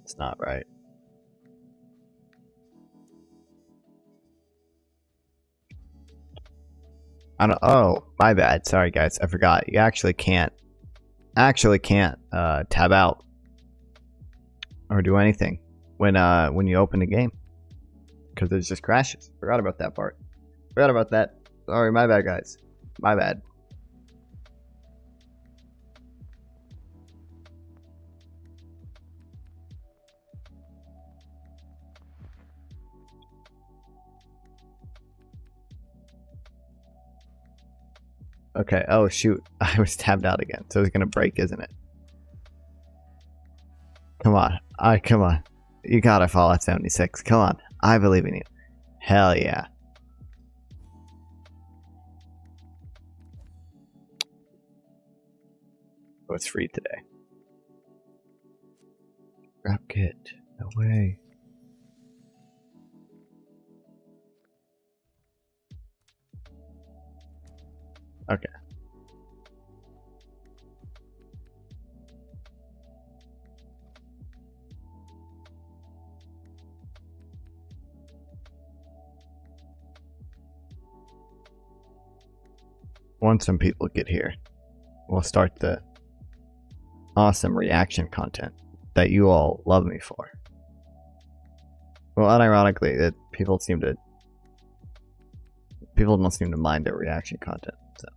It's not right. I don't. Oh, my bad. Sorry, guys. I forgot. You actually can't. Tab out or do anything when you open the game because it just crashes. Forgot about that part. Forgot about that. Sorry, my bad, guys. My bad. Okay. Oh shoot, I was tabbed out again. So it's gonna break, isn't it? Come on. Come on. You gotta fall at 76. Come on. I believe in you. Hell yeah. Oh, it's free today. Grab kit. No way. Okay. Once some people get here, we'll start the awesome reaction content that you all love me for. Well, unironically, that people don't seem to mind their reaction content. So.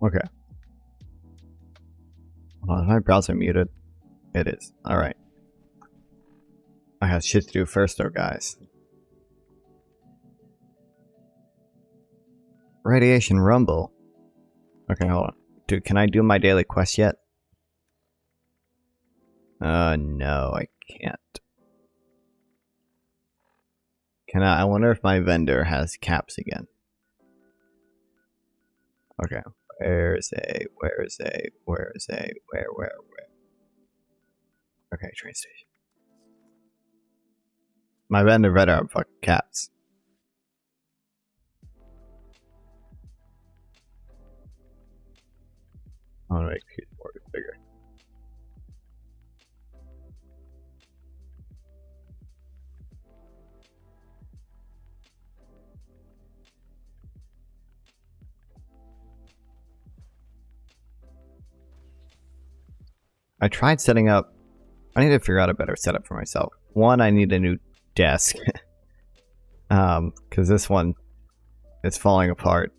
Okay. Hold on, is my browser muted? It is. Alright. I have shit to do first though, guys. Radiation Rumble. Okay, hold on. Dude, can I do my daily quest yet? No, I can't. Can I wonder if my vendor has caps again. Okay. Where? Okay, train station. My vendor better have fucking caps. I want to make it more bigger. I tried setting up. I need to figure out a better setup for myself. One, I need a new desk. Because this one is falling apart.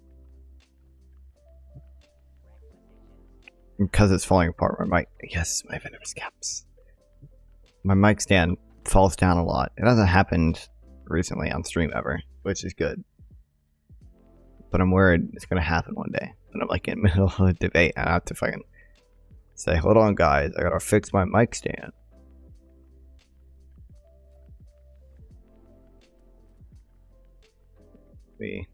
Because it's falling apart, my mic. Yes, my vendor's caps. My mic stand falls down a lot. It hasn't happened recently on stream ever, which is good. But I'm worried it's gonna happen one day. And I'm like in the middle of a debate, and I have to fucking say, hold on, guys, I gotta fix my mic stand. Me.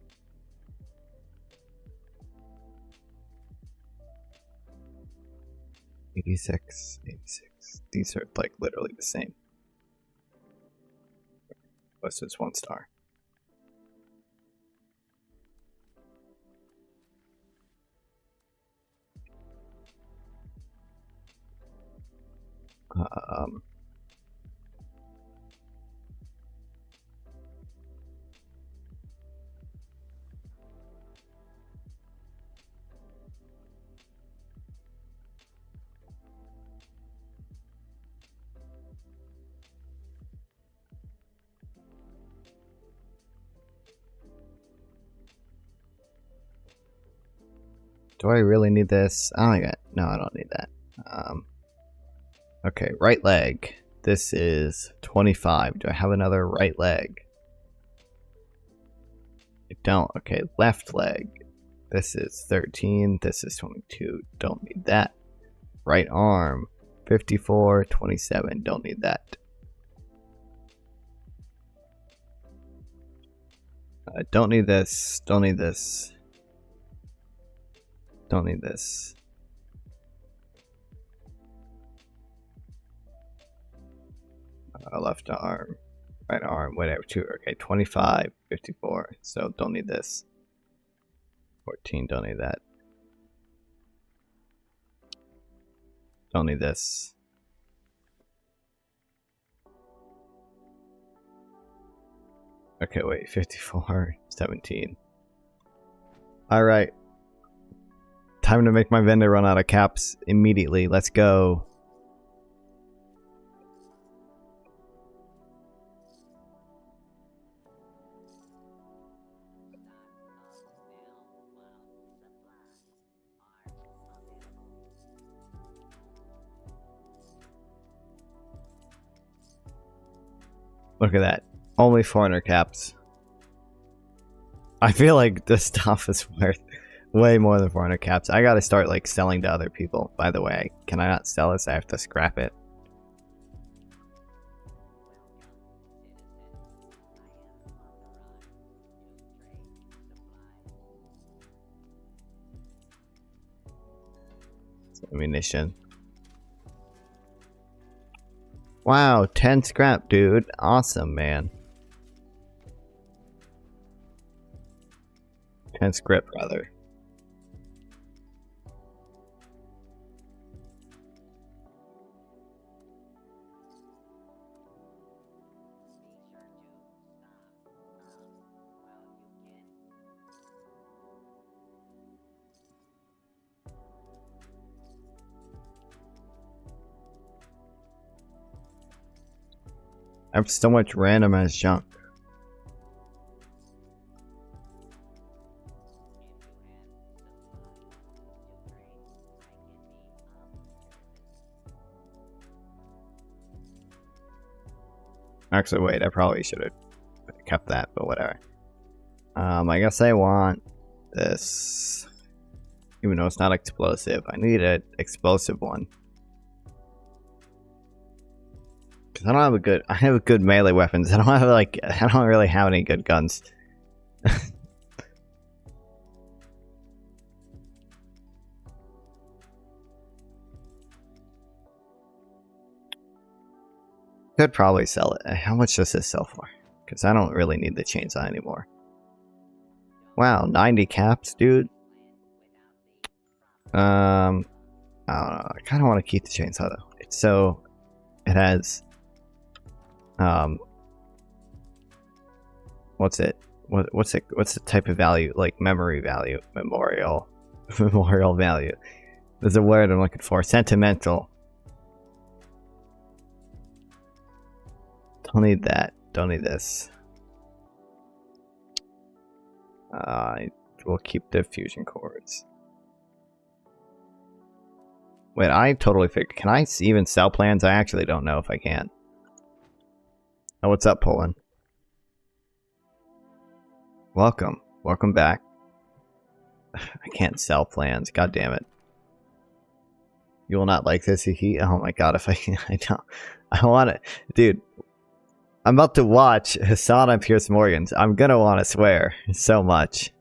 '86. These are like literally the same. What's this 1 star? Do I really need this? Oh yeah, no, I don't need that. Okay, right leg. This is 25. Do I have another right leg? I don't. Okay, left leg. This is 13. This is 22. Don't need that. Right arm. 54, 27. Don't need that. Don't need this. Don't need this. Don't need this. Left arm. Right arm. Whatever. Two. Okay, 25, 54. So don't need this. 14. Don't need that. Don't need this. Okay, wait. 54, 17. Alright. Time to make my vendor run out of caps immediately. Let's go. Look at that. Only 400 caps. I feel like this stuff is worth way more than 400 caps. I gotta start like selling to other people. By the way, can I not sell this? I have to scrap it. Ammunition. Wow, 10 scrap, dude. Awesome, man. 10 scrap, rather. I have so much random ass junk. Actually, wait, I probably should have kept that, but whatever. I guess I want this. Even though it's not explosive, I need an explosive one. I don't have a good. I have good melee weapons. I don't have like. I don't really have any good guns. Could probably sell it. How much does this sell for? Because I don't really need the chainsaw anymore. Wow, 90 caps, dude. I don't know. I kind of want to keep the chainsaw though. It's so. It has. What's it? What's it? What's the type of value? Like memory value, memorial value. There's a word I'm looking for. Sentimental. Don't need that. Don't need this. We'll keep the fusion cords. Wait, I totally figured. Can I even sell plans? I actually don't know if I can. Oh, what's up, Poland? Welcome. Welcome back. I can't sell plans. God damn it. You will not like this, Heat. Oh my god, if I don't. I want it. Dude, I'm about to watch Hasan on Piers Morgan's. I'm gonna want to swear so much.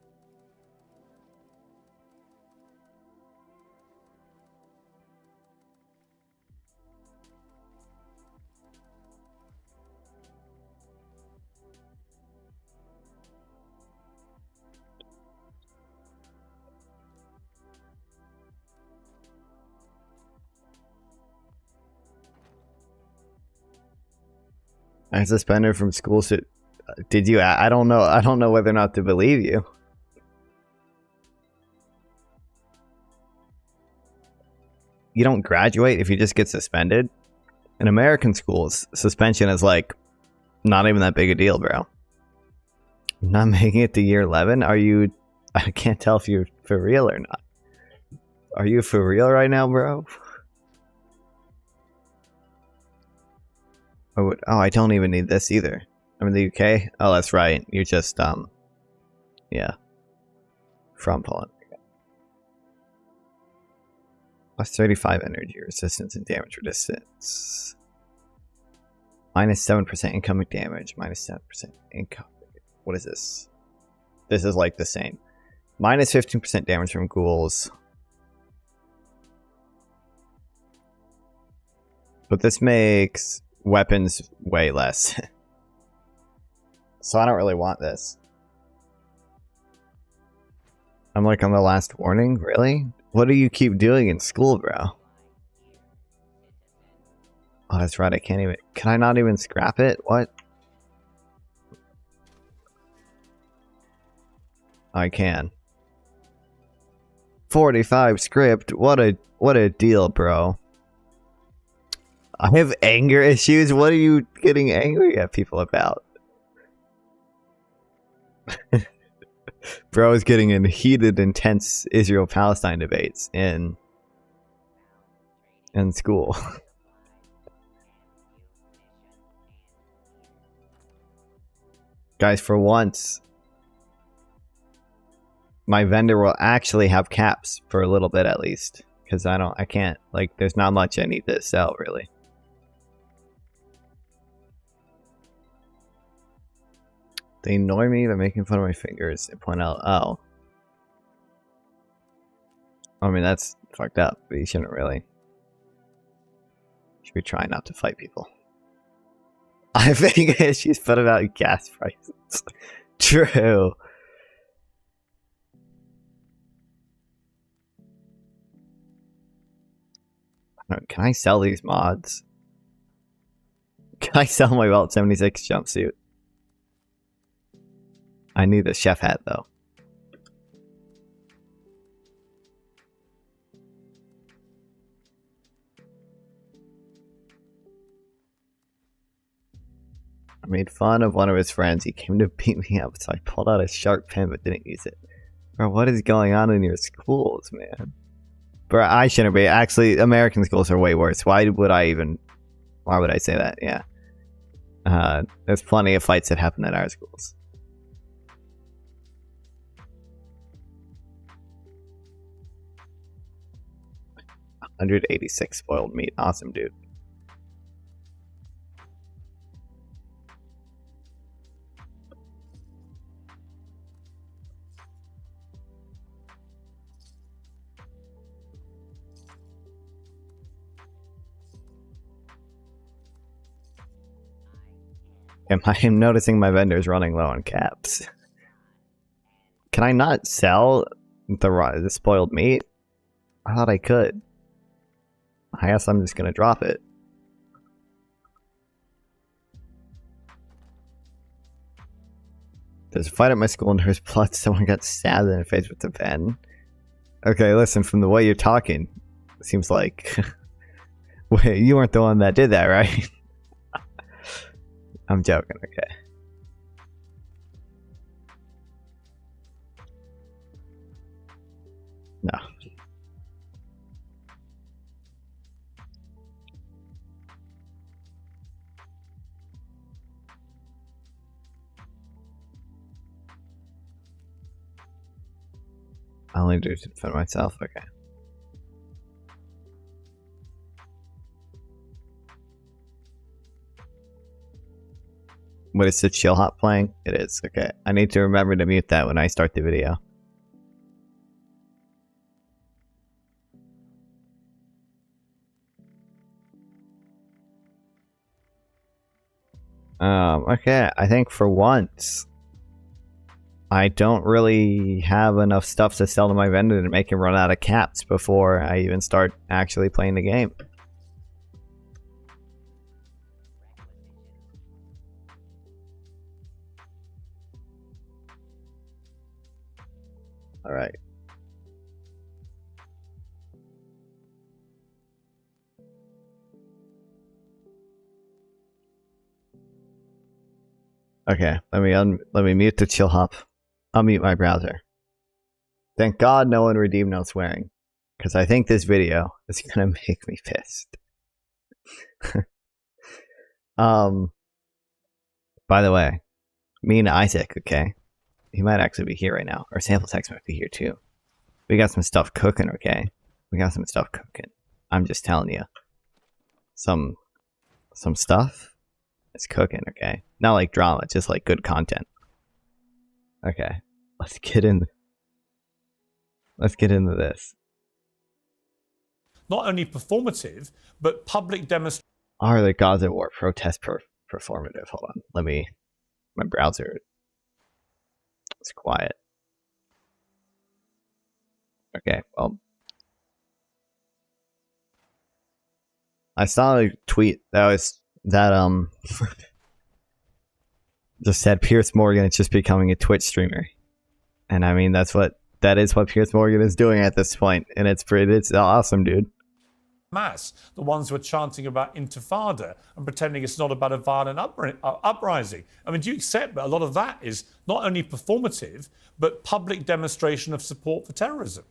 I suspended from school. So, did you? I don't know. I don't know whether or not to believe you. You don't graduate if you just get suspended. In American schools, suspension is like not even that big a deal, bro. Not making it to year 11? Are you? I can't tell if you're for real or not. Are you for real right now, bro? Oh, I don't even need this either. I'm in the UK. Oh, that's right. You're just yeah, from Poland. Okay. Plus 35 energy resistance and damage resistance. Minus 7% incoming damage. Minus 7% income. What is this? This is like the same. Minus 15% damage from ghouls. But this makes weapons way less. So I don't really want this. I'm like on the last warning? Really? What do you keep doing in school, bro? Oh, that's right. I can't even... Can I not even scrap it? What? I can. 45 script. What a deal, bro. I have anger issues. What are you getting angry at people about? Bro is getting in heated, intense Israel-Palestine debates in school. Guys, for once, my vendor will actually have caps for a little bit at least. Because I can't, like, there's not much I need to sell, really. They annoy me by making fun of my fingers and point out, oh. I mean, that's fucked up, but you shouldn't really. You should be trying not to fight people. I think she's put about gas prices. True. Can I sell these mods? Can I sell my Welt 76 jumpsuit? I need a chef hat, though. I made fun of one of his friends. He came to beat me up, so I pulled out a sharp pen but didn't use it. Bro, what is going on in your schools, man? Bro, I shouldn't be. Actually, American schools are way worse. Why would I say that? Yeah. There's plenty of fights that happen at our schools. $186 spoiled meat. Awesome, dude. I'm noticing my vendor's running low on caps. Can I not sell the spoiled meat? I thought I could. I guess I'm just gonna drop it. There's a fight at my school and there's blood. Someone got stabbed in the face with a pen. Okay, listen, from the way you're talking, it seems like... Wait, you weren't the one that did that, right? I'm joking, okay. No. I only do it to defend myself, okay. What is the chill hop playing? It is, okay. I need to remember to mute that when I start the video. Okay, I think for once, I don't really have enough stuff to sell to my vendor to make him run out of caps before I even start actually playing the game. Alright. Okay, let me mute the chill hop. I'll mute my browser. Thank God no one redeemed no swearing, because I think this video is gonna make me pissed. By the way, me and Isaac, okay? He might actually be here right now. Or Sample Text might be here too. We got some stuff cooking, okay? We got some stuff cooking. I'm just telling you. Some stuff is cooking, okay? Not like drama, just like good content. Okay. Let's get into this. Not only performative, but public demonstration. Are the gods at war protest performative? Hold on. My browser is quiet. Okay, well. I saw a tweet that just said Piers Morgan is just becoming a Twitch streamer. And I mean that is what Piers Morgan is doing at this point, and it's awesome, dude. Mass, the ones who are chanting about intifada and pretending it's not about a violent uprising. I mean, do you accept that a lot of that is not only performative, but public demonstration of support for terrorism?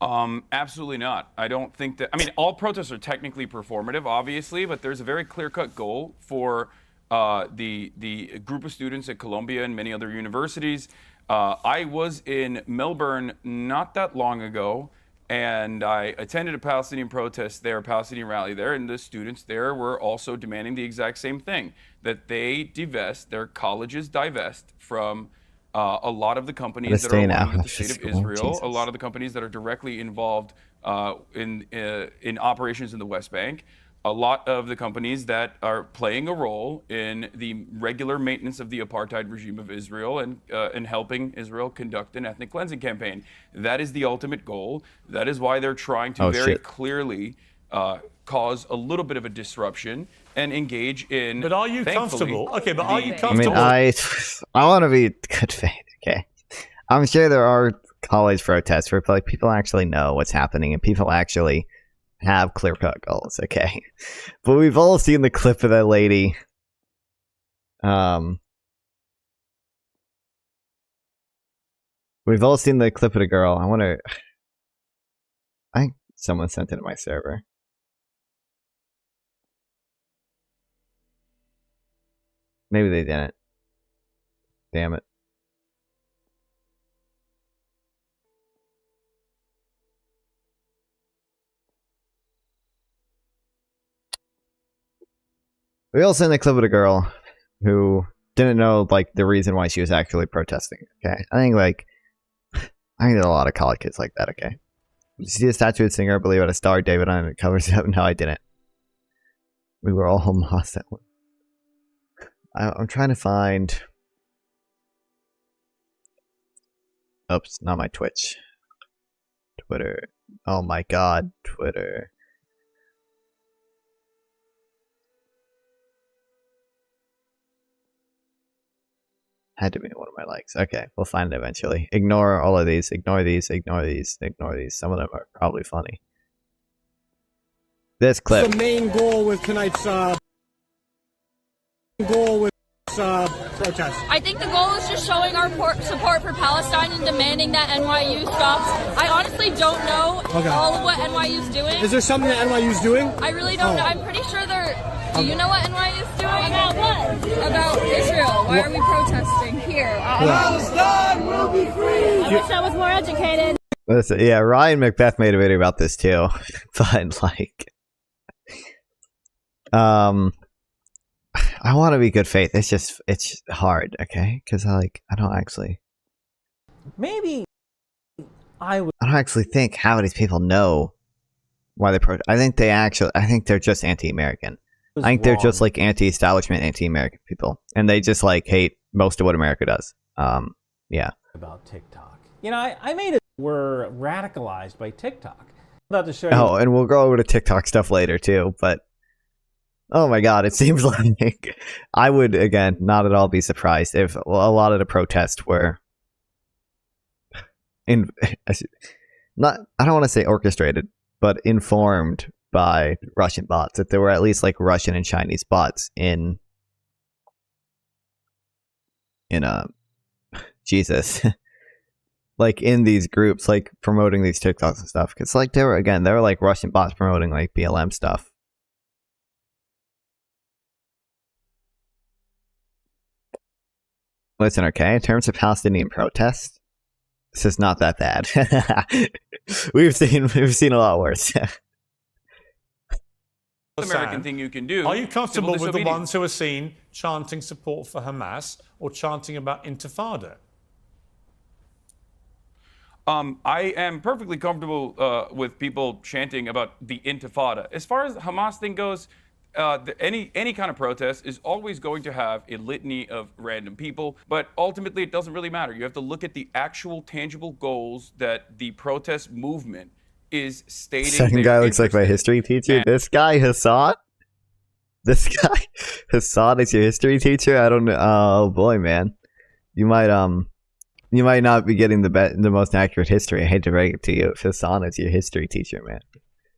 Absolutely not. I don't think that. I mean, all protests are technically performative, obviously, but there's a very clear-cut goal for the group of students at Columbia and many other universities. I was in Melbourne not that long ago, and I attended a Palestinian protest there, a Palestinian rally there, and the students there were also demanding the exact same thing, that their colleges divest from a lot of the companies that are aligned with the state of Israel, Jesus. A lot of the companies that are directly involved in operations in the West Bank, a lot of the companies that are playing a role in the regular maintenance of the apartheid regime of Israel and helping Israel conduct an ethnic cleansing campaign. That is the ultimate goal. That is why they're trying to clearly cause a little bit of a disruption and engage in. But are you comfortable? Okay, but are you comfortable? I mean, I want to be good faith. Okay, I'm sure there are college protests where like people actually know what's happening and people actually have clear-cut goals. Okay, but we've all seen the clip of that lady. We've all seen the clip of the girl. I think someone sent it to my server. Maybe they didn't. Damn it. We also sent a clip of a girl who didn't know like the reason why she was actually protesting. Okay, I think there are a lot of college kids like that. Okay, did you see the statue of the singer? I believe it had a star David on it. Covers it. No, I didn't. We were all lost that one. I'm trying to find. Oops, not my Twitch. Twitter. Oh my God, Twitter. Had to be one of my likes. Okay, we'll find it eventually. Ignore all of these. Ignore these. Ignore these. Ignore these. Some of them are probably funny. This clip. What's the main goal with tonight's protest? I think the goal is just showing our support for Palestine and demanding that NYU stops. I honestly don't know all of what NYU's doing. Is there something that NYU's doing? I really don't know. I'm pretty sure they're... Do you know what NYU's doing? About what? About Israel. Why are we protesting here? Palestine will be free! I wish I was more educated. Listen, yeah, Ryan Macbeth made a video about this too. But like... I want to be good faith. It's hard, okay? Because I don't actually. Maybe I don't actually think how these people know why they protest. I think they're just anti-American. I think they're just like anti-establishment, anti-American people, and they just like hate most of what America does. Yeah. About TikTok, you know, I made it. We're radicalized by TikTok. I'm about to show you. Oh, and we'll go over to TikTok stuff later too, but. Oh my God, it seems like I would, again, not at all be surprised if a lot of the protests were I don't want to say orchestrated, but informed by Russian bots. That there were at least like Russian and Chinese bots in Jesus, like in these groups, like promoting these TikToks and stuff. Because like there were like Russian bots promoting like BLM stuff. Listen, okay, in terms of Palestinian protests, this is not that bad. we've seen a lot worse. American thing you can do. Are you comfortable civil with the disobedience. ones who are seen chanting support for Hamas or chanting about intifada? I am perfectly comfortable with people chanting about the intifada. As far as the Hamas thing goes, any kind of protest is always going to have a litany of random people, but ultimately it doesn't really matter. You have to look at the actual tangible goals that the protest movement is stating. Second guy looks like my history teacher. This guy, Hasan? This guy, Hasan, is your history teacher? I don't know. Oh boy, man. You might not be getting the most accurate history. I hate to break it to you. If Hasan is your history teacher, man.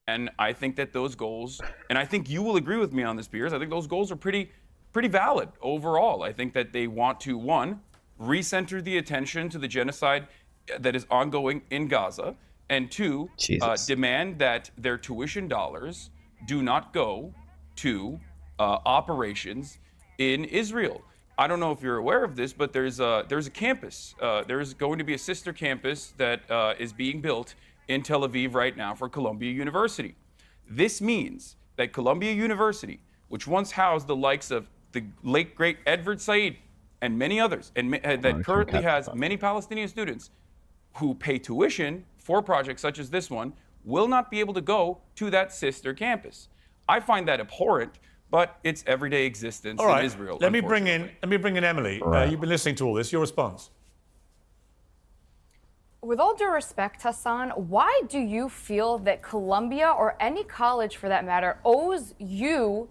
And I think that those goals, and I think you will agree with me on this, Piers, I think those goals are pretty valid overall. I think that they want to, one, recenter the attention to the genocide that is ongoing in Gaza, and two, demand that their tuition dollars do not go to operations in Israel. I don't know if you're aware of this, but there's a campus. There's going to be a sister campus that is being built in Tel Aviv right now for Columbia University. This means that Columbia University, which once housed the likes of the late great Edward Said and many others, and that currently has many Palestinian students who pay tuition for projects such as this one, will not be able to go to that sister campus. I find that abhorrent, but it's everyday existence in Israel. Let me bring in Emily. You've been listening to all this. Your response. With all due respect, Hasan, why do you feel that Columbia, or any college for that matter, owes you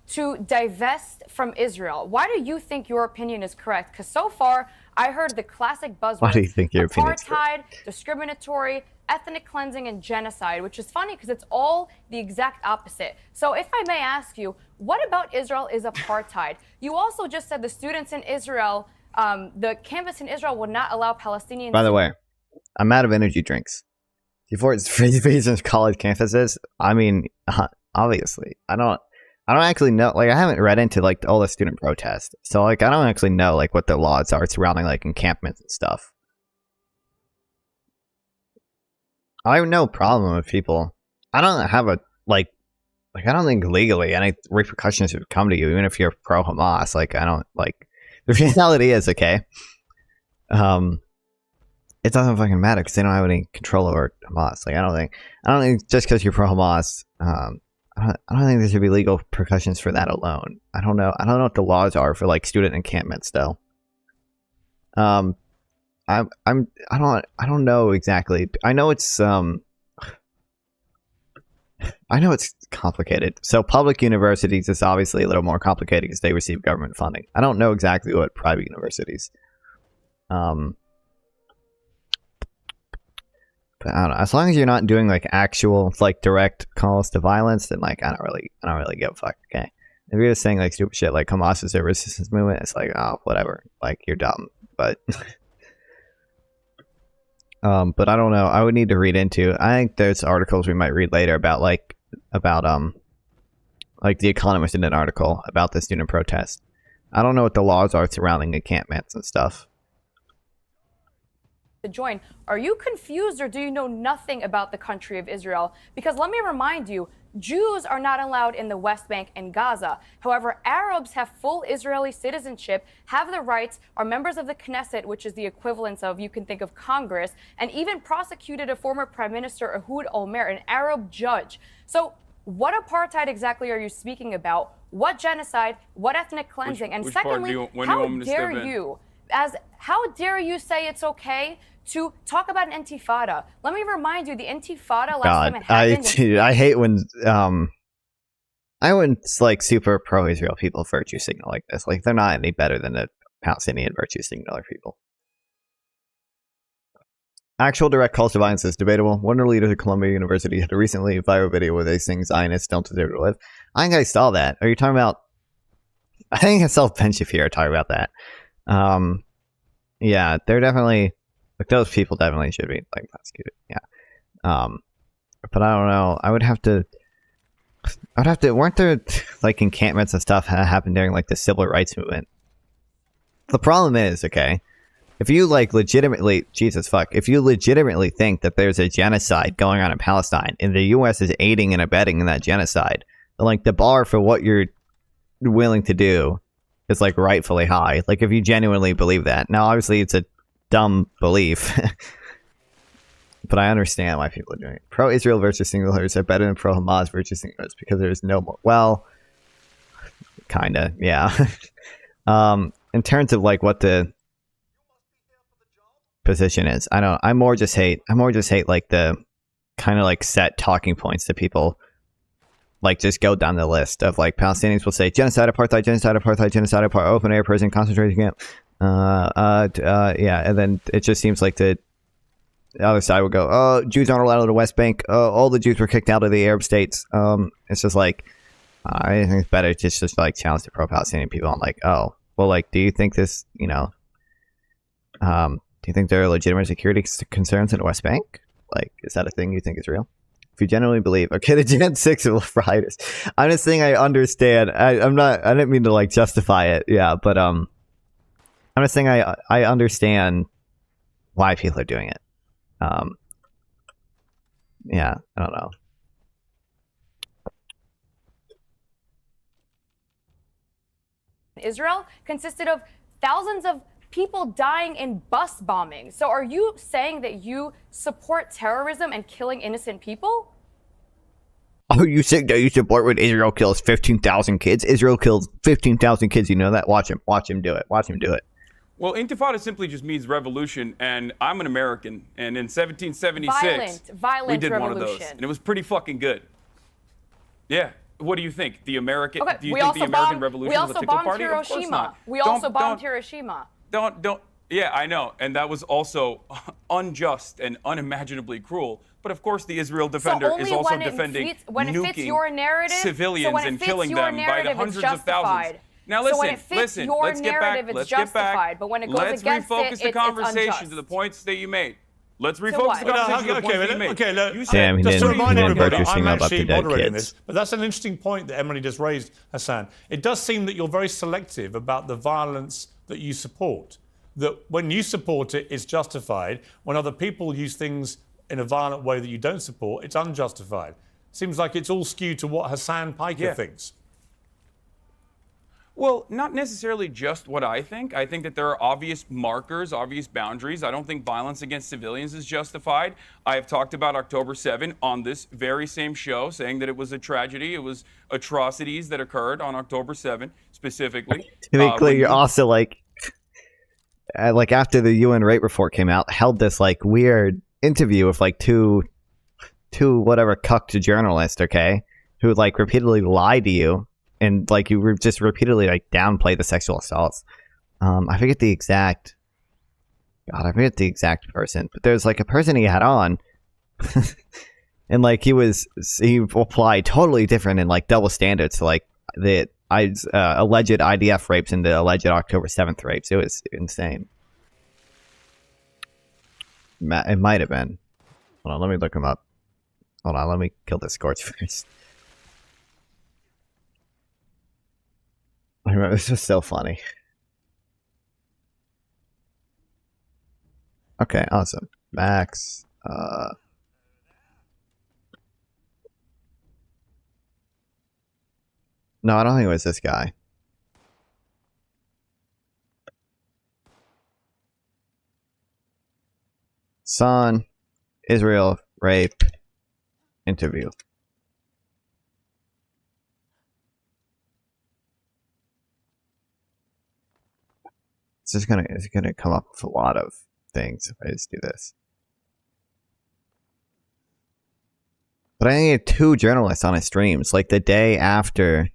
to divest from Israel? Why do you think your opinion is correct? Because so far, I heard the classic buzzwords: why do you think your opinion is apartheid, discriminatory, ethnic cleansing, and genocide, which is funny because it's all the exact opposite. So if I may ask you, what about Israel is apartheid? You also just said the students in Israel, the campus in Israel would not allow Palestinians. By the way, I'm out of energy drinks. Before it's free college campuses, I mean, obviously, I don't actually know. Like, I haven't read into like all the student protests, so like I don't actually know like what the laws are surrounding like encampments and stuff. I have no problem with people. I don't have a like I don't think legally any repercussions would come to you, even if you're pro Hamas. Like, I don't like. The reality is, okay. It doesn't fucking matter because they don't have any control over Hamas. Like, I don't think just because you're pro Hamas, I don't think there should be legal repercussions for that alone. I don't know what the laws are for like student encampments though. I don't know exactly. I know it's complicated. So public universities is obviously a little more complicated because they receive government funding. I don't know exactly what private universities. But I don't know. As long as you're not doing like actual like direct calls to violence, then like I don't really give a fuck. Okay, if you're just saying like stupid shit like Hamas is a resistance movement, it's like, oh, whatever. Like, you're dumb. But but I don't know. I would need to read into. I think there's articles we might read later about like The Economist did an article about the student protest. I don't know what the laws are surrounding encampments and stuff. To join. Are you confused, or do you know nothing about the country of Israel? Because let me remind you, Jews are not allowed in the West Bank and Gaza. However, Arabs have full Israeli citizenship, have the rights, are members of the Knesset, which is the equivalence of, you can think of Congress, and even prosecuted a former Prime Minister, Ehud Olmert, an Arab judge. So what apartheid exactly are you speaking about? What genocide? What ethnic cleansing? And secondly, how dare you say it's okay to talk about an intifada? Let me remind you, the intifada last time it happened. I hate when like super pro-Israel people virtue signal like this. Like, they're not any better than the Palestinian virtue signaler people. Actual direct calls to violence is debatable. One of the leaders of Columbia University had a recently viral video where they sing Zionists don't deserve to live. I think I saw that. Are you talking about? I think I saw Ben Shapiro talk about that. Yeah, they're definitely. Like, those people definitely should be like prosecuted. Yeah. But I don't know. I'd have to. Weren't there like encampments and stuff that happened during like the civil rights movement? The problem is, okay, if you like legitimately, Jesus fuck, if you legitimately think that there's a genocide going on in Palestine and the U.S. is aiding and abetting in that genocide, then, like, the bar for what you're willing to do is like rightfully high. Like, if you genuinely believe that. Now, obviously, it's a dumb belief, but I understand why people are doing it. Pro-Israel versus singlers are better than pro-Hamas versus singlers because there's no more. Well, kinda, yeah. In terms of like what the position is, I don't. I more just hate like the kind of like set talking points that people like just go down the list of like Palestinians will say genocide, apartheid, genocide, apartheid, genocide, apartheid, open air prison, concentration camp. Yeah, and then it just seems like the other side will go, oh, Jews aren't allowed to the West Bank. Oh, all the Jews were kicked out of the Arab states. It's just like I think it's better to just like challenge the pro-Palestinian people. I'm like, oh, well, like, do you think this, you know, do you think there are legitimate security concerns in the West Bank? Like, is that a thing you think is real? If you genuinely believe, okay, the Jan 6 will rioters. I'm just saying I understand. I didn't mean to like justify it. Yeah, but I'm just saying I understand why people are doing it. Yeah, I don't know. Israel consisted of thousands of people dying in bus bombings. So are you saying that you support terrorism and killing innocent people? Oh, you think that you support when Israel kills 15,000 kids? Israel kills 15,000 kids. You know that? Watch him do it. Watch him do it. Well, intifada simply just means revolution, and I'm an American, and in 1776, violent we did revolution. one of those, and it was pretty fucking good. Yeah. What do you think? The American? Okay, do you think the American Revolution was a tickle party? Hiroshima. Of course not. We also bombed Hiroshima. Don't. Yeah, I know, and that was also unjust and unimaginably cruel. But of course, the Israel Defender is also defending nuking civilians and killing them by the hundreds of thousands. Now listen, let's get back. But when it goes let's against refocus the conversation to the points that you made. Let's refocus the conversation to the points that you made. Damn, he just to didn't remind everybody, virtue I'm signal about actually the dead moderating kids. this, but that's an interesting point that Emily just raised, Hasan. It does seem that you're very selective about the violence that you support. That when you support it, it's justified. When other people use things in a violent way that you don't support, it's unjustified. Seems like it's all skewed to what Hasan Piker thinks. Well, not necessarily just what I think. I think that there are obvious markers, obvious boundaries. I don't think violence against civilians is justified. I have talked about October 7 on this very same show, saying that it was a tragedy. It was atrocities that occurred on October 7 specifically. To be clear, you're also like after the UN rape report came out, held this like weird interview with like two whatever cucked journalists, okay, who like repeatedly lied to you. And like you were just repeatedly like downplay the sexual assaults. I forget the exact person, but there's like a person he had on, and like he applied totally different and like double standards to like the alleged IDF rapes and the alleged October 7th rapes. It was insane. It might have been. Hold on, let me look him up. Hold on, let me kill the Scorch first. I remember this was so funny. Okay, awesome. Max. No, I don't think it was this guy. Hasan, Israel, rape, interview. It's gonna come up with a lot of things if I just do this. But I need 2 journalists on his streams, like the day after.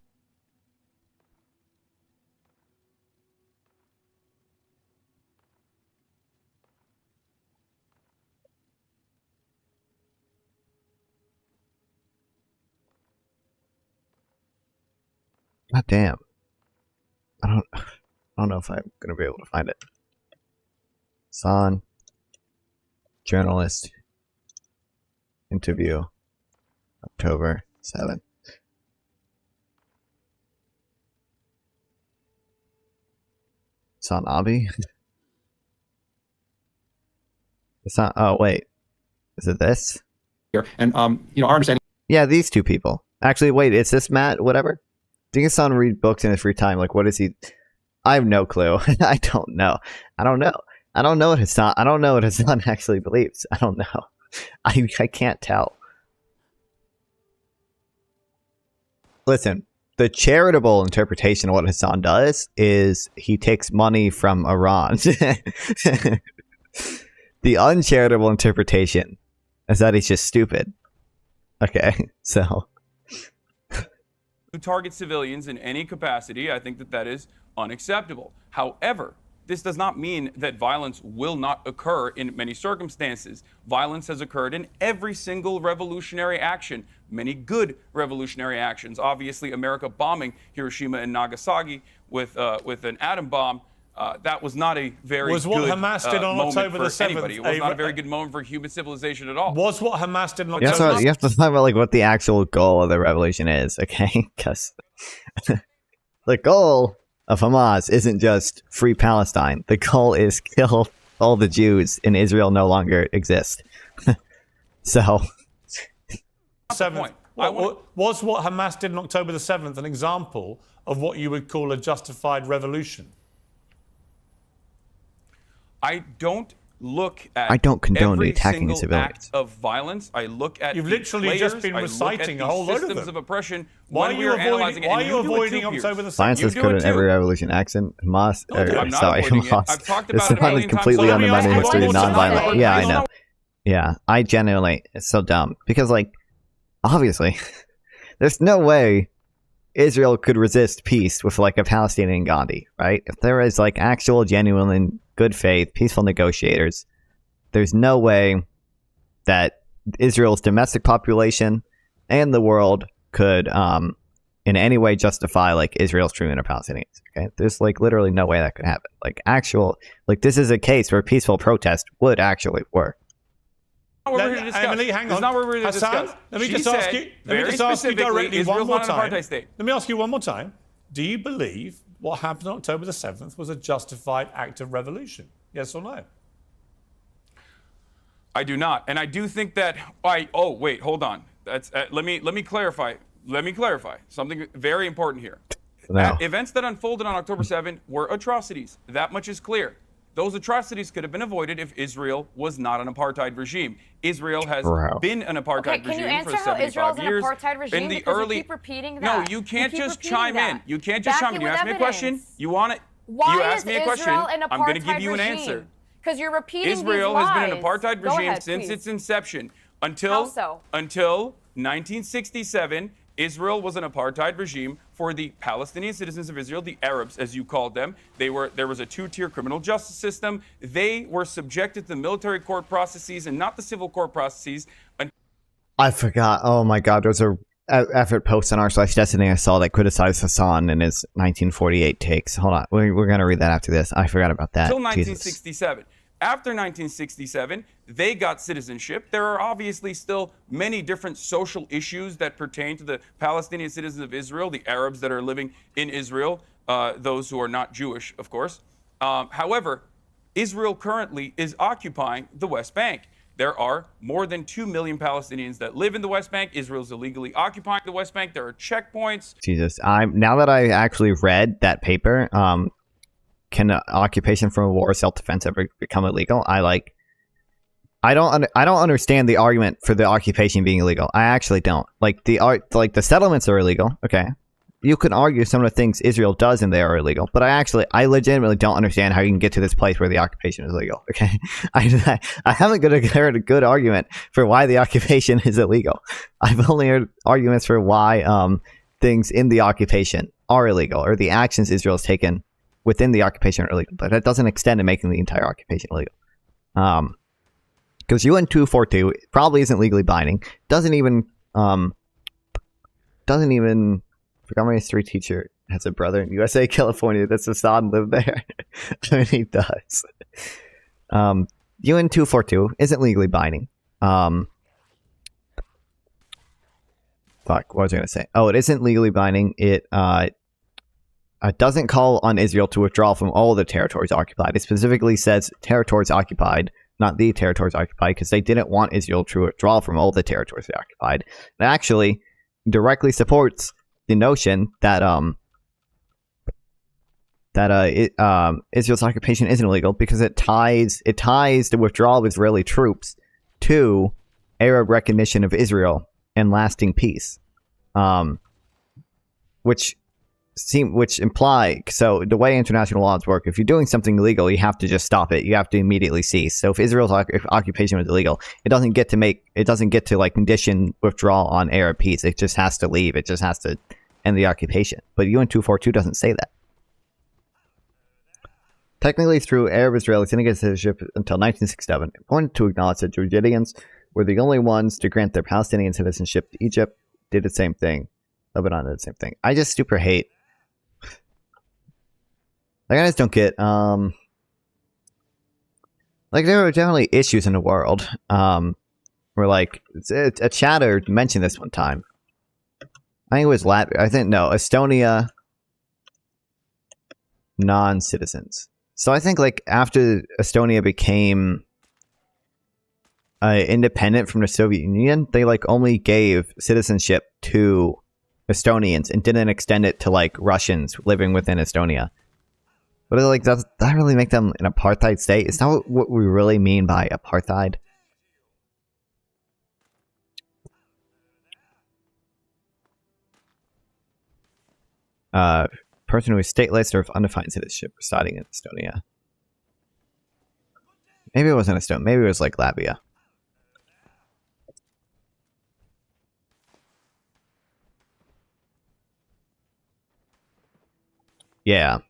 God damn. I don't know if I'm gonna be able to find it. Hasan, journalist, interview, October 7th. Hasan Abi? It's not. Oh wait, is it this? Here. And you know, our understanding. Yeah, these two people. Actually, wait, is this Matt? Whatever. Do you think Hasan read books in his free time? Like, what is he? I have no clue. I don't know. I don't know what Hasan. I don't know what Hasan actually believes. I don't know. I can't tell. Listen, the charitable interpretation of what Hasan does is he takes money from Iran. The uncharitable interpretation is that he's just stupid. Okay, so. Who target civilians in any capacity, I think that that is unacceptable. However, this does not mean that violence will not occur in many circumstances. Violence has occurred in every single revolutionary action, many good revolutionary actions. Obviously, America bombing Hiroshima and Nagasaki with an atom bomb, that was not a very was what good Hamas did on moment October for the 7th. anybody. It was not a very good moment for human civilization at all. Was what Hamas did on You October have, to, you have to talk about like what the actual goal of the revolution is, okay? Because the goal of Hamas isn't just free Palestine. The goal is kill all the Jews in Israel no longer exist. So, 7th. Was what Hamas did on October the 7th an example of what you would call a justified revolution? I don't look at I don't condone every attacking single civilians. act of violence. I look at You've the literally players, just been I look reciting at a whole the load of systems them. of oppression. Why are when we you are analyzing it, avoiding, why are and you you do it avoiding too, October the 7th? violence is do good it in too. every revolution. Accent, Hamas, I'm not avoiding it. I've talked about it a Islam is million times. completely So let me undermining ask you history, one more time. non-violent. Yeah, I know. Yeah, I genuinely, it's so dumb. Because, like, obviously, there's no way Israel could resist peace with, like, a Palestinian Gandhi, right? If there is, like, actual, genuine, and good faith, peaceful negotiators, there's no way that Israel's domestic population and the world could, in any way justify, like, Israel's treatment of Palestinians, okay? There's, like, literally no way that could happen. Like, this is a case where peaceful protest would actually work. Emily, hang on. It's not what we're here to Hassan, discuss. let me She just said ask you. Let me very just ask you specifically, directly one Israel's more not an time. apartheid state. Let me ask you one more time. Do you believe what happened on October the 7th was a justified act of revolution? Yes or no? I do not, and I do think that. Oh, wait, hold on. That's let me clarify. Let me clarify something very important here. No. Events that unfolded on October 7 were atrocities. That much is clear. Those atrocities could have been avoided if Israel was not an apartheid regime. Israel has been an apartheid Can you regime answer for how 75 Israel's years. an apartheid regime? In the Because early, you keep repeating that. no, you can't just chime in. You can't just Back chime in. it You with ask me a question. evidence. You want it? Why you ask is me a question. Israel an I'm going to give apartheid you an regime? answer. Because you're repeating Israel these has been an lies. apartheid Go regime ahead, since please. its inception. Until How so? Until 1967, Israel was an apartheid regime for the Palestinian citizens of Israel, the Arabs, as you called them. There was a two-tier criminal justice system. They were subjected to the military court processes and not the civil court processes. I forgot. Oh my god, there's a effort post on r/destiny I saw that criticized Hasan and his 1948 takes. Hold on, we're gonna read that after this. I forgot about that. Until 1967. After 1967, they got citizenship. There are obviously still many different social issues that pertain to the Palestinian citizens of Israel, the Arabs that are living in Israel, those who are not Jewish, of course. However, Israel currently is occupying the West Bank. There are more than 2 million Palestinians that live in the West Bank. Israel's illegally occupying the West Bank. There are checkpoints. Jesus, now that I actually read that paper, can occupation from a war or self-defense ever become illegal? I don't understand the argument for the occupation being illegal. I actually don't. Like the settlements are illegal. Okay, you can argue some of the things Israel does in there are illegal, but I legitimately don't understand how you can get to this place where the occupation is illegal. Okay, I haven't heard a good argument for why the occupation is illegal. I've only heard arguments for why things in the occupation are illegal, or the actions Israel's taken within the occupation are illegal, but that doesn't extend to making the entire occupation illegal. Because UN 242 probably isn't legally binding. Doesn't even forgot my history teacher has a brother in USA, California that's Hasan lived there. I mean, he does. UN 242 isn't legally binding. Fuck, what was I gonna say? Oh, it isn't legally binding. It doesn't call on Israel to withdraw from all the territories occupied. It specifically says territories occupied, not the territories occupied, because they didn't want Israel to withdraw from all the territories they occupied. It actually directly supports the notion that Israel's occupation isn't illegal because it ties the withdrawal of Israeli troops to Arab recognition of Israel and lasting peace, which imply, so the way international laws work, if you're doing something illegal, you have to just stop it. You have to immediately cease. So if Israel's occupation was illegal, it doesn't get to like condition withdrawal on Arab peace. It just has to leave. It just has to end the occupation. But UN 242 doesn't say that. Technically, through Arab-Israeli syndicate citizenship until 1967, it wanted to acknowledge that Jordanians were the only ones to grant their Palestinian citizenship to Egypt. Did the same thing. Lebanon did the same thing. I just super hate. Like, I just don't get, like, there are definitely issues in the world, where, like, a chatter mentioned this one time. I think it was Estonia, non-citizens. So I think, like, after Estonia became independent from the Soviet Union, they, like, only gave citizenship to Estonians and didn't extend it to, like, Russians living within Estonia. But like, does that really make them an apartheid state? Is that what we really mean by apartheid? Person who is stateless or of undefined citizenship residing in Estonia. Maybe it wasn't Estonia. Maybe it was like Latvia. Yeah.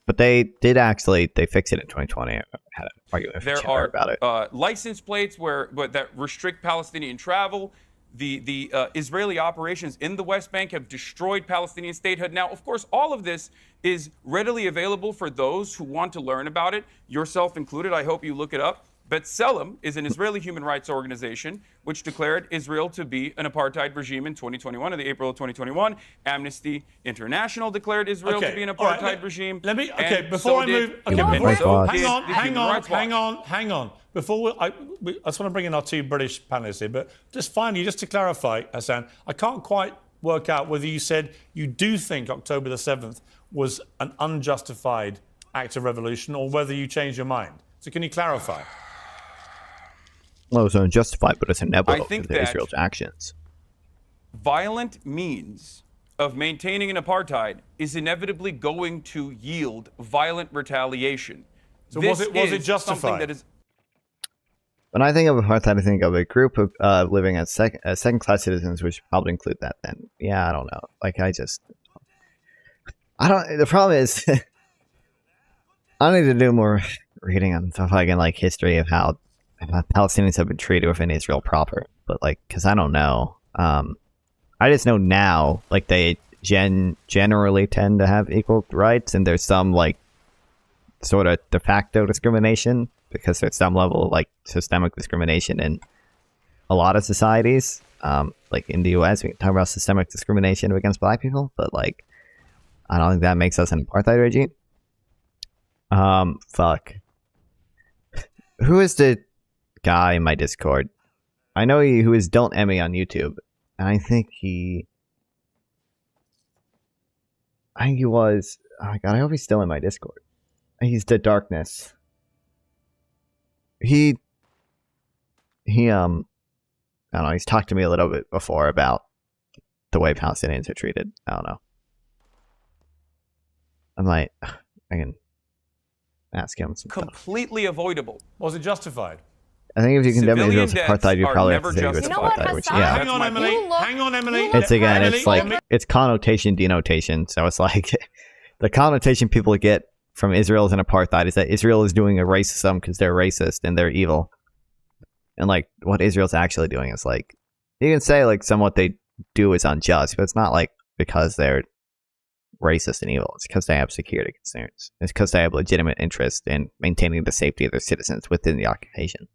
But they did actually, they fixed it in 2020. I had an argument with Chandler about it. There are license plates that restrict Palestinian travel. The Israeli operations in the West Bank have destroyed Palestinian statehood. Now, of course, all of this is readily available for those who want to learn about it, yourself included. I hope you look it up. B'Tselem is an Israeli human rights organization which declared Israel to be an apartheid regime in 2021, in the April of 2021. Amnesty International declared Israel to be an apartheid regime. Let me, before I move, hang on. Before I just want to bring in our two British panelists here, but just finally, just to clarify, Hasan, I can't quite work out whether you said you do think October the 7th was an unjustified act of revolution or whether you changed your mind. So can you clarify? Well, it's unjustified, but it's inevitable I think to Israel's actions. Violent means of maintaining an apartheid is inevitably going to yield violent retaliation. So was it justified? When I think of apartheid, I think of a group of living as second-class citizens, which probably include that. Then, yeah, I don't know. Like, the problem is, I need to do more reading on stuff like in like history of how Palestinians have been treated within Israel proper, but like, because I don't know. I just know now, like, they generally tend to have equal rights, and there's some like sort of de facto discrimination because there's some level of like systemic discrimination in a lot of societies. Like in the U.S., we can talk about systemic discrimination against Black people, but like, I don't think that makes us an apartheid regime. Fuck. Who is the guy in my Discord? I know who is Don't Emmy on YouTube, and I think he was. Oh my god! I hope he's still in my Discord. He's the Darkness. I don't know. He's talked to me a little bit before about the way Palestinians are treated. I don't know. I can ask him some completely stuff. Avoidable. Was it justified? I think if you condemn Israel's apartheid, you probably have to say it was apartheid. Which, yeah. Hang on, Emily. It's again, it's like it's connotation denotation. So it's like the connotation people get from Israel as an apartheid is that Israel is doing a racism because they're racist and they're evil. And like what Israel's actually doing is like, you can say like some what they do is unjust, but it's not like because they're racist and evil. It's because they have security concerns. It's because they have legitimate interest in maintaining the safety of their citizens within the occupation.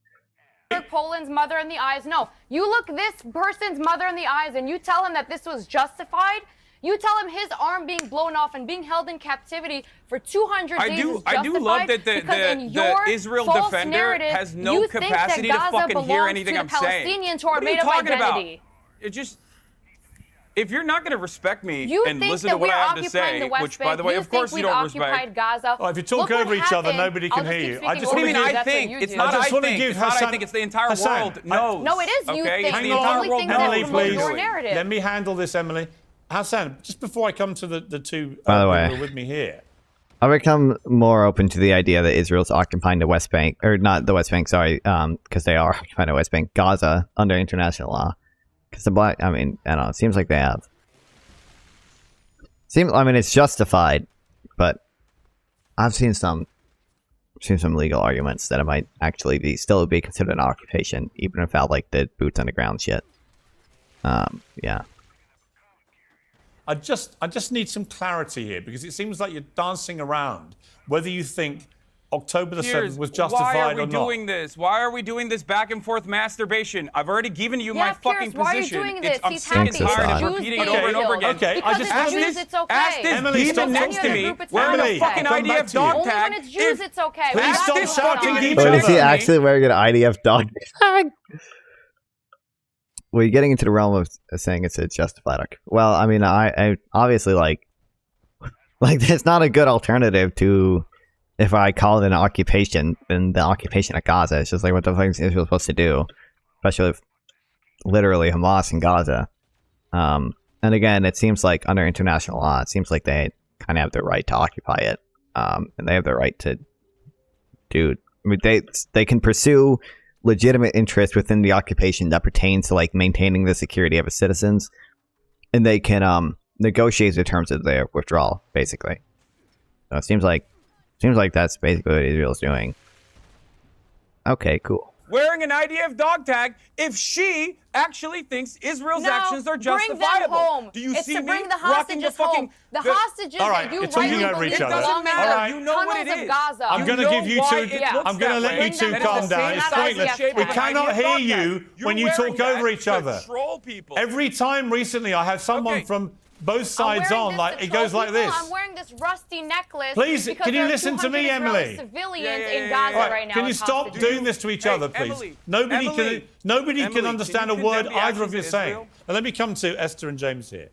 Poland's mother in the eyes. No, you look this person's mother in the eyes and you tell him that this was justified. You tell him his arm being blown off and being held in captivity for 200 days is justified. I do love that the Israel defender has no capacity to fucking hear anything I'm saying. Palestinians who are What are made you of talking identity. about? It just... If you're not going to respect me You and think listen that to what we're I have to occupying say, the West which, by Bank? the way, of course you we've don't occupied respect. Gaza. Oh, if you talk Look what over each other, happened. nobody can I'll hear just you. keep I speaking just over want I to mean, give- I That's what think you it's do. not. I just I want to think give it's not. Hasan- I think it's the entire Hasan, world knows. No, it is you okay? think. It's the Hang entire on, world knows Emily, what please. we're Your doing. narrative. Let me handle this, Emily. Hassan, just before I come to the two By the people way. who are with me here. I've become more open to the idea that Israel's occupying the West Bank, or not the West Bank, sorry, because they are occupying the West Bank, Gaza, under international law. Because I don't know, it seems like they have. I mean, it's justified, but I've seen some legal arguments that it might actually still be considered an occupation, even without like the boots on the ground shit. Yeah. I just need some clarity here because it seems like you're dancing around whether you think October the 7th was justified why are we or not. doing this? Why are we doing this back and forth masturbation? I've already given you my fucking Piers, why are you position. doing this? I'm He's sick and happy. tired of Jews repeating being it over and over killed. again. Okay, Because I just it's want Jews, to... it's okay. Ask this Emily, stop demon next to talking. me Group, it's wearing Emily, a fucking come back IDF to you. dog Only tag. when it's Jews, it's okay. Please We're stop not shouting doing at each that. Wait, is he other. actually wearing an IDF dog tag? Well, you're getting into the realm of saying it's a justified occupation. Well, I mean, I obviously like it's not a good alternative to if I call it an occupation, then the occupation of Gaza. It's just like, what the fuck is Israel supposed to do? Especially with literally Hamas in Gaza. And again, it seems like under international law, it seems like they kind of have the right to occupy it. And they have the right to do. I mean, they can pursue legitimate interest within the occupation that pertains to like maintaining the security of its citizens, and they can negotiate the terms of their withdrawal, basically. So it seems like that's basically what Israel's doing. Okay, cool. Wearing an IDF dog tag if she actually thinks Israel's actions are justifiable. Bring them home. Do you it's see to bring me the rocking hostages the fucking... home. The hostages All right, that you you're talking rightly over believe each other. belong All in right, the you know what tunnels it of is. Gaza. I'm going to give you why two. it Yeah. looks I'm going to that let way. you two That is calm the down. same It's as pointless. IDF We tag. cannot hear IDF you tag. when You're you talk wearing that over each to other. troll people. Every time recently, I have someone Okay. from both sides I'm wearing on. this Like to it goes troll like people. this. I'm wearing this rusty necklace. Please, because can you there are listen to me, 200 Israeli Emily? Civilians Yeah. in Gaza All right, right now. can you as stop hostages. doing this to each Hey, other, please? Emily, Nobody Emily, can understand a can you word condemn the either of actions you of saying. Israel? And let me come to Esther and James here.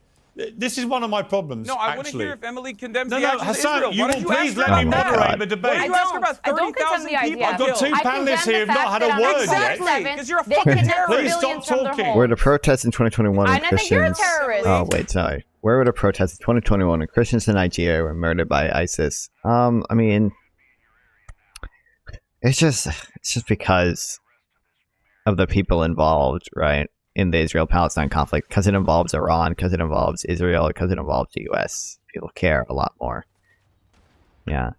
This is one of my problems. No, I want to actually. hear if Emily condemns No, the no, actions Hassan, of Israel. you Why will don't you please ask her let about me that? moderate the Why debate. don't you ask her about I don't condemn 30,000 the people? idea. I've got two I panelists condemn here the who've not fact had a that on word October yet. 7th, Because you're a they fucking kidnapped terrorist. Please civilians stop from their talking. homes. Were the protests in 2021 when I think you're a Christians... terrorist. Oh, wait, sorry. Where were the protests in 2021 when Christians in Nigeria were murdered by ISIS? I mean... It's just because of the people involved, right? In the Israel-Palestine conflict, because it involves Iran, because it involves Israel, because it involves the U.S. People care a lot more. Yeah.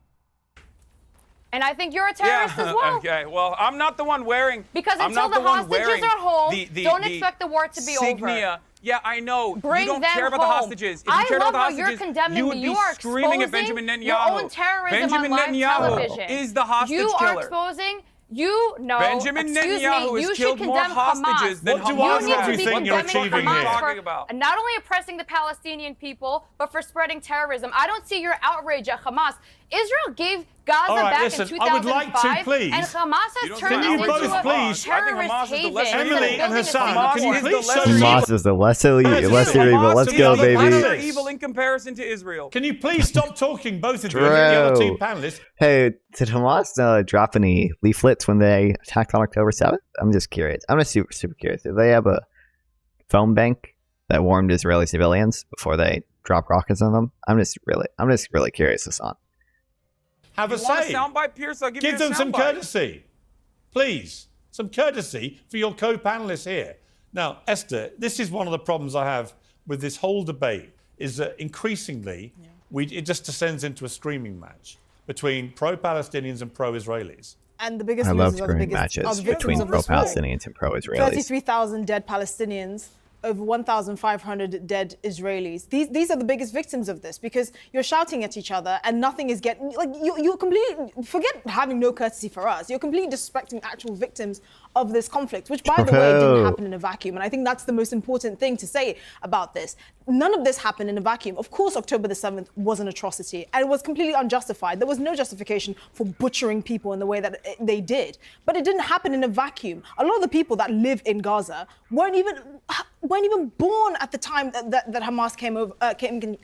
And I think you're a terrorist as well. Okay, well, I'm not the one wearing... Because I'm until not the one hostages wearing are home, the don't expect the war to be signia. over. Yeah, I know. Bring you don't them care about home. the hostages. If you I cared love about how the you're hostages, condemning you would me. be You are screaming at exposing Benjamin Netanyahu. your own terrorism Benjamin on live Netanyahu television. is the hostage you killer. are exposing... You know, Benjamin excuse Netanyahu me, has you killed should more condemn hostages Hamas. than What do Hamas I You need have to to be think you're condemning achieving Hamas here? for Talking about. not only oppressing the Palestinian people, but for spreading terrorism. I don't see your outrage at Hamas. Israel gave Gaza All right, back listen, in 2005, I would like to, please. and Hamas has turned Can this you into both a please- terrorist I think Hamas is the haven. lesser instead of Emily and building a Hassan, safe can you war. please show Hamas is the lesser evil. Let's go, is the baby. lesser Evil in comparison to Israel. Can you please stop talking, both of you, and the other two Bro. panelists? Hey, did Hamas drop any leaflets when they attacked on October 7th? I'm just curious. I'm just super curious. Did they have a phone bank that warned Israeli civilians before they drop rockets on them? I'm just really curious, Hasan. Have a You want a say. soundbite, Pierce? I'll give you Give a them some soundbite. courtesy. Please. Some courtesy for your co-panelists here. Now, Esther, this is one of the problems I have with this whole debate, is that increasingly it just descends into a screaming match between pro-Palestinians and pro-Israelis. And the biggest I love losers are the screaming biggest matches are the victims between of this war. pro-Palestinians and pro-Israelis. 33,000 dead Palestinians. over 1,500 dead Israelis. These are the biggest victims of this, because you're shouting at each other and nothing is getting, like, you're completely, forget having no courtesy for us, you're completely disrespecting actual victims of this conflict, which, by the way, didn't happen in a vacuum. And I think that's the most important thing to say about this. None of this happened in a vacuum. Of course, October the 7th was an atrocity, and it was completely unjustified. There was no justification for butchering people in the way that they did. But it didn't happen in a vacuum. A lot of the people that live in Gaza weren't even born at the time that Hamas came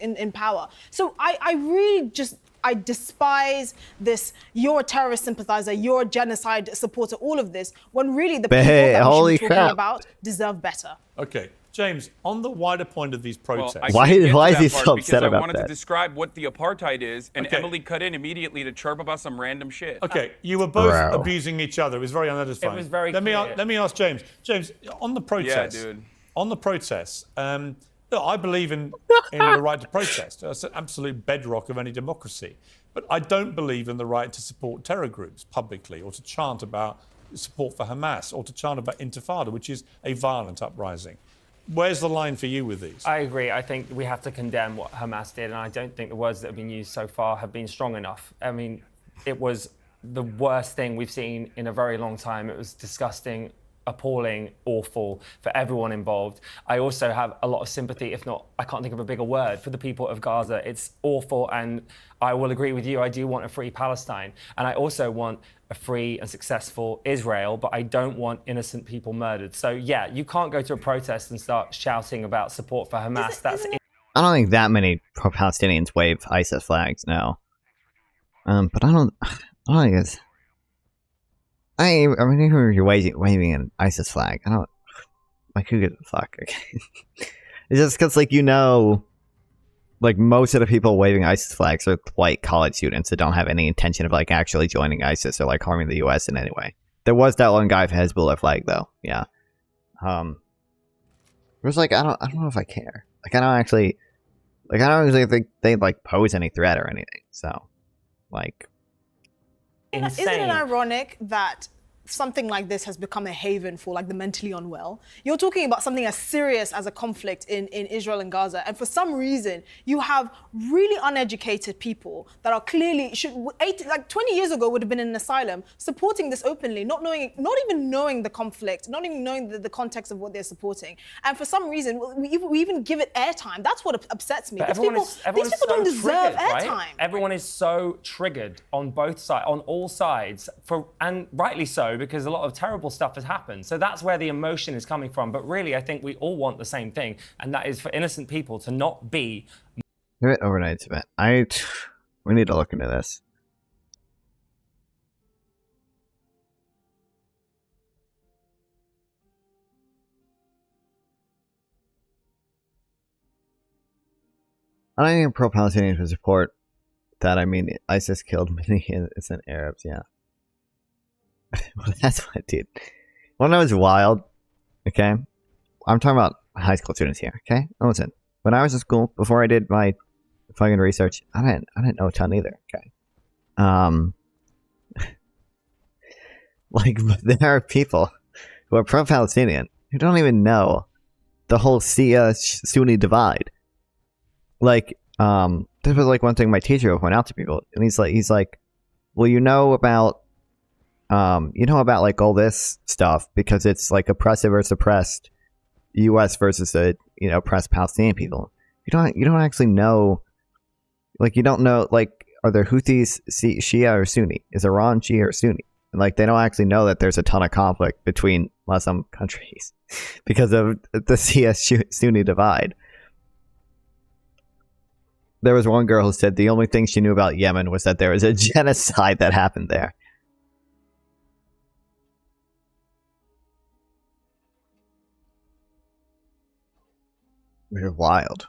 in power. So I really just, I despise this, you're a terrorist sympathizer, you're a genocide supporter, all of this, when really the people that we should be talking about deserve better. Okay, James, on the wider point of these protests... Well, why is he so upset about that? I wanted to describe what the apartheid is, and Emily cut in immediately to chirp about some random shit. Okay, you were both abusing each other. It was very unedifying. It was very Let me ask James. James, on the protests... Yeah, dude. On the protests, look, I believe in the right to protest. That's an absolute bedrock of any democracy. But I don't believe in the right to support terror groups publicly, or to chant about support for Hamas, or to chant about Intifada, which is a violent uprising. Where's the line for you with these? I agree. I think we have to condemn what Hamas did, and I don't think the words that have been used so far have been strong enough. I mean, it was the worst thing we've seen in a very long time. It was disgusting, appalling, awful for everyone involved. I also have a lot of sympathy, if not, I can't think of a bigger word, for the people of Gaza. It's awful, and I will agree with you. I do want a free Palestine, and I also want a free and successful Israel, but I don't want innocent people murdered. So yeah, you can't go to a protest and start shouting about support for Hamas. I don't think that many pro-Palestinians wave ISIS flags now. But I don't think it's... I mean, if you're waving an ISIS flag, I don't... Like, who gives a fuck? Okay. It's just because, like, you know... Like, most of the people waving ISIS flags are white college students that don't have any intention of, like, actually joining ISIS or, like, harming the U.S. in any way. There was that one guy with Hezbollah flag, though. Yeah. It was like, I don't know if I care. Like, I don't actually think they, like, pose any threat or anything. So, like... Isn't it ironic that something like this has become a haven for, like, the mentally unwell? You're talking about something as serious as a conflict in Israel and Gaza, and for some reason you have really uneducated people that are clearly 20 years ago would have been in an asylum, supporting this openly, not even knowing the conflict, not even knowing the context of what they're supporting, and for some reason we even give it airtime. That's what upsets me. These people don't deserve airtime. Right? Everyone is so triggered on both sides, on all sides, and rightly so, because a lot of terrible stuff has happened. So that's where the emotion is coming from. But really, I think we all want the same thing, and that is for innocent people to not be... Overnight event. We need to look into this. I don't think pro-Palestinians would support that. I mean, ISIS killed many innocent Arabs, yeah. Well, that's what it did. Well, that was wild. Okay, I'm talking about high school students here. Okay, listen. When I was in school, before I did my fucking research, I didn't know a ton either. Okay, like there are people who are pro-Palestinian who don't even know the whole Shia-Sunni divide. Like, this was like one thing my teacher would point out to people, and he's like, well, you know about like all this stuff because it's like oppressive or suppressed U.S. versus the oppressed Palestinian people. You don't actually know, like, you don't know, like, are there Houthis Shia or Sunni? Is Iran Shia or Sunni? And, like, they don't actually know that there's a ton of conflict between Muslim countries because of the Shia-Sunni divide. There was one girl who said the only thing she knew about Yemen was that there was a genocide that happened there. They're wild.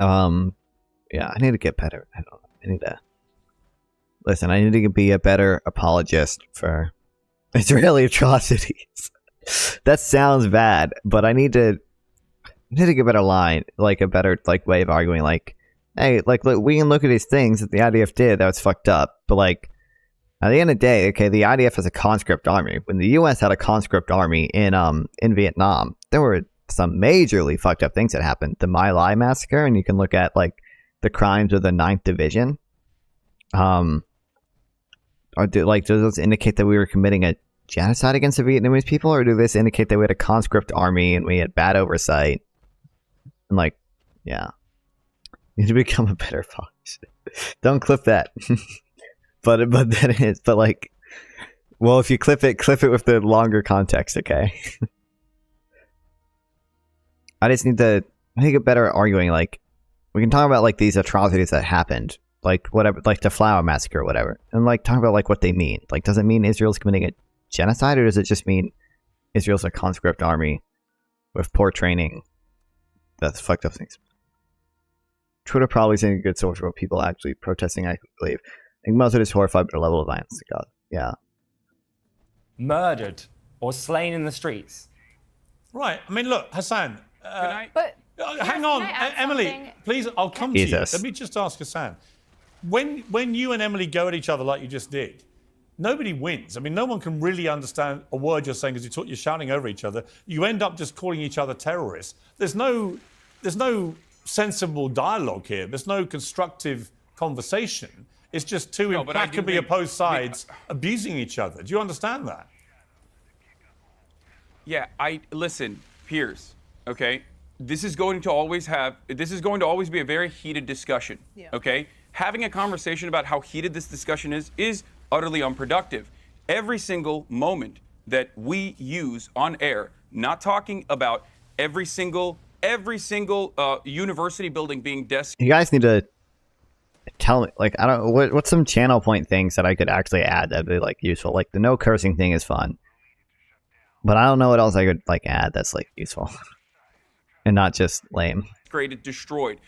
Yeah, I need to get better. I need to be a better apologist for Israeli atrocities. That sounds bad, but I need to get a better line, like a better way of arguing. Like, hey, like, look, we can look at these things that the IDF did that was fucked up, but like, At the end of the day, okay, the IDF is a conscript army. When the U.S. had a conscript army in Vietnam, there were some majorly fucked up things that happened. The My Lai massacre, and you can look at like the crimes of the 9th Division. Does those indicate that we were committing a genocide against the Vietnamese people, or do this indicate that we had a conscript army and we had bad oversight? And like, yeah, you need to become a better fox. Don't clip that. but that is. But like, well, if you clip it with the longer context, okay? I just need to get better at arguing. Like, we can talk about like these atrocities that happened, like whatever, like the Flower Massacre or whatever, and like talk about like what they mean. Like, does it mean Israel's committing a genocide, or does it just mean Israel's a conscript army with poor training that's fucked up things? Twitter probably isn't a good source for people actually protesting, I believe. I think most of it is horrified by the level of violence. God, yeah. Murdered or slain in the streets. Right. I mean, look, Hasan. But hang on, Emily. Please, I'll come to you. Let me just ask Hasan. When you and Emily go at each other like you just did, nobody wins. I mean, no one can really understand a word you're saying because you're shouting over each other. You end up just calling each other terrorists. There's no sensible dialogue here. There's no constructive conversation. It's just two implacably opposed sides abusing each other. Do you understand that? Yeah, listen, Piers, okay? This is going to always be a very heated discussion, okay? Having a conversation about how heated this discussion is utterly unproductive. Every single moment that we use on air, not talking about every single university building being desecrated. You guys need to tell me, like, I don't know, what's some channel point things that I could actually add that'd be like useful. Like the no cursing thing is fun, but I don't know what else I could like add that's like useful and not just lame. Destroyed.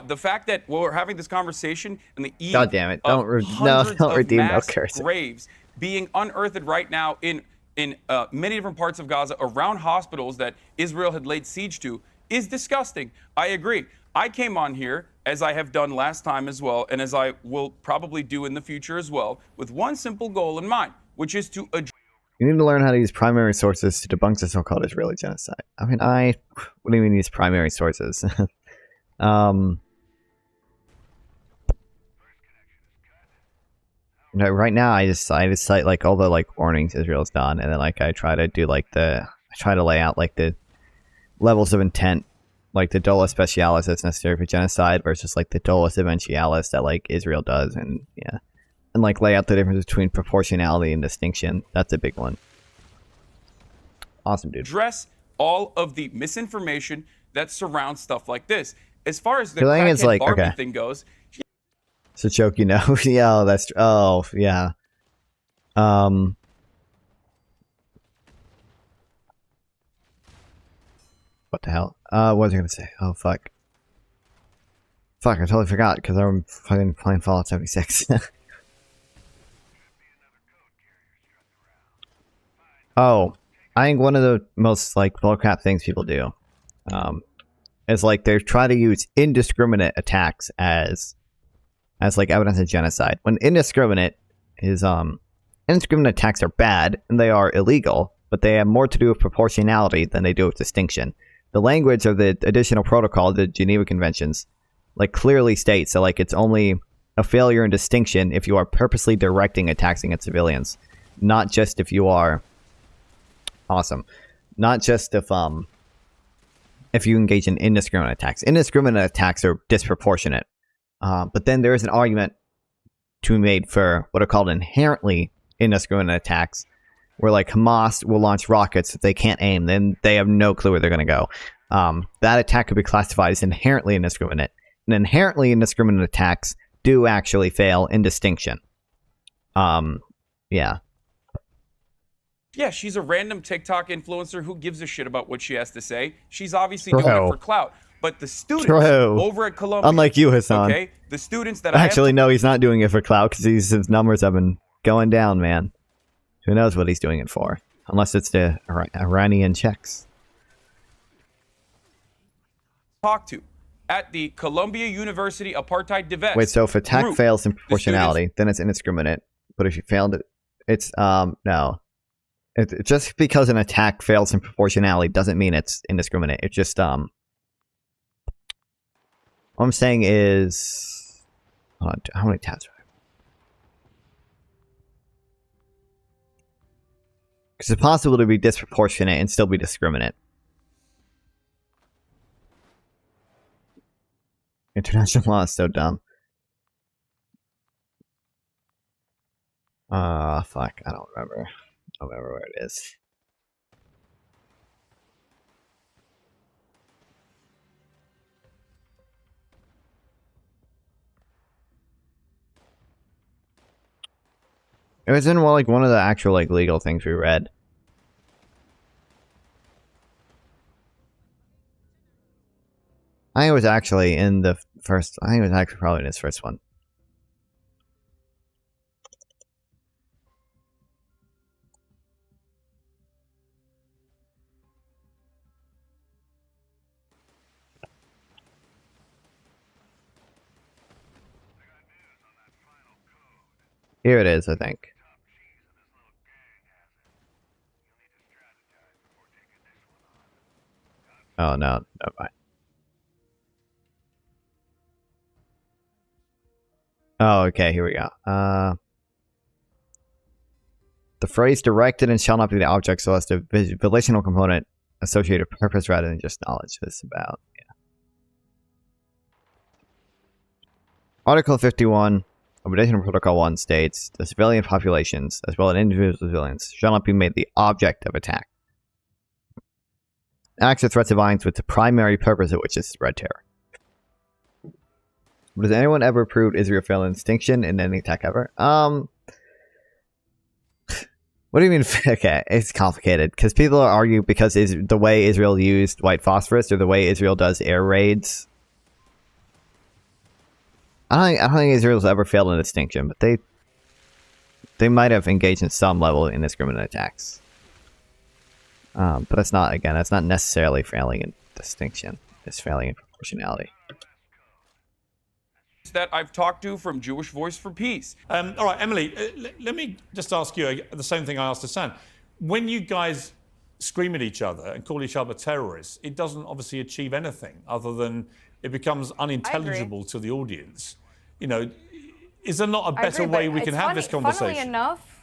The fact that we're having this conversation and the eve God damn it! Don't redeem no cursing. Graves being unearthed right now in many different parts of Gaza around hospitals that Israel had laid siege to is disgusting. I agree. I came on here, as I have done last time as well, and as I will probably do in the future as well, with one simple goal in mind, which is to address. You need to learn how to use primary sources to debunk the so-called Israeli genocide. I mean, what do you mean use primary sources? No, right now I just cite like all the like warnings Israel's done, and then like I try to lay out like the levels of intent, like the dolus specialis that's necessary for genocide versus like the dolus eventialis that like Israel does, and yeah, and like lay out the difference between proportionality and distinction. That's a big one. Awesome, dude. Address all of the misinformation that surrounds stuff like this. As far as the Barbie thing goes. It's a joke, you know. Yeah, that's yeah. What the hell? What was I gonna say? Oh fuck. Fuck, I totally forgot because I'm fucking playing Fallout 76. Oh, I think one of the most like bullcrap things people do, is like they try to use indiscriminate attacks as like evidence of genocide. When indiscriminate attacks are bad and they are illegal, but they have more to do with proportionality than they do with distinction. The language of the additional protocol, the Geneva Conventions, like clearly states that like it's only a failure in distinction if you are purposely directing attacks against civilians, not just if you are not just if you engage in indiscriminate attacks. Indiscriminate attacks are disproportionate. But then there is an argument to be made for what are called inherently indiscriminate attacks, where like Hamas will launch rockets if they can't aim, then they have no clue where they're going to go. That attack could be classified as inherently indiscriminate. And inherently indiscriminate attacks do actually fail in distinction. Yeah. Yeah, she's a random TikTok influencer. Who gives a shit about what she has to say? She's obviously doing it for clout. But the students over at Columbia, unlike you, Hasan, okay, the students that actually no, he's not doing it for clout because his numbers have been going down, man. Who knows what he's doing it for? Unless it's the Iranian checks. Talk to at the Columbia University Apartheid Divest. Wait, so if attack fails in proportionality, then it's indiscriminate. But if you failed it, it's no. Just because an attack fails in proportionality doesn't mean it's indiscriminate. It's just what I'm saying is, hold on, how many tabs do I have? Because it's possible to be disproportionate and still be discriminate. International law is so dumb. Fuck, I don't remember. I don't remember where it is. It was in like one of the actual like legal things we read. I think it was actually in the first. I think it was actually probably in his first one. Here it is, I think. Oh no, never mind. Oh, okay, here we go. The phrase directed and shall not be the object, so as to volitional component associated purpose rather than just knowledge. This is about, yeah. Article 51 of Additional Protocol 1 states, the civilian populations, as well as individual civilians, shall not be made the object of attack. Acts or threats of violence with the primary purpose of which is to spread terror. But has anyone ever proved Israel failed in distinction in any attack ever? What do you mean? Okay, it's complicated because people argue because the way Israel used white phosphorus or the way Israel does air raids. I don't think Israel's ever failed in distinction, but they might have engaged in some level of indiscriminate attacks. But that's not, again, that's not necessarily failing in distinction. It's failing in proportionality. That I've talked to from Jewish Voice for Peace. All right, Emily, let me just ask you the same thing I asked Hasan. When you guys scream at each other and call each other terrorists, it doesn't obviously achieve anything other than it becomes unintelligible to the audience. You know, is there not a better way we can have this conversation? Funnily enough,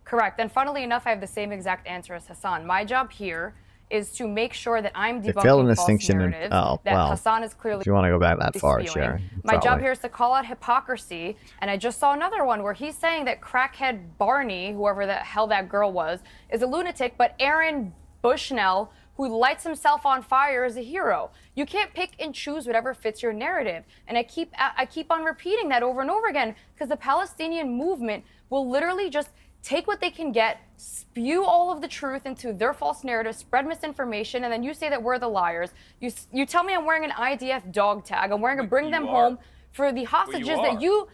correct. And funnily enough, I have the same exact answer as Hasan. My job here is to make sure that I'm debunking false narratives that Hasan is clearly. If you want to go back that far, sure. My job here is to call out hypocrisy, and I just saw another one where he's saying that crackhead Barney, whoever the hell that girl was, is a lunatic, but Aaron Bushnell, who lights himself on fire, is a hero. You can't pick and choose whatever fits your narrative, and I keep on repeating that over and over again because the Palestinian movement will literally just take what they can get, spew all of the truth into their false narrative, spread misinformation, and then you say that we're the liars. You tell me I'm wearing an IDF dog tag. I'm wearing a bring them home for the hostages that you.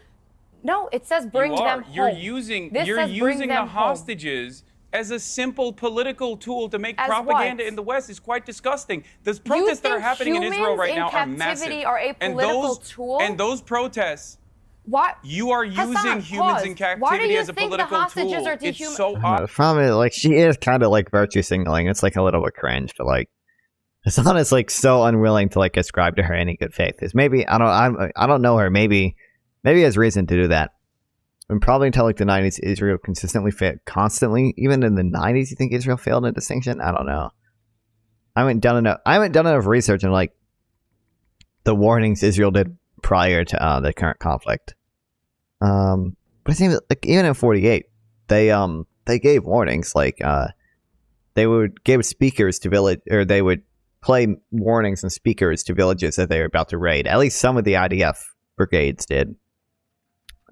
No, it says bring them home. You're using the hostages as a simple political tool to make propaganda in the West. Is quite disgusting. The protests that are happening in Israel right now are massive. And those protests. What? You are using humans in captivity as a political tool. It's so odd. The problem is, like, she is kind of like virtue signaling. It's like a little bit cringe, but like, Hasan is like so unwilling to like ascribe to her any good faith. Is maybe I don't know her. Maybe he has reason to do that. And probably until like the 90s, Israel consistently failed. Constantly, even in the 90s, you think Israel failed in distinction? I don't know. I haven't done enough research on like the warnings Israel did prior to the current conflict. But it seems like even in 48, they gave warnings. Like they would give speakers to village, or they would play warnings and speakers to villages that they were about to raid. At least some of the IDF brigades did.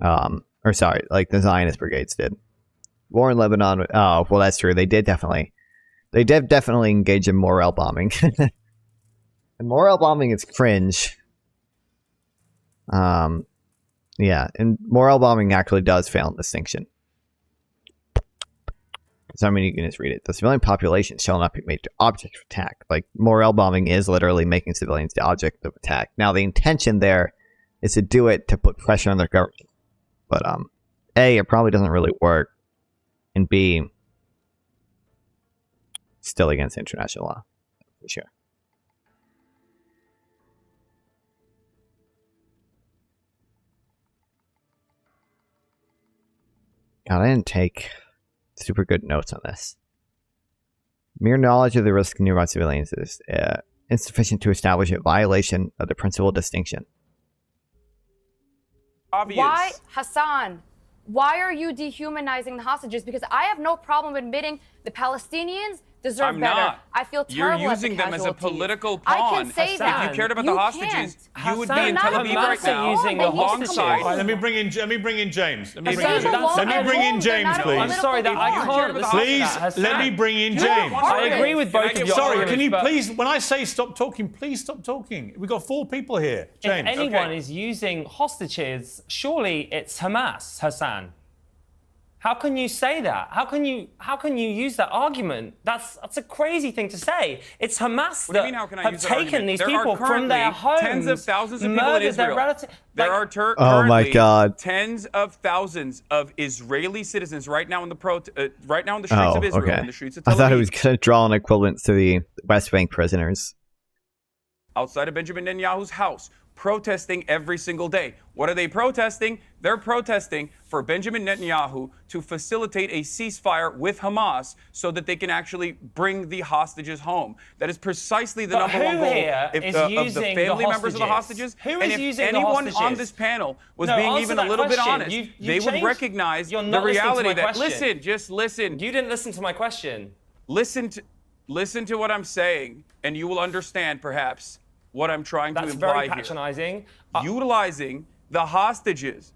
Or sorry, like the Zionist brigades did. War in Lebanon. Oh, well, that's true. They did definitely engage in morale bombing. And morale bombing is cringe. Yeah, and morale bombing actually does fail in distinction. So I mean, you can just read it. The civilian population shall not be made the object of attack. Like, morale bombing is literally making civilians the object of attack. Now, the intention there is to do it to put pressure on their government. But A, it probably doesn't really work, and B, still against international law, for sure. God, I didn't take super good notes on this. Mere knowledge of the risk nearby civilians is insufficient to establish a violation of the principal distinction. Obvious. Why, Hasan? Why are you dehumanizing the hostages? Because I have no problem admitting the Palestinians deserve I'm better. not. I feel You're terrible using at the them as a casualties. political pawn. I can say If that. you cared about the hostages, you would be in Tel Aviv right now, using the alongside. All right, let me bring in James. Let me bring Leave in, them alone. let me bring in James, They're not a please. I'm sorry that I political can't pawn. listen to Please, that, Hasan. let me bring in You're James. not I agree with both of your Sorry, arguments, can you but please, when I say stop talking, please stop talking. We've got 4 people here. if James. anyone is using hostages, surely it's Hamas, Hasan. How can you say that? How can you use that argument? That's a crazy thing to say. It's Hamas What do you that mean, how can I have use that taken argument? these There are people from their currently homes, tens of thousands of people in murdered their Israel. relatives. There Like, are Oh my currently God. tens of thousands of Israeli citizens right now in the right now in the streets of Israel, okay. in the streets of Tel I thought Aviv, it was going to draw an equivalent to the West Bank prisoners. outside of Benjamin Netanyahu's house, protesting every single day. What are they protesting? They're protesting for Benjamin Netanyahu to facilitate a ceasefire with Hamas so that they can actually bring the hostages home. That is precisely the But number one who goal here of is the using the family members of the hostages? hostages. Who And is if using the anyone on hostages? this panel was No, being answer even a that little bit question. honest, You they would changed- recognize You're the not listening to reality my that, question. listen, just listen. You didn't listen to my question. Listen to what I'm saying, and you will understand perhaps what I'm trying That's to imply very here. patronizing. Utilizing the hostages.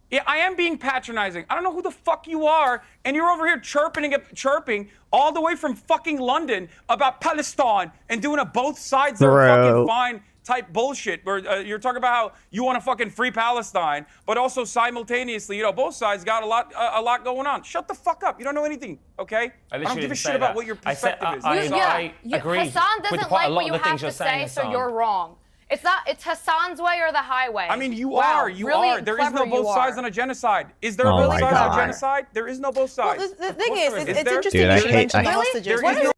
Yeah, I am being patronizing. I don't know who the fuck you are, and you're over here chirping all the way from fucking London about Palestine and doing a both sides are fucking fine type bullshit. Where you're talking about how you want to fucking free Palestine, but also simultaneously, you know, both sides got a lot going on. Shut the fuck up. You don't know anything, okay? I don't give a shit about what your perspective is. I agree Hassan with doesn't quite like a lot what of you the have things to you're saying, say, so Hasan. you're wrong. It's Hassan's way or the highway. I mean, you Wow, are. You really are. There is no clever you both sides are. on a genocide. Is there Oh a both my sides on God. a genocide? There is no both Well, sides. the thing is, it's there? interesting Dude, I you should hate- mention the I- hostages. There because is no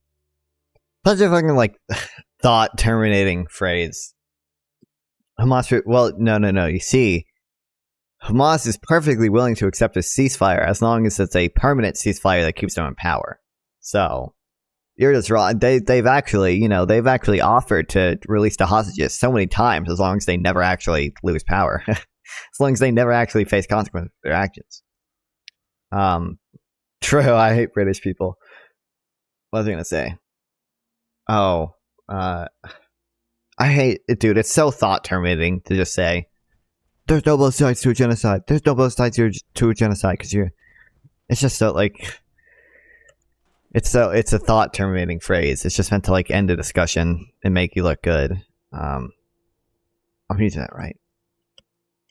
Such a fucking, like, thought-terminating phrase. Hamas, well, no. You see, Hamas is perfectly willing to accept a ceasefire as long as it's a permanent ceasefire that keeps them in power. So, you're just wrong. They've actually offered to release the hostages so many times as long as they never actually lose power. As long as they never actually face consequences for their actions. True, I hate British people. What was I gonna say? Oh, I hate it, dude. It's so thought-terminating to just say, there's no both sides to a genocide. There's no both sides to a genocide, because it's just so, like, it's a thought-terminating phrase. It's just meant to, like, end a discussion and make you look good. I'm using that right.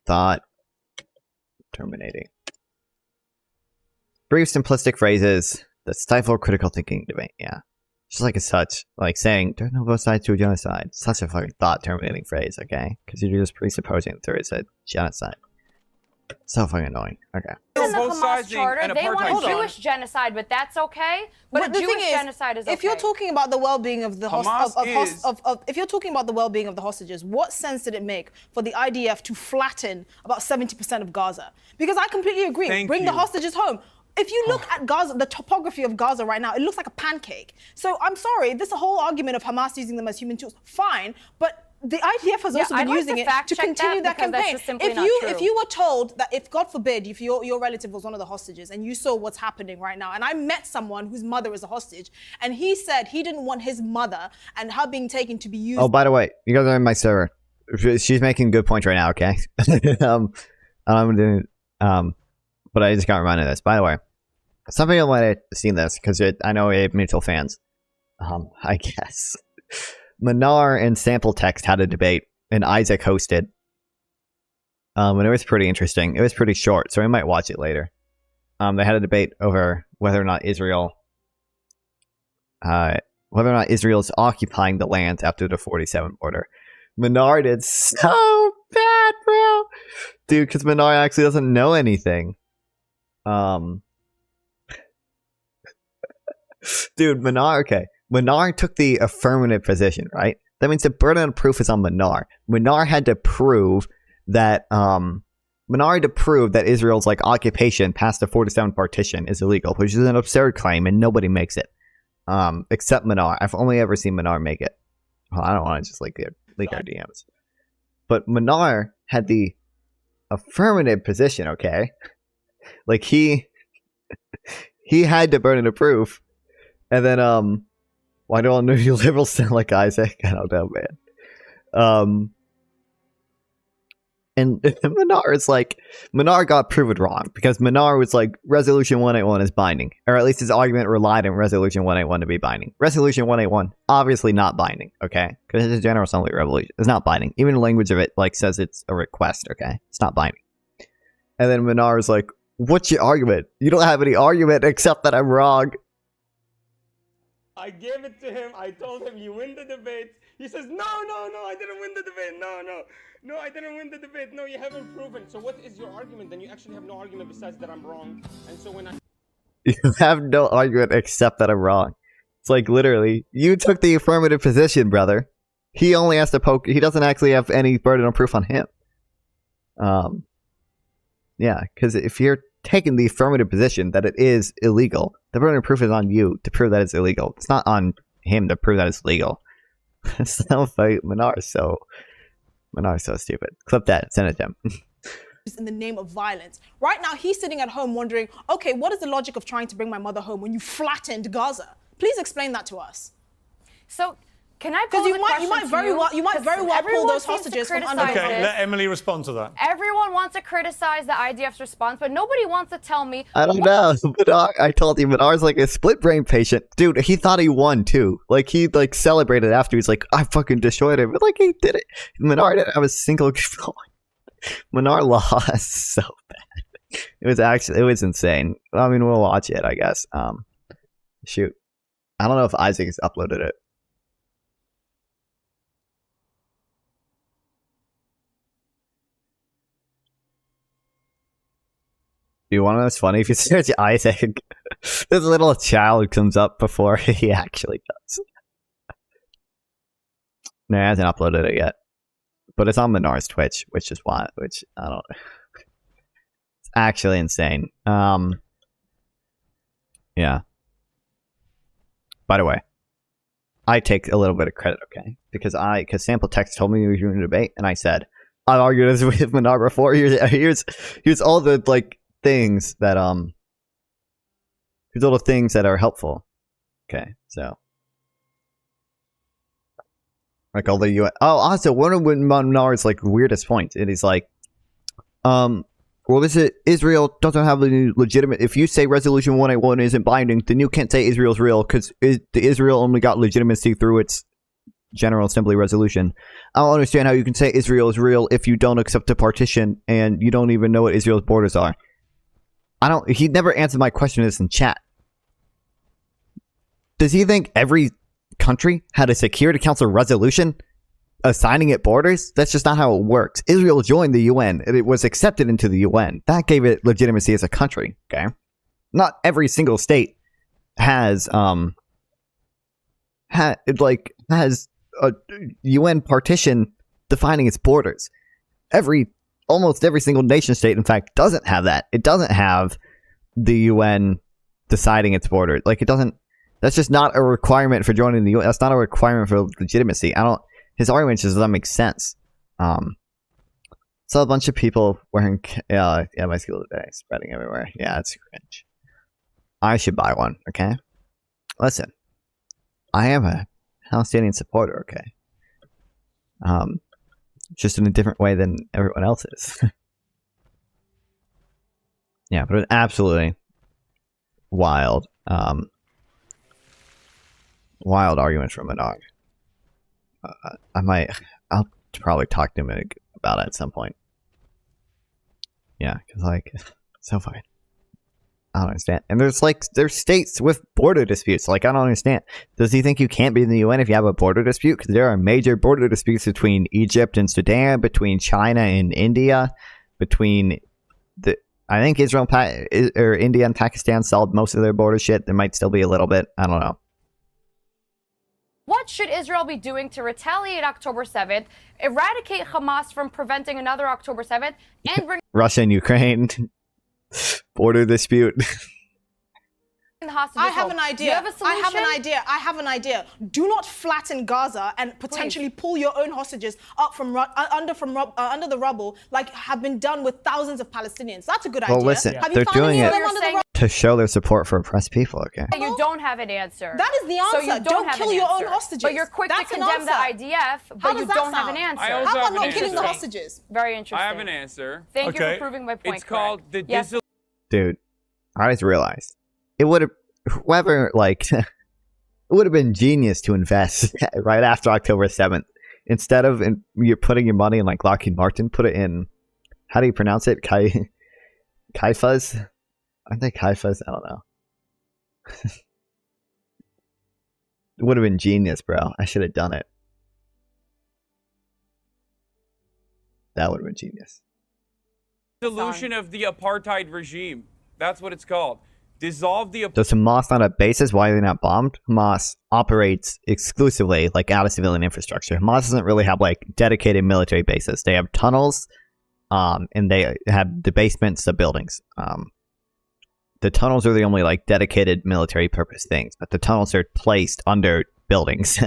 Thought-terminating. Brief, simplistic phrases that stifle critical thinking debate. Yeah. Just like it's such, like saying, there's no both sides to a genocide. Such a fucking thought-terminating phrase, okay? Because you're just presupposing that there is a genocide. So fucking annoying. Okay. In the both Hamas sides charter, and they want apartheid. Jewish genocide, but that's okay. But a the Jewish thing is, genocide is okay. if you're talking about the well-being of the if you're talking about the well-being of the hostages, what sense did it make for the IDF to flatten about 70% of Gaza? Because I completely agree. Bring the hostages home. If you look at Gaza, the topography of Gaza right now, it looks like a pancake. So I'm sorry, this whole argument of Hamas using them as human tools, fine, but the IDF has also been using it to continue that campaign. If you were told that, if God forbid, if your relative was one of the hostages and you saw what's happening right now, and I met someone whose mother is a hostage, and he said he didn't want his mother and her being taken to be used. Oh, by the way, you guys are in my server. She's making good points right now, okay? I'm doing, but I just got reminded of this. By the way, some people might have seen this because I know we have mutual fans. I guess Manar and Sample Text had a debate, and Isaac hosted. And it was pretty interesting. It was pretty short, so we might watch it later. They had a debate over whether or not Israel is occupying the lands after the 47 border. Manar did so bad, bro. Dude, because Manar actually doesn't know anything. Dude, Manar took the affirmative position, right? That means the burden of proof is on Manar. Manar had to prove that Israel's like occupation past the 47 partition is illegal, which is an absurd claim, and nobody makes it. Except Manar. I've only ever seen Manar make it. Well, I don't want to just leak our DMs. But Manar had the affirmative position, okay? Like he had the burden of proof. And then why do all new liberals sound like Isaac? I don't know, man. And Manar got proven wrong because Manar was like, Resolution 181 is binding. Or at least his argument relied on Resolution 181 to be binding. Resolution 181, obviously not binding, okay? Because it's a General Assembly resolution. It's not binding. Even the language of it like says it's a request, okay? It's not binding. And then Manar was like, what's your argument? You don't have any argument except that I'm wrong. I gave it to him. I told him, you win the debate. He says, no, I didn't win the debate. No, I didn't win the debate. No, you haven't proven. So what is your argument? Then you actually have no argument besides that I'm wrong. And so when You have no argument except that I'm wrong. It's like literally, you took the affirmative position, brother. He only has to poke. He doesn't actually have any burden of proof on him. Yeah, because if you're taking the affirmative position that it is illegal, the burden of proof is on you to prove that it's illegal. It's not on him to prove that it's legal. So Manar is so stupid. Clip that, send it to him. In the name of violence. Right now, he's sitting at home wondering, okay, what is the logic of trying to bring my mother home when you flattened Gaza? Please explain that to us. So, can I pose a question? You might very well pull those hostages from under. Okay, let Emily respond to that. Everyone wants to criticize the IDF's response, but nobody wants to tell me. I don't know. Manar, I told you, Manar's like a split brain patient. Dude, he thought he won too. Like he like celebrated after. He's like, I fucking destroyed him. But like he did it. Manar didn't have a single Manar lost so bad. It was insane. I mean, we'll watch it, I guess. Shoot. I don't know if Isaac has uploaded it. You want to know what's funny? If you search Isaac, this little child comes up before he actually does. No, he hasn't uploaded it yet. But it's on Manar's Twitch, which I don't... It's actually insane. Yeah. By the way, I take a little bit of credit, okay? Because Sample Text told me we were doing a debate, and I said, I've argued this with Manar before. Here's all the, like, things that, here's all the things that are helpful. Okay, so. Like all the UN. Oh, also, one of Manar's like weirdest points, and he's like, well, Israel doesn't have any legitimate. If you say Resolution 181 isn't binding, then you can't say Israel's real because Israel only got legitimacy through its General Assembly resolution. I don't understand how you can say Israel is real if you don't accept the partition and you don't even know what Israel's borders are. He never answered my question in this in chat. Does he think every country had a Security Council resolution assigning it borders? That's just not how it works. Israel joined the UN and it was accepted into the UN. That gave it legitimacy as a country, okay? Not every single state has a UN partition defining its borders. Almost every single nation state, in fact, doesn't have that. It doesn't have the UN deciding its border. Like, it doesn't. That's just not a requirement for joining the UN. That's not a requirement for legitimacy. His argument just doesn't make sense. Saw a bunch of people wearing. Yeah, my school today, spreading everywhere. Yeah, it's cringe. I should buy one. Okay, listen. I am a Palestinian supporter. Okay. Just in a different way than everyone else is. Yeah, but it's absolutely wild. Wild argument from a dog. I'll probably talk to him about it at some point. Yeah, because like, so fine. I don't understand. And there's states with border disputes. Like, I don't understand. Does he think you can't be in the UN if you have a border dispute? Because there are major border disputes between Egypt and Sudan, between China and India, between I think Israel or India and Pakistan solved most of their border shit. There might still be a little bit. I don't know. What should Israel be doing to retaliate October 7th, eradicate Hamas from preventing another October 7th, and bring Russia and Ukraine border dispute. the hostages I have home? an idea. Do you have a solution? I have an idea. Do not flatten Gaza and potentially pull your own hostages up from under the rubble, like have been done with thousands of Palestinians. That's a good idea. Well, listen, Have you they're found doing any of it them under the rubble? to show their support for oppressed people. Okay. You don't have an answer. That is the So answer. you Don't have kill an your own answer. hostages. But you're quick That's to an condemn the answer. IDF, How but you does that don't have sound? an answer. I also How have about an not killing the answer. hostages? Very interesting. I have an answer. Thank you Okay. for proving my point. It's called the Yes. Dude, I just realized it would have whoever like it would have been genius to invest right after October 7th instead of you're putting your money in like Lockheed Martin. Put it in, how do you pronounce it? Kaifas? I think Kaifas. I don't know. It would have been genius, bro. I should have done it. That would have been genius. Solution of the apartheid regime. That's what it's called. Dissolve the. Does Hamas not have bases? Why are they not bombed? Hamas operates exclusively like out of civilian infrastructure. Hamas doesn't really have like dedicated military bases. They have tunnels, and they have the basements of buildings. The tunnels are the only like dedicated military purpose things, but the tunnels are placed under buildings.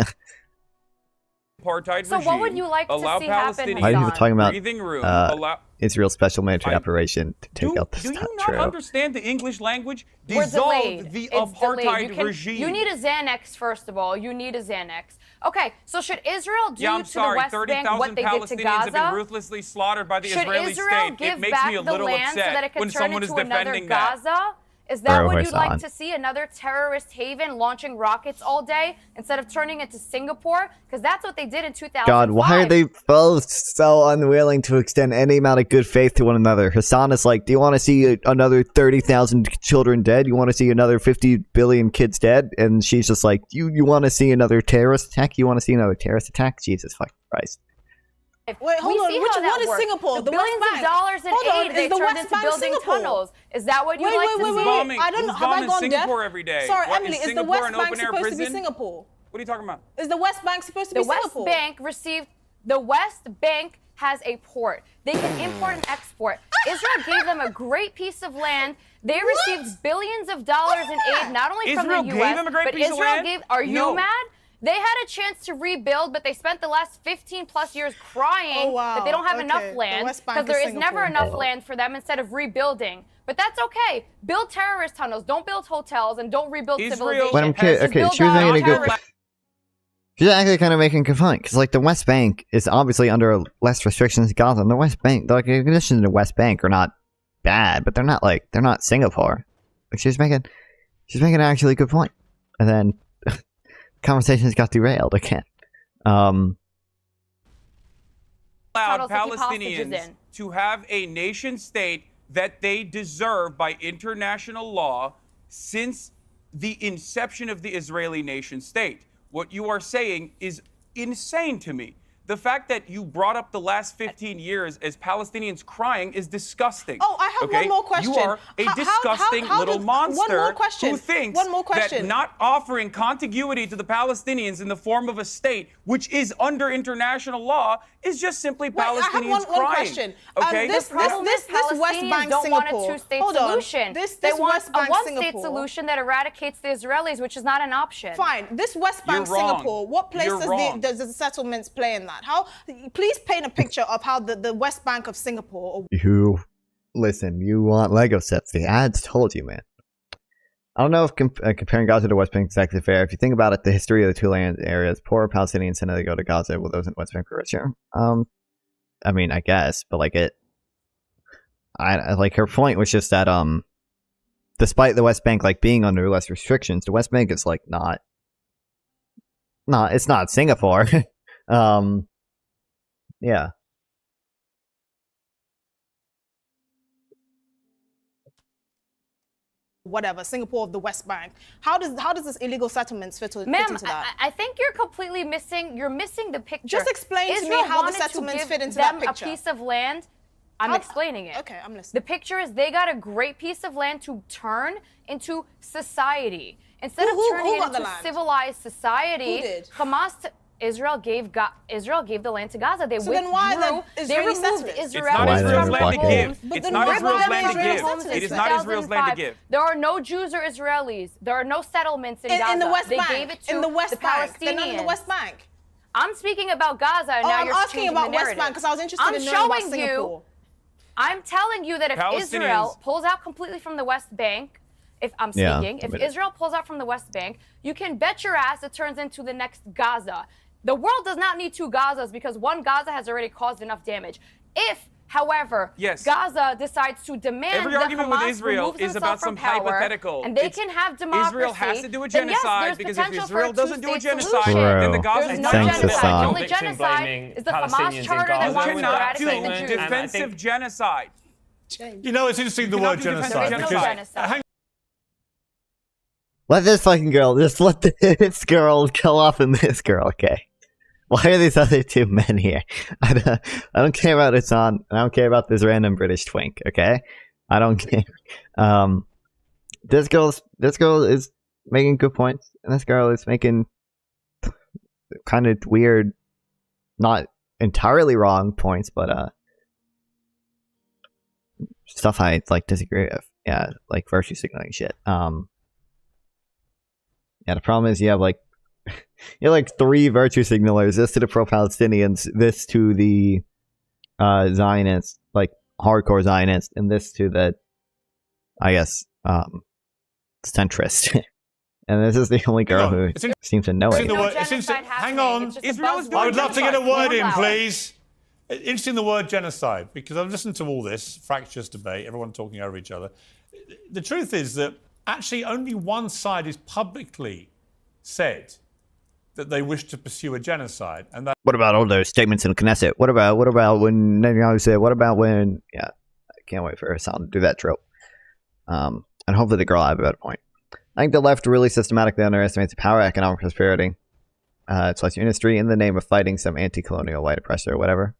Apartheid So regime. what would you like to allow see happen, Palestinians Why are you Hasan? talking about breathing room. Allow. Israel's special military operation to take out the Do you not true? understand the English language? We're Dissolve delayed. the It's delayed. apartheid regime. You need a Xanax, first of all. You need a Xanax. Okay, so should Israel do Yeah, I'm to sorry. the West Bank what 30,000 they did to Palestinians have been Gaza? ruthlessly slaughtered by the Should Israeli Israel state. give It makes back me a the little land so upset that it can when turn someone is into another defending that. Gaza? Is that Bro, what you'd Hasan. like to see? Another terrorist haven launching rockets all day instead of turning it to Singapore? Because that's what they did in 2005. God, why are they both so unwilling to extend any amount of good faith to one another? Hasan is like, do you want to see another 30,000 children dead? You want to see another 50 billion kids dead? And she's just like, you want to see another terrorist attack? You want to see another terrorist attack? Jesus fucking Christ. Wait, hold on. What is Singapore? The The West billions Bank. of dollars in Hold on, aid they is the turned West into Bank building Singapore? tunnels. Is that what you Wait, like wait, to wait, see? wait, bombing? I don't know. Who's Have I bombing gone Singapore deaf? every day? Sorry, What, Emily, is is the Singapore West an Bank open-air supposed to be prison? Singapore? What are you talking about? Is the West Bank supposed to The be Singapore? The West Bank has a port. They can import and export. Israel gave them a great piece of land. They received billions of dollars in aid, not only from Israel the gave U.S., them a great but piece of Israel land? gave. Are you No. mad? They had a chance to rebuild, but they spent the last 15 plus years crying that they don't have enough Okay. The land West Bank because there is is never Singapore. enough land for them instead of rebuilding. But that's okay. Build terrorist tunnels. Don't build hotels and don't rebuild civilization. When I'm kid, Just okay, build she was making a good. terrorist- She's actually kind of making a good point because, like, the West Bank is obviously under less restrictions than Gaza. And the West Bank, like, the conditions in the West Bank are not bad, but they're not Singapore. Like, she's making an actually good point, and then conversations got derailed again. Allowed Tunnels to keep hostages Palestinians in. to have a nation state that they deserve by international law since the inception of the Israeli nation state. What you are saying is insane to me. The fact that you brought up the last 15 years as Palestinians crying is disgusting. Oh, I have one more question. You are a disgusting little monster one more question. who thinks One more question. that not offering contiguity to the Palestinians in the form of a state, which is under international law, is just simply Palestinians I have one crying. question. Okay? This West Palestinians Bank don't Singapore. want a two-state Hold on. solution. This they want West a Bank one-state Singapore. solution that eradicates the Israelis, which is not an option. Fine. This West Bank You're wrong. Singapore, what place You're wrong. does the settlements play in that? Please paint a picture of how the West Bank of Singapore. You want Lego sets? The ads told you, man. I don't know if comparing Gaza to West Bank is exactly fair. If you think about it, the history of the two land areas, poor Palestinians tend to go to Gaza, while those in West Bank are richer. I mean, I guess, but like I like her point was just that despite the West Bank like being under less restrictions, the West Bank is like not it's not Singapore. Yeah. Whatever, Singapore of the West Bank. How does this illegal settlements fit into Ma'am, that? I think you're completely missing the picture. Just explain to me Israel how the wanted to settlements give fit into them that picture. a piece of land I'm explaining it. Okay, I'm listening. The picture is they got a great piece of land to turn into society. Instead Who of turning got it the into land? civilized society, Who did? Israel gave the land to Gaza. They So then why the they Israeli removed settlers? It's Israelis not Why Israel's they're land to blocking it? give. But It's then not why Israel's them land to Israeli give. settlers? It is not Israel's land to 2005. give. There are no Jews or Israelis. There are no settlements in Gaza. In the West they Bank. gave it to in the West the Bank. Palestinians. They're not in the West Bank. I'm speaking about Gaza, and Oh, now I'm you're asking changing about the West narrative. Bank because I was interested I'm in knowing about showing Singapore. I'm telling you that if Israel Palestinians- pulls out completely from the West Bank, if I'm Yeah, speaking, I if mean- Israel pulls out from the West Bank, you can bet your ass it turns into the next Gaza. The world does not need two Gazas because one Gaza has already caused enough damage. If, however, Yes. Gaza decides to demand Every that argument with Hamas Israel removes is himself about from some power, hypothetical. and they It's- can have democracy, Israel has to do a then yes, genocide there's because if potential Israel for a doesn't do a two-state genocide, solution. then the Bro. Gaza There's is no not Thanks, genocide. Hassan. The only Conviction genocide blaming is the Hamas Palestinians in charter that Gaza wants to You with cannot that do eradicate the statement, Jews. and I defensive think- genocide. You know, it's interesting the cannot word do defensive genocide. There is no Because, genocide. hang Let this fucking girl, just let this girl kill off and this girl, okay? Why are these other two men here? I don't care about Hasan. I don't care about this random British twink, okay? I don't care. This girl is making good points, and this girl is making kind of weird, not entirely wrong points, but stuff I like disagree with. Yeah, like virtue signaling shit. Yeah, the problem is you have like three virtue signalers. This to the pro-Palestinians, this to the Zionists, like hardcore Zionists, and this to the, I guess, centrist. And this is the only girl who seems to know it. Hang on. I would love to get a word in, please. Interesting the word genocide, because I've listened to all this fractious debate, everyone talking over each other. The truth is that actually only one side is publicly said that they wish to pursue a genocide, and that. What about all those statements in Knesset? What about when Netanyahu said? What about when? Yeah, I can't wait for Hasan to do that trope. And hopefully the girl will have a better point. I think the left really systematically underestimates the power of economic prosperity. It's like industry in the name of fighting some anti-colonial white oppressor or whatever.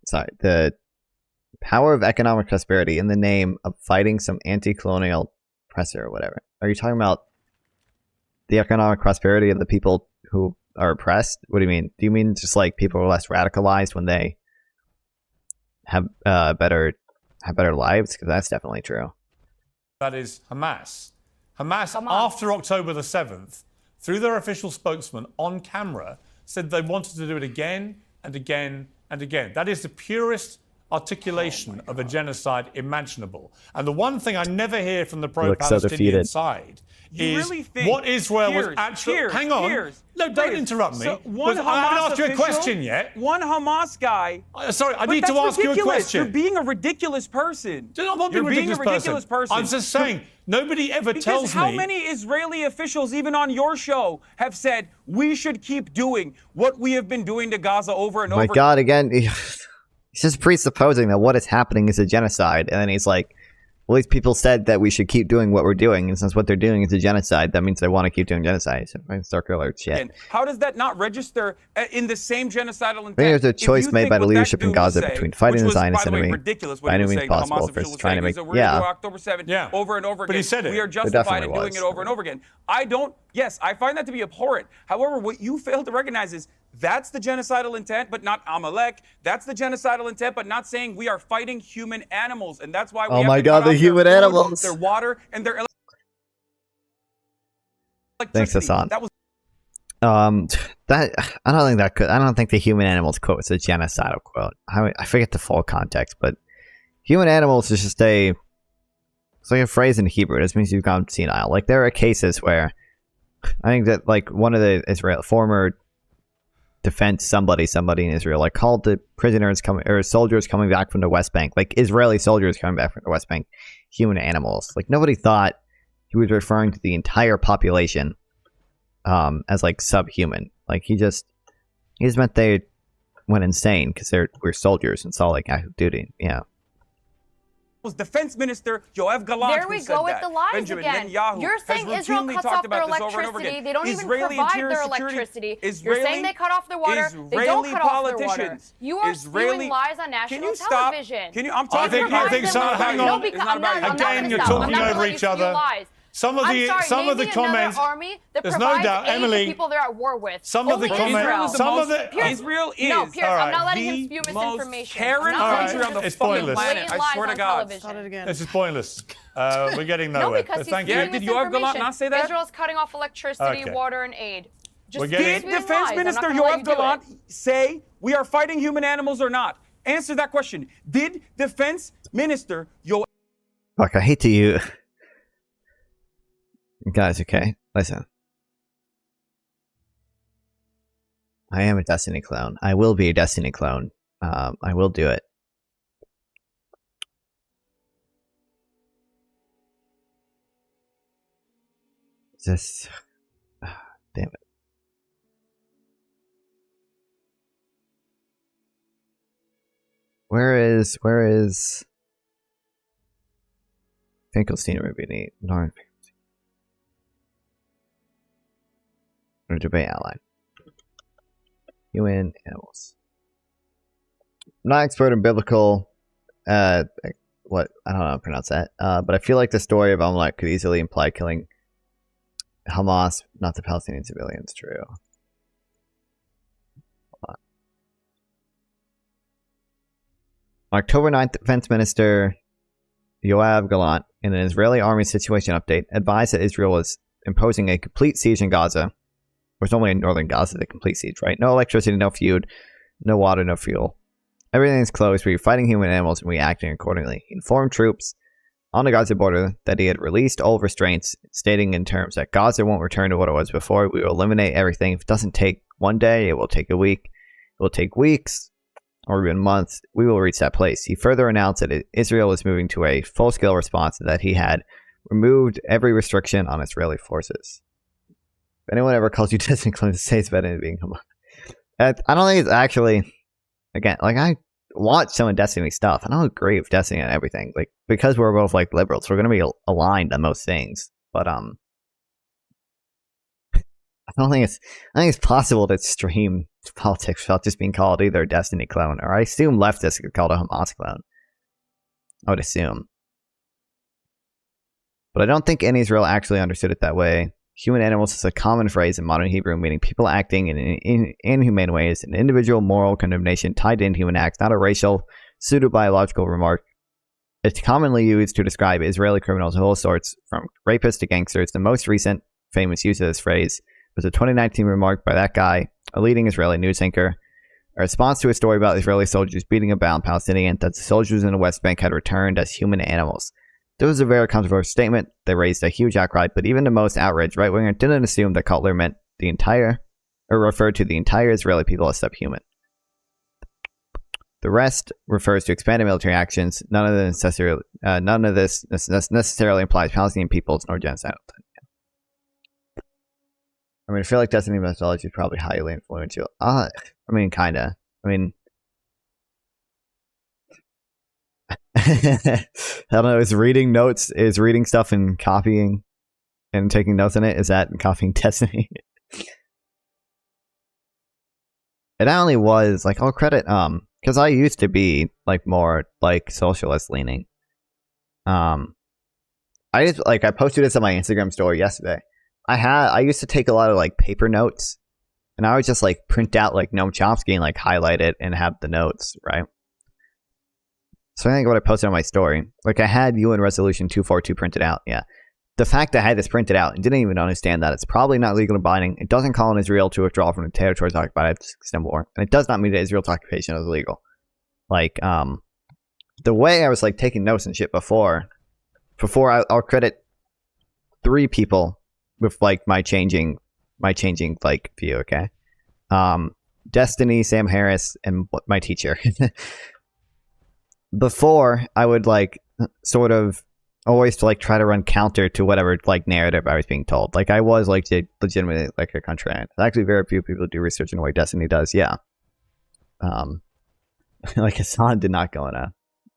Sorry, the power of economic prosperity in the name of fighting some anti-colonial oppressor or whatever. Are you talking about the economic prosperity of the people who are oppressed? What do you mean? Do you mean just like people are less radicalized when they have better lives? Because that's definitely true. That is Hamas. Hamas, after October the 7th, through their official spokesman on camera, said they wanted to do it again and again and again. That is the purest articulation of a genocide imaginable. And the one thing I never hear from the pro-Palestinian side is really think what Israel was actually... Hang on. No, don't interrupt me. So one I haven't Hamas asked you a official, question yet. One Hamas guy. Sorry, I But need to that's ask you a ridiculous. question. You're being a ridiculous person. I'm not being You're being a ridiculous person. I'm just saying, nobody ever Because tells how me... many Israeli officials, even on your show, have said we should keep doing what we have been doing to Gaza over and over? My God, again, he's just presupposing that what is happening is a genocide, and then he's like, well, these people said that we should keep doing what we're doing, and since what they're doing is a genocide, that means they want to keep doing genocide. So circular shit. And how does that not register in the same genocidal intent? I think there's a choice If you made think by the what that leadership in dude Gaza was saying, between fighting the which was, Zionist by the way, enemy ridiculous what by he any was means saying, the possible Hamas official versus was trying to saying, make... he said, we're gonna Yeah, do October 7th over and over But again. he said it. We are It justified definitely in doing was. it over and over again. I don't... Yes, I find that to be abhorrent. However, what you fail to recognize is that's the genocidal intent, but not Amalek. That's the genocidal intent, but not saying we are fighting human animals. And that's why we have to cut off their human food, animals. their water, and their Thanks, electricity. Hasan. That was I don't think the human animals quote is a genocidal quote. I forget the full context, but human animals is just it's like a phrase in Hebrew. It just means you've gone senile. Like there are cases where I think that like one of the former defense somebody in Israel like called the soldiers coming back from the West Bank, like Israeli soldiers coming back from the West Bank, human animals. Like nobody thought he was referring to the entire population as like subhuman. Like he just meant they went insane because we're soldiers and saw like active duty. Yeah. Defense Minister Yoav Gallant. There we go with the lies Benjamin again. Netanyahu You're saying has Israel routinely cuts talked off their about this over and over electricity. again. They don't even Israeli provide interior their security- electricity. You're Israeli- saying they cut off their water. They don't Israeli cut off their water. politicians. You are Israeli- spewing lies on national Can you stop? television. Can you? I'm I talking think, about I think you. so. Hang on. No, because It's not I'm not, about you. I'm not Again, gonna you're stop. I'm talking not gonna over let you each spew other. lies. Some of I'm the sorry, some of the name me another comments. army that There's no provides doubt, aid to Emily. people they're at war with. Some of the Only comments. Israel. Some of the. Israel is No, Piers, All I'm not right. letting him the spew most misinformation. caring I'm not country letting on him the spew fucking planet, blatant I lies swear to on God. television. Start it again. This is pointless. We're getting No, nowhere. because he's Thank spewing you. Did Yoav Gallant misinformation. not say that? Israel's cutting off electricity, Okay. water, and aid. Just We're getting- Did spewing Defense lies. I'm not Minister gonna let Yoav you do it. Gallant say we are fighting human animals or not? Answer that question. Did Defense Minister Yoav Fuck, I hate to you. Guys, okay? Listen. I am a Destiny clone. I will be a Destiny clone. I will do it. Just... damn it. Where is Finkelstein would be neat. Northern Finkelstein. Or debate outline. UN animals. I'm not expert in biblical what I don't know how to pronounce that. But I feel like the story of Amalek could easily imply killing Hamas, not the Palestinian civilians. True. On October 9th, Defense Minister Yoav Gallant, in an Israeli army situation update, advised that Israel was imposing a complete siege in Gaza. There's only in northern Gaza the complete siege, right? No electricity, no food, no water, no fuel. Everything's closed. We're fighting human animals and we acting accordingly. He informed troops on the Gaza border that he had released all restraints, stating in terms that Gaza won't return to what it was before. We will eliminate everything. If it doesn't take one day, it will take a week. It will take weeks or even months. We will reach that place. He further announced that Israel was moving to a full-scale response and that he had removed every restriction on Israeli forces. If anyone ever calls you disciplined, say it's better than being Hamas. I don't think it's actually, again, like I watch some of Destiny stuff. I don't agree with Destiny and everything. Like, because we're both like liberals, we're going to be aligned on most things. But I think it's possible to stream politics without just being called either a Destiny clone or I assume leftists get called a Hamas clone. I would assume. But I don't think any Israel actually understood it that way. Human animals is a common phrase in modern Hebrew, meaning people acting in inhumane ways, an individual moral condemnation tied to inhuman acts, not a racial, pseudo-biological remark. It's commonly used to describe Israeli criminals of all sorts, from rapists to gangsters. The most recent famous use of this phrase was a 2019 remark by that guy, a leading Israeli news anchor, a response to a story about Israeli soldiers beating a bound Palestinian that the soldiers in the West Bank had returned as human animals. This was a very controversial statement that raised a huge outcry, but even the most outraged right-winger didn't assume that Cutler meant the entire, or referred to the entire Israeli people as subhuman. The rest refers to expanded military actions. None of this necessarily implies Palestinian peoples nor genocide. I mean, I feel like Destiny methodology is probably highly influential. I mean, kinda. I mean, I don't know. Is reading stuff and copying and taking notes in it? Is that copying Destiny? It only was like, I'll credit because I used to be like more like socialist leaning. I posted this on my Instagram story yesterday. I used to take a lot of like paper notes, and I would just like print out like Noam Chomsky and like highlight it and have the notes, right? So I think what I posted on my story, like I had UN Resolution 242 printed out. Yeah, the fact I had this printed out and didn't even understand that it's probably not legal and binding. It doesn't call on Israel to withdraw from the territories occupied by the Second War, and it does not mean that Israel's occupation is illegal. Like the way I was like taking notes and shit before I'll credit 3 people with like my changing like view. Okay, Destiny, Sam Harris, and my teacher. Before, I would like sort of always like try to run counter to whatever like narrative I was being told. Like I was like legitimately like a contrarian. Actually, very few people do research in the way Destiny does. Yeah. Like Hasan did not go in a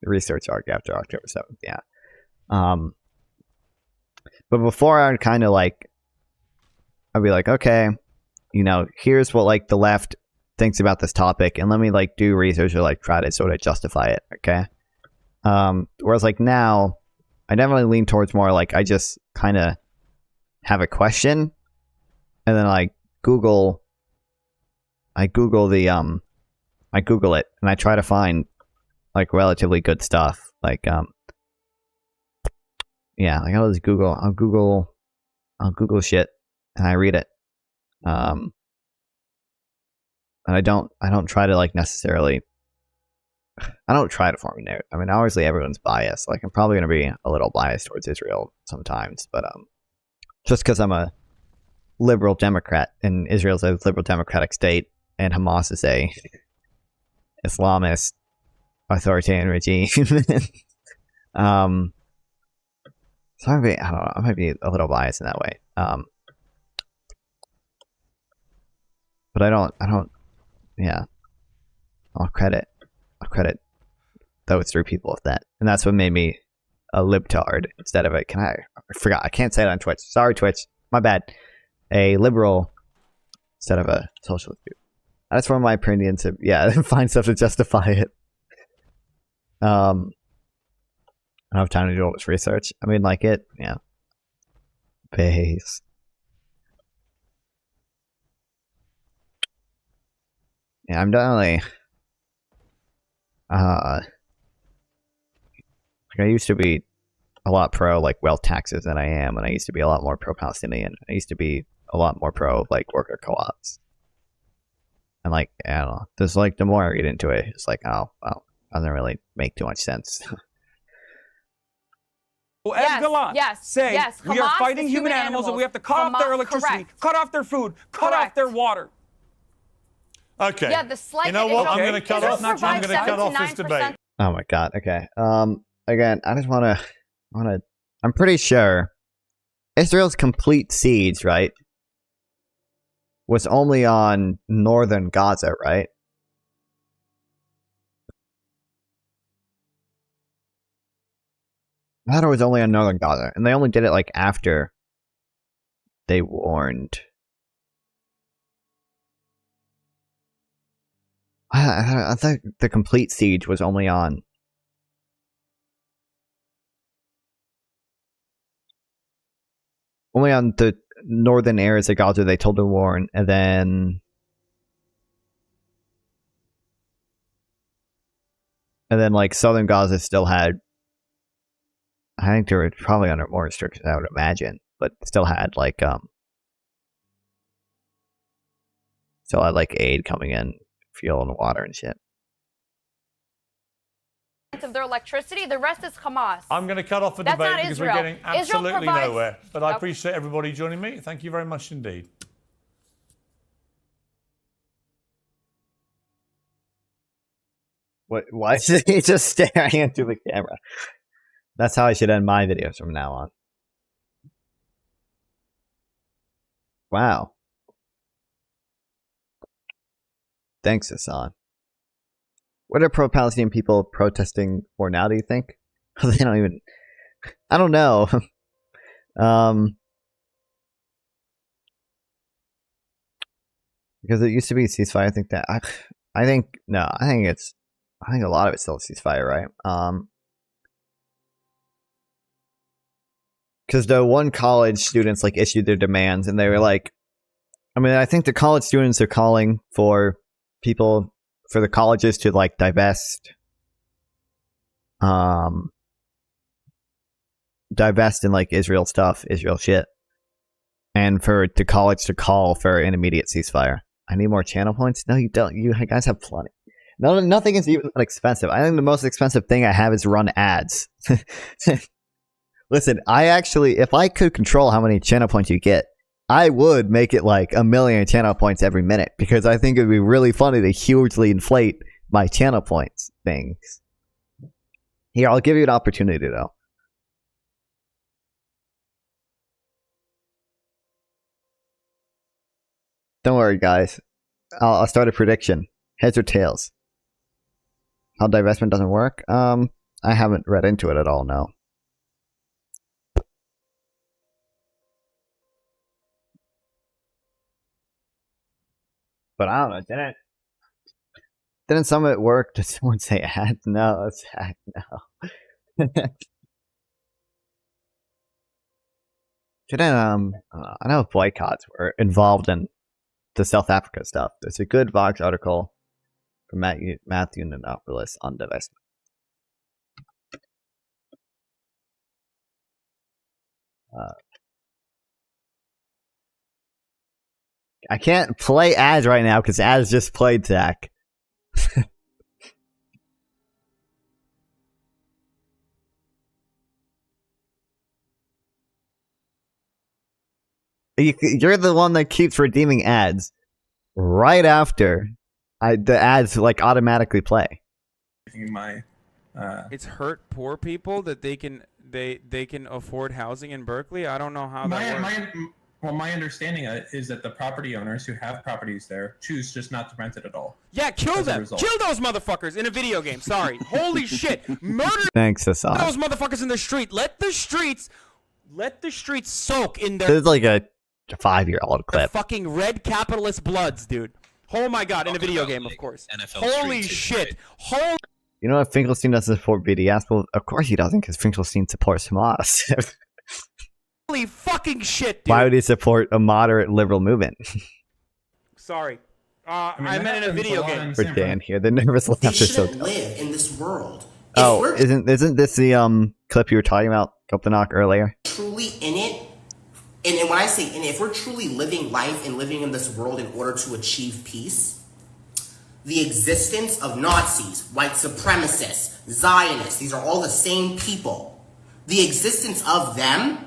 research arc after October 7th. Yeah. But before I'd kind of like, I'd be like, okay, here's what like the left thinks about this topic, and let me like do research or like try to sort of justify it. Okay. Whereas like now, I definitely lean towards more like I just kind of have a question, and then I Google it, and I try to find like relatively good stuff. Like yeah, like I'll Google shit and I read it. And I don't try to like necessarily, I don't try to form a narrative. I mean, obviously everyone's biased. Like I'm probably going to be a little biased towards Israel sometimes, but just because I'm a liberal Democrat and Israel's a liberal democratic state and Hamas is a Islamist authoritarian regime. So I don't know, I might be a little biased in that way. But I don't, yeah. I'll credit those three people with that. And that's what made me a libtard instead of I forgot, I can't say it on Twitch. Sorry, Twitch. My bad. A liberal instead of a socialist dude. That's one of my opinions. Find stuff to justify it. I don't have time to do all this research. I mean, like it, yeah. Base. Yeah, I'm definitely, like I used to be a lot pro like wealth taxes than I am, and I used to be a lot more pro Palestinian. I used to be a lot more pro like worker co-ops. And like, I don't know, just like the more I read into it, it's like, oh, well, doesn't really make too much sense. Well, as Galan say, we are fighting human animals and we have to cut off their electricity, cut off their food, cut off their water. Okay. Yeah, the slight. You know what? I'm going to cut off. I'm going to cut off this debate. Oh my god. Okay. Again, I just want to. I'm pretty sure Israel's complete siege, right, was only on northern Gaza, right? I thought it was only on northern Gaza, and they only did it like after they warned. I thought the complete siege was only on the northern areas of Gaza. They told to warn, and then like southern Gaza still had. I think they were probably under more restrictions, I would imagine, but still had like aid coming in, fuel and water and shit. Of their electricity, the rest is Hamas. I'm going to cut off the That's debate not because Israel. we're getting absolutely provides... nowhere. But I appreciate everybody joining me. Thank you very much indeed. What? Why is he just staring into the camera? That's how I should end my videos from now on. Wow. Thanks, Hasan. What are pro-Palestinian people protesting for now, do you think? They don't even... I don't know. Because it used to be a ceasefire. I think that... I think a lot of it's still a ceasefire, right? Because the one college students like issued their demands, and they were like, I mean, I think the college students are calling for the colleges to like divest in like Israel stuff, Israel shit, and for the college to call for an immediate ceasefire. I need more channel points. No, you don't. You guys have plenty. Nothing is even that expensive. I think the most expensive thing I have is run ads. Listen, if I could control how many channel points you get, I would make it like 1 million channel points every minute, because I think it would be really funny to hugely inflate my channel points things. Here, I'll give you an opportunity though. Don't worry, guys. I'll start a prediction. Heads or tails? How divestment doesn't work? I I haven't read into it at all, no. But I don't know, didn't some of it work? Did someone say ads? No, it's hack, no. Didn't, I know boycotts were involved in the South Africa stuff. There's a good Vox article from Matthew Nanopoulos on divestment. I can't play ads right now because ads just played, Zach. You're the one that keeps redeeming ads right after the ads like automatically play. It's hurt poor people that they can afford housing in Berkeley. I don't know how that works. My understanding is that the property owners who have properties there choose just not to rent it at all. Yeah, kill them. Kill those motherfuckers in a video game. Sorry. Holy shit. Murder Thanks, Hasan. those motherfuckers in the street. Let the streets soak in their This is like a 5-year-old clip. fucking red capitalist bloods, dude. Oh my god, in a video game, of course. Holy shit. Holy You know if Finkelstein doesn't support BDS? Well, of course he doesn't, because Finkelstein supports Hamas. Holy fucking shit, dude. Why would he support a moderate liberal movement? Sorry. I meant in a video game. For Dan here, the nervous laugh is so shouldn't live in this world. Oh, isn't this the clip you were talking about, Koptenok, earlier? Truly in it, and when I say in it, if we're truly living life and living in this world in order to achieve peace, the existence of Nazis, white supremacists, Zionists, these are all the same people. The existence of them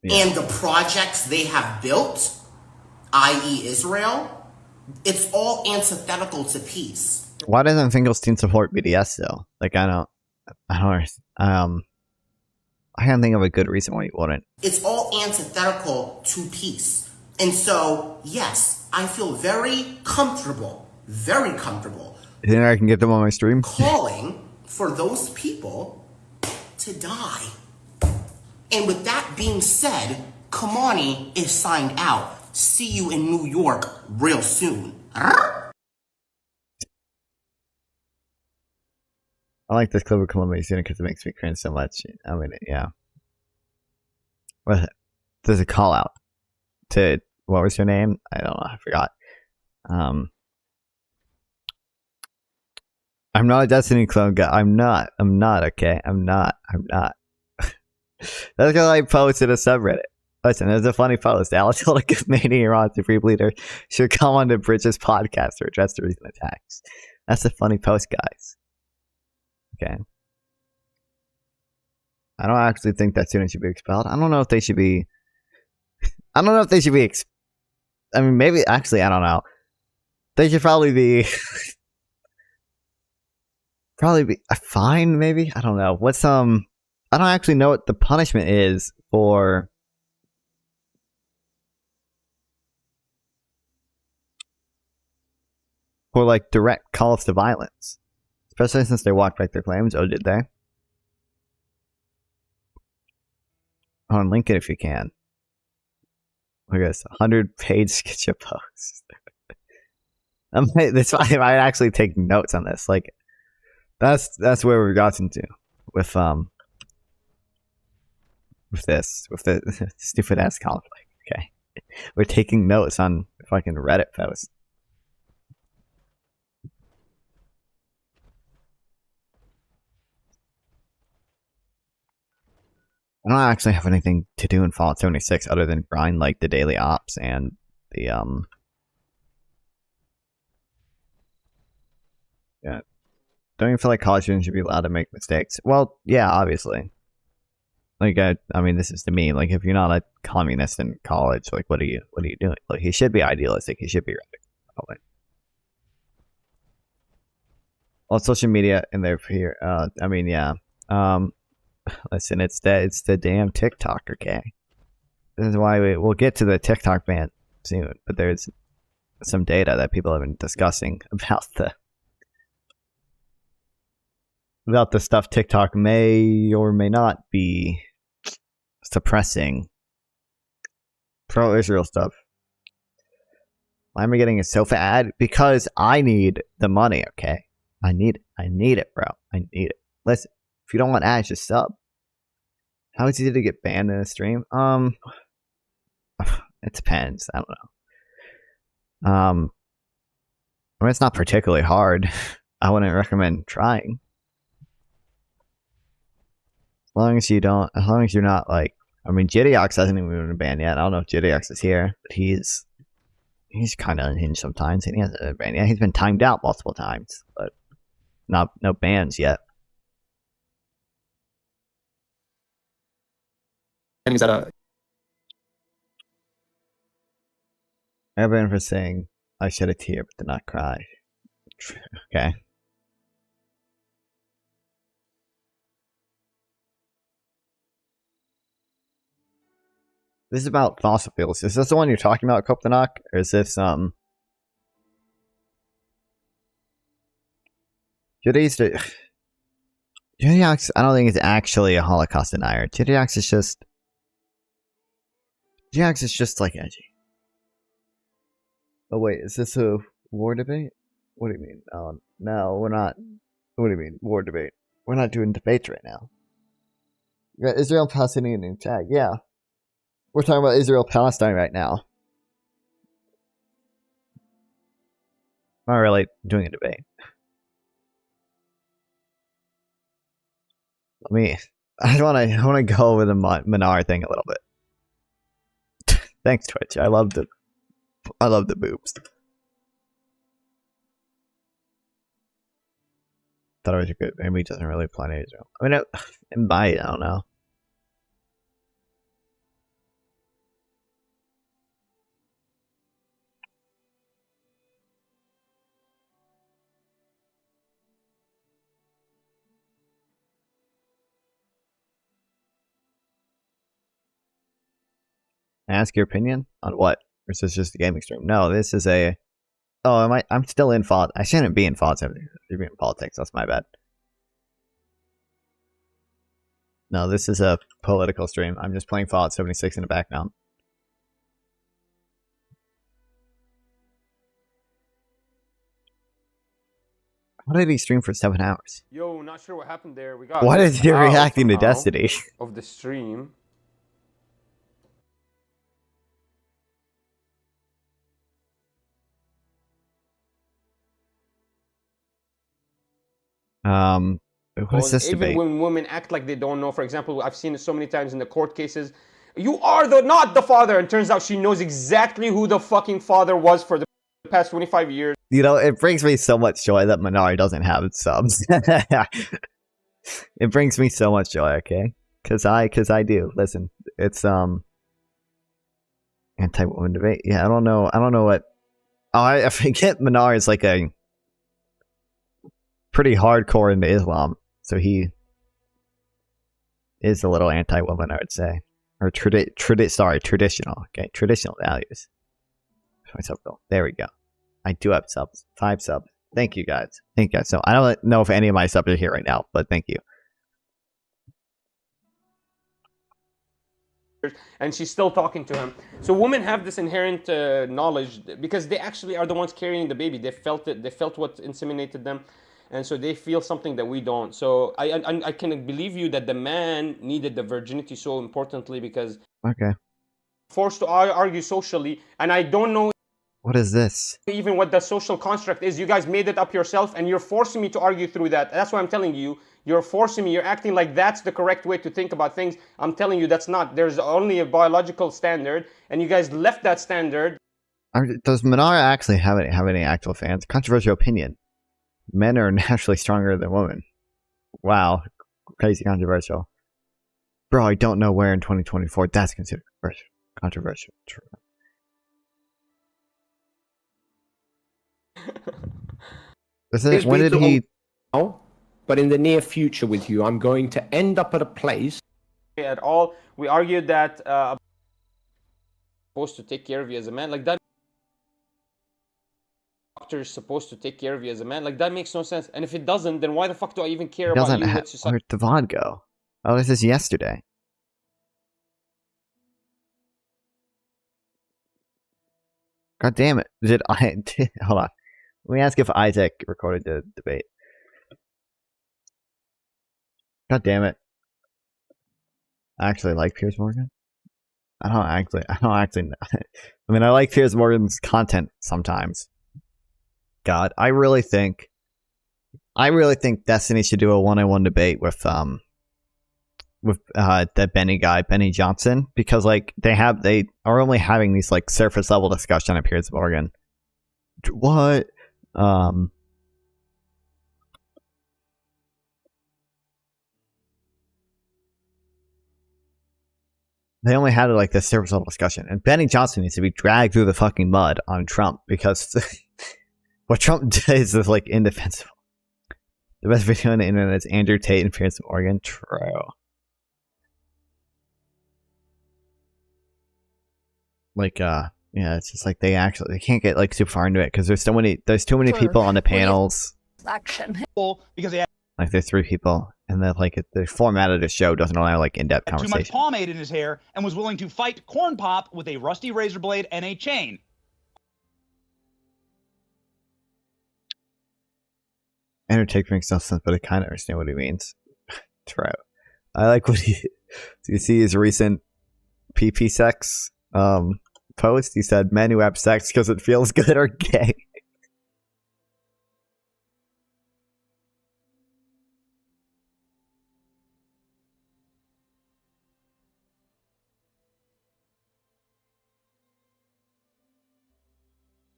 and the projects they have built, i.e. Israel, it's all antithetical to peace. Why doesn't Finkelstein support BDS though? Like I don't understand. I can't think of a good reason why you wouldn't. It's all antithetical to peace. And so, yes, I feel very comfortable. You think I can get them on my stream? Calling for those people to die. And with that being said, Kamani is signed out. See you in New York real soon. I like this clip of Columbia student because it makes me cringe so much. I mean, yeah. Well, there's a call out to, what was your name? I don't know. I forgot. I'm not a Destiny clone guy. I'm not, okay? I'm not. That's because I posted a subreddit. Listen, there's a funny post. Alex told a Canadian Iran Supreme Leader should come on to Bridges podcast to address the recent attacks. That's a funny post, guys. Okay. I don't actually think that student should be expelled. I don't know if they should be... I mean, maybe... Actually, I don't know. They should probably be... fine, maybe? I don't know. What's, I don't actually know what the punishment is for... like, direct calls to violence. Especially since they walked back their claims. Oh, did they? On link it if you can. Look at this. 100-page sketch of posts. I might actually take notes on this. Like, that's where we've gotten to with the stupid ass conflict. Okay, we're taking notes on fucking Reddit posts. I don't actually have anything to do in Fallout 76 other than grind like the daily ops and the yeah. Don't you feel like college students should be allowed to make mistakes? Well, yeah, obviously. Like I mean, this is to me. Like, if you're not a communist in college, like, what are you doing? Like, he should be idealistic. He should be radical. Well, social media in there here. I mean, yeah. Listen, it's the damn TikTok, okay? This is why we'll get to the TikTok ban soon, but there's some data that people have been discussing about about the stuff TikTok may or may not be suppressing. Pro-Israel stuff. Why am I getting a sofa ad? Because I need the money, okay? I need it, bro. I need it. Listen, if you don't want ads, just sub. How easy to get banned in a stream? It depends. I don't know. I mean, it's not particularly hard. I wouldn't recommend trying. As long as you're not like, I mean, Jidiox hasn't even been banned yet. I don't know if Jidiox is here, but he's kind of unhinged sometimes, and he hasn't been banned yet. He's been timed out multiple times, but no bans yet. Is that a... I've been for saying I shed a tear but did not cry. Okay. This is about fossil fuels. Is this the one you're talking about, Koptanok? Or is this Jidiox, I don't think it's actually a Holocaust denier. Jidiox is just like edgy. Oh wait, is this a war debate? What do you mean? No, we're not. What do you mean, war debate? We're not doing debates right now. You got Israel Palestinian in tag, yeah. We're talking about Israel Palestine right now. Not really doing a debate. I want to go over the Minar thing a little bit. Thanks, Twitch. I love the boobs. Thought it was good. Maybe it doesn't really apply to Israel. I mean, it might. I don't know. Ask your opinion on what? Or is this just a gaming stream? No, this is a... Oh, I'm still in FOD. I shouldn't be in FOD 76. You're being in politics. That's my bad. No, this is a political stream. I'm just playing FOD 76 in the background. Why did he stream for 7 hours? Yo, not sure what happened there. We got... What is he reacting to Destiny? Of the stream. What is this even debate? when women act like they don't know, for example, I've seen it so many times in the court cases. You are not the father, and turns out she knows exactly who the fucking father was for the past 25 years. You know, it brings me so much joy that Minari doesn't have subs. It brings me so much joy, okay? Cause I do. Listen, it's anti-woman debate. Yeah, I don't know what. Oh, I forget Minari is like a pretty hardcore into Islam, so he is a little anti-woman, I would say, or traditional. Okay, traditional values. There we go. I do have subs. 5 subs. Thank you guys. Thank you guys. So I don't know if any of my subs are here right now, but thank you. And she's still talking to him. So women have this inherent knowledge because they actually are the ones carrying the baby. They felt it. They felt what inseminated them. And so they feel something that we don't. So I can believe you that the man needed the virginity so importantly because forced to argue socially. And I don't know what is this? Even what the social construct is. You guys made it up yourself and you're forcing me to argue through that. That's why I'm telling you. You're forcing me. You're acting like that's the correct way to think about things. I'm telling you that's not. There's only a biological standard. And you guys left that standard. Does Minara actually have any actual fans? Controversial opinion. Men are naturally stronger than women. Wow. Crazy controversial. Bro, I don't know where in 2024 that's considered controversial. When did he... But in the near future with you, I'm going to end up at a place... At all. We argued that supposed to take care of you as a man. Like that doctor is supposed to take care of you as a man. Like, that makes no sense. And if it doesn't, then why the fuck do I even care It about doesn't you? have. What's society? Where'd the VOD go? Oh, this is yesterday. God damn it! Hold on? Let me ask if Isaac recorded the debate. God damn it! I actually like Piers Morgan. I don't actually. I mean, I like Piers Morgan's content sometimes. God, I really think Destiny should do a one-on-one debate with that Benny guy, Benny Johnson, because like they are only having these like surface level discussion at Piers Morgan. What? They only had like this surface level discussion, and Benny Johnson needs to be dragged through the fucking mud on Trump because what Trump does is like indefensible. The best video on the internet is Andrew Tate and Piers Morgan. True. Like, yeah, it's just like they can't get like super far into it because there's too many people on the panels. Action. Because they had Like there's 3 people, and the format of the show doesn't allow like in-depth too much conversation. pomade in his hair and was willing to fight Corn Pop with a rusty razor blade and a chain. Andrew Tate makes no sense, but I kind of understand what he means. True. I like what do you see his recent PP sex post? He said men who have sex because it feels good are gay.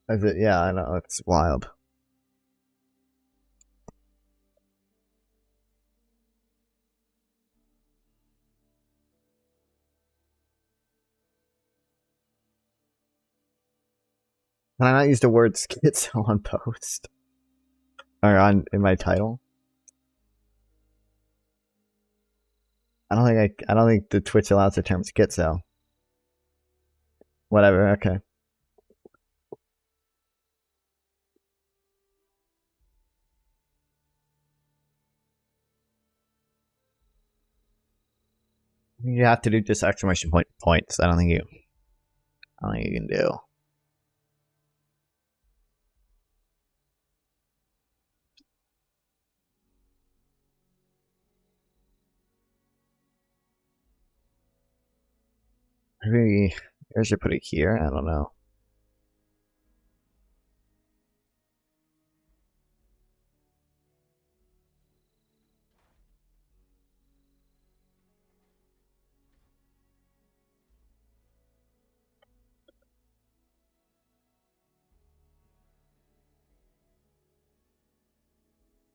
Yeah, I know, it's wild. Can I not use the word schizo on post? Or in my title? I don't think the Twitch allows the term schizo. Whatever, okay. You have to do just exclamation points. I don't think you can do. Maybe I should put it here. I don't know.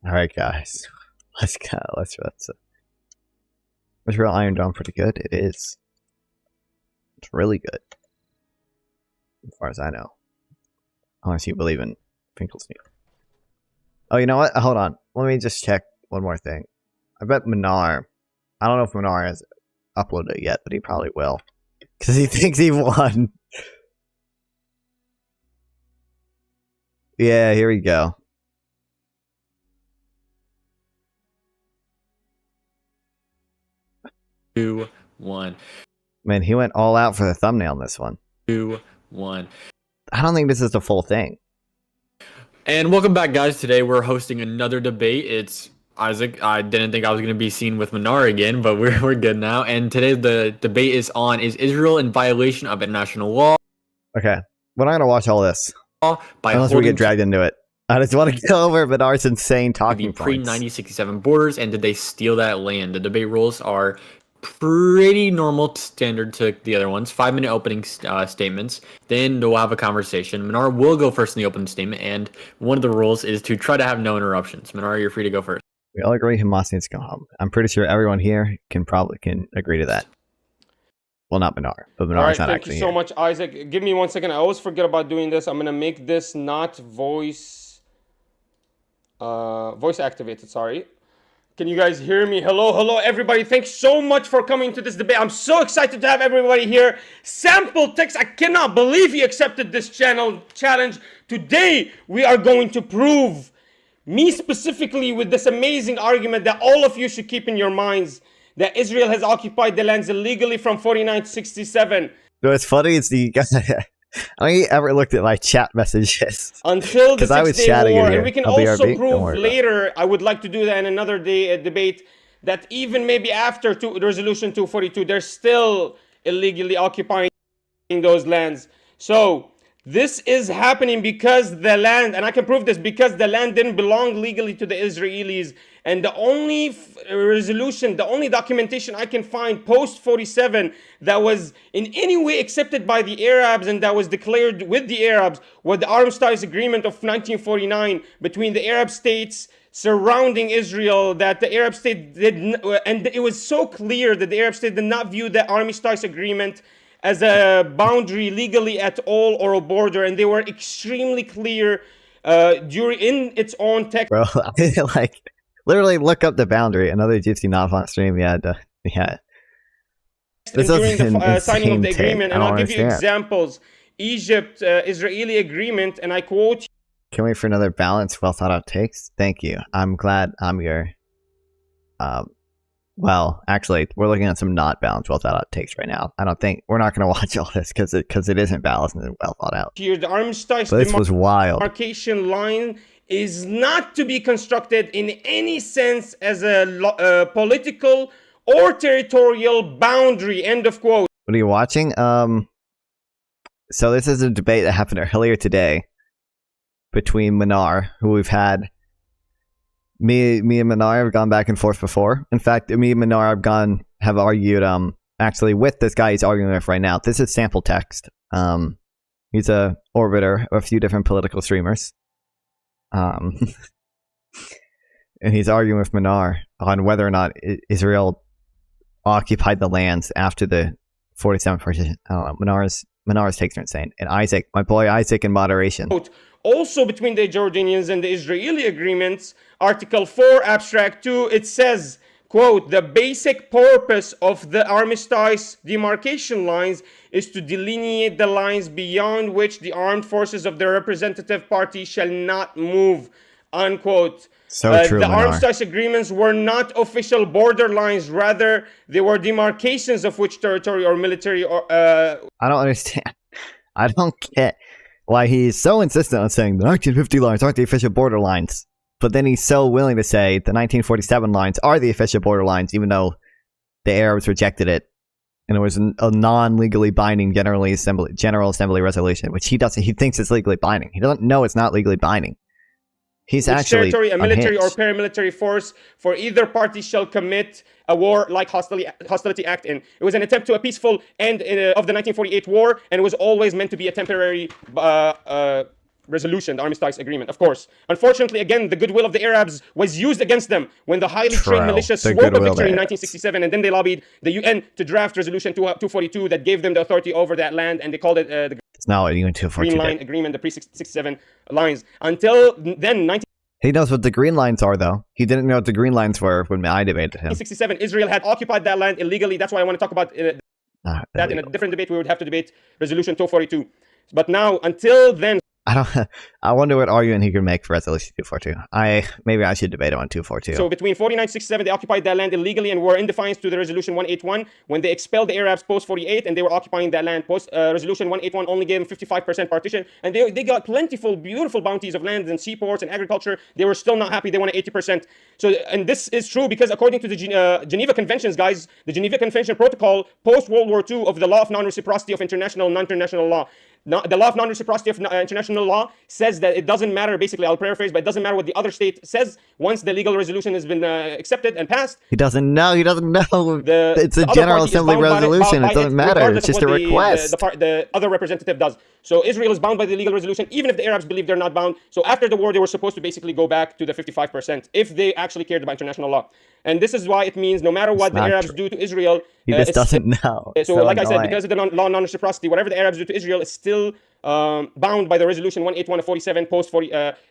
All right, guys, let's go. Let's was Real Iron Dome pretty good? It is. It's really good, as far as I know. Unless you believe in Finkelstein. Oh, you know what? Hold on. Let me just check one more thing. I bet Minar. I don't know if Minar has uploaded it yet, but he probably will, because he thinks he won. Yeah, here we go. Two, one. Man, he went all out for the thumbnail on this one. 2, 1. I don't think this is the full thing. And welcome back, guys. Today we're hosting another debate. It's Isaac. I didn't think I was going to be seen with Minar again, but we're good now. And today the debate is on: is Israel in violation of international law? Okay, we're not going to watch all this unless we holding get dragged into it. I just want to go over Minar's insane talking points. Pre-1967 borders, and did they steal that land? The debate rules are pretty normal standard to the other ones. 5-minute opening statements. Then we'll have a conversation. Minar will go first in the opening statement, and one of the rules is to try to have no interruptions. Minar, you're free to go first. We all agree Hamas needs to go home. I'm pretty sure everyone here can agree to that. Well, not Minar, but Minar's not actually here. Thank you so much, Isaac. Give me 1 second. I always forget about doing this. I'm gonna make this not voice activated. Sorry. Can you guys hear me? Hello, hello, everybody. Thanks so much for coming to this debate. I'm so excited to have everybody here. Sample text, I cannot believe he accepted this challenge. Today, we are going to prove, me specifically, with this amazing argument that all of you should keep in your minds, that Israel has occupied the lands illegally from 49 to 67. What's funny is I don't think you ever looked at my chat messages. Until the Six-Day War, and we can also BRB. prove later, I would like to do that in another day debate, that even maybe after Resolution 242, they're still illegally occupying those lands. So this is happening because the land, and I can prove this, because the land didn't belong legally to the Israelis. And the only resolution, the only documentation I can find post-47 that was in any way accepted by the Arabs and that was declared with the Arabs was the Armistice Agreement of 1949 between the Arab states surrounding Israel, that the Arab state and it was so clear that the Arab state did not view the Armistice Agreement as a boundary legally at all or a border, and they were extremely clear in its own text. Bro, like, literally look up the boundary. Another gypsy not on stream. Yeah. This during the an signing of the insane agreement, take. and I I'll don't give you understand. examples. Egypt, Israeli agreement, and I quote. Can we wait for another balanced, well thought out takes? Thank you. I'm glad I'm your. Well, actually, we're looking at some not balanced, well thought out takes right now. I don't think we're not going to watch all this because it isn't balanced and well thought out. Here, the Armistice But this was wild. demarcation line is not to be constructed in any sense as a political or territorial boundary. End of quote. What are you watching? So this is a debate that happened earlier today between Minar, who we've had. Me and Minar have gone back and forth before. In fact, me and Minar have argued actually with this guy he's arguing with right now. This is sample text. He's a orbiter of a few different political streamers. And he's arguing with Minar on whether or not Israel occupied the lands after the 47 partition. I don't know. Minar's takes are insane. And Isaac, my boy Isaac in moderation. Also between the Jordanians and the Israeli agreements, Article 4, Abstract 2, it says, quote, the basic purpose of the armistice demarcation lines is to delineate the lines beyond which the armed forces of the representative party shall not move, unquote. So true, the Minar. armistice agreements were not official border lines, rather they were demarcations of which territory or military or I don't understand. I don't get why he's so insistent on saying the 1950 lines aren't the official border lines, but then he's so willing to say the 1947 lines are the official border lines, even though the Arabs rejected it, and it was a non-legally binding General Assembly resolution, which he thinks is legally binding. He doesn't know it's not legally binding. He's which actually territory, a military or unhinged. paramilitary force for either party shall commit a war like Hostility Act in. It was an attempt to a peaceful end of the 1948 war, and it was always meant to be a temporary resolution, the Armistice Agreement, of course. Unfortunately, again, the goodwill of the Arabs was used against them when the highly trained militia swore a victory in 1967, and then they lobbied the UN to draft Resolution 242 that gave them the authority over that land, and they called it the It's not what UN 242 Green Line did. Agreement, the pre-67 lines. Until then, He knows what the green lines are, though. He didn't know what the green lines were when I debated him. 1967, Israel had occupied that land illegally. That's why I want to talk about that in a different debate. We would have to debate Resolution 242. But now, until then, I wonder what argument he could make for Resolution 242. Maybe I should debate it on 242. So between 49 and 67, they occupied that land illegally and were in defiance to the Resolution 181 when they expelled the Arabs post-48, and they were occupying that land. Resolution 181 only gave them 55% partition, and they got plentiful, beautiful bounties of lands and seaports and agriculture. They were still not happy. They wanted 80%. So, and this is true because according to the Geneva Conventions, guys, the Geneva Convention Protocol post-World War II of the law of non-reciprocity of international and non-international law, the law of non-reciprocity of international law says that it doesn't matter, basically I'll paraphrase, but it doesn't matter what the other state says once the legal resolution has been accepted and passed. He doesn't know. It's a General Assembly resolution. It doesn't matter. It's just a request. The other representative does. So Israel is bound by the legal resolution, even if the Arabs believe they're not bound. So after the war, they were supposed to basically go back to the 55% if they actually cared about international law. And this is why it means no matter what the Arabs do to Israel, he just doesn't know. So like I said, because of the law of non-reciprocity, whatever the Arabs do to Israel is still bound by the resolution 181 of 47,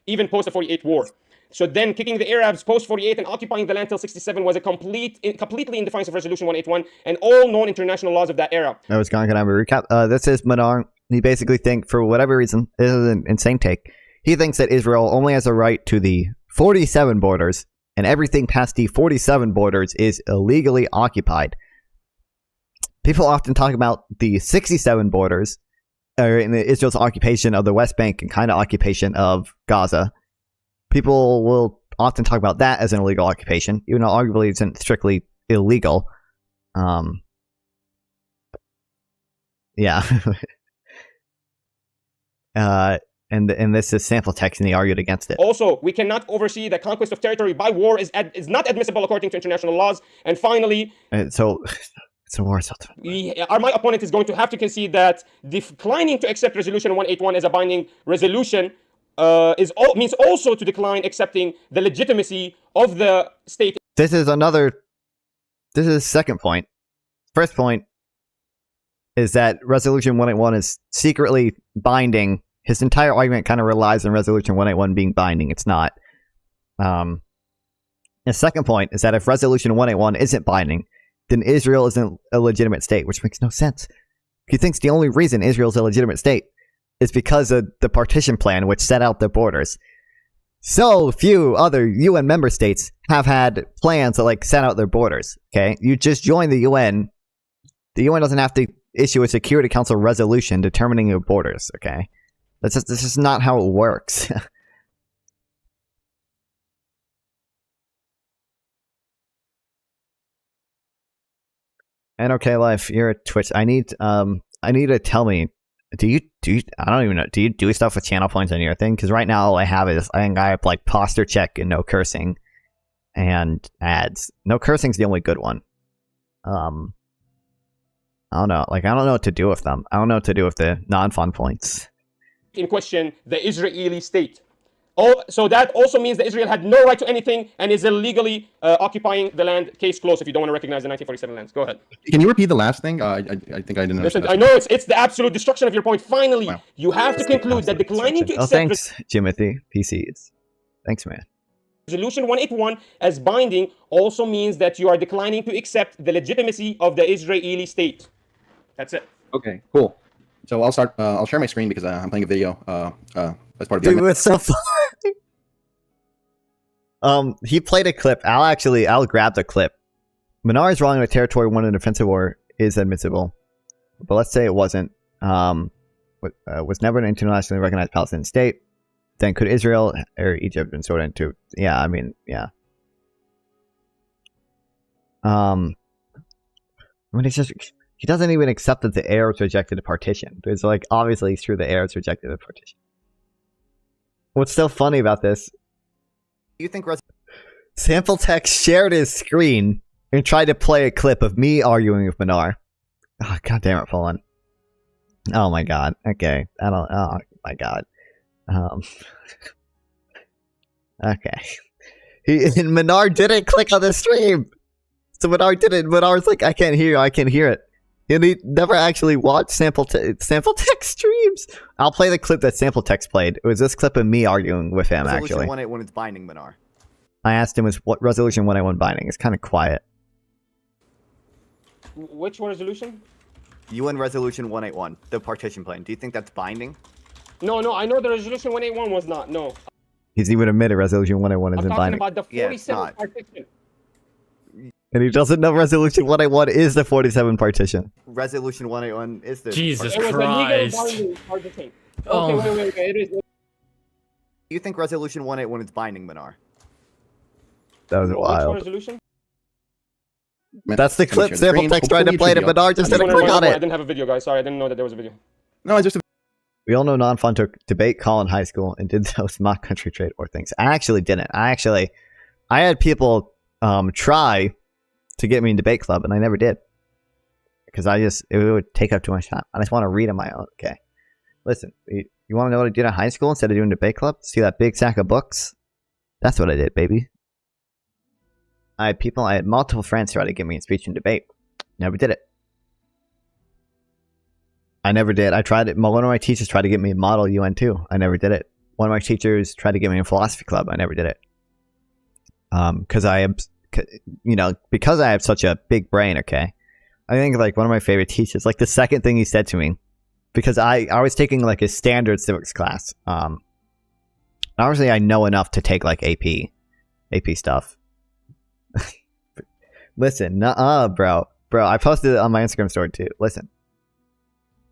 even post the 48 war. So then kicking the Arabs post 48 and occupying the land till 67 was a completely in defiance of resolution 181 and all known international laws of that era. I was going to have a recap. This is Manar. He basically thinks, for whatever reason, this is an insane take. He thinks that Israel only has a right to the 47 borders, and everything past the 47 borders is illegally occupied. People often talk about the 67 borders, or in Israel's occupation of the West Bank and kind of occupation of Gaza. People will often talk about that as an illegal occupation, even though arguably it isn't strictly illegal. Yeah. And this is sample text, and he argued against it. Also, we cannot oversee the conquest of territory by war is not admissible according to international laws. And finally, so war is my opponent is going to have to concede that declining to accept resolution 181 as a binding resolution means also to decline accepting the legitimacy of the state. This is the second point. First point is that resolution 181 is secretly binding. His entire argument kind of relies on resolution 181 being binding. It's not. The second point is that if resolution 181 isn't binding, then Israel isn't a legitimate state, which makes no sense. He thinks the only reason Israel's a legitimate state is because of the partition plan, which set out the borders. So few other UN member states have had plans to set out their borders. Okay, you just join the UN. The UN doesn't have to issue a Security Council resolution determining your borders. Okay, this is not how it works. And okay, Life, you're a Twitch. I need to tell me. Do you I don't even know. Do you do stuff with channel points on your thing? Because right now all I have is I have posture check and no cursing and ads. No cursing's the only good one. I don't know. I don't know what to do with them. I don't know what to do with the non-fun points. In question, the Israeli state. So that also means that Israel had no right to anything and is illegally occupying the land. Case closed if you don't want to recognize the 1947 lands. Go ahead. Can you repeat the last thing? I think I didn't Listen, I know it's the absolute destruction of your point. Finally, you have to conclude that declining to accept... thanks, Jimothy. PCs. Thanks, man. Resolution 181 as binding also means that you are declining to accept the legitimacy of the Israeli state. That's it. Okay, cool. So I'll start. I'll share my screen because I'm playing a video as part of the... Dude, it's so funny. He played a clip. I'll grab the clip. Manar is wrong in a territory won in a defensive war is admissible. But let's say it wasn't. Was never an internationally recognized Palestinian state. Then could Israel or Egypt and sort into... Yeah, I mean, yeah. It's just... He doesn't even accept that the Arabs rejected a partition. It's obviously it's true the Arabs rejected a partition. What's so funny about this? Do you think Sample Text shared his screen and tried to play a clip of me arguing with Manar? Oh, God damn it, Fallen. Oh my God. Okay. Oh my God. Okay. And Manar didn't click on the stream. So Manar didn't. Manar's I can't hear you. I can hear it. And he never actually watched Sample Text streams. I'll play the clip that Sample Text played. It was this clip of me arguing with him, Resolution actually. 181 is binding, Manar. I asked him, what Resolution 181 binding? It's kind of quiet. Which resolution? UN Resolution 181, the partition plan. Do you think that's binding? No, I know the Resolution 181 was not. No. He's even admitted Resolution 181 isn't binding. I'm talking about the 47th partition. And he doesn't know Resolution 181 is the 47 partition. Resolution 181 is the... Jesus Christ. Okay, wait. It is... Do you think Resolution 181 is binding, Manar? That was wild. Which resolution? That's the clip Sample Text tried to play to Manar just didn't click on it. I didn't have a video, guys. Sorry, I didn't know that there was a video. No, I just... We all know Non-Fun took debate call in high school and did those mock country trade war things. I actually didn't. I had people try to get me in debate club, and I never did. Because it would take up too much time. I just want to read on my own. Okay. Listen, you want to know what I did in high school instead of doing debate club? See that big sack of books? That's what I did, baby. I had multiple friends try to get me in speech and debate. Never did it. I never did. I tried it. One of my teachers tried to get me a model UN too. I never did it. One of my teachers tried to get me in philosophy club. I never did it. Because I have such a big brain. Okay, I think like one of my favorite teachers. Like the second thing he said to me, because I was taking like a standard civics class. Obviously I know enough to take like AP stuff. Listen, bro. I posted it on my Instagram story too. Listen,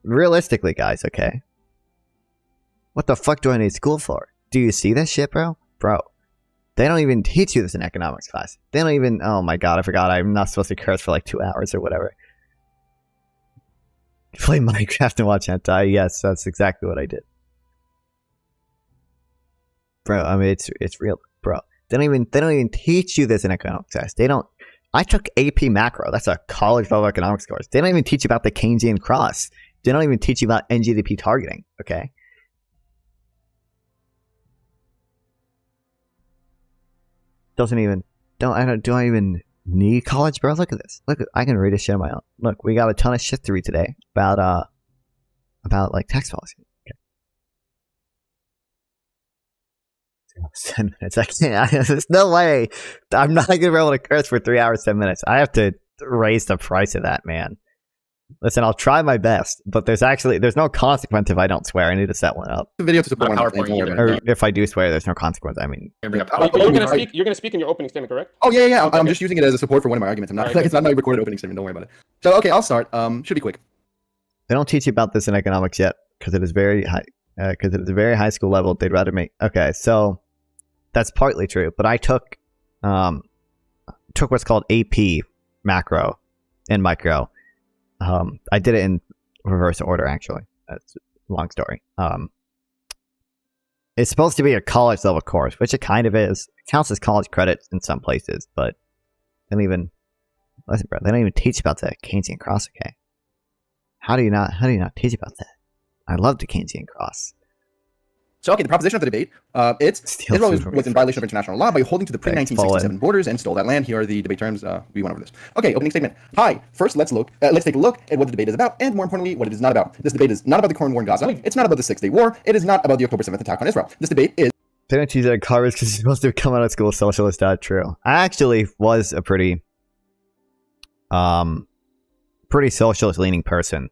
realistically, guys. Okay, what the fuck do I need school for? Do you see this shit, bro? They don't even teach you this in economics class. They don't even... Oh my god, I forgot. I'm not supposed to curse for like 2 hours or whatever. Play Minecraft and watch hentai. Yes, that's exactly what I did. Bro, I mean, it's real. Bro, they don't even teach you this in economics class. They don't... I took AP Macro. That's a college level economics course. They don't even teach you about the Keynesian cross. They don't even teach you about NGDP targeting, okay? Do I even need college, bro? Look at this. Look, I can read this shit on my own. Look, we got a ton of shit to read today about like tax policy. Okay. 10 minutes. I can't. There's no way. I'm not gonna be able to curse for 3 hours, 10 minutes. I have to raise the price of that, man. Listen, I'll try my best, but there's no consequence if I don't swear. I need to set one up. The video to support or if I do swear, there's no consequence. I mean, you're gonna speak in your opening statement, correct? Oh yeah. I'm just using it as a support for one of my arguments. I'm not it's not my recorded opening statement. Don't worry about it. So okay, I'll start. Should be quick. They don't teach you about this in economics yet because it is very high. Because it is a very high school level. They'd rather make. Okay, so that's partly true. But I took what's called AP Macro and Micro. I did it in reverse order, actually. That's a long story. It's supposed to be a college level course, which it kind of is. It counts as college credits in some places, but they don't even teach about the Keynesian cross, okay? How do you not teach about that? I love the Keynesian cross. So, okay, the proposition of the debate, Israel was in violation of international law by holding to the pre-1967 borders and stole that land. Here are the debate terms. We went over this. Okay, opening statement. Hi, first let's take a look at what the debate is about, and more importantly, what it is not about. This debate is not about the Corn War in Gaza. It's not about the Six-Day War. It is not about the October 7th attack on Israel. This debate is... They don't teach that in college because you're supposed to come out of school socialist. True. I actually was a pretty socialist-leaning person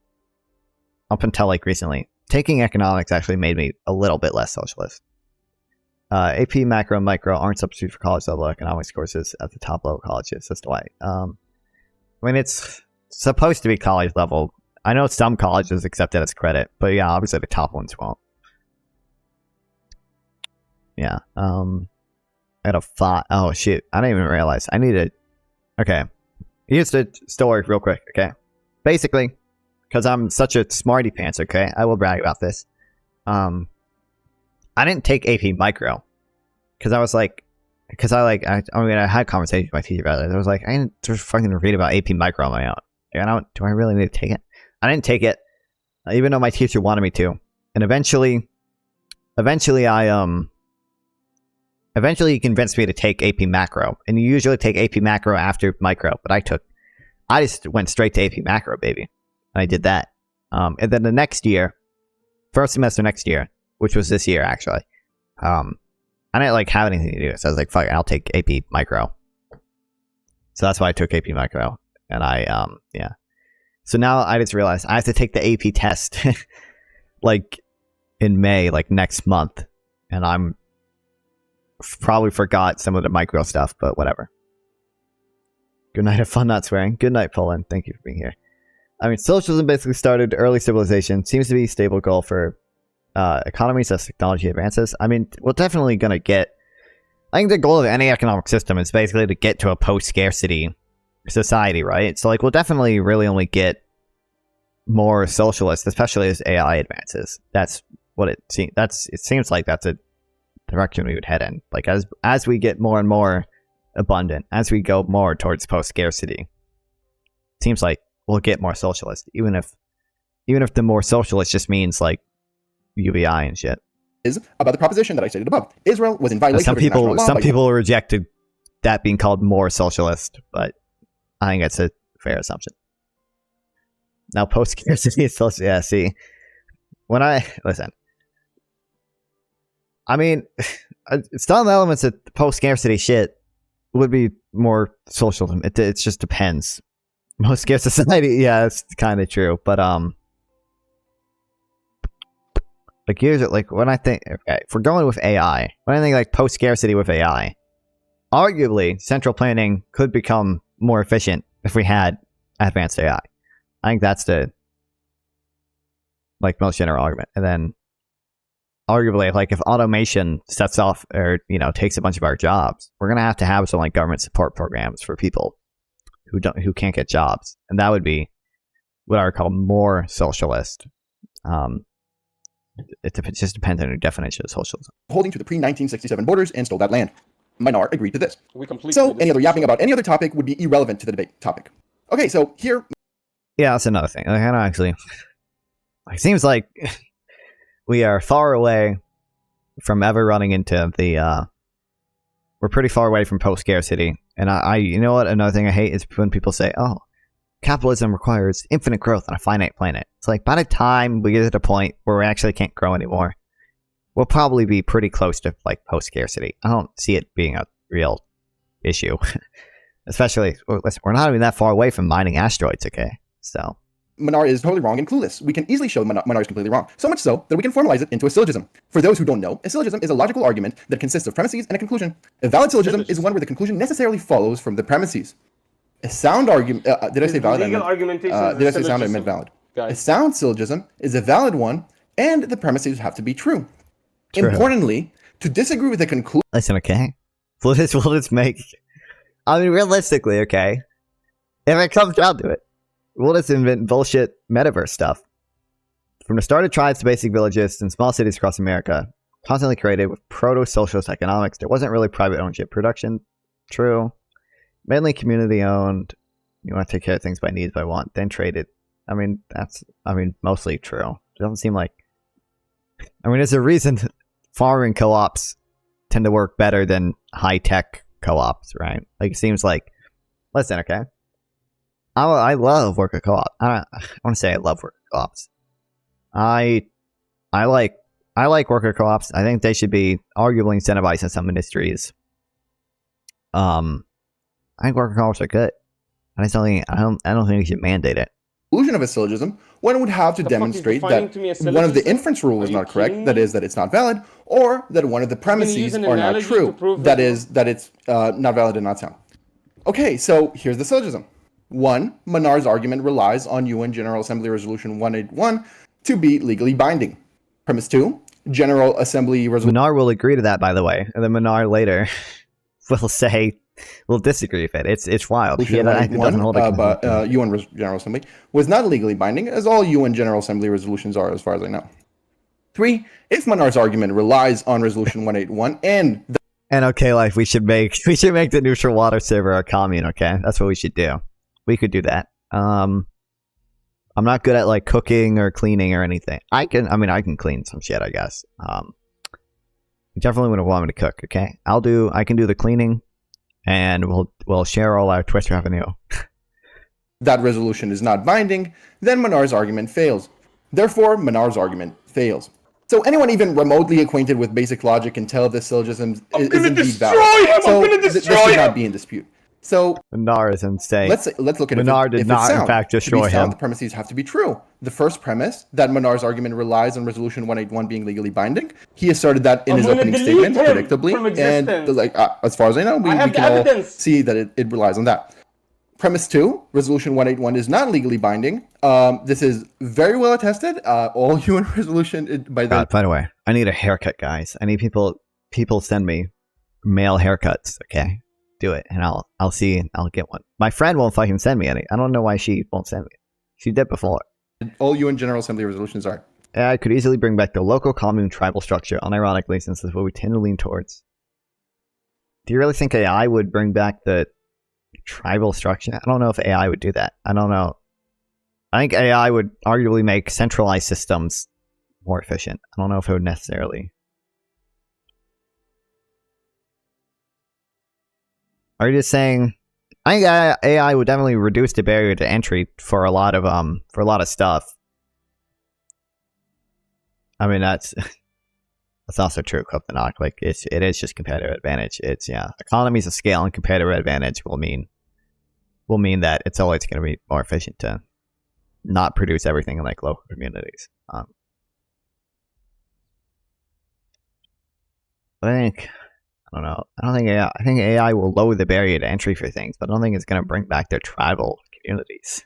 up until like recently. Taking economics actually made me a little bit less socialist. AP Macro and Micro aren't substitute for college level economics courses at the top level colleges. That's why. I mean, it's supposed to be college level. I know some colleges accept it as credit, but yeah, obviously the top ones won't. Yeah. I had a thought. Oh shit! I didn't even realize I needed. Okay, here's the story real quick. Okay, basically. Because I'm such a smarty pants, okay? I will brag about this. I didn't take AP Micro. Because I was like... I had conversations with my teacher about it. I was like, I didn't just fucking read about AP Micro on my own. Do I really need to take it? I didn't take it. Even though my teacher wanted me to. And eventually he convinced me to take AP Macro. And you usually take AP Macro after Micro. But I just went straight to AP Macro, baby. I did that. And then the next year, first semester next year, which was this year actually, I didn't like have anything to do. So I was like, fuck it, I'll take AP Micro. So that's why I took AP Micro. And yeah. So now I just realized I have to take the AP test like in May, like next month. And I'm probably forgot some of the micro stuff, but whatever. Good night, have fun not swearing. Good night, Poland. Thank you for being here. I mean, socialism basically started early civilization. Seems to be a stable goal for economies as technology advances. I mean, we're definitely going to get... I think the goal of any economic system is basically to get to a post-scarcity society, right? So, like, we'll definitely really only get more socialist, especially as AI advances. That's what it seems... It seems like that's a direction we would head in. Like, as we get more and more abundant, as we go more towards post-scarcity, it seems like we'll get more socialist, even if the more socialist just means like UBI and shit. Is about the proposition that I stated above. Israel was in violation of international law. Some people rejected that being called more socialist, but I think that's a fair assumption. Now post scarcity is social. Yeah, see, when I listen, I mean, some elements of post scarcity shit would be more socialism. It just depends. Most scarce society, yeah, it's kind of true. But like here's it. Like when I think, okay, if we're going with AI, when I think like post scarcity with AI, arguably central planning could become more efficient if we had advanced AI. I think that's the like most general argument. And then arguably, like if automation sets off or takes a bunch of our jobs, we're gonna have to have some like government support programs for people who can't get jobs, and that would be what I would call more socialist. It just depends on your definition of socialism. Holding to the pre-1967 borders and stole that land. Minar agreed to this. We completely So any other yapping about any other topic would be irrelevant to the debate topic. Okay, so here. Yeah, that's another thing. Like, I don't actually. It seems like we are far away from ever running into the. We're pretty far away from post scarcity, and I you know what? Another thing I hate is when people say, "Oh, capitalism requires infinite growth on a finite planet." It's like by the time we get to the point where we actually can't grow anymore, we'll probably be pretty close to like post scarcity. I don't see it being a real issue, especially listen, we're not even that far away from mining asteroids. Okay, so. Minar is totally wrong and clueless. We can easily show Minar is completely wrong. So much so that we can formalize it into a syllogism. For those who don't know, a syllogism is a logical argument that consists of premises and a conclusion. A valid syllogism is one where the conclusion necessarily follows from the premises. A sound argument... did I say valid? Legal argumentation. Did I say sound? I meant valid. Guys. A sound syllogism is a valid one, and the premises have to be true. Importantly, to disagree with the conclusion... Listen, okay? We'll just make... I mean, realistically, okay? If it comes down to it, we'll just invent bullshit metaverse stuff. From the started tribes to basic villages and small cities across America, constantly created with proto-socialist economics, there wasn't really private ownership. Production, true. Mainly community owned. You want to take care of things by needs, by want, then traded. I mean, mostly true. It doesn't seem like... I mean, there's a reason farming co-ops tend to work better than high-tech co-ops, right? Like, it seems like... Listen, okay? I love worker co-op. I want to say I love worker co-ops. I like worker co-ops. I think they should be arguably incentivized in some industries. I think worker co-ops are good. I don't think you should mandate it. Conclusion of a syllogism, one would have to demonstrate that one of the inference rule is not correct, that is, that it's not valid, or that one of the premises are not true, that is, that it's not valid and not sound. Okay, so here's the syllogism. 1. Minar's argument relies on UN General Assembly Resolution 181 to be legally binding. Premise 2. General Assembly Resolution... Minar will agree to that, by the way, and then Minar later will disagree with it. It's wild. It doesn't hold but UN General Assembly was not legally binding, as all UN General Assembly resolutions are, as far as I know. 3. If Minar's argument relies on Resolution 181 and... okay, like we should make the neutral water server a commune, okay? That's what we should do. We could do that. I'm not good at like cooking or cleaning or anything. I can clean some shit, I guess. You definitely wouldn't want me to cook, okay? I can do the cleaning, and we'll share all our Twitch revenue. That resolution is not binding, then Minar's argument fails. Therefore, Minar's argument fails. So anyone even remotely acquainted with basic logic can tell this syllogism is indeed valid. So this should not be in dispute. So Minar is insane. Let's look at Minar did not, in fact, destroy him. The premises have to be true. The first premise, that Minar's argument relies on Resolution 181 being legally binding. He asserted that in his opening statement, predictably, and as far as I know, we can all see that it relies on that. Premise 2, Resolution 181 is not legally binding. This is very well attested. All UN resolution by the... By the way, I need a haircut, guys. I need people send me male haircuts, okay? Do it, and I'll see. I'll get one. My friend won't fucking send me any. I don't know why she won't send me. She did before. All UN General Assembly resolutions are. Yeah, I could easily bring back the local commune tribal structure, unironically, since that's what we tend to lean towards. Do you really think AI would bring back the tribal structure? I don't know if AI would do that. I don't know. I think AI would arguably make centralized systems more efficient. I don't know if it would necessarily. Are you just saying? I think AI would definitely reduce the barrier to entry for a lot of stuff. I mean, that's also true, Koptanok. Like it is just competitive advantage. It's economies of scale and competitive advantage will mean that it's always going to be more efficient to not produce everything in like local communities. But I don't know. I think AI will lower the barrier to entry for things, but I don't think it's going to bring back their tribal communities.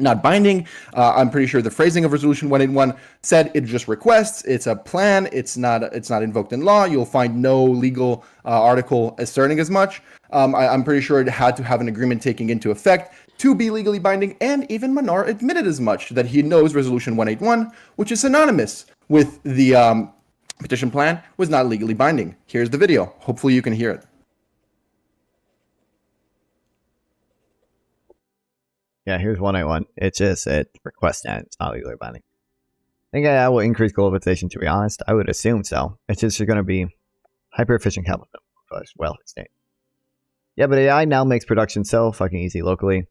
Not binding. I'm pretty sure the phrasing of Resolution 181 said it just requests. It's a plan. It's not invoked in law. You'll find no legal article asserting as much. I'm pretty sure it had to have an agreement taking into effect to be legally binding, and even Manar admitted as much, that he knows Resolution 181, which is synonymous with the petition plan, was not legally binding. Here's the video. Hopefully you can hear it. Yeah, here's 181. It requests and it's not legally binding. I think AI will increase globalization, to be honest. I would assume so. It's just going to be hyper-efficient capitalism as well as state. Yeah, but AI now makes production so fucking easy locally.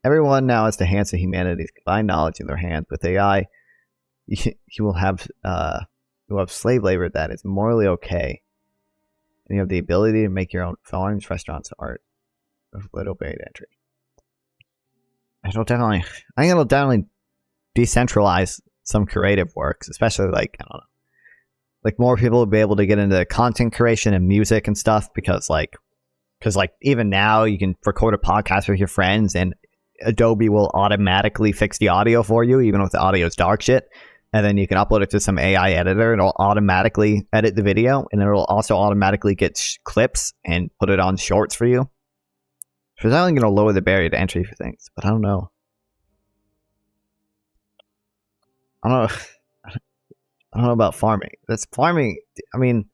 Everyone now has the hands of humanity's combined knowledge in their hands. With AI, you will have slave labor that is morally okay. And you have the ability to make your own farms, restaurants, art with little barrier to entry. I think it'll definitely decentralize some creative works, especially like, I don't know, like more people will be able to get into content creation and music and stuff because even now you can record a podcast with your friends and Adobe will automatically fix the audio for you, even if the audio is dog shit. And then you can upload it to some AI editor and it'll automatically edit the video, and it'll also automatically get clips and put it on shorts for you. So it's only going to lower the barrier to entry for things, but I don't know. I don't know about farming. That's farming. I mean,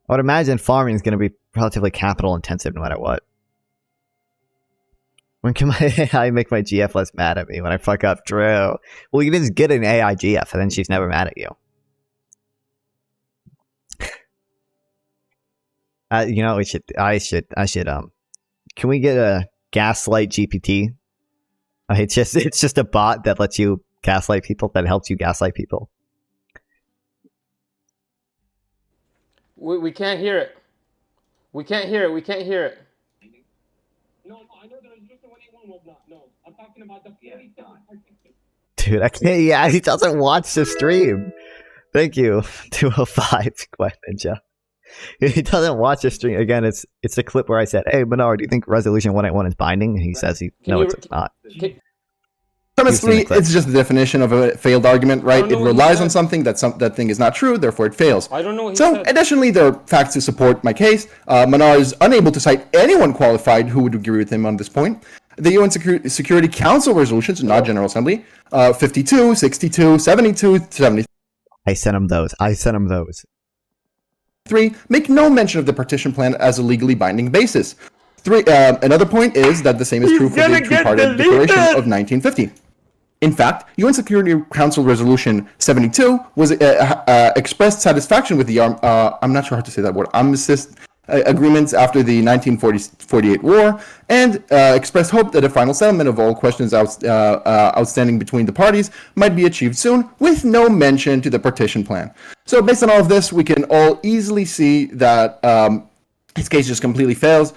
I would imagine farming is going to be relatively capital intensive no matter what. When can my AI make my GF less mad at me when I fuck up? True. Well, you can just get an AI GF and then she's never mad at you. You know, I should. Can we get a gaslight GPT? It's just a bot that lets you gaslight people, that helps you gaslight people. We can't hear it. We can't hear it. We can't hear it. No, I know that Resolution 181 was not. No, I'm talking about the 47 Dude, I can't. Yeah, he doesn't watch the stream. Thank you, 205 Quiet Ninja. He doesn't watch the stream. Again, it's a clip where I said, "Hey, Bernard, do you think Resolution 181 is binding?" And he says, "It's not." Premise 3, it's just the definition of a failed argument, right? It relies on something that thing is not true, therefore it fails. I don't know what he So, said. additionally, there are facts to support my case. Manar is unable to cite anyone qualified who would agree with him on this point. The UN Security Council resolutions, not General Assembly, 52, 62, 72, 73. I sent him those. 3 make no mention of the partition plan as a legally binding basis. 3 another point is that the same is true for the Tripartite Declaration of 1950. In fact, UN Security Council Resolution 72 was expressed satisfaction with the I'm not sure how to say that word, armistice agreements after the 1948 war, and expressed hope that a final settlement of all questions outstanding between the parties might be achieved soon, with no mention to the partition plan. So based on all of this, we can all easily see that his case just completely fails.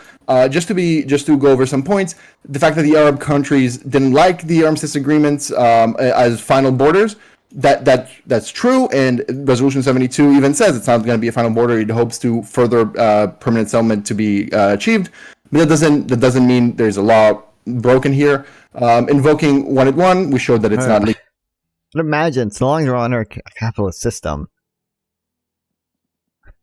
Just to go over some points, the fact that the Arab countries didn't like the armistice agreements as final borders, that's true, and Resolution 72 even says it's not going to be a final border. It hopes to further permanent settlement to be achieved, but that doesn't mean there's a law broken here. Invoking 181, we showed that it's not legal. But imagine, so long as we're under a capitalist system,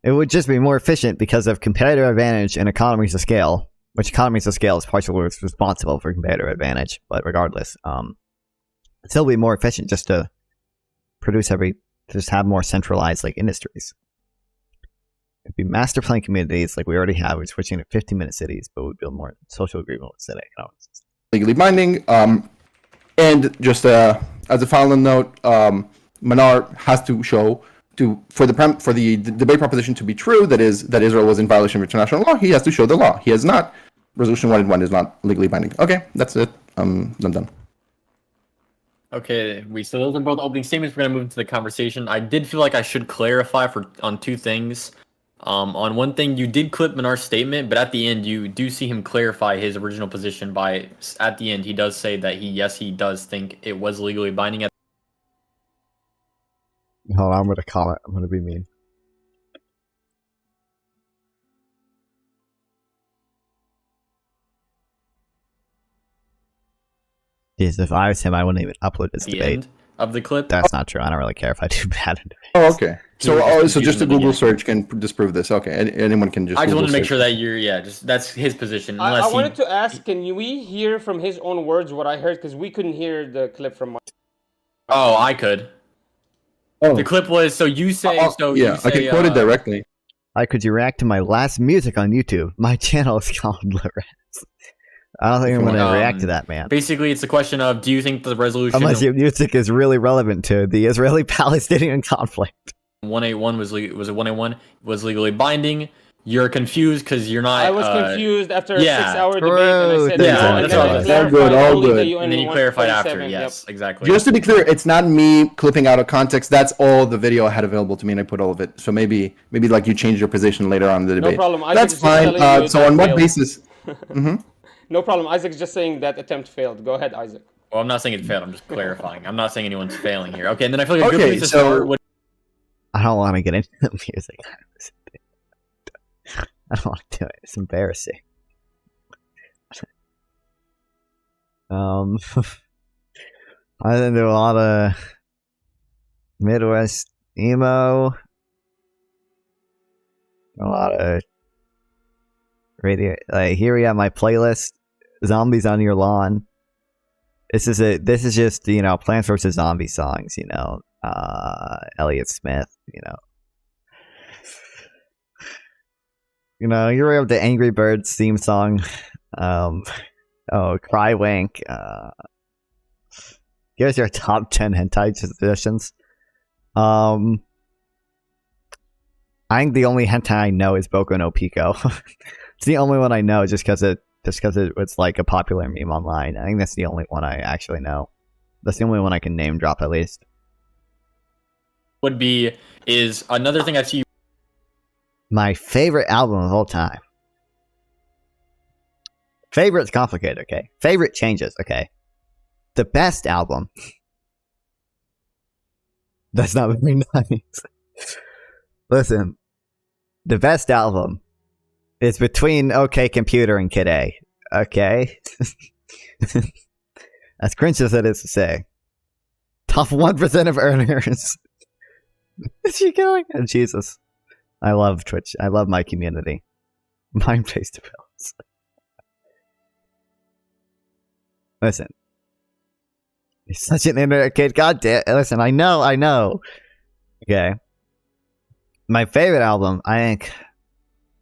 it would just be more efficient because of competitive advantage and economies of scale, which economies of scale is partially responsible for competitive advantage. But regardless, it'd still be more efficient just to have more centralized like industries. It'd be master plan communities like we already have. We're switching to 50-minute cities, but we'd build more social agreement with city economics. Legally binding. And just as a final note, Manar has to show for the debate proposition to be true, that Israel was in violation of international law, he has to show the law. He has not. Resolution 181 is not legally binding. Okay, that's it. I'm done. Okay, so those are both opening statements. We're gonna move into the conversation. I did feel like I should clarify on two things. On one thing, you did clip Minar's statement, but at the end, you do see him clarify his original position by, at the end, he does say that he does think it was legally binding. Hold on, I'm gonna comment. I'm gonna be mean. Jeez, if I was him, I wouldn't even upload this debate. End of the clip? That's not true. I don't really care if I do bad in debates. Oh, okay. So just a Google search can disprove this. Okay, anyone can just. I just Google wanted to make search. sure that that's his position. I Unless wanted to ask, can we hear from his own words what I heard? Because we couldn't hear the clip from my... Oh, I could. Oh. The clip was, so you say... yeah, I can quote it directly. Hi, could you react to my last music on YouTube? My channel is called Lorenz. I don't think I'm going to react to that, man. Basically, it's a question of, do you think the resolution... Unless your music is really relevant to the Israeli-Palestinian conflict. 181 was it 181 was legally binding. You're confused because you're not. I was confused after a 6-hour debate, and I said that's all good, all good. And then you clarified after. Yes, exactly. Just to be clear, it's not me clipping out of context. That's all the video I had available to me, and I put all of it. So maybe like you changed your position later on in the debate. No problem. That's fine. So on what basis? No problem. Isaac's just saying that attempt failed. Go ahead, Isaac. Well, I'm not saying it failed. I'm just clarifying. I'm not saying anyone's failing here. Okay, and then I feel like a good place to start would. I don't want to get into the music. I don't want to do it. It's embarrassing. I didn't do a lot of Midwest emo. A lot of radio. Like here we have my playlist. Zombies on Your Lawn. This is just Plants vs Zombie songs. Elliott Smith. You have the Angry Birds theme song. Cry Wank. Give us your top 10 hentai suggestions. I think the only hentai I know is Boku no Pico. It's the only one I know just because it's like a popular meme online. I think that's the only one I actually know. That's the only one I can name drop at least. Is another thing I see. My favorite album of all time. Favorite's complicated, okay? Favorite changes, okay? The best album. That's not very nice. Listen, the best album is between OK Computer and Kid A, okay? As cringe as it is to say. Top 1% of earners. Is she going? Oh, Jesus. I love Twitch. I love my community. Mind face to bills. Listen. He's such an internet kid. God damn. Listen, I know. Okay. My favorite album, I think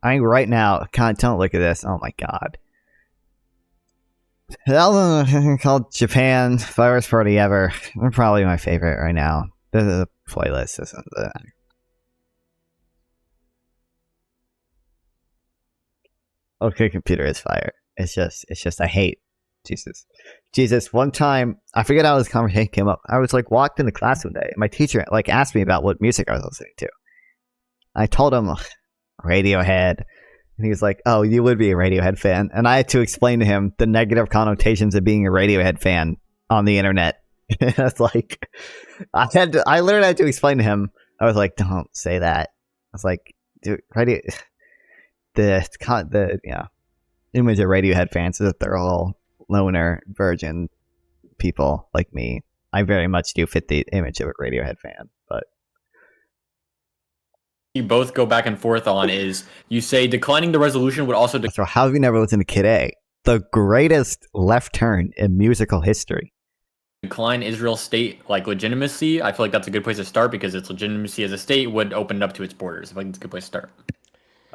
right now, God, don't look at this. Oh my God. The album called Japan, Virus Party Ever. They're probably my favorite right now. The playlist isn't the... Okay, Computer is fire. It's just I hate Jesus. One time, I forget how this conversation came up. I was walked into class one day. And my teacher asked me about what music I was listening to. I told him Radiohead, and he was like, "Oh, you would be a Radiohead fan." And I had to explain to him the negative connotations of being a Radiohead fan on the internet. That's I literally had to explain to him. I was like, "Don't say that." I was like, "Dude, the image of Radiohead fans is that they're all loner, virgin people like me. I very much do fit the image of a Radiohead fan, but you both go back and forth on is you say declining the resolution would also... So how have you never listened to Kid A? The greatest left turn in musical history. Decline Israel's state legitimacy. I feel like that's a good place to start because its legitimacy as a state would open it up to its borders. I think it's a good place to start.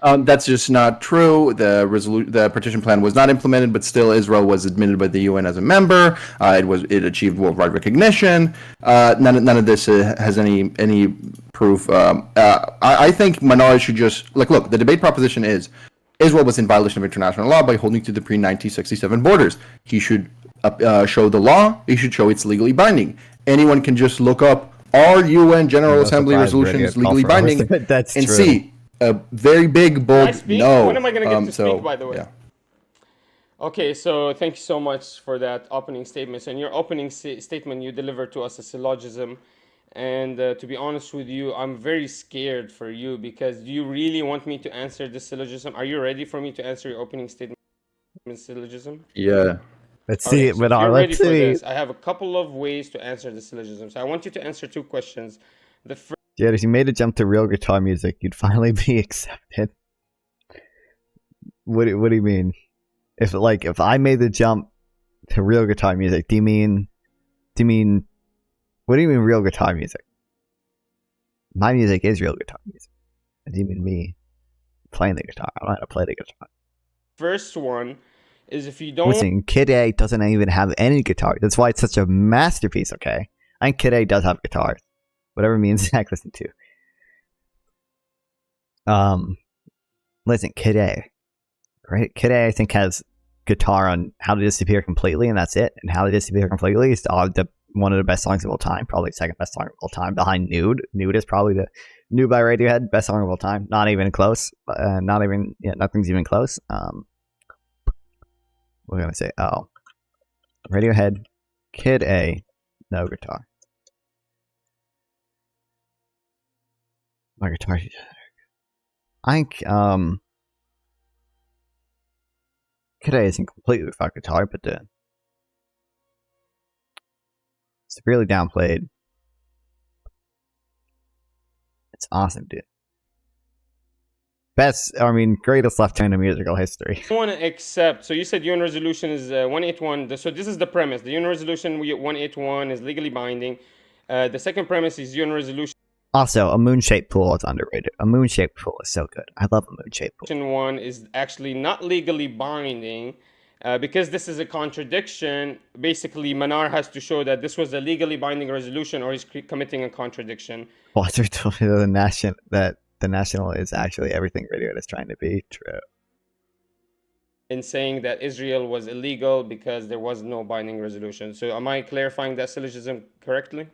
That's just not true. The partition plan was not implemented, but still Israel was admitted by the UN as a member. It achieved worldwide recognition. None of this has any proof. I think minorities should just look. The debate proposition is Israel was in violation of international law by holding to the pre-1967 borders. He should show the law. He should show it's legally binding. Anyone can just look up, are UN General Assembly resolutions legally binding, That's and true. see a very big bold no. When am I going to get to so, speak, by the way? Yeah. Okay, so thank you so much for that opening statement. So in your opening statement, you delivered to us a syllogism. And to be honest with you, I'm very scared for you, because do you really want me to answer this syllogism? Are you ready for me to answer your opening statement syllogism? Yeah. Let's see it, but you're ready let's for see. this. I have a couple of ways to answer the syllogism. So I want you to answer 2 questions. The first Yeah, if you made a jump to real guitar music, you'd finally be accepted. What do you mean? If I made the jump to real guitar music, what do you mean real guitar music? My music is real guitar music. What do you mean me playing the guitar? I don't know how to play the guitar. first one is if you don't. Listen, Kid A doesn't even have any guitar. That's why it's such a masterpiece, okay? I think Kid A does have guitars. Whatever me and Zach listen to. Listen, Kid A. Right? Kid A, I think, has guitar on How to Disappear Completely, and that's it. And How to Disappear Completely is one of the best songs of all time. Probably second best song of all time, behind Nude. Nude is probably the Nude by Radiohead, best song of all time. Not even close. Nothing's even close. What am I gonna say? Oh, Radiohead, Kid A, no guitar. My guitar. I think Kid A isn't completely without guitar, but severely downplayed. It's awesome, dude. Greatest left-hander in musical history. I want to accept. So you said UN resolution is 181. So this is the premise. The UN resolution 181 is legally binding. The second premise is UN resolution. Also, a moon-shaped pool is underrated. A moon-shaped pool is so good. I love a moon-shaped pool. 1 is actually not legally binding because this is a contradiction. Basically, Manar has to show that this was a legally binding resolution, or he's committing a contradiction. Walter told me that the National is actually everything Radiohead is trying to be. True. In saying that Israel was illegal because there was no binding resolution. So am I clarifying that syllogism correctly?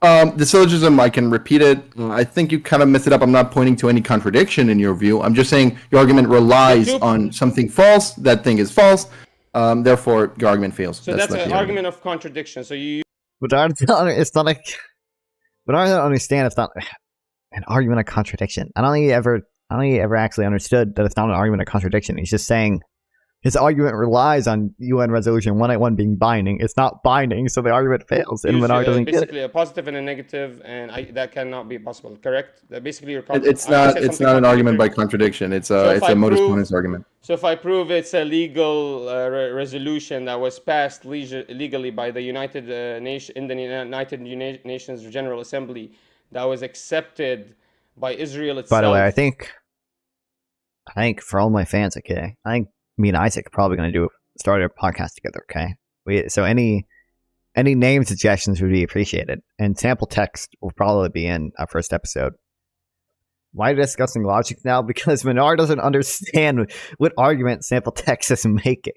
The syllogism, I can repeat it. I think you kind of messed it up. I'm not pointing to any contradiction in your view. I'm just saying your argument relies on something false. That thing is false. Therefore, your argument fails. So that's an argument of contradiction. So you. But I don't understand. It's not an argument of contradiction. I don't think he ever actually understood that it's not an argument of contradiction. He's just saying his argument relies on UN Resolution 181 being binding. It's not binding, so the argument fails. And Menard doesn't get it. Basically, a positive and a negative, and that cannot be possible. Correct? That basically, it's not an argument by contradiction. It's a modus ponens argument. So if I prove it's a legal resolution that was passed legally by the United Nations General Assembly, that was accepted by Israel itself. By the way, I think for all my fans, okay, I think me and Isaac are probably going to start a podcast together, okay? So any name suggestions would be appreciated, and sample text will probably be in our first episode. Why are we discussing logic now? Because Menard doesn't understand what argument sample text is making.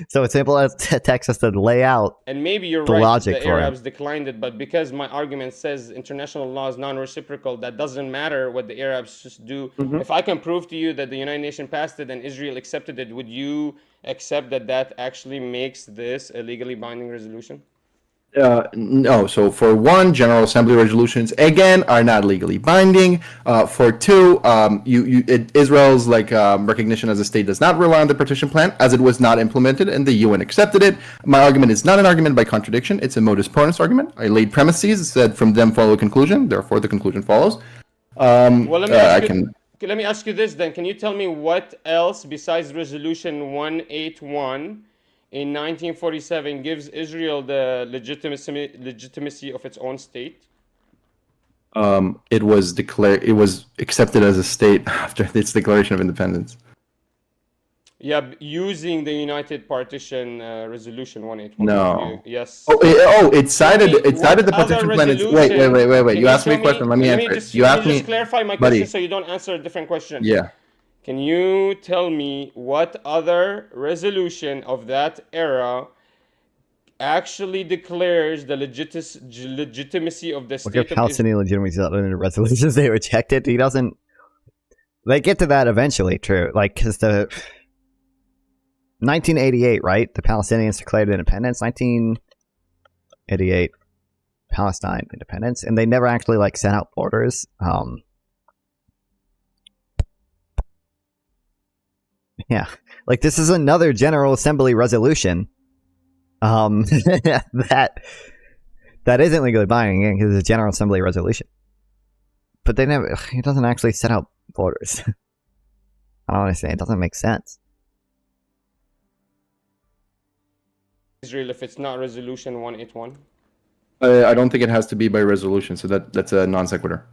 So it's sample text has to lay out and maybe you're the right, logic the Arabs declined it, but because my argument says international law is non-reciprocal, that doesn't matter what the Arabs just do. Mm-hmm. If I can prove to you that the United Nations passed it and Israel accepted it, would you accept that actually makes this a legally binding resolution? No. So for one, General Assembly resolutions again are not legally binding. For two, Israel's recognition as a state does not rely on the partition plan, as it was not implemented, and the UN accepted it. My argument is not an argument by contradiction; it's a modus ponens argument. I laid premises, said from them follow a conclusion, therefore the conclusion follows. Let me ask you this then: can you tell me what else besides Resolution 181? In 1947 gives Israel the legitimacy of its own state? It was accepted as a state after its declaration of independence. Yeah, using the United Partition Resolution 181. No. Yes. It cited the partition plan. Wait. You asked me a question. Let me answer it. Just clarify my question so you don't answer a different question. Yeah. Can you tell me what other resolution of that era actually declares the legitimacy of the Look state at of Israel? Palestinian legitimacy in the resolutions they rejected. He doesn't. They get to that eventually, true. Like, because the 1988, right? The Palestinians declared independence. 1988, Palestine independence, and they never actually like sent out borders. Yeah, like this is another General Assembly resolution. That isn't legally binding because it's a General Assembly resolution. But they never. It doesn't actually set out borders. I don't understand. It doesn't make sense. Israel if it's not Resolution 181? I don't think it has to be by resolution, so that's a non sequitur.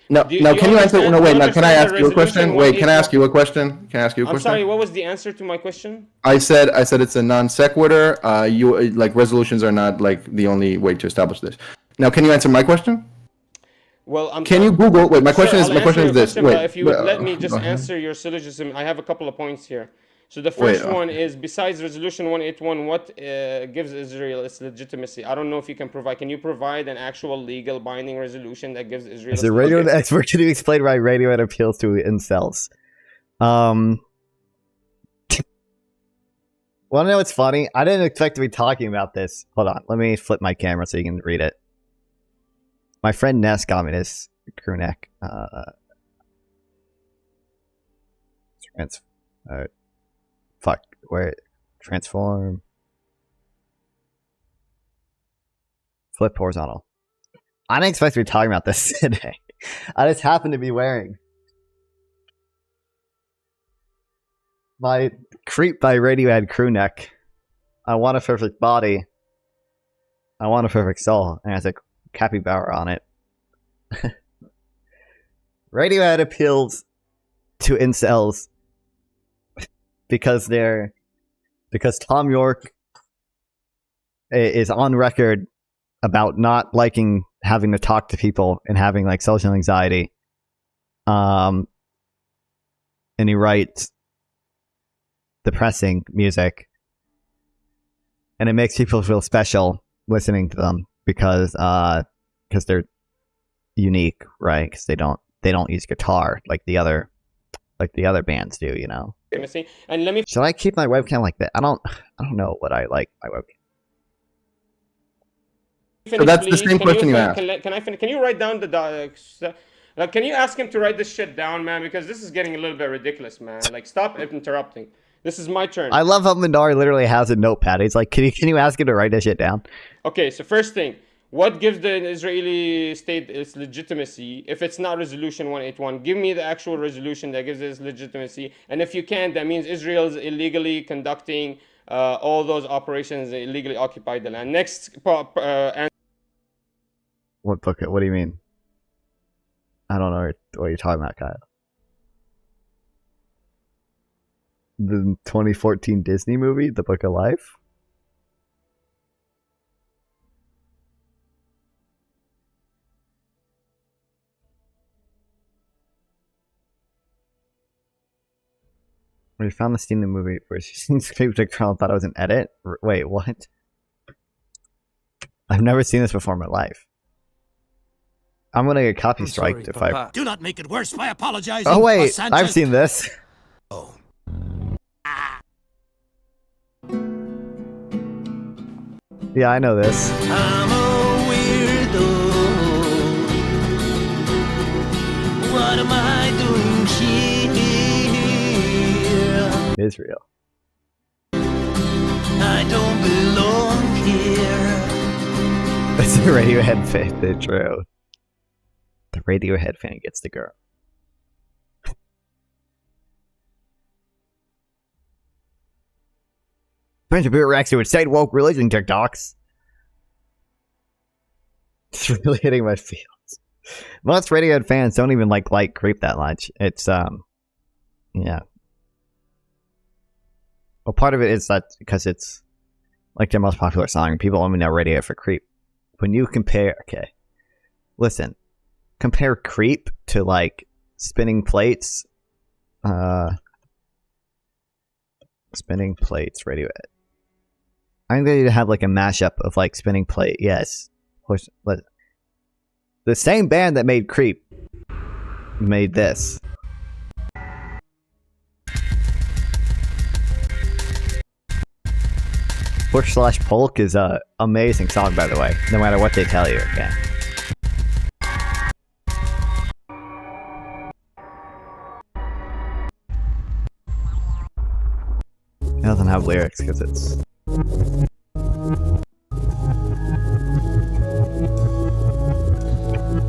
No, can you answer? No, wait. Now, can I ask you a question? Wait, can I ask you a question? I'm sorry. What was the answer to my question? I said it's a non sequitur. You like resolutions are not like the only way to establish this. Now, can you answer my question? Well, Can you Google? Wait, my question is this. Wait, Wait, if you would let me just answer your syllogism, I have a couple of points here. So the first one is, besides Resolution 181, what gives Israel its legitimacy? I don't know if you can provide. Can you provide an actual legal binding resolution that gives Israel? As a radio expert, can you explain why Radiohead appeals to incels? Well, I know it's funny. I didn't expect to be talking about this. Hold on, let me flip my camera so you can read it. My friend Ness got me this crew neck. Transform. Flip horizontal. I didn't expect to be talking about this today. I just happened to be wearing my Creep by Radiohead crew neck. I want a perfect body. I want a perfect soul. And it has a capybara on it. Radiohead appeals to incels because Tom York is on record about not liking having to talk to people and having like social anxiety. And he writes depressing music, and it makes people feel special listening to them because they're unique, right? Because they don't use guitar like the other bands do, you know. And let me. Should I keep my webcam like that? I don't know what I like my webcam. Finish, so that's please. the same question you asked. Can I finish? Can you write down can you ask him to write this shit down, man? Because this is getting a little bit ridiculous, man. Like, stop interrupting. This is my turn. I love how Minar literally has a notepad. He's like, can you ask him to write this shit down? Okay, so first thing, what gives the Israeli state its legitimacy if it's not Resolution 181? Give me the actual resolution that gives it its legitimacy. And if you can't, that means Israel's illegally conducting all those operations, they illegally occupied the land. Next answer. What book? What do you mean? I don't know what you're talking about, Kyle. The 2014 Disney movie, The Book of Life? We found the scene in the movie where she screamed at Carl and thought it was an edit? Wait, what? I've never seen this before in my life. I'm gonna get copy striked if I... Do not make it worse by apologizing. Oh wait, I've seen this. Oh. Yeah, I know this. I'm a weirdo. What am I doing here? Israel. I don't belong here. That's the Radiohead fan, the true. The Radiohead fan gets the girl. Bunch of people reacts to insane woke religion TikToks. It's really hitting my feels. Most Radiohead fans don't even like Creep that much. It's yeah. Well, part of it is that because it's like their most popular song, people only know Radiohead for Creep. When you compare, okay, listen, compare Creep to like Spinning Plates Spinning plates, Radiohead. I think they need to have like a mashup of like spinning plate. Yes, the same band that made Creep made this. Push/Polk is a amazing song, by the way. No matter what they tell you, okay. It doesn't have lyrics because it's.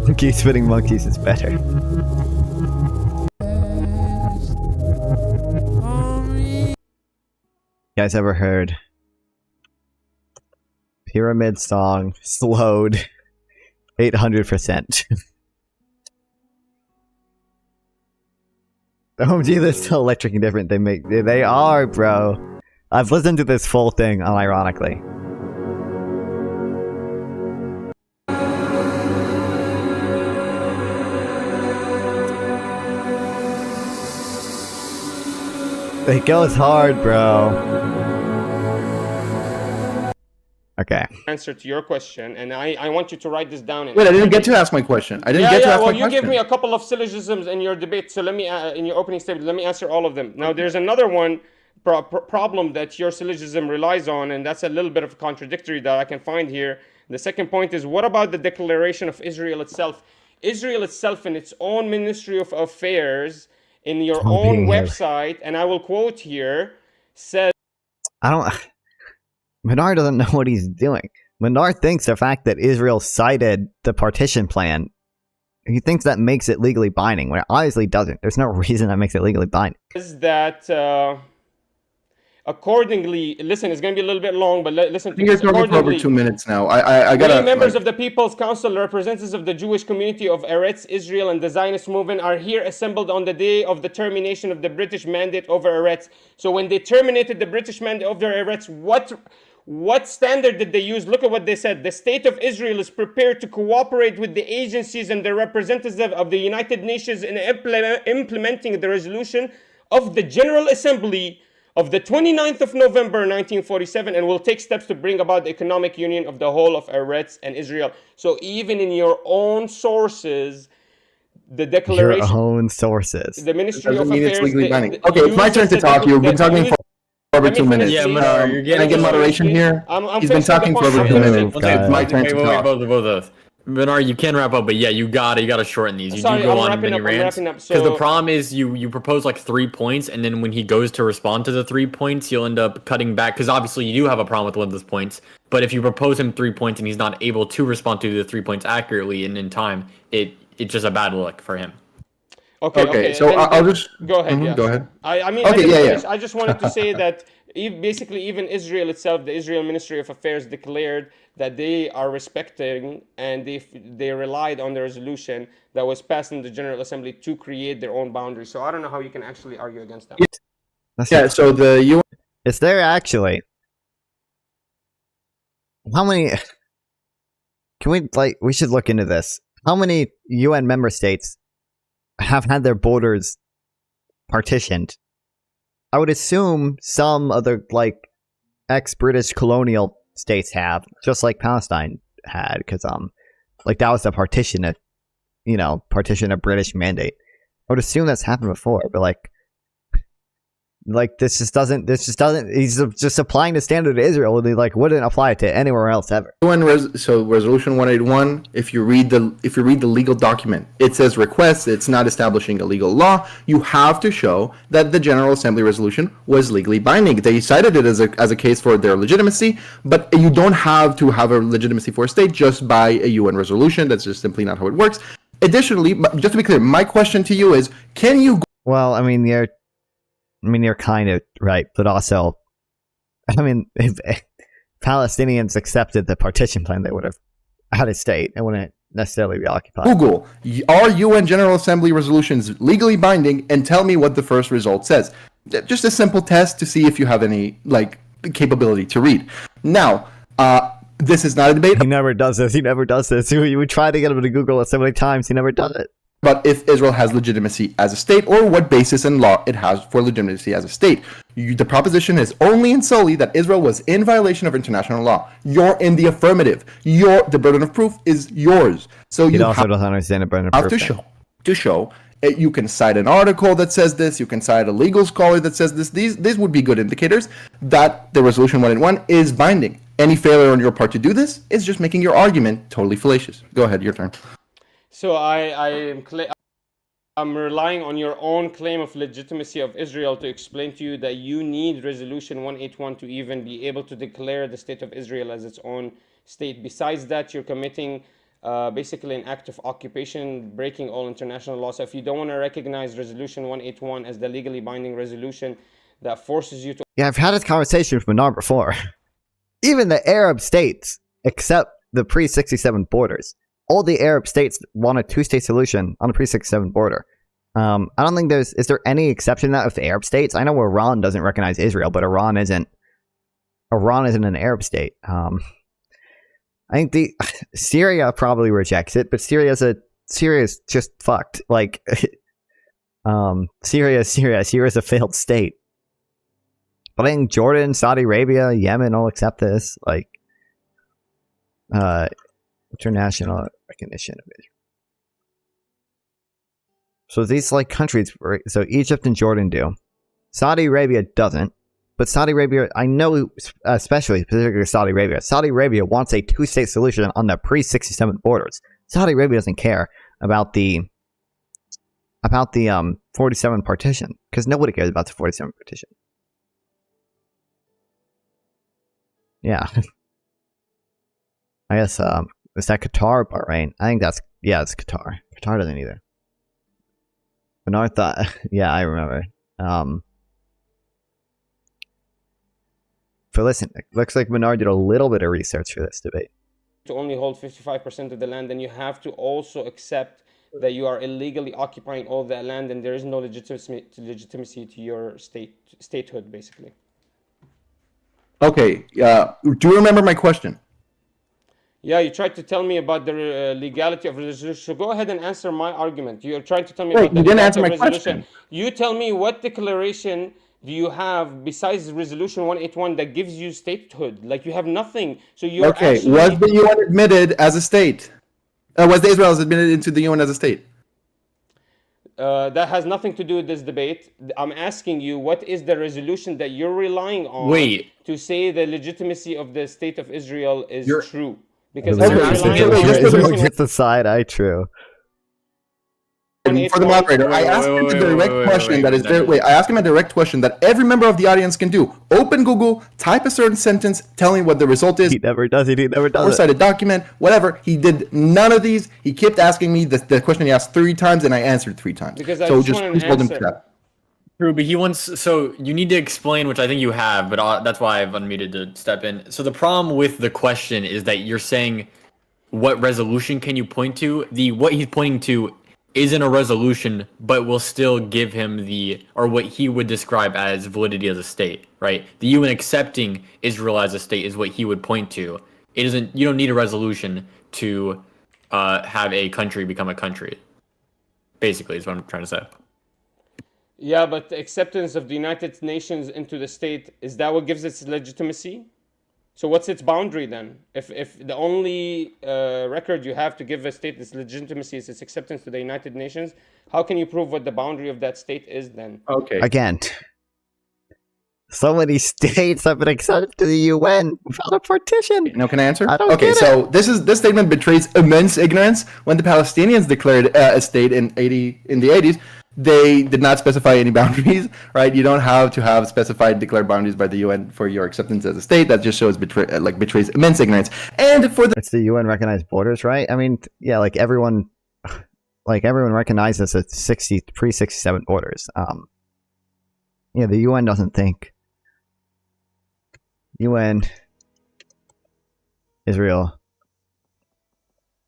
Monkey spinning monkeys is better. You guys ever heard Pyramid Song slowed 800%? Oh gee, they're still electric and different. They are, bro. I've listened to this full thing unironically. It goes hard, bro. Okay. Answer to your question, and I want you to write this down. Wait, I didn't get to ask my question. I didn't get to ask my question. Well, you gave me a couple of syllogisms in your debate, so let me, in your opening statement, let me answer all of them. Now, there's another one problem that your syllogism relies on, and that's a little bit of contradictory that I can find here. The second point is, what about the declaration of Israel itself? Israel itself, in its own Ministry of Affairs, in your own website, and I will quote here, says... Menard doesn't know what he's doing. Menard thinks the fact that Israel cited the partition plan, he thinks that makes it legally binding, when it obviously doesn't. There's no reason that makes it legally binding. Is that accordingly, listen, it's going to be a little bit long, but listen to this. You're talking for over 2 minutes now. I gotta... members of the People's Council, representatives of the Jewish community of Eretz Israel and the Zionist movement are here assembled on the day of the termination of the British mandate over Eretz. So when they terminated the British mandate over Eretz, what standard did they use? Look at what they said. The state of Israel is prepared to cooperate with the agencies and the representatives of the United Nations in implementing the resolution of the General Assembly of the 29th of November 1947, and will take steps to bring about the economic union of the whole of Eretz and Israel. So even in your own sources, the declaration... Your own sources. The Ministry of Affairs... Okay, it's my turn to talk. You've been talking for over 2 minutes. Yeah, Menard, can I get moderation here? He's been talking for over 2 minutes. It's my turn to talk. Both of us. Menard, you can wrap up, but yeah, you gotta shorten these. You do go on many rants. Because the problem is you propose like 3 points, and then when he goes to respond to the 3 points, you'll end up cutting back. Because obviously you do have a problem with one of those points. But if you propose him 3 points and he's not able to respond to the 3 points accurately and in time, it's just a bad look for him. Okay. So I'll just go ahead. Go ahead. I just wanted to say that basically even Israel itself, the Israel Ministry of Affairs declared that they are respecting and they relied on the resolution that was passed in the General Assembly to create their own boundaries. So I don't know how you can actually argue against that. So the UN... Is there actually... How many... we should look into this. How many UN member states have had their borders partitioned? I would assume some other, ex-British colonial states have, just like Palestine had, because, that was the partition of British mandate. I would assume that's happened before, but, this just doesn't, he's just applying the standard to Israel, and he, wouldn't apply it to anywhere else ever. So Resolution 181, if you read the legal document, it says request, it's not establishing a legal law. You have to show that the General Assembly resolution was legally binding. They cited it as a case for their legitimacy, but you don't have to have a legitimacy for a state just by a UN resolution. That's just simply not how it works. Additionally, just to be clear, my question to you is, can you... Well, you're kind of right, but also, if Palestinians accepted the partition plan, they would have had a state. It wouldn't necessarily be occupied. Google, are UN General Assembly resolutions legally binding, and tell me what the first result says. Just a simple test to see if you have any, capability to read. Now, this is not a debate. He never does this. We would try to get him to Google it so many times. He never does it. about if Israel has legitimacy as a state or what basis in law it has for legitimacy as a state. The proposition is only and solely that Israel was in violation of international law. You're in the affirmative. The burden of proof is yours. So He you also doesn't understand the burden of have proof. to show. You can cite an article that says this. You can cite a legal scholar that says this. These would be good indicators that the resolution 181 is binding. Any failure on your part to do this is just making your argument totally fallacious. Go ahead, your turn. So I'm relying on your own claim of legitimacy of Israel to explain to you that you need Resolution 181 to even be able to declare the state of Israel as its own state. Besides that, you're committing basically an act of occupation, breaking all international law. So if you don't want to recognize Resolution 181 as the legally binding resolution that forces you to... Yeah, I've had this conversation with Manar before. Even the Arab states accept the pre-67 borders. All the Arab states want a two-state solution on the pre-67 border. I don't think is there any exception to that with the Arab states? I know Iran doesn't recognize Israel, but Iran isn't an Arab state. I think Syria probably rejects it, but Syria's just fucked. Like, Syria's a failed state. But I think Jordan, Saudi Arabia, Yemen all accept this. Like, international recognition of Israel. So these like countries, so Egypt and Jordan do. Saudi Arabia doesn't. But Saudi Arabia, I know, particularly Saudi Arabia wants a two-state solution on the pre-67 borders. Saudi Arabia doesn't care about the 47 partition, because nobody cares about the 47 partition. Yeah. I guess, is that Qatar or Bahrain? I think it's Qatar. Qatar doesn't either. Bernard thought, yeah, I remember. But listen, it looks like Bernard did a little bit of research for this debate. To only hold 55% of the land, then you have to also accept that you are illegally occupying all that land, and there is no legitimacy to your statehood, basically. Okay, do you remember my question? Yeah, you tried to tell me about the legality of resolution. So go ahead and answer my argument. You're trying to tell me Wait, about the you didn't legality answer of my resolution. question. You tell me what declaration do you have besides Resolution 181 that gives you statehood? Like, you have nothing. So you're Okay, actually... was the UN admitted as a state? Was the Israel admitted into the UN as a state? That has nothing to do with this debate. I'm asking you, what is the resolution that you're relying on to say the legitimacy of the state of Israel is true? Because It's the side eye true. For the moderator, I asked him a direct question that is very. I asked him a direct question that every member of the audience can do. Open Google, type a certain sentence, tell me what the result is. He never does it. He never does it. Four-sided document, whatever. He did none of these. He kept asking me the question he asked 3 times, and I answered 3 times. Because I so just please hold him to that. True, but he wants. So you need to explain, which I think you have, but that's why I've unmuted to step in. So the problem with the question is that you're saying, what resolution can you point to? What he's pointing to isn't a resolution, but will still give him what he would describe as validity as a state, right? The UN accepting Israel as a state is what he would point to. It isn't. You don't need a resolution to have a country become a country. Basically, is what I'm trying to say. Yeah, but the acceptance of the United Nations into the state, is that what gives its legitimacy? So what's its boundary then? If the only record you have to give a state its legitimacy is its acceptance to the United Nations, how can you prove what the boundary of that state is then? Okay. Again, so many states have been accepted to the UN without a partition. Now, can I answer? I don't Okay, get so this statement betrays immense ignorance. When the Palestinians declared a state in the 80s, they did not specify any boundaries, right? You don't have to have specified declared boundaries by the UN for your acceptance as a state. That just shows betrays immense ignorance. And for it's the UN recognized borders, right? I mean, yeah, everyone recognizes the pre-67 borders. Yeah, the UN doesn't think UN Israel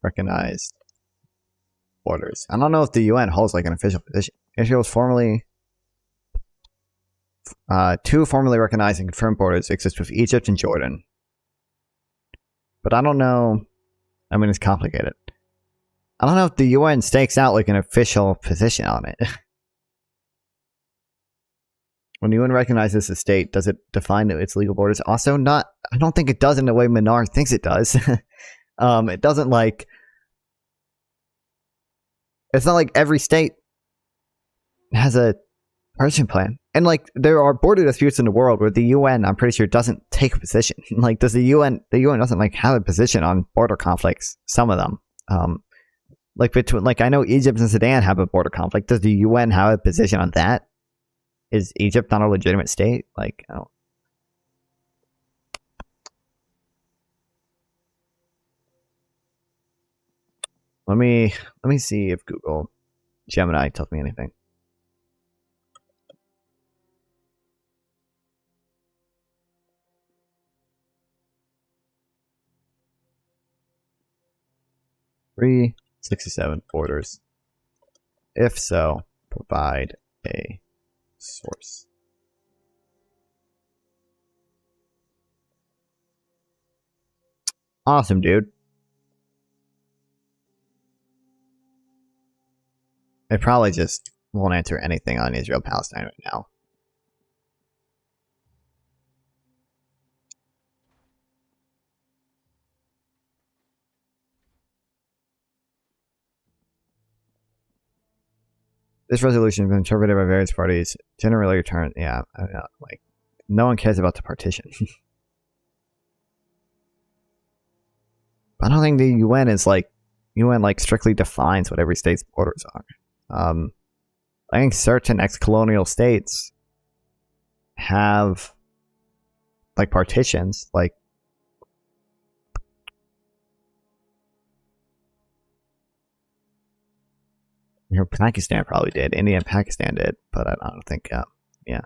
recognized borders. I don't know if the UN holds an official position. Israel's formally 2 formally recognized and confirmed borders exist with Egypt and Jordan. But I don't know. I mean, it's complicated. I don't know if the UN stakes out like an official position on it. When the UN recognizes a state, does it define its legal borders? Also, not. I don't think it does in the way Minar thinks it does. It doesn't like. It's not like every state has a partition plan, and like there are border disputes in the world where the UN, I'm pretty sure, doesn't take a position. Like, does the UN? The UN doesn't like have a position on border conflicts. Some of them, like between, like I know Egypt and Sudan have a border conflict. Does the UN have a position on that? Is Egypt not a legitimate state? Like, I don't. Let me see if Google Gemini tells me anything. Three 67 borders. If so, provide a source. Awesome, dude. It probably just won't answer anything on Israel-Palestine right now. This resolution has been interpreted by various parties. Generally returned, yeah, like no one cares about the partition. I don't think the UN is like strictly defines what every state's borders are. I think certain ex-colonial states have like partitions, like Pakistan probably did. India and Pakistan did, but I don't think, yeah.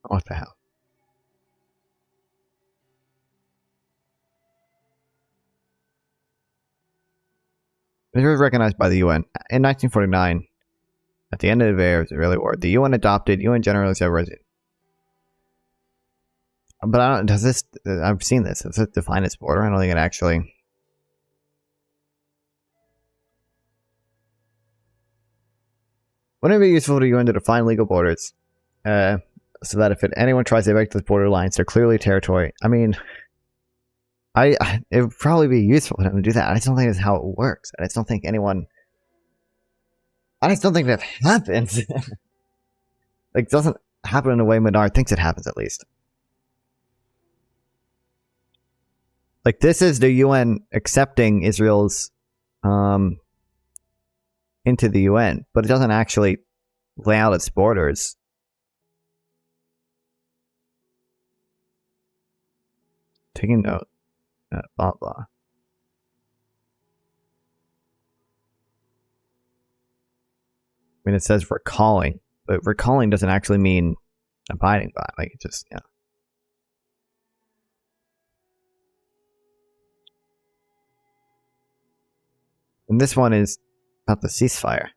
What the hell? It was recognized by the UN in 1949. At the end of the Israeli war, the UN adopted UN General Assembly. But I don't. Does this? I've seen this. Does it define its border? I don't think it actually. Wouldn't it be useful for the UN to define legal borders, so that if anyone tries to evict those border lines, they're clearly territory? I mean. It would probably be useful for them to do that. I just don't think that's how it works. I just don't think anyone. I just don't think that happens. Like, it doesn't happen in the way Menard thinks it happens, at least. Like, this is the UN accepting Israel's into the UN, but it doesn't actually lay out its borders. Taking note. Blah blah. I mean, it says recalling, but recalling doesn't actually mean abiding by. Like, it just, yeah. And this one is about the ceasefire.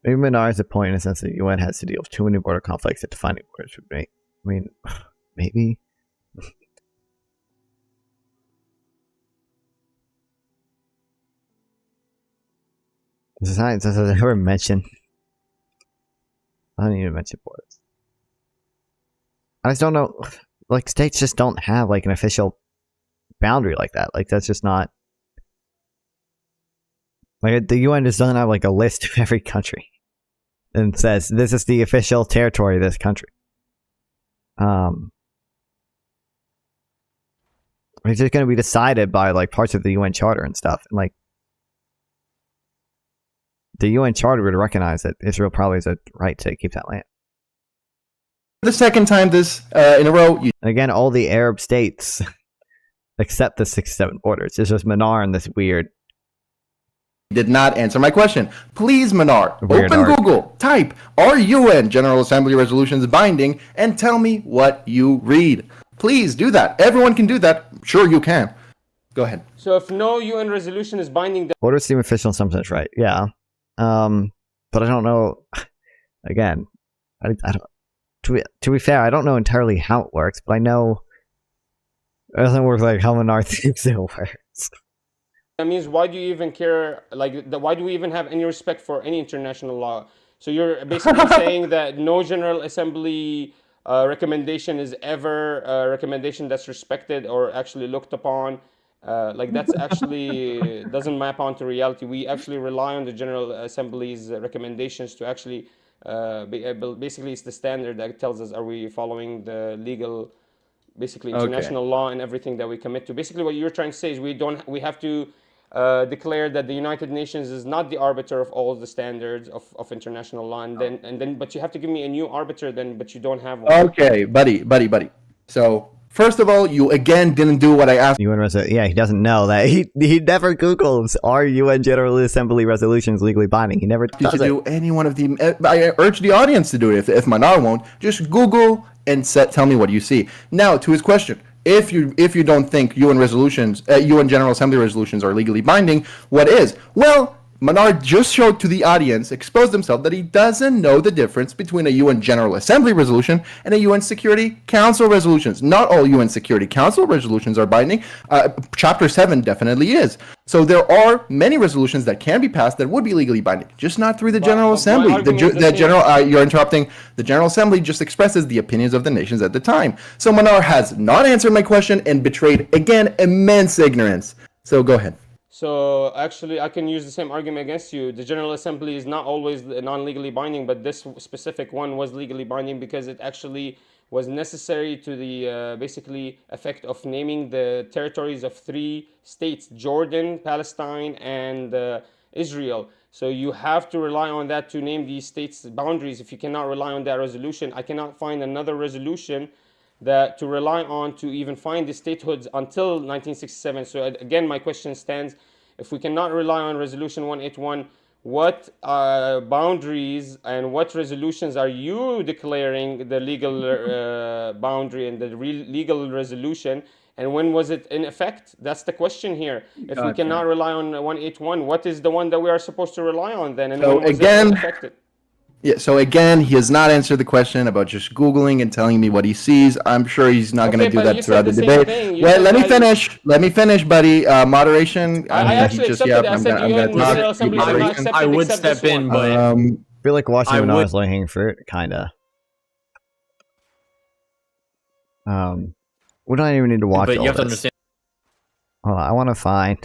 Maybe Minar is a point in a sense that the UN has to deal with too many border conflicts that defining borders would make. I mean, maybe. Does it ever mention? I don't even mention borders. I just don't know. Like, states just don't have like an official boundary like that. Like, that's just not. Like, the UN just doesn't have like a list of every country and says this is the official territory of this country. It's just going to be decided by like parts of the UN Charter and stuff. And like the UN Charter would recognize that Israel probably has a right to keep that land. For the second time this in a row. And again, all the Arab states accept the 6-7 borders. It's just Minar and this weird. Did not answer my question. Please, Minar, open Google, type, are UN General Assembly resolutions binding, and tell me what you read. please do that. Everyone can do that. Sure, you can. Go ahead. So if no UN resolution is binding, then Borders seem official in some sense, right? Yeah. But I don't know. Again, I don't. To be fair, I don't know entirely how it works, but I know it doesn't work like how Minar thinks it works. that means why do you even care? Like, why do we even have any respect for any international law? So you're basically saying that no General Assembly recommendation is ever a recommendation that's respected or actually looked upon. Like that's actually doesn't map onto reality. We actually rely on the General Assembly's recommendations to actually be able. Basically, it's the standard that tells us are we following the legal, basically international law and everything that we commit to. Basically, what you're trying to say is we have to declare that the United Nations is not the arbiter of all the standards of international law, and then but you have to give me a new arbiter then, but you don't have one. Okay, buddy. So first of all, you again didn't do what I asked. Yeah, he doesn't know that. He never Googles are UN General Assembly resolutions legally binding. He never does to do any one of the. I urge the audience to do it. If Manar won't, just Google and tell me what you see. Now to his question. If you don't think UN resolutions, UN General Assembly resolutions are legally binding, what is? Well, Manar just showed to the audience, exposed himself, that he doesn't know the difference between a UN General Assembly resolution and a UN Security Council resolutions. Not all UN Security Council resolutions are binding. Chapter 7 definitely is. So there are many resolutions that can be passed that would be legally binding, just not through the General Assembly. You're interrupting. The General Assembly just expresses the opinions of the nations at the time. So Manar has not answered my question and betrayed, again, immense ignorance. So go ahead. So actually, I can use the same argument against you. The General Assembly is not always non-legally binding, but this specific one was legally binding because it actually was necessary to the basically effect of naming the territories of 3 states: Jordan, Palestine, and Israel. So you have to rely on that to name these states' boundaries. If you cannot rely on that resolution, I cannot find another resolution that to rely on to even find the statehoods until 1967. So again, my question stands: if we cannot rely on Resolution 181, what boundaries and what resolutions are you declaring the legal boundary and the legal resolution, and when was it in effect? That's the question here. If we cannot rely on 181, what is the one that we are supposed to rely on then, and so when was again, it affected? Yeah, so again, he has not answered the question about just Googling and telling me what he sees. I'm sure he's not going to do that throughout the debate. Well, let me finish. Let me finish, buddy. Moderation. I actually accepted it. I said General Assembly did not accept it. I would step in, but I feel like watching Manar's low-hanging fruit, kinda. We don't even need to watch. But all you have to this. understand. Hold on, I want to find.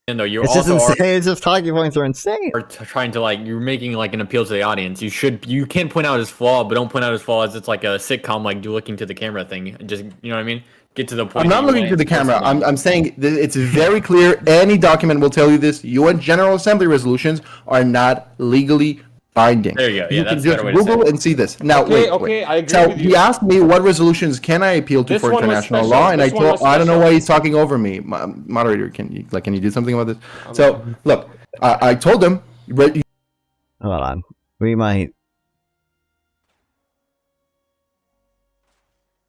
No, you're it's also just insane. It's just talking points are insane. Or trying to you're making an appeal to the audience. You can point out his flaw, but don't point out his flaw as it's like a sitcom, you looking to the camera thing. Just you know what I mean? Get to the point. I'm not looking to the camera. I'm saying it's very clear. Any document will tell you this. UN General Assembly resolutions are not legally binding. There you go. Yeah, you that's can a just better way to Google say it. and see this. Now, Okay, wait. I agree So with you. he asked me what resolutions can I appeal to This for one was international special. law, and This one was I don't know special. why he's talking over me. Moderator, can you do something about this? So look, I told him. Hold on, we might.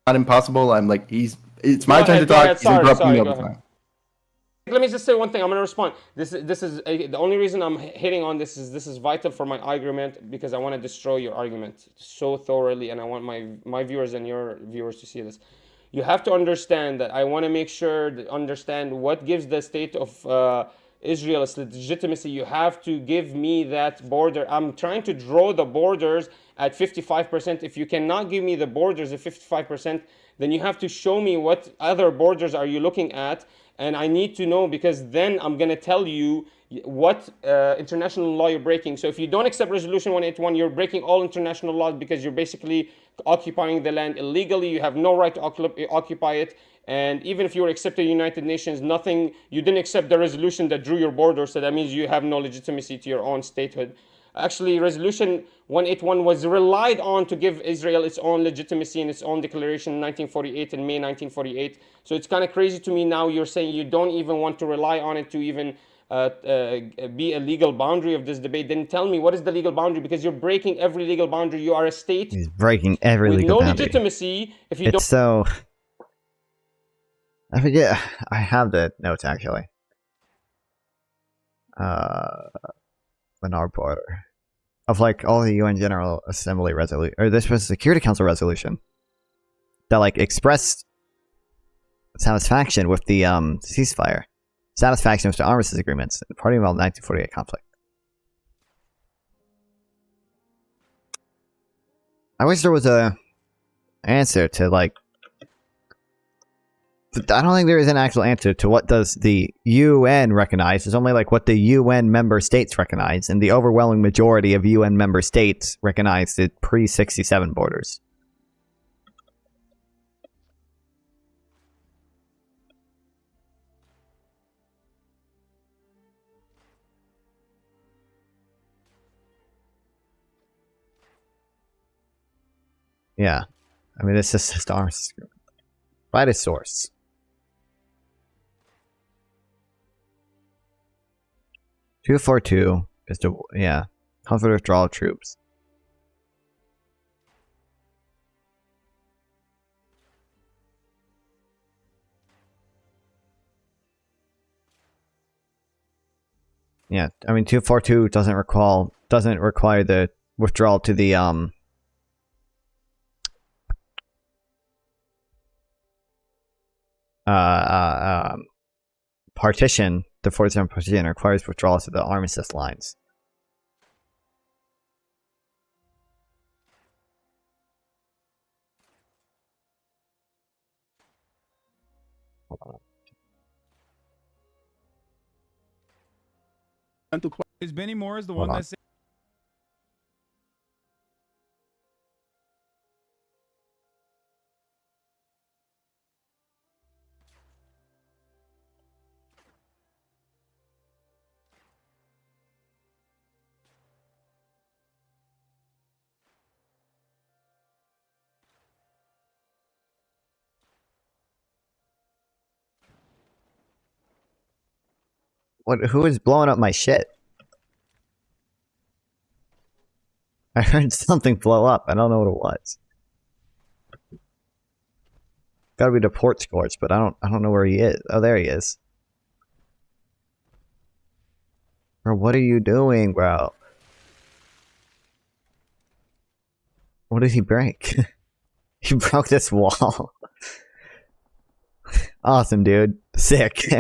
Not impossible. I'm like it's my Go turn ahead, to go talk. ahead. He's Sorry, interrupting me all go the ahead. time. Let me just say one thing. I'm going to respond. This is the only reason I'm hitting on this is vital for my argument, because I want to destroy your argument so thoroughly, and I want my viewers and your viewers to see this. You have to understand that I want to make sure to understand what gives the state of Israel its legitimacy. You have to give me that border. I'm trying to draw the borders at 55%. If you cannot give me the borders at 55%, then you have to show me what other borders are you looking at. And I need to know, because then I'm going to tell you what international law you're breaking. So if you don't accept Resolution 181, you're breaking all international laws, because you're basically occupying the land illegally. You have no right to occupy it. And even if you were accepted United Nations, you didn't accept the resolution that drew your border. So that means you have no legitimacy to your own statehood. Actually, Resolution 181 was relied on to give Israel its own legitimacy and its own declaration in 1948, in May 1948. So it's kind of crazy to me now you're saying you don't even want to rely on it to even be a legal boundary of this debate. Then tell me, what is the legal boundary? Because you're breaking every legal boundary. You are a state. He's breaking every with legal no boundary. legitimacy. If you It's so. I forget. I have the notes actually. Menard border of like all the UN General Assembly resolution, or this was Security Council resolution that like expressed satisfaction with the ceasefire, satisfaction with the armistice agreements, the party involved 1948 conflict. I wish there was a answer to like. I don't think there is an actual answer to what does the UN recognize. It's only like what the UN member states recognize, and the overwhelming majority of UN member states recognize the pre-67 borders. Yeah, I mean it's just arms. Write a source. "242 is the comfort withdrawal of troops." Yeah, I mean 242 doesn't require the withdrawal to the partition. The 47 partition requires withdrawal to the armistice lines. Hold on. Is Benny Morris the Hold one on. that said? Who is blowing up my shit? I heard something blow up. I don't know what it was. Gotta be the port scorch, but I don't know where he is. Oh, there he is. Bro, what are you doing, bro? What did he break? He broke this wall. Awesome, dude. Sick.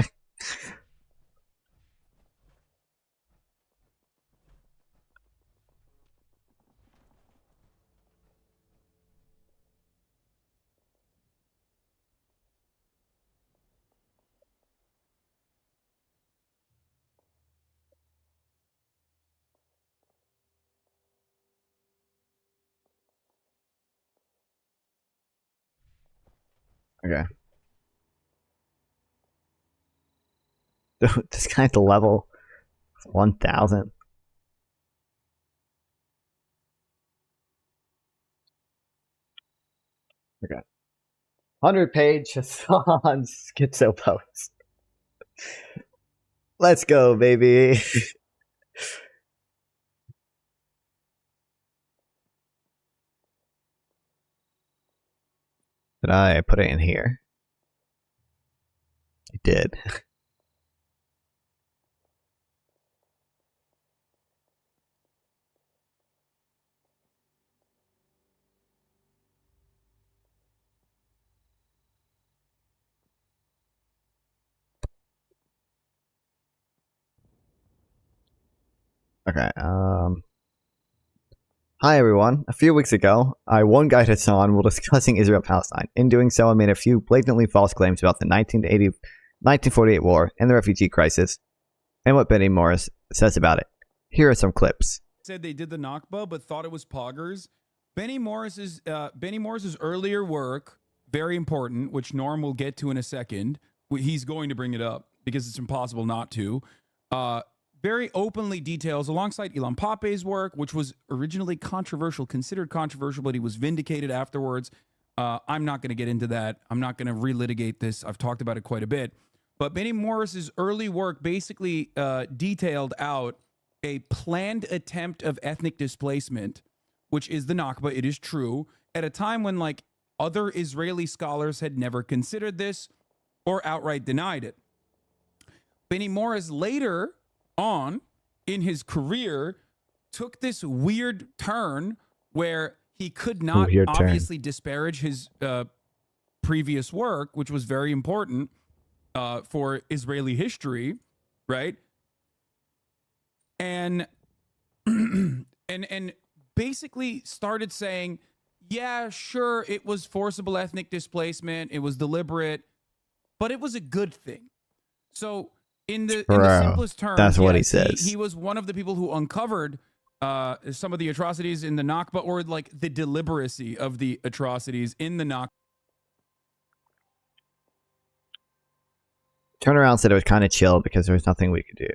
Okay. Dude, this guy's level 1000. Okay. 100-page Hasan schizo post. Let's go, baby. Did I put it in here? I did. Okay, Hi everyone. A few weeks ago, I one-guyed Hasan while discussing Israel-Palestine. In doing so, I made a few blatantly false claims about the 1948 war and the refugee crisis, and what Benny Morris says about it. Here are some clips. Said they did the Nakba, but thought it was poggers. Benny Morris's earlier work, very important, which Norm will get to in a second. He's going to bring it up because it's impossible not to. Very openly details alongside Ilan Pape's work, which was originally controversial, considered controversial, but he was vindicated afterwards. I'm not going to get into that. I'm not going to relitigate this. I've talked about it quite a bit. But Benny Morris's early work basically detailed out a planned attempt of ethnic displacement, which is the Nakba. It is true. At a time when like other Israeli scholars had never considered this, or outright denied it. Benny Morris later on in his career took this weird turn where he could not obviously disparage his previous work, which was very important for Israeli history, right? And and basically started saying, yeah, sure, it was forcible ethnic displacement, it was deliberate, but it was a good thing. So in the simplest terms, that's what he says. He was one of the people who uncovered some of the atrocities in the Nakba, or like the deliberacy of the atrocities in the Nakba. Turnaround said it was kind of chill because there was nothing we could do.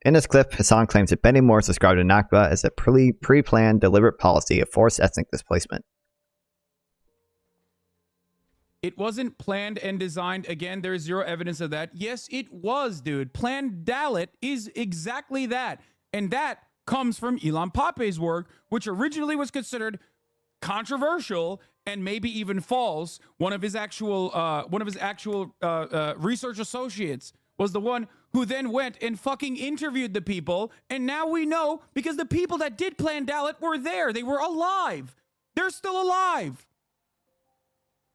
In this clip, Hasan claims that Benny Morris described the Nakba as a pre-planned, deliberate policy of forced ethnic displacement. It wasn't planned and designed. Again, there is zero evidence of that. Yes, it was, dude. Planned Dalit is exactly that. And that comes from Ilan Pape's work, which originally was considered controversial and maybe even false. One of his actual research associates was the one who then went and fucking interviewed the people. And now we know, because the people that did plan Dalit were there. They were alive. They're still alive.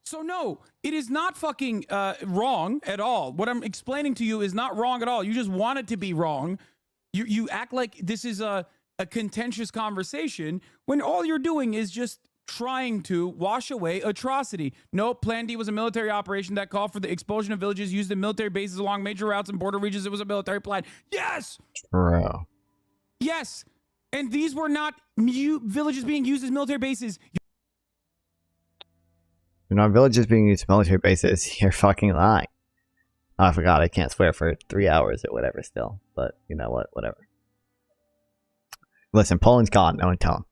So no, it is not fucking wrong at all. What I'm explaining to you is not wrong at all. You just want it to be wrong. You act like this is a contentious conversation when all you're doing is just trying to wash away atrocity. No, Plan D was a military operation that called for the expulsion of villages used in military bases along major routes and border regions. It was a military plan. Yes! Bro. Yes! And these were not villages being used as military bases. They're not villages being used as military bases. You're fucking lying. Oh, I forgot. I can't swear for 3 hours or whatever still. But you know what? Whatever. Listen, Poland's gone. No one tell him.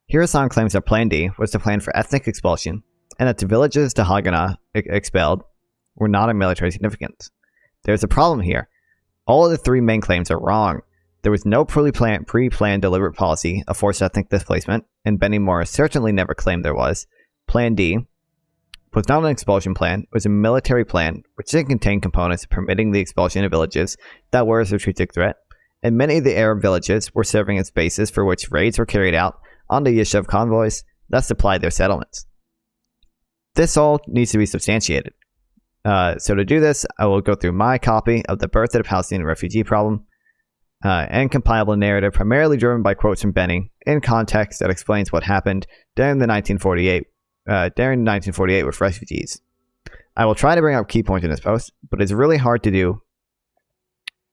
Here Hasan claims that Plan D was the plan for ethnic expulsion, and that the villages to Haganah expelled were not of military significance. There's a problem here. All of the three main claims are wrong. There was no pre-planned deliberate policy of forced ethnic displacement, and Benny Morris certainly never claimed there was. Plan D was not an expulsion plan, it was a military plan which didn't contain components permitting the expulsion of villages that were a strategic threat, and many of the Arab villages were serving as bases for which raids were carried out on the Yishuv convoys that supplied their settlements. This all needs to be substantiated. So to do this, I will go through my copy of The Birth of the Palestinian Refugee Problem and compile a narrative primarily driven by quotes from Benny in context that explains what happened during 1948 with refugees. I will try to bring up key points in this post, but it's really hard to do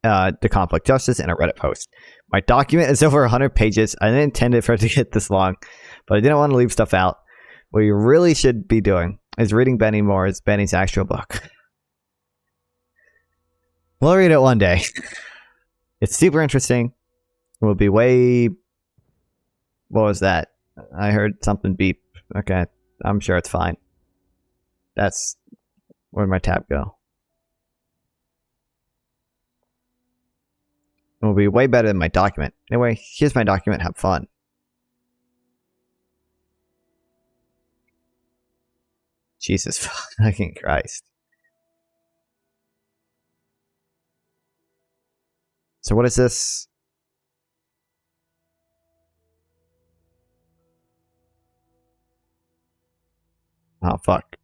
the conflict justice in a Reddit post. My document is over 100 pages. I didn't intend it for it to get this long, but I didn't want to leave stuff out. What you really should be doing is reading Benny's actual book. We'll read it one day. It's super interesting. It will be way... What was that? I heard something beep. Okay, I'm sure it's fine. That's... Where'd my tab go? It will be way better than my document. Anyway, here's my document. Have fun. Jesus fucking Christ. So what is this? Oh, fuck.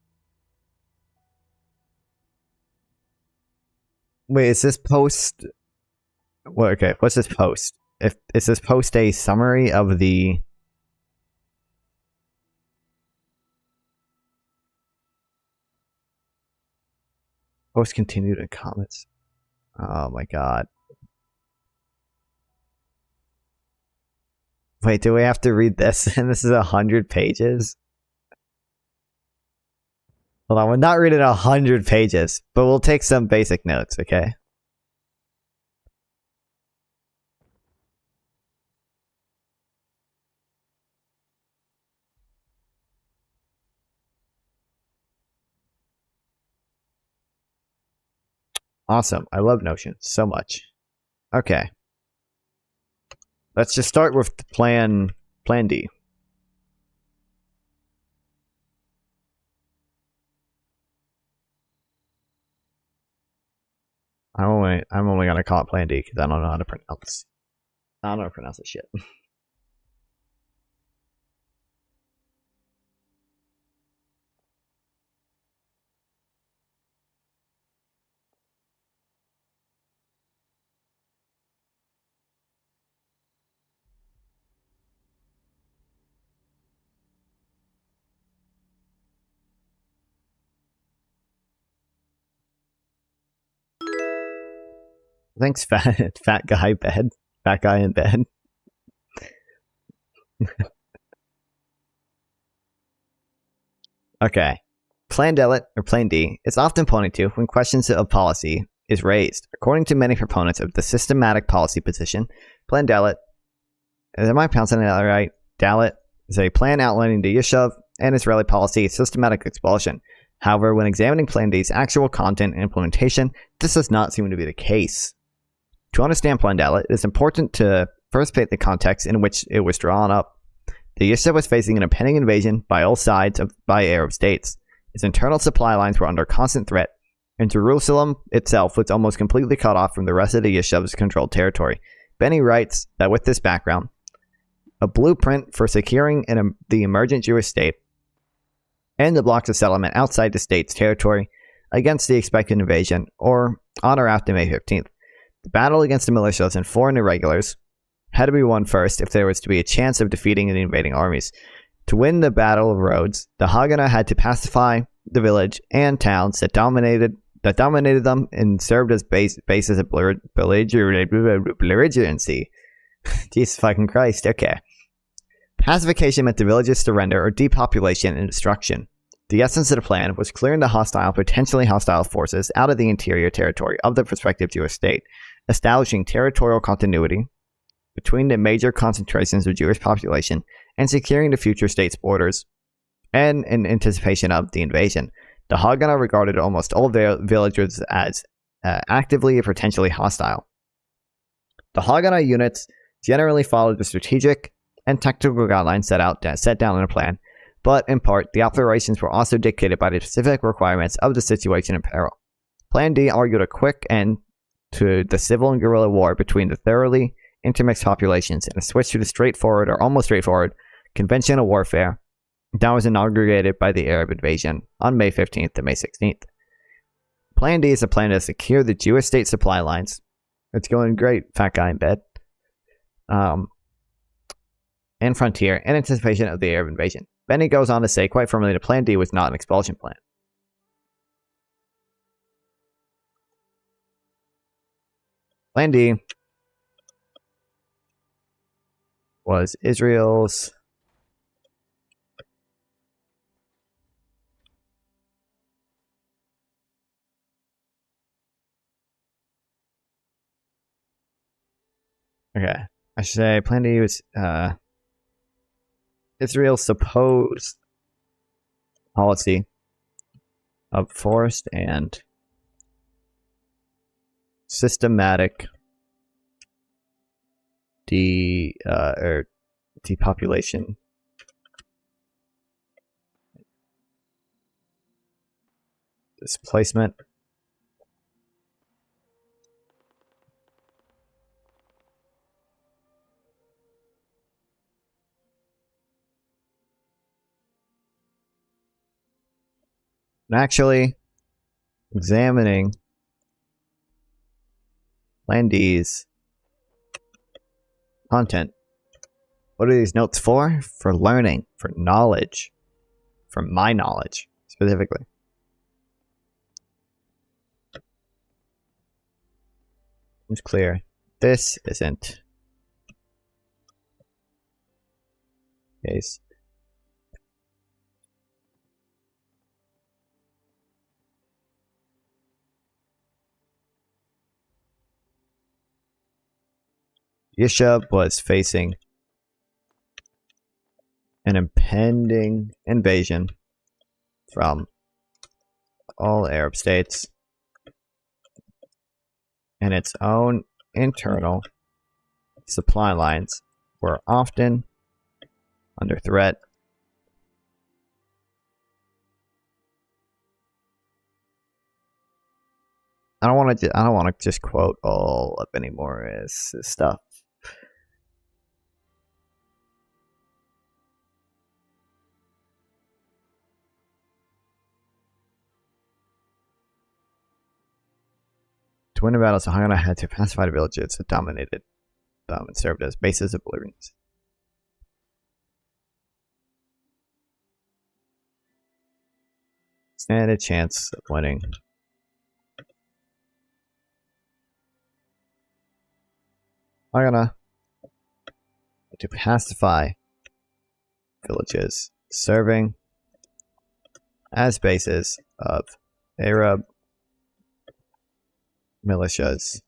Wait, is this post... Well, okay, what's this post? Is this post a summary of the... Post continued in comments. Oh my god. Wait, do we have to read this? And this is 100 pages? Hold on, we're not reading 100 pages, but we'll take some basic notes, okay? Awesome. I love Notion so much. Okay. Let's just start with the plan D. I'm only gonna call it Plan D because I don't know how to pronounce. I don't know how to pronounce this shit. Thanks, fat guy bed. Fat guy in bed. Okay. Plan Delit, or Plan D, is often pointed to when questions of policy is raised. According to many proponents of the systematic policy position, Plan Delit, am I pronouncing that right? Dalit is a plan outlining the Yishuv and Israeli policy systematic expulsion. However, when examining Plan D's actual content and implementation, this does not seem to be the case. To understand Plan Dalit, it is important to first paint the context in which it was drawn up. The Yishuv was facing an impending invasion by all sides by Arab states. Its internal supply lines were under constant threat, and Jerusalem itself was almost completely cut off from the rest of the Yishuv's controlled territory. Benny writes that with this background, a blueprint for securing the emergent Jewish state and the blocks of settlement outside the state's territory against the expected invasion, or on or after May 15th. The battle against the militias and foreign irregulars had to be won first if there was to be a chance of defeating the invading armies. To win the Battle of Rhodes, the Haganah had to pacify the village and towns that dominated them and served as bases of belligerency. Jesus fucking Christ, okay. Pacification meant the village's surrender or depopulation and destruction. The essence of the plan was clearing the potentially hostile forces out of the interior territory of the prospective Jewish state, establishing territorial continuity between the major concentrations of Jewish population, and securing the future state's borders, and in anticipation of the invasion. The Haganah regarded almost all villagers as actively or potentially hostile. The Haganah units generally followed the strategic and tactical guidelines set down in a plan, but in part, the operations were also dictated by the specific requirements of the situation in peril. Plan D argued a quick end to the civil and guerrilla war between the thoroughly intermixed populations and a switch to the straightforward or almost straightforward conventional warfare that was inaugurated by the Arab invasion on May 15th to May 16th. Plan D is a plan to secure the Jewish state supply lines. It's going great, fat guy in bed. And frontier in anticipation of the Arab invasion. Benny goes on to say quite firmly that Plan D was not an expulsion plan. Plan D was Israel's I should say Plan D was Israel's supposed policy of forced and systematic depopulation displacement and actually examining Plan D's content. What are these notes for? For learning, for knowledge, for my knowledge specifically. It's clear. This isn't case. Yishub was facing an impending invasion from all Arab states and its own internal supply lines were often under threat. I don't want to just quote all of Benny-Morris' stuff. To win the battles, the Haganah had to pacify the villages that dominated them and served as bases of belligerence. Stand a chance of winning. Haganah to pacify villages, serving as bases of Arab militias,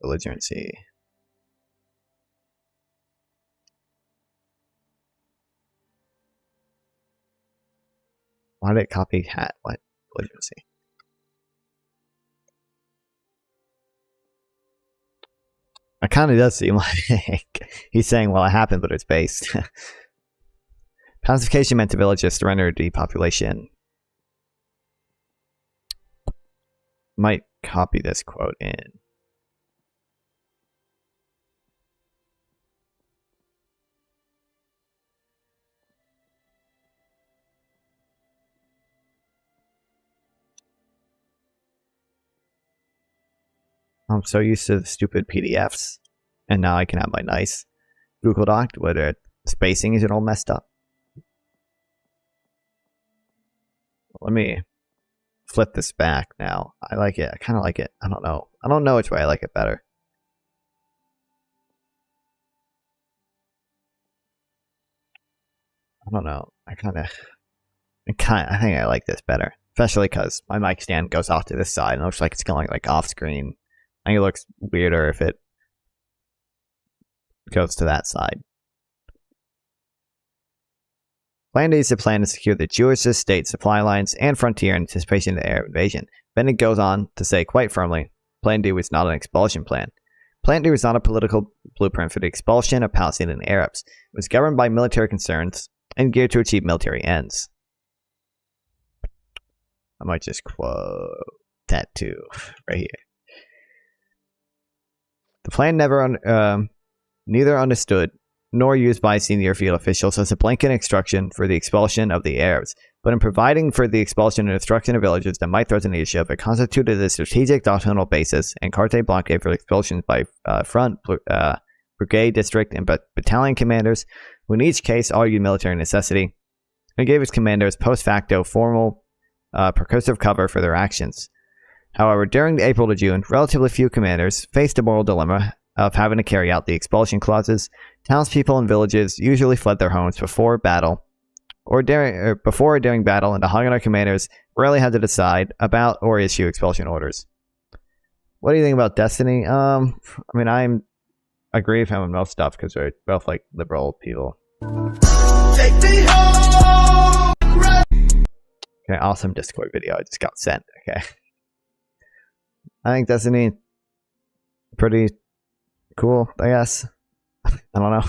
belligerency. Why did it copy hat? What? Belligerency. It kind of does seem like he's saying, well, it happened, but it's based. Pacification meant to villages surrender depopulation. Might copy this quote in. I'm so used to the stupid PDFs, and now I can have my nice Google Doc where the spacing isn't all messed up. Let me flip this back now. I like it. I kind of like it. I don't know. I don't know which way I like it better. I don't know. I think I like this better, especially because my mic stand goes off to this side and it looks like it's going like off screen. I think it looks weirder if it goes to that side. Plan D is the plan to secure the Jewish state supply lines and frontier in anticipation of the Arab invasion. Bennett goes on to say quite firmly, Plan D was not an expulsion plan. Plan D was not a political blueprint for the expulsion of Palestinian Arabs. It was governed by military concerns and geared to achieve military ends. I might just quote that too, right here. The plan neither understood nor used by senior field officials as a blanket instruction for the expulsion of the Arabs, but in providing for the expulsion and destruction of villages that might threaten leadership, it constituted a strategic doctrinal basis and carte blanche for expulsions by front, brigade, district, and battalion commanders, who in each case argued military necessity, and gave its commanders post facto formal percussive cover for their actions. However, during the April to June, relatively few commanders faced the moral dilemma of having to carry out the expulsion clauses. Townspeople and villages usually fled their homes before battle, or during battle, and the Haganah commanders rarely had to decide about or issue expulsion orders. What do you think about Destiny? I mean, I agree with him on most stuff because we're both like liberal people. Okay, awesome Discord video I just got sent. Okay. I think Destiny pretty cool, I guess. I don't know.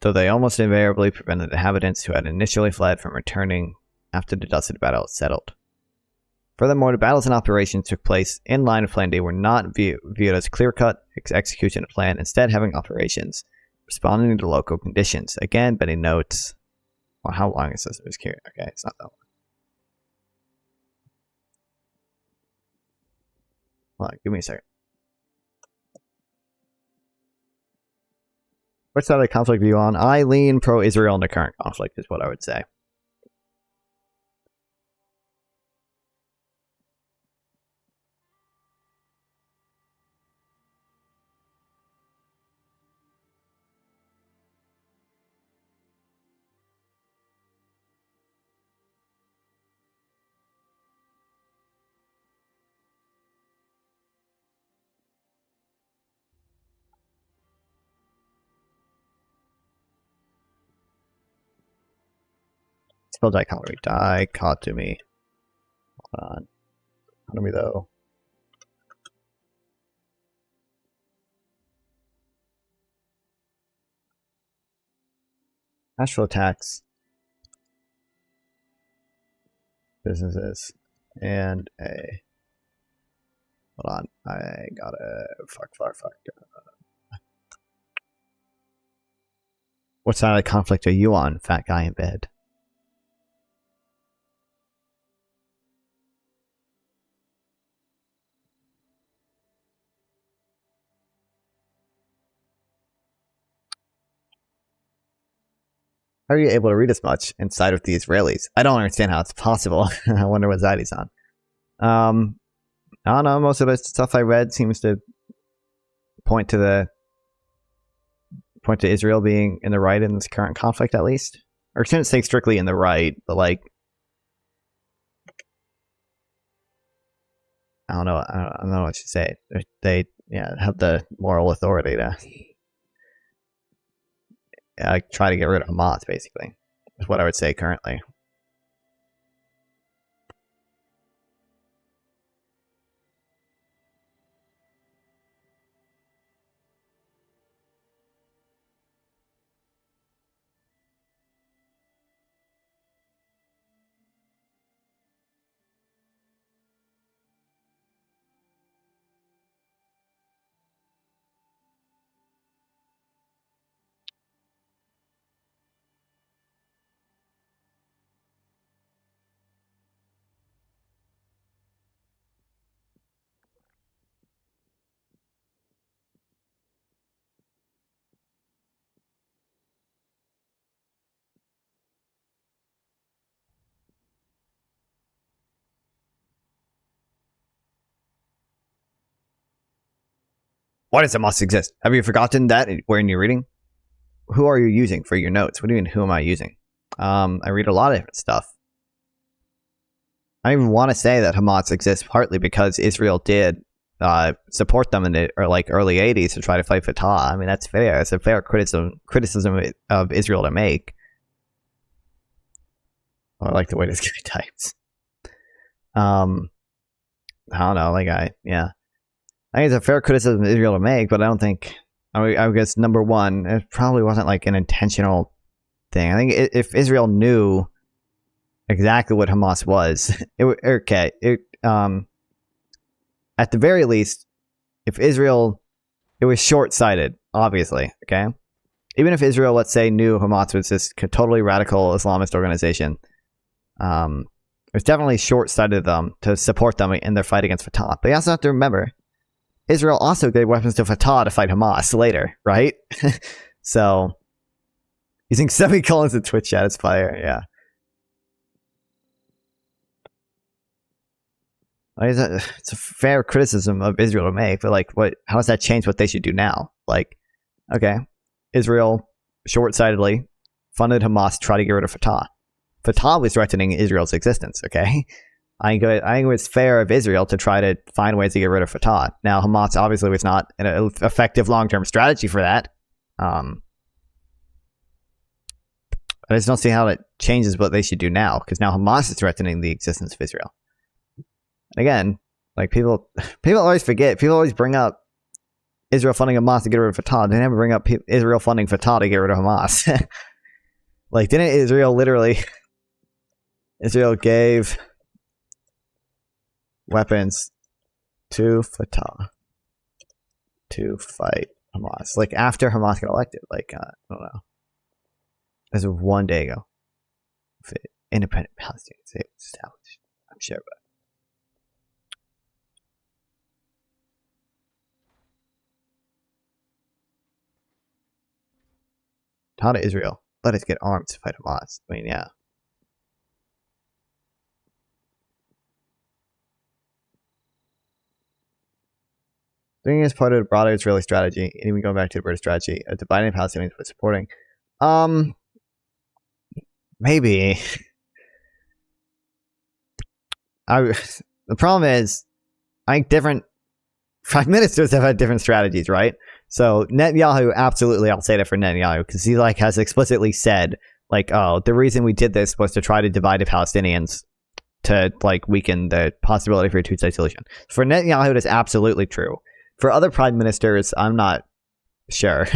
Though they almost invariably prevented inhabitants who had initially fled from returning after the dust of the battle had settled. Furthermore, the battles and operations took place in line with Plan D were not viewed as clear-cut execution of plan, instead having operations responding to local conditions. Again, Benny notes, well, how long is this? It was curious. Okay, it's not that long. Hold on, give me a second. Which side of the conflict are you on? I lean pro-Israel in the current conflict, is what I would say. Spell dichotomy. Hold on. Dichotomy though. cash flow tax, businesses, and a. Hold on, I gotta fuck. What side of the conflict are you on, fat guy in bed? How are you able to read as much and side with the Israelis? I don't understand how it's possible. I wonder what side he's on. I don't know. Most of the stuff I read seems to point to Israel being in the right in this current conflict, at least. Or shouldn't say strictly in the right, but like, I don't know. I don't know what to say. They have the moral authority to try to get rid of Hamas, basically, is what I would say currently. Why does Hamas exist? Have you forgotten that when you're reading? Who are you using for your notes? What do you mean, who am I using? I read a lot of different stuff. I even want to say that Hamas exists partly because Israel did support them in the early 80s to try to fight Fatah. I mean, that's fair. It's a fair criticism of Israel to make. Oh, I like the way this guy types. I don't know. I think it's a fair criticism of Israel to make, but I don't think. I guess number one, it probably wasn't like an intentional thing. I think if Israel knew exactly what Hamas was, at the very least, if Israel, it was short-sighted, obviously, okay? Even if Israel, let's say, knew Hamas was this totally radical Islamist organization, it was definitely short-sighted of them to support them in their fight against Fatah. But you also have to remember, Israel also gave weapons to Fatah to fight Hamas later, right? So, using semicolons in Twitch chat is fire, yeah. It's a fair criticism of Israel to make, but how does that change what they should do now? Okay, Israel short-sightedly funded Hamas to try to get rid of Fatah. Fatah was threatening Israel's existence, okay? I think it was fair of Israel to try to find ways to get rid of Fatah. Now, Hamas obviously was not an effective long-term strategy for that. I just don't see how it changes what they should do now, because now Hamas is threatening the existence of Israel. Again, people always forget. People always bring up Israel funding Hamas to get rid of Fatah. They never bring up Israel funding Fatah to get rid of Hamas. Didn't Israel literally... Israel gave weapons to Fatah to fight Hamas. After Hamas got elected. I don't know. As of 1 day ago. Independent Palestinian state was established. I'm sure, but how to Israel? Let us get armed to fight Hamas. I mean, yeah. Doing it as part of the broader Israeli strategy, and even going back to the British strategy, dividing Palestinians by supporting. Maybe. The problem is, I think different prime ministers have had different strategies, right? So Netanyahu, absolutely, I'll say that for Netanyahu, because he has explicitly said, the reason we did this was to try to divide the Palestinians to weaken the possibility for a two-state solution. For Netanyahu, it is absolutely true. For other prime ministers, I'm not sure.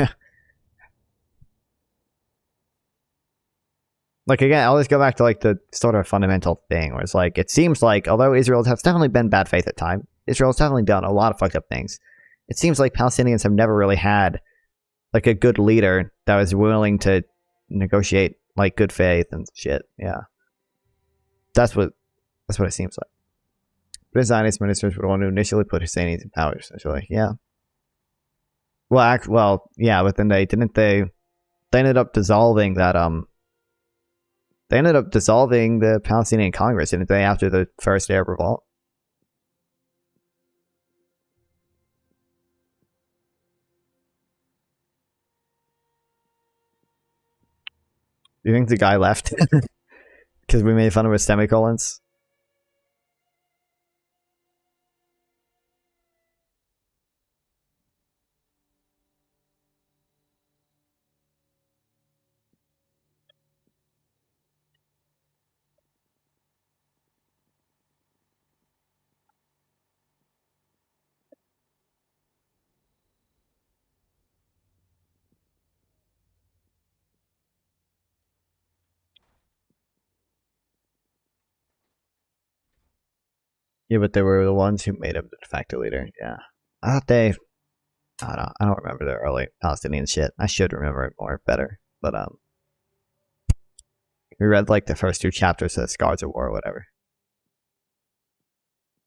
like again, I'll just go back to like the sort of fundamental thing where it's like, it seems like although Israel has definitely been bad faith at times, Israel's definitely done a lot of fucked up things. It seems like Palestinians have never really had like a good leader that was willing to negotiate like good faith and shit. Yeah, that's what it seems like. But Zionist ministers would want to initially put Husseini's in power. Essentially, yeah. Well, yeah, but then they ended up dissolving that They ended up dissolving the Palestinian Congress, didn't they, after the first Arab Revolt? Do you think the guy left because we made fun of his semicolons? Yeah, but they were the ones who made him the de facto leader. Yeah, I thought I don't remember the early Palestinian shit. I should remember it better. But we read like the first 2 chapters of the Scars of War or whatever.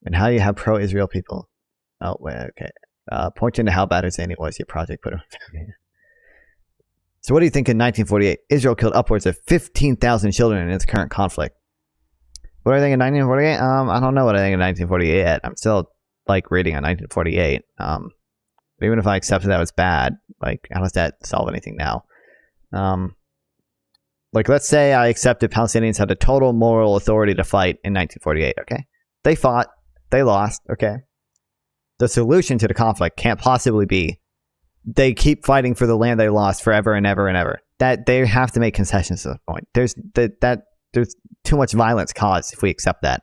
And how you have pro-Israel people? Oh wait, okay. Pointing to how bad Husseini was, your project put him. So what do you think in 1948? Israel killed upwards of 15,000 children in its current conflict. What do I think in 1948? I don't know what I think in 1948 yet. I'm still like reading on 1948. But even if I accepted that was bad, like how does that solve anything now? Like let's say I accepted Palestinians had a total moral authority to fight in 1948. Okay, they fought, they lost. Okay, the solution to the conflict can't possibly be they keep fighting for the land they lost forever and ever and ever. That they have to make concessions at that point. There's too much violence caused if we accept that.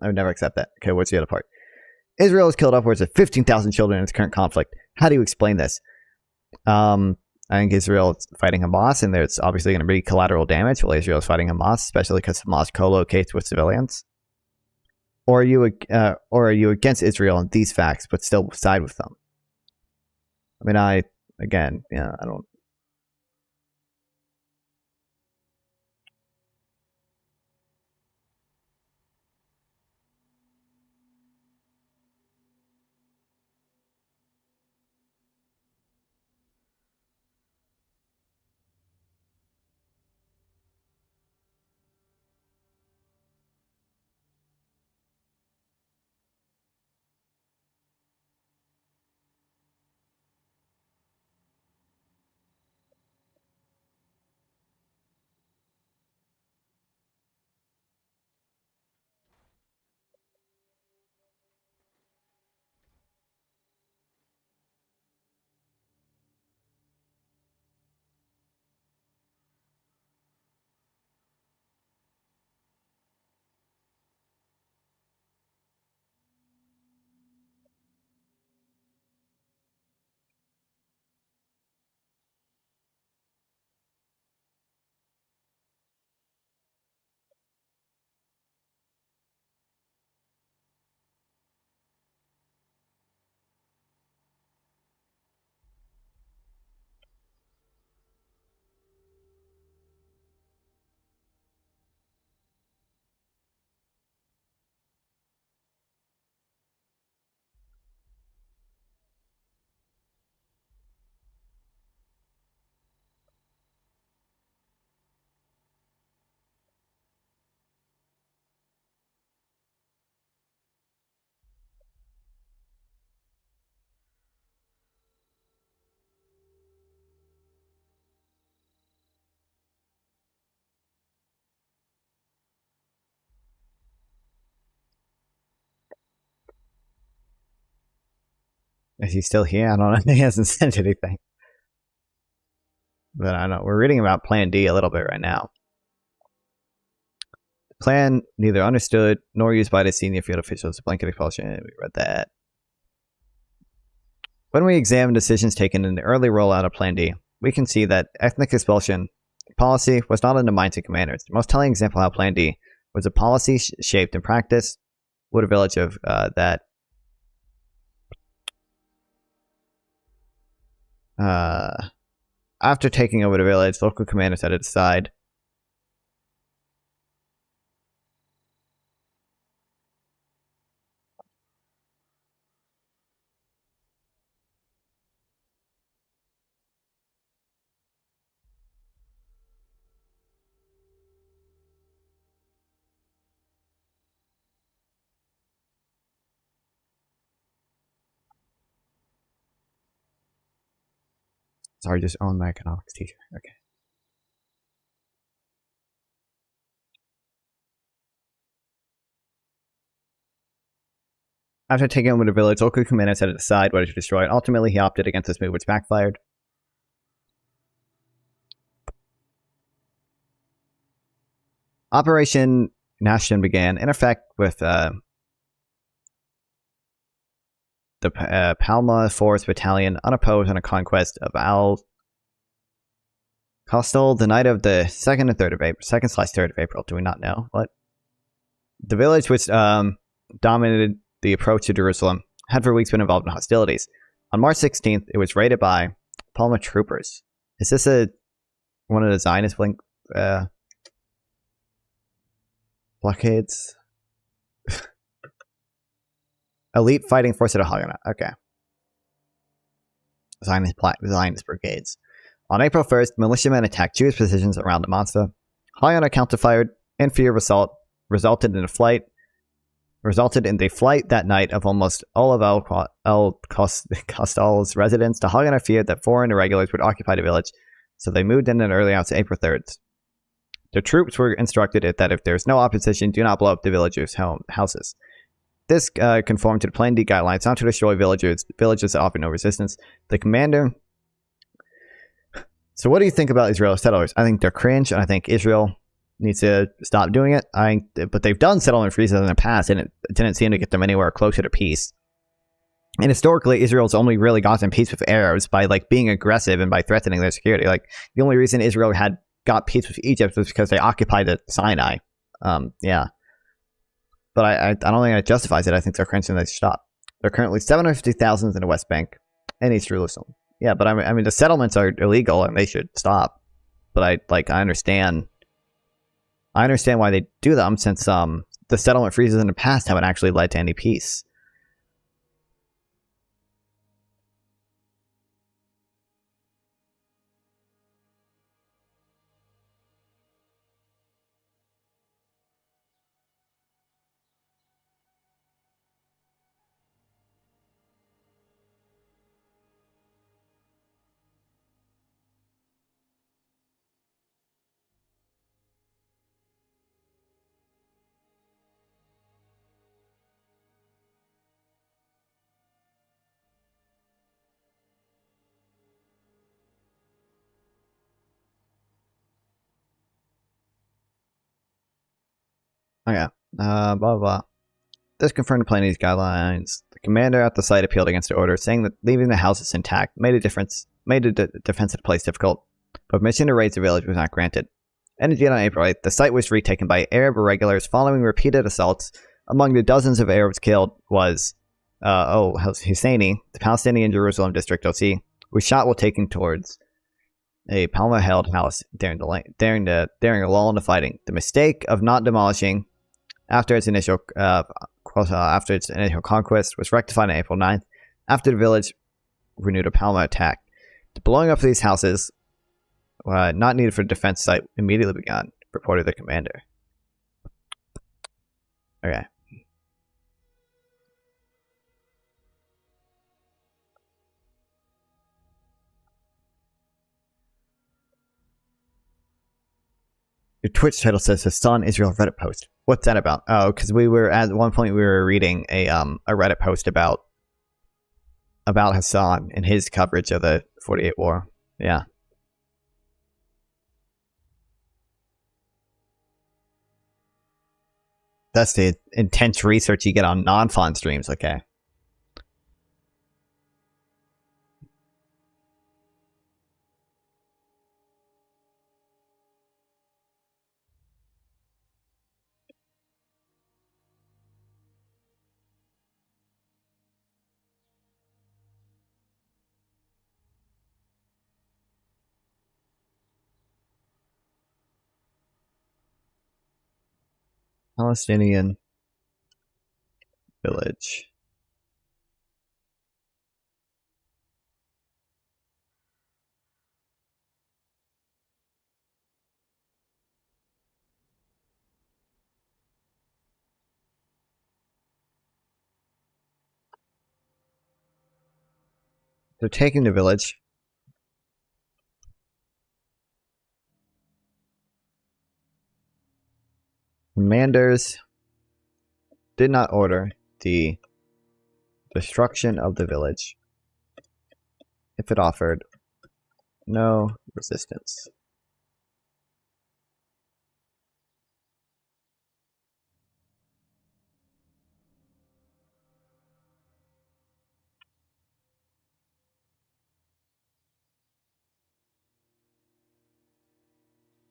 I would never accept that. Okay, what's the other part? Israel has killed upwards of 15,000 children in its current conflict. How do you explain this? I think Israel is fighting Hamas, and there's obviously going to be collateral damage while Israel is fighting Hamas, especially because Hamas co-locates with civilians. Or are you against Israel and these facts, but still side with them? I mean, I don't. Is he still here? I don't know. He hasn't sent anything. But I don't know. We're reading about Plan D a little bit right now. The plan neither understood nor used by the senior field officials. Blanket expulsion. We read that. When we examine decisions taken in the early rollout of Plan D, we can see that ethnic expulsion policy was not in the minds of commanders. The most telling example of how Plan D was a policy shaped in practice would a village of that after taking over the village, local commanders had to decide sorry, just own my economics teacher. Okay. After taking over the village, local commanders had to decide whether to destroy it. Ultimately, he opted against this move, which backfired. Operation Nashon began, in effect, with the Palma Force Battalion unopposed on a conquest of Al Costal the night of the 2nd and 3rd of April. 2nd/3rd of April. Do we not know? What? The village, which dominated the approach to Jerusalem, had for weeks been involved in hostilities. On March 16th, it was raided by Palma troopers. Is this one of the Zionist blockades? Elite fighting force at Haganah. Okay. Zionist brigades. On April 1st, militiamen attacked Jewish positions around the Monster. Haganah counterfired, and fear of assault resulted in the flight that night of almost all of El Costal's residents. The Haganah feared that foreign irregulars would occupy the village, so they moved in early on to April 3rd. The troops were instructed that if there's no opposition, do not blow up the villagers' houses. This conformed to the Plan D guidelines, not to destroy villages that offer no resistance. The commander... So what do you think about Israeli settlers? I think they're cringe, and I think Israel needs to stop doing it. But they've done settlement freezes in the past, and it didn't seem to get them anywhere closer to peace. And historically, Israel's only really gotten peace with Arabs by being aggressive and by threatening their security. The only reason Israel got peace with Egypt was because they occupied the Sinai. Yeah. But I don't think that justifies it. I think they're cringe and they should stop. There are currently 750,000 in the West Bank and East Jerusalem. Yeah, but I mean the settlements are illegal and they should stop. But I understand why they do them, since the settlement freezes in the past haven't actually led to any peace. Okay. Blah, blah. This confirmed the Plan D's guidelines. The commander at the site appealed against the order, saying that leaving the houses intact made the defense of the place difficult, but permission to raise the village was not granted. Ended on April 8th, the site was retaken by Arab irregulars following repeated assaults. Among the dozens of Arabs killed was Husseini, the Palestinian Jerusalem district OC, was shot while taking towards a Palma-held house during a lull in the fighting. The mistake of not demolishing after its initial conquest was rectified on April 9th, after the village renewed a Palma attack. The blowing up of these houses, not needed for the defense site, immediately began, reported the commander. Okay. Your Twitch title says Hasan Israel Reddit post. What's that about? Oh, because at one point we were reading a Reddit post about Hasan and his coverage of the 48 war. Yeah. That's the intense research you get on non-fun streams, okay. Palestinian village. They're taking the village. Commanders did not order the destruction of the village if it offered no resistance.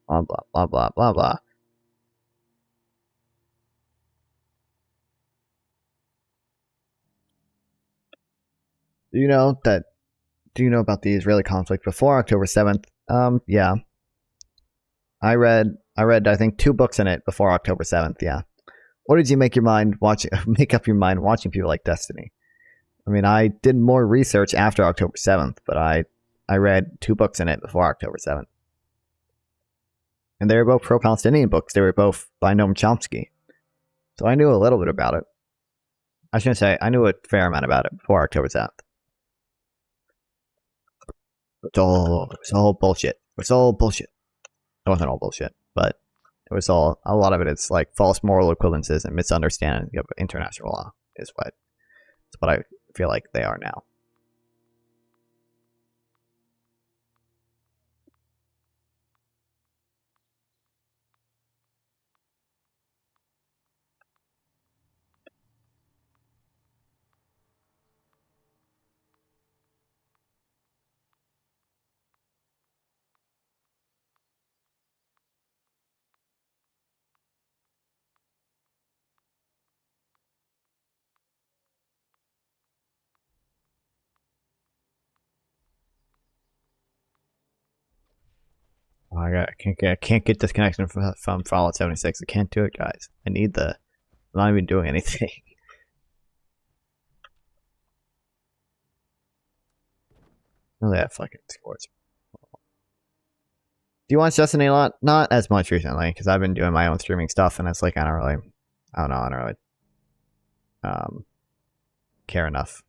Blah blah blah blah blah blah. Do you know about the Israeli conflict before October 7th? Yeah. I read I think 2 books in it before October 7th, yeah. What did you make up your mind watching people like Destiny? I mean, I did more research after October 7th, but I read 2 books in it before October 7th. And they were both pro-Palestinian books. They were both by Noam Chomsky. So I knew a little bit about it. I shouldn't say, I knew a fair amount about it before October 7th. It's all bullshit. It's all bullshit. It wasn't all bullshit, but it was a lot of it is like false moral equivalences and misunderstanding of international law is what I feel like they are now. Oh, I can't get disconnection from Fallout 76. I can't do it, guys. I need I'm not even doing anything. Oh, yeah, fucking scores. Do you watch Destiny a lot? Not as much recently, because I've been doing my own streaming stuff, and it's like I don't really care enough.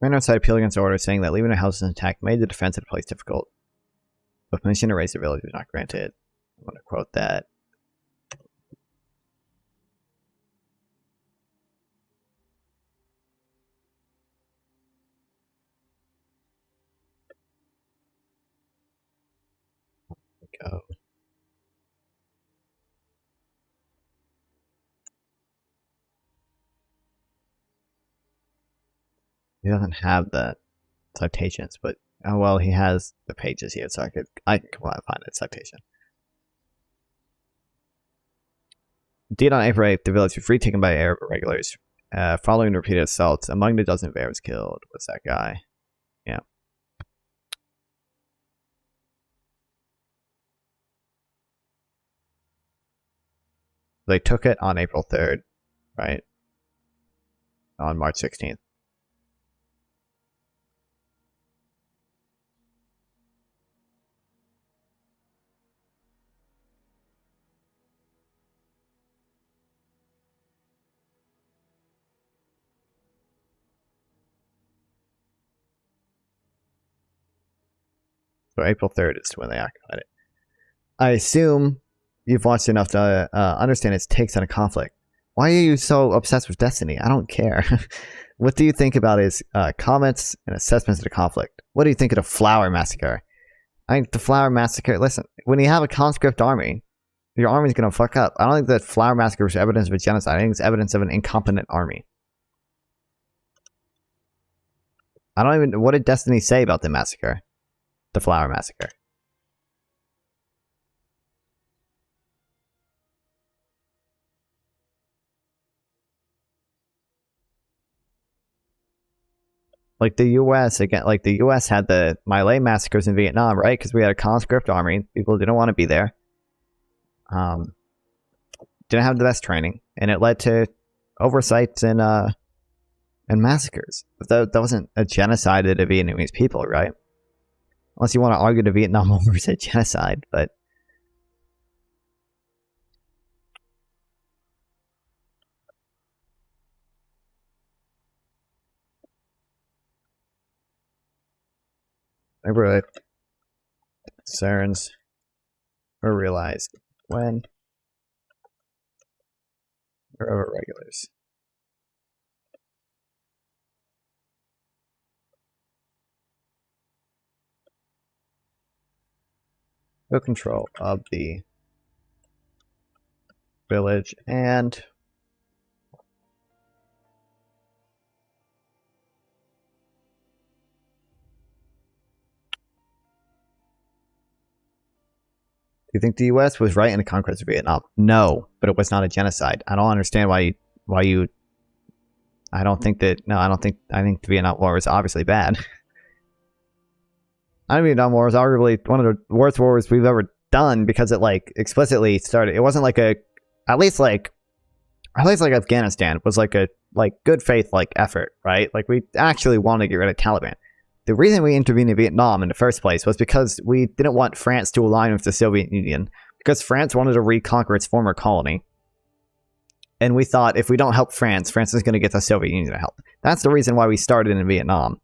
Man outside appealed against the order, saying that leaving the houses intact made the defense of the place difficult. But permission to raise the village was not granted. I'm going to quote that. Go. He doesn't have the citations, but oh well, he has the pages here, so I can come out and find a citation. Indeed, on April 8th, the village was retaken by Arab irregulars. Following repeated assaults, among the dozen of Arabs killed was that guy. Yeah. They took it on April 3rd, right? On March 16th. So April 3rd is when they occupied it. I assume you've watched enough to understand its takes on a conflict. Why are you so obsessed with Destiny? I don't care. What do you think about his comments and assessments of the conflict? What do you think of the Flower Massacre? I think the Flower Massacre, listen, when you have a conscript army Your army's gonna fuck up. I don't think that Flower Massacre is evidence of a genocide. I think it's evidence of an incompetent army. I don't even... What did Destiny say about the massacre? The Flower Massacre. Like the U.S. again, like the U.S. had the My Lai massacres in Vietnam, right? Because we had a conscript army. People didn't want to be there. Didn't have the best training, and it led to oversights and massacres. But that wasn't a genocide of the Vietnamese people, right? Unless you want to argue the Vietnam War was a genocide, but neighborhood concerns were realized when there were regulars. No control of the village and do you think the U.S. was right in the conquest of Vietnam? No, but it was not a genocide. I don't understand why you. I don't think that. No, I don't think. I think the Vietnam War was obviously bad. I think the Vietnam War was arguably one of the worst wars we've ever done because it like explicitly started. It wasn't like a, at least like Afghanistan was like a good faith like effort, right? Like we actually wanted to get rid of Taliban. The reason we intervened in Vietnam in the first place was because we didn't want France to align with the Soviet Union, because France wanted to reconquer its former colony. And we thought if we don't help France, France is going to get the Soviet Union to help. That's the reason why we started in Vietnam.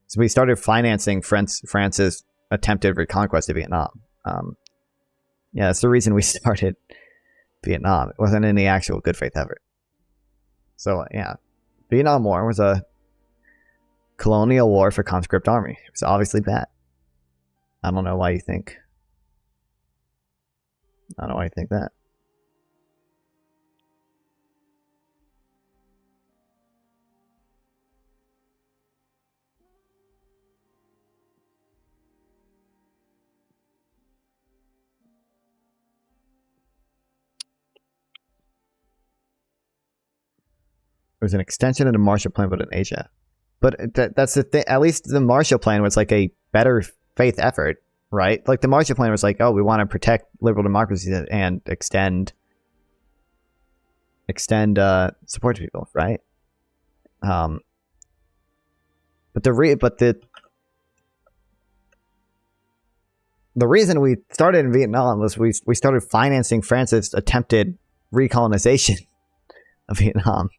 So we started financing France's attempted reconquest of Vietnam. Yeah, that's the reason we started Vietnam. It wasn't any actual good faith effort. So yeah. Vietnam War was a colonial war for conscript army. It was obviously bad. I don't know why you think. I don't know why you think that. It was an extension of the Marshall Plan, but in Asia. But that's the thing. At least the Marshall Plan was like a better faith effort, right? Like the Marshall Plan was like, oh, we want to protect liberal democracies and extend support to people, right? But the reason we started in Vietnam was we started financing France's attempted recolonization of Vietnam.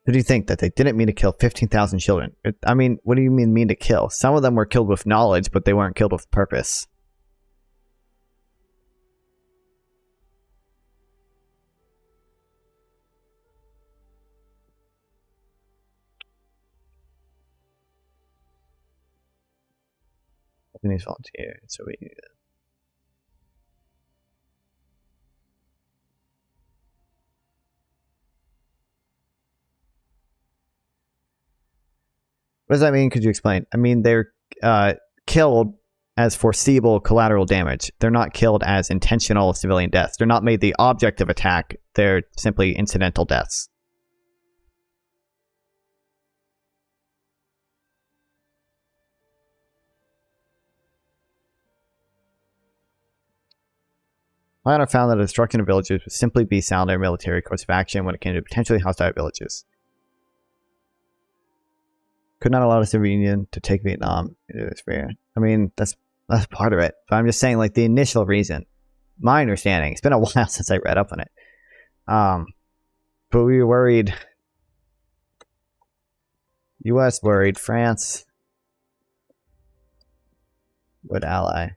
Who do you think that they didn't mean to kill 15,000 children? I mean, what do you mean to kill? Some of them were killed with knowledge, but they weren't killed with purpose. Japanese volunteer, so we. What does that mean? Could you explain? I mean, they're killed as foreseeable collateral damage. They're not killed as intentional civilian deaths. They're not made the object of attack. They're simply incidental deaths. Lionel found that the destruction of villages would simply be sound their military course of action when it came to potentially hostile villages. Could not allow the Soviet Union to take Vietnam into this sphere. I mean, that's part of it. But I'm just saying, like, the initial reason, my understanding, it's been a while since I read up on it. But we were worried. U.S. worried France would ally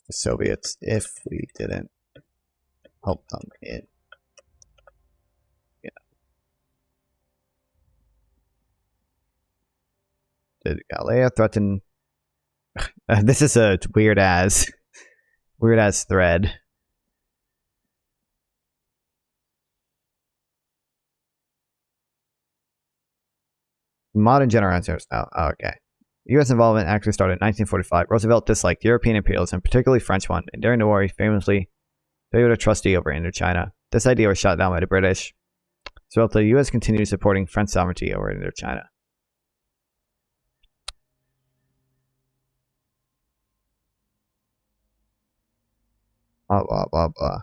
the Soviets if we didn't help them in Did Galea threaten... this is a weird-ass thread. Modern generators now. Oh, okay. U.S. involvement actually started in 1945. Roosevelt disliked European imperialism, particularly French one, and during the war he famously favored a trustee over Indochina. This idea was shot down by the British. So the U.S. continued supporting French sovereignty over Indochina. Blah, blah, blah, blah.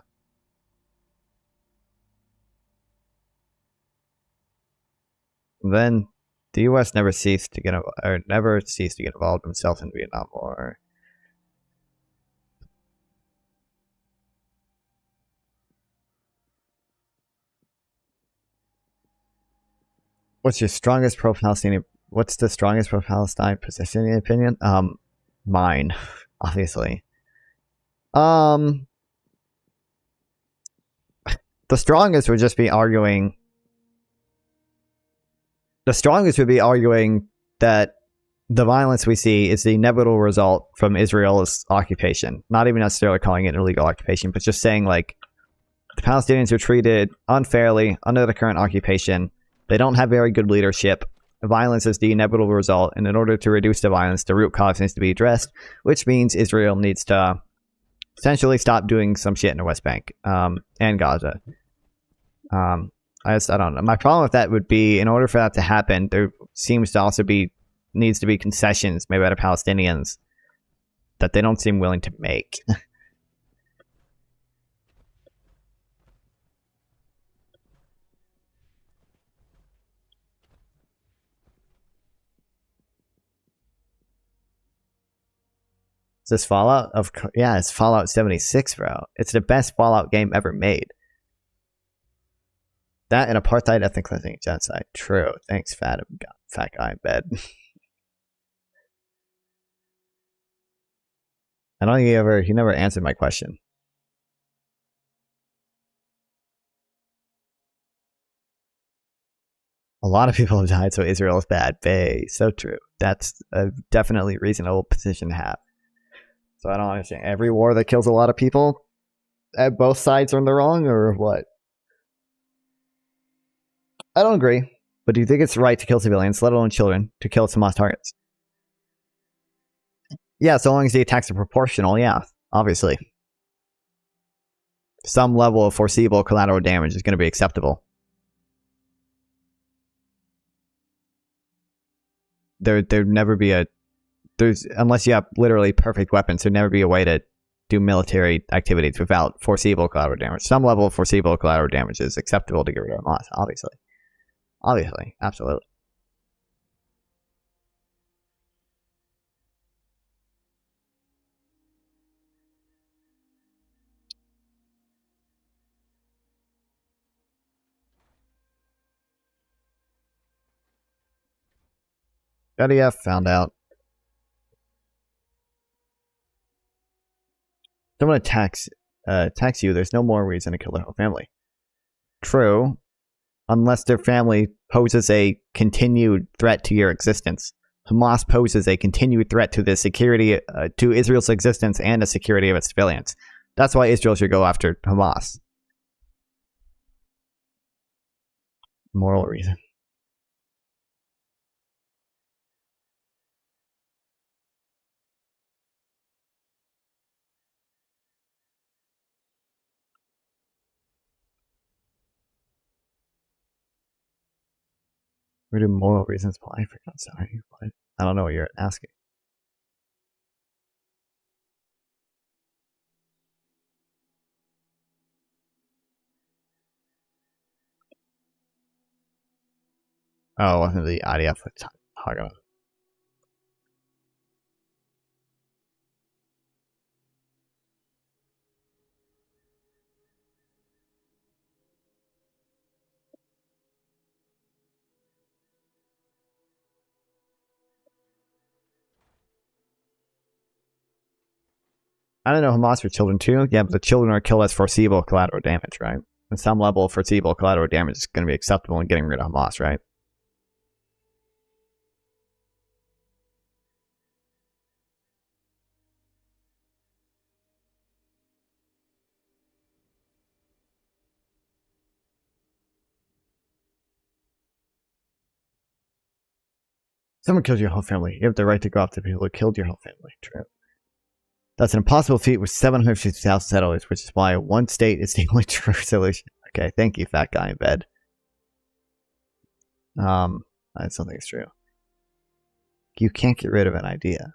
Then the U.S. never ceased to get involved himself in the Vietnam War. What's the strongest pro-Palestinian position in your opinion? Mine, obviously. The strongest would just be arguing. The strongest would be arguing that the violence we see is the inevitable result from Israel's occupation. Not even necessarily calling it an illegal occupation, but just saying like the Palestinians are treated unfairly under the current occupation. They don't have very good leadership. Violence is the inevitable result, and in order to reduce the violence, the root cause needs to be addressed, which means Israel needs to essentially stop doing some shit in the West Bank and Gaza. I don't know. My problem with that would be, in order for that to happen, there seems to also needs to be concessions made by the Palestinians that they don't seem willing to make. This Fallout yeah, it's Fallout 76, bro. It's the best Fallout game ever made. That and apartheid, ethnic cleansing, genocide. True. Thanks, fat guy in bed. I don't think he never answered my question. A lot of people have died, so Israel is bad. Bay. So true. That's a definitely reasonable position to have. So I don't understand. Every war that kills a lot of people, both sides are in the wrong, or what? I don't agree. But do you think it's right to kill civilians, let alone children, to kill Hamas targets? Yeah, so long as the attacks are proportional, yeah, obviously. Some level of foreseeable collateral damage is going to be acceptable. There'd never be unless you have literally perfect weapons, there'd never be a way to do military activities without foreseeable collateral damage. Some level of foreseeable collateral damage is acceptable to get rid of Hamas, obviously. Obviously, absolutely. WF found out. Someone attacks you, there's no more reason to kill their whole family. True. Unless their family poses a continued threat to your existence. Hamas poses a continued threat to the security, to Israel's existence and the security of its civilians. That's why Israel should go after Hamas. Moral reason. Where do moral reasons apply? For God's sake, what? I don't know what you're asking. Oh, wasn't the IDF talking about? I don't know, Hamas for children too? Yeah, but the children are killed as foreseeable collateral damage, right? And some level of foreseeable collateral damage is going to be acceptable in getting rid of Hamas, right? someone kills your whole family, you have the right to go after people who killed your whole family. True. That's an impossible feat with 750,000 settlers, which is why one state is the only true solution. Okay, thank you, fat guy in bed. I still think it's true. You can't get rid of an idea.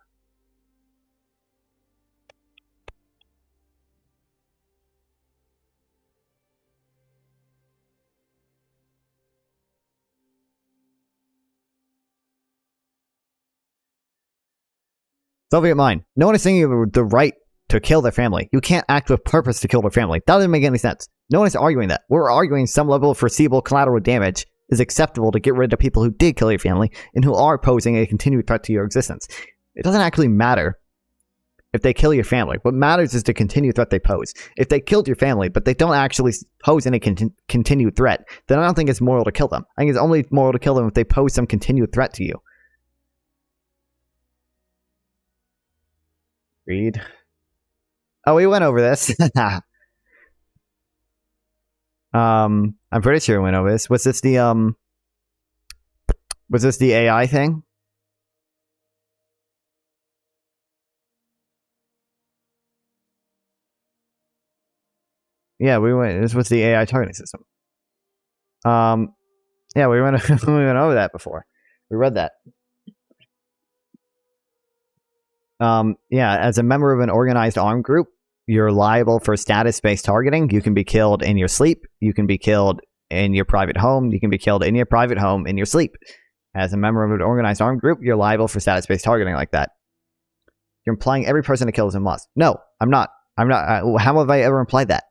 Soviet mind. No one is saying you have the right to kill their family. You can't act with purpose to kill their family. That doesn't make any sense. No one is arguing that. We're arguing some level of foreseeable collateral damage is acceptable to get rid of people who did kill your family and who are posing a continued threat to your existence. It doesn't actually matter if they kill your family. What matters is the continued threat they pose. If they killed your family, but they don't actually pose any continued threat, then I don't think it's moral to kill them. I think it's only moral to kill them if they pose some continued threat to you. Read. Oh, we went over this. I'm pretty sure we went over this. Was this the AI thing? Yeah, we went. This was the AI targeting system. Yeah, we went we went over that before. We read that. Yeah, as a member of an organized armed group, you're liable for status-based targeting. You can be killed in your sleep. You can be killed in your private home. You can be killed in your private home in your sleep. As a member of an organized armed group, you're liable for status-based targeting like that. You're implying every person to kill is a must. No, I'm not. I'm not. How have I ever implied that?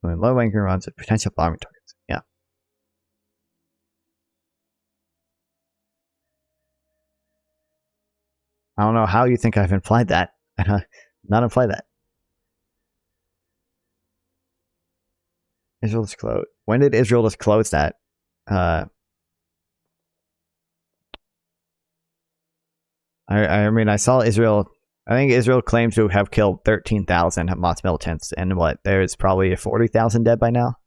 When low ranking runs with potential bombing targets. Yeah. I don't know how you think I've implied that. Not implied that. Israel disclosed. When did Israel disclose that? I mean, I saw Israel. I think Israel claims to have killed 13,000 Hamas militants, and what? There's probably 40,000 dead by now.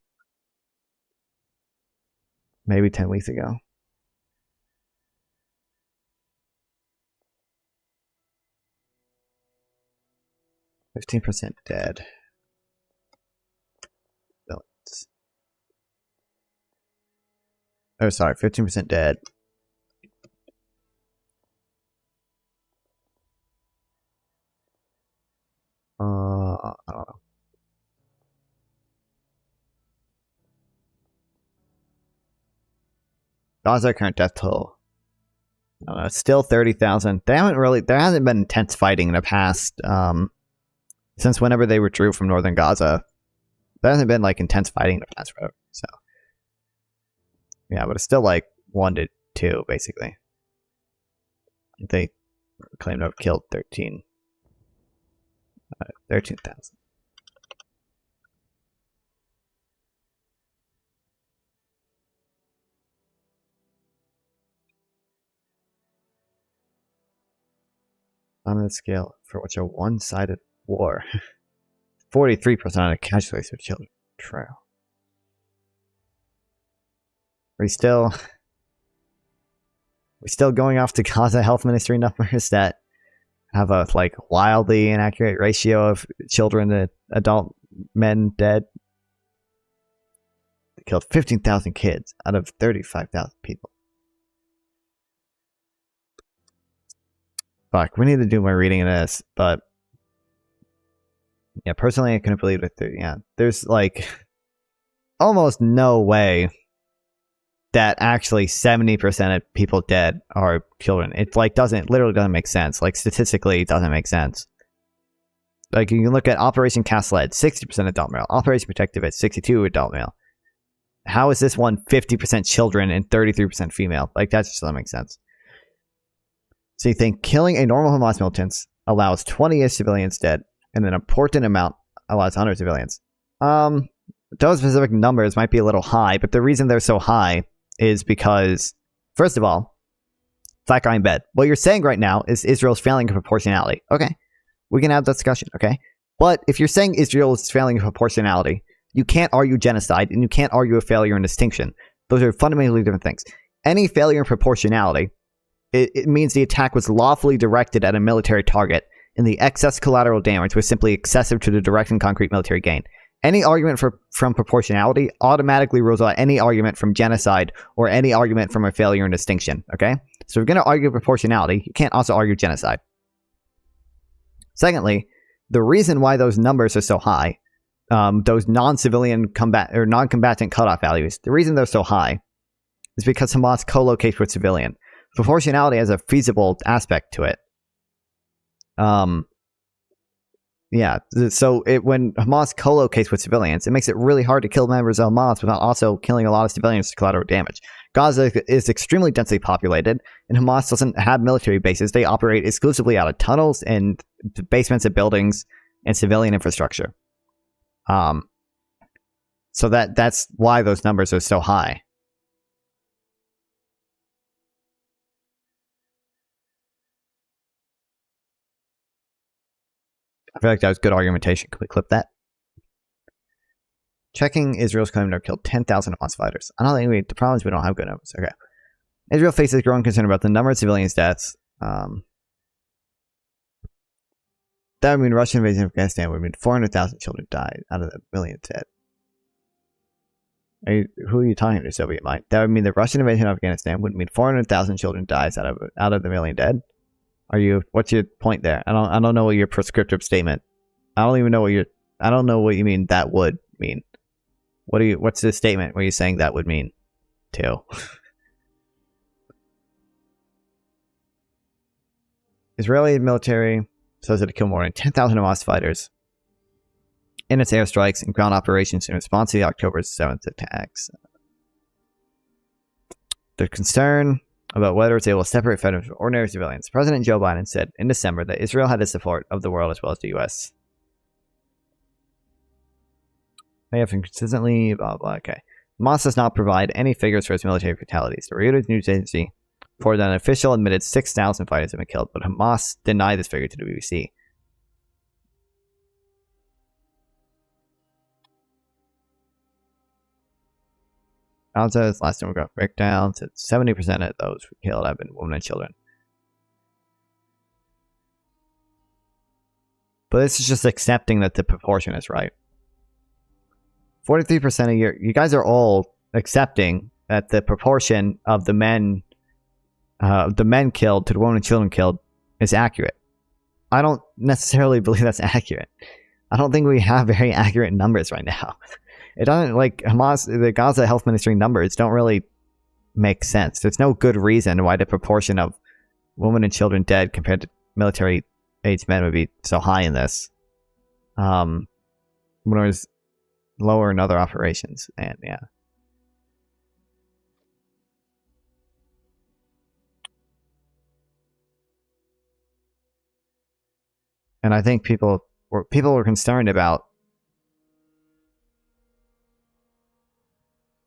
Maybe 10 weeks ago. %, dead. Millions. Oh, sorry, 15% dead. I don't know. Gaza current death toll. I don't know, it's still 30,000. There hasn't been intense fighting in the past, since whenever they withdrew from northern Gaza. There hasn't been like intense fighting in the past forever. So, yeah, but it's still like 1 to 2 basically. They claim to have killed 13,000. On the scale for which a one-sided war. 43% of casualties are children. True. We still going off to Gaza Health Ministry numbers that have a like wildly inaccurate ratio of children to adult men dead. They killed 15,000 kids out of 35,000 people. Fuck, we need to do more reading of this, but yeah, personally I couldn't believe it. Yeah, there's like almost no way that actually 70% of people dead are children. It like literally doesn't make sense. Like statistically, it doesn't make sense. Like you can look at Operation Cast Lead, 60% adult male. Operation Protective at 62 adult male. How is this one 50% children and 33% female? Like that just doesn't make sense. So you think killing a normal Hamas militant allows 20-ish civilians dead, and an important amount allows 100 civilians. Those specific numbers might be a little high, but the reason they're so high is because, first of all, fat guy in bed. What you're saying right now is Israel's failing in proportionality. Okay. We can have that discussion, okay? But if you're saying Israel is failing in proportionality, you can't argue genocide, and you can't argue a failure in distinction. Those are fundamentally different things. Any failure in proportionality, it means the attack was lawfully directed at a military target, and the excess collateral damage was simply excessive to the direct and concrete military gain. Any argument from proportionality automatically rules out any argument from genocide or any argument from a failure in distinction, okay? So if you're going to argue proportionality, you can't also argue genocide. Secondly, the reason why those numbers are so high, those non-civilian non-combatant cutoff values, the reason they're so high is because Hamas co-locates with civilian. Proportionality has a feasible aspect to it. Yeah, so when Hamas co-locates with civilians, it makes it really hard to kill members of Hamas without also killing a lot of civilians to collateral damage. Gaza is extremely densely populated, and Hamas doesn't have military bases. They operate exclusively out of tunnels and basements of buildings and civilian infrastructure. So that's why those numbers are so high. I feel like that was good argumentation. Can we clip that? Checking Israel's claim to have killed 10,000 Hamas fighters. I don't think the problem is we don't have good numbers. Okay. Israel faces growing concern about the number of civilians' deaths. That would mean Russian invasion of Afghanistan would mean 400,000 children died out of the million dead. Who are you talking to, Soviet mind? That would mean the Russian invasion of Afghanistan would mean 400,000 children dies out of the million dead. What's your point there? I don't know what your prescriptive statement. I don't even know I don't know what you mean that would mean. What's the statement where you're saying that would mean too? Israeli military says it killed more than 10,000 Hamas fighters in its airstrikes and ground operations in response to the October 7th attacks. The concern about whether it's able to separate fighters from ordinary civilians. President Joe Biden said in December that Israel had the support of the world as well as the U.S. They have consistently, blah, blah, okay. Hamas does not provide any figures for its military fatalities. The Reuters news agency reported that an official admitted 6,000 fighters have been killed, but Hamas denied this figure to the BBC. Gaza's last demographic breakdown said 70% of those who killed have been women and children. But this is just accepting that the proportion is right. 43% of you guys are all accepting that the proportion of the men killed to the women and children killed is accurate. I don't necessarily believe that's accurate. I don't think we have very accurate numbers right now. It doesn't, like, the Gaza Health Ministry numbers don't really make sense. There's no good reason why the proportion of women and children dead compared to military-aged men would be so high in this. When it was lower in other operations, and yeah. And I think people were concerned about.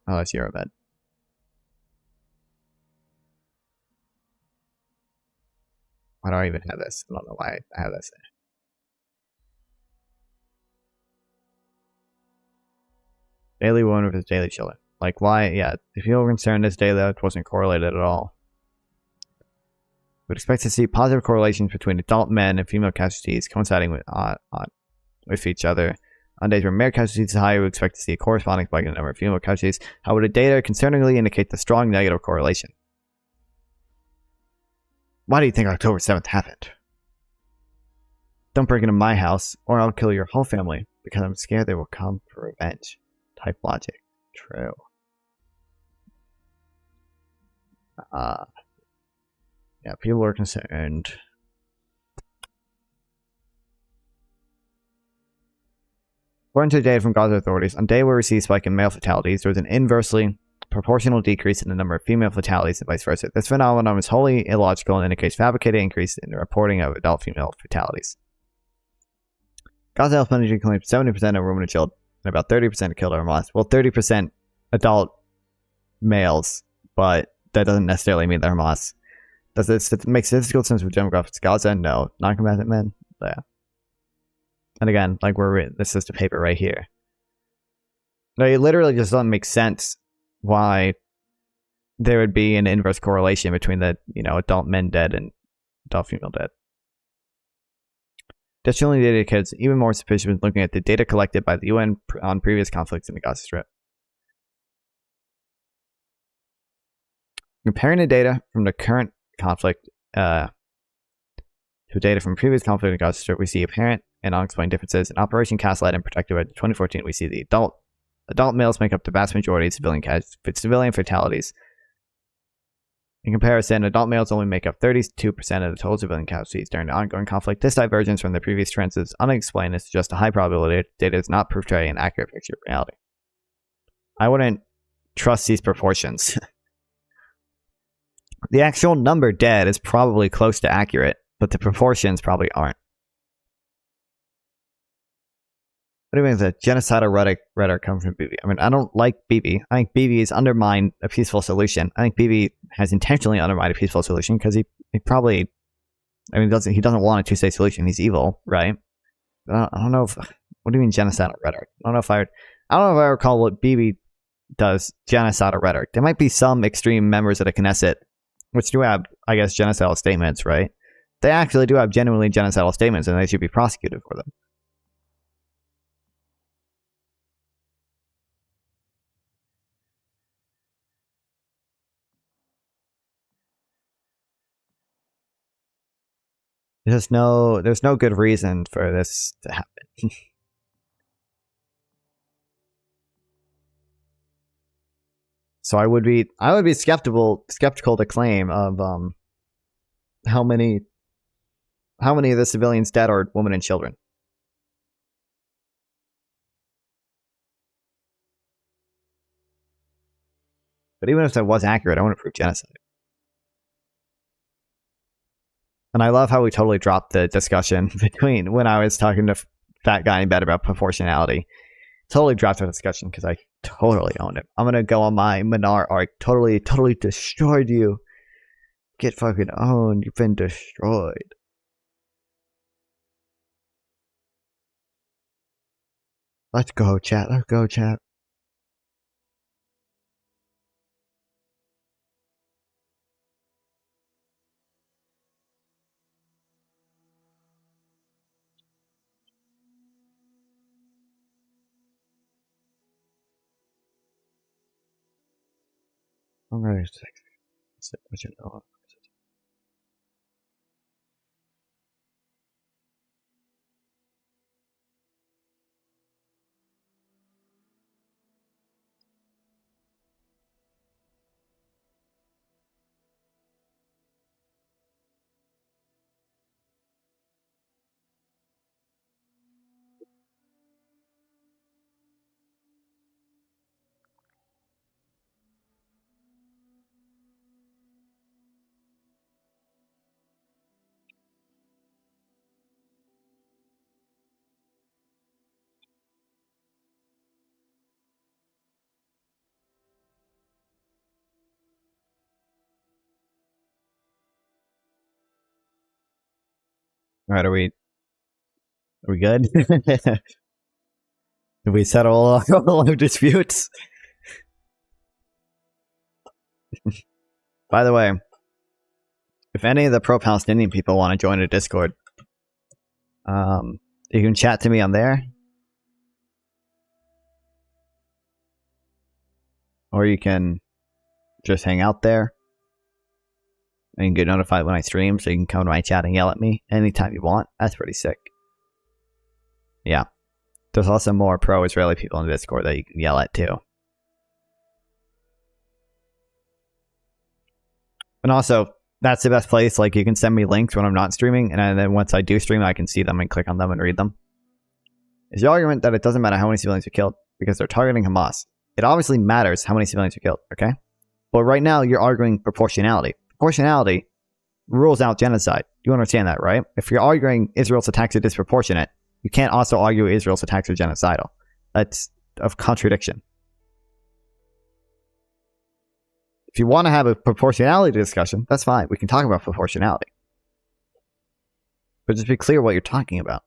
Oh, that's Eurobed. Why do I even have this? I don't know why I have this. Daily woman with his daily children. Like, why? Yeah, if you were concerned this daily, that wasn't correlated at all. We'd expect to see positive correlations between adult men and female casualties coinciding with each other. On days where male casualties are high, we expect to see a corresponding spike in the number of female casualties. However, the data concerningly indicate the strong negative correlation. Why do you think October 7th happened? Don't break into my house, or I'll kill your whole family, because I'm scared they will come for revenge. Type logic. True. Yeah, people were concerned. According to data from Gaza authorities, on day where we see a spike in male fatalities, there was an inversely proportional decrease in the number of female fatalities and vice versa. This phenomenon is wholly illogical and indicates fabricated increase in the reporting of adult female fatalities. Gaza Health Ministry claims 70% of women and children and about 30% killed or lost. Well, 30% adult males, but that doesn't necessarily mean they're Hamas. Does it make statistical sense for demographics? Gaza? No. Non-combatant men? Yeah. And again, like this is the paper right here. No, it literally just doesn't make sense why there would be an inverse correlation between the, adult men dead and adult female dead. Additionally, data kids even more suspicious looking at the data collected by the UN on previous conflicts in the Gaza Strip. Comparing the data from the current conflict to data from previous conflict in the Gaza Strip, we see apparent and unexplained differences. In Operation Castlight in Protective Red 2014, we see the adult males make up the vast majority of civilian fatalities. In comparison, adult males only make up 32% of the total civilian casualties during the ongoing conflict. This divergence from the previous trends is unexplained and suggests a high probability data does not portray an accurate picture of reality. I wouldn't trust these proportions. The actual number dead is probably close to accurate, but the proportions probably aren't. What do you mean the genocidal rhetoric comes from Bibi? I mean, I don't like Bibi. I think Bibi has undermined a peaceful solution. I think Bibi has intentionally undermined a peaceful solution because he probably, he doesn't want a two-state solution. He's evil, right? But I don't know if, what do you mean genocidal rhetoric? I don't know if I recall what Bibi does genocidal rhetoric. There might be some extreme members of the Knesset which do have, I guess, genocidal statements, right? They actually do have genuinely genocidal statements and they should be prosecuted for them. There's no good reason for this to happen. So I would be skeptical to claim of how many of the civilians dead are women and children. But even if that was accurate, I wouldn't prove genocide. And I love how we totally dropped the discussion between when I was talking to Fat Guy in bed about proportionality. Totally dropped the discussion because I totally owned it. I'm gonna go on my Minar arc. Totally destroyed you. Get fucking owned. You've been destroyed. Let's go, chat. Let's go, chat. I'm very sexy. What you know? All right, are we good? Did we settle all our disputes? By the way, if any of the pro-Palestinian people want to join a Discord, you can chat to me on there. Or you can just hang out there. And you can get notified when I stream, so you can come to my chat and yell at me anytime you want. That's pretty sick. Yeah. There's also more pro-Israeli people in the Discord that you can yell at too. And also, that's the best place. Like, you can send me links when I'm not streaming, and then once I do stream, I can see them and click on them and read them. Is the argument that it doesn't matter how many civilians are killed because they're targeting Hamas? It obviously matters how many civilians are killed, okay? But right now, you're arguing proportionality. Proportionality rules out genocide. You understand that, right? If you're arguing Israel's attacks are disproportionate, you can't also argue Israel's attacks are genocidal. That's a contradiction. If you want to have a proportionality discussion, that's fine. We can talk about proportionality. But just be clear what you're talking about.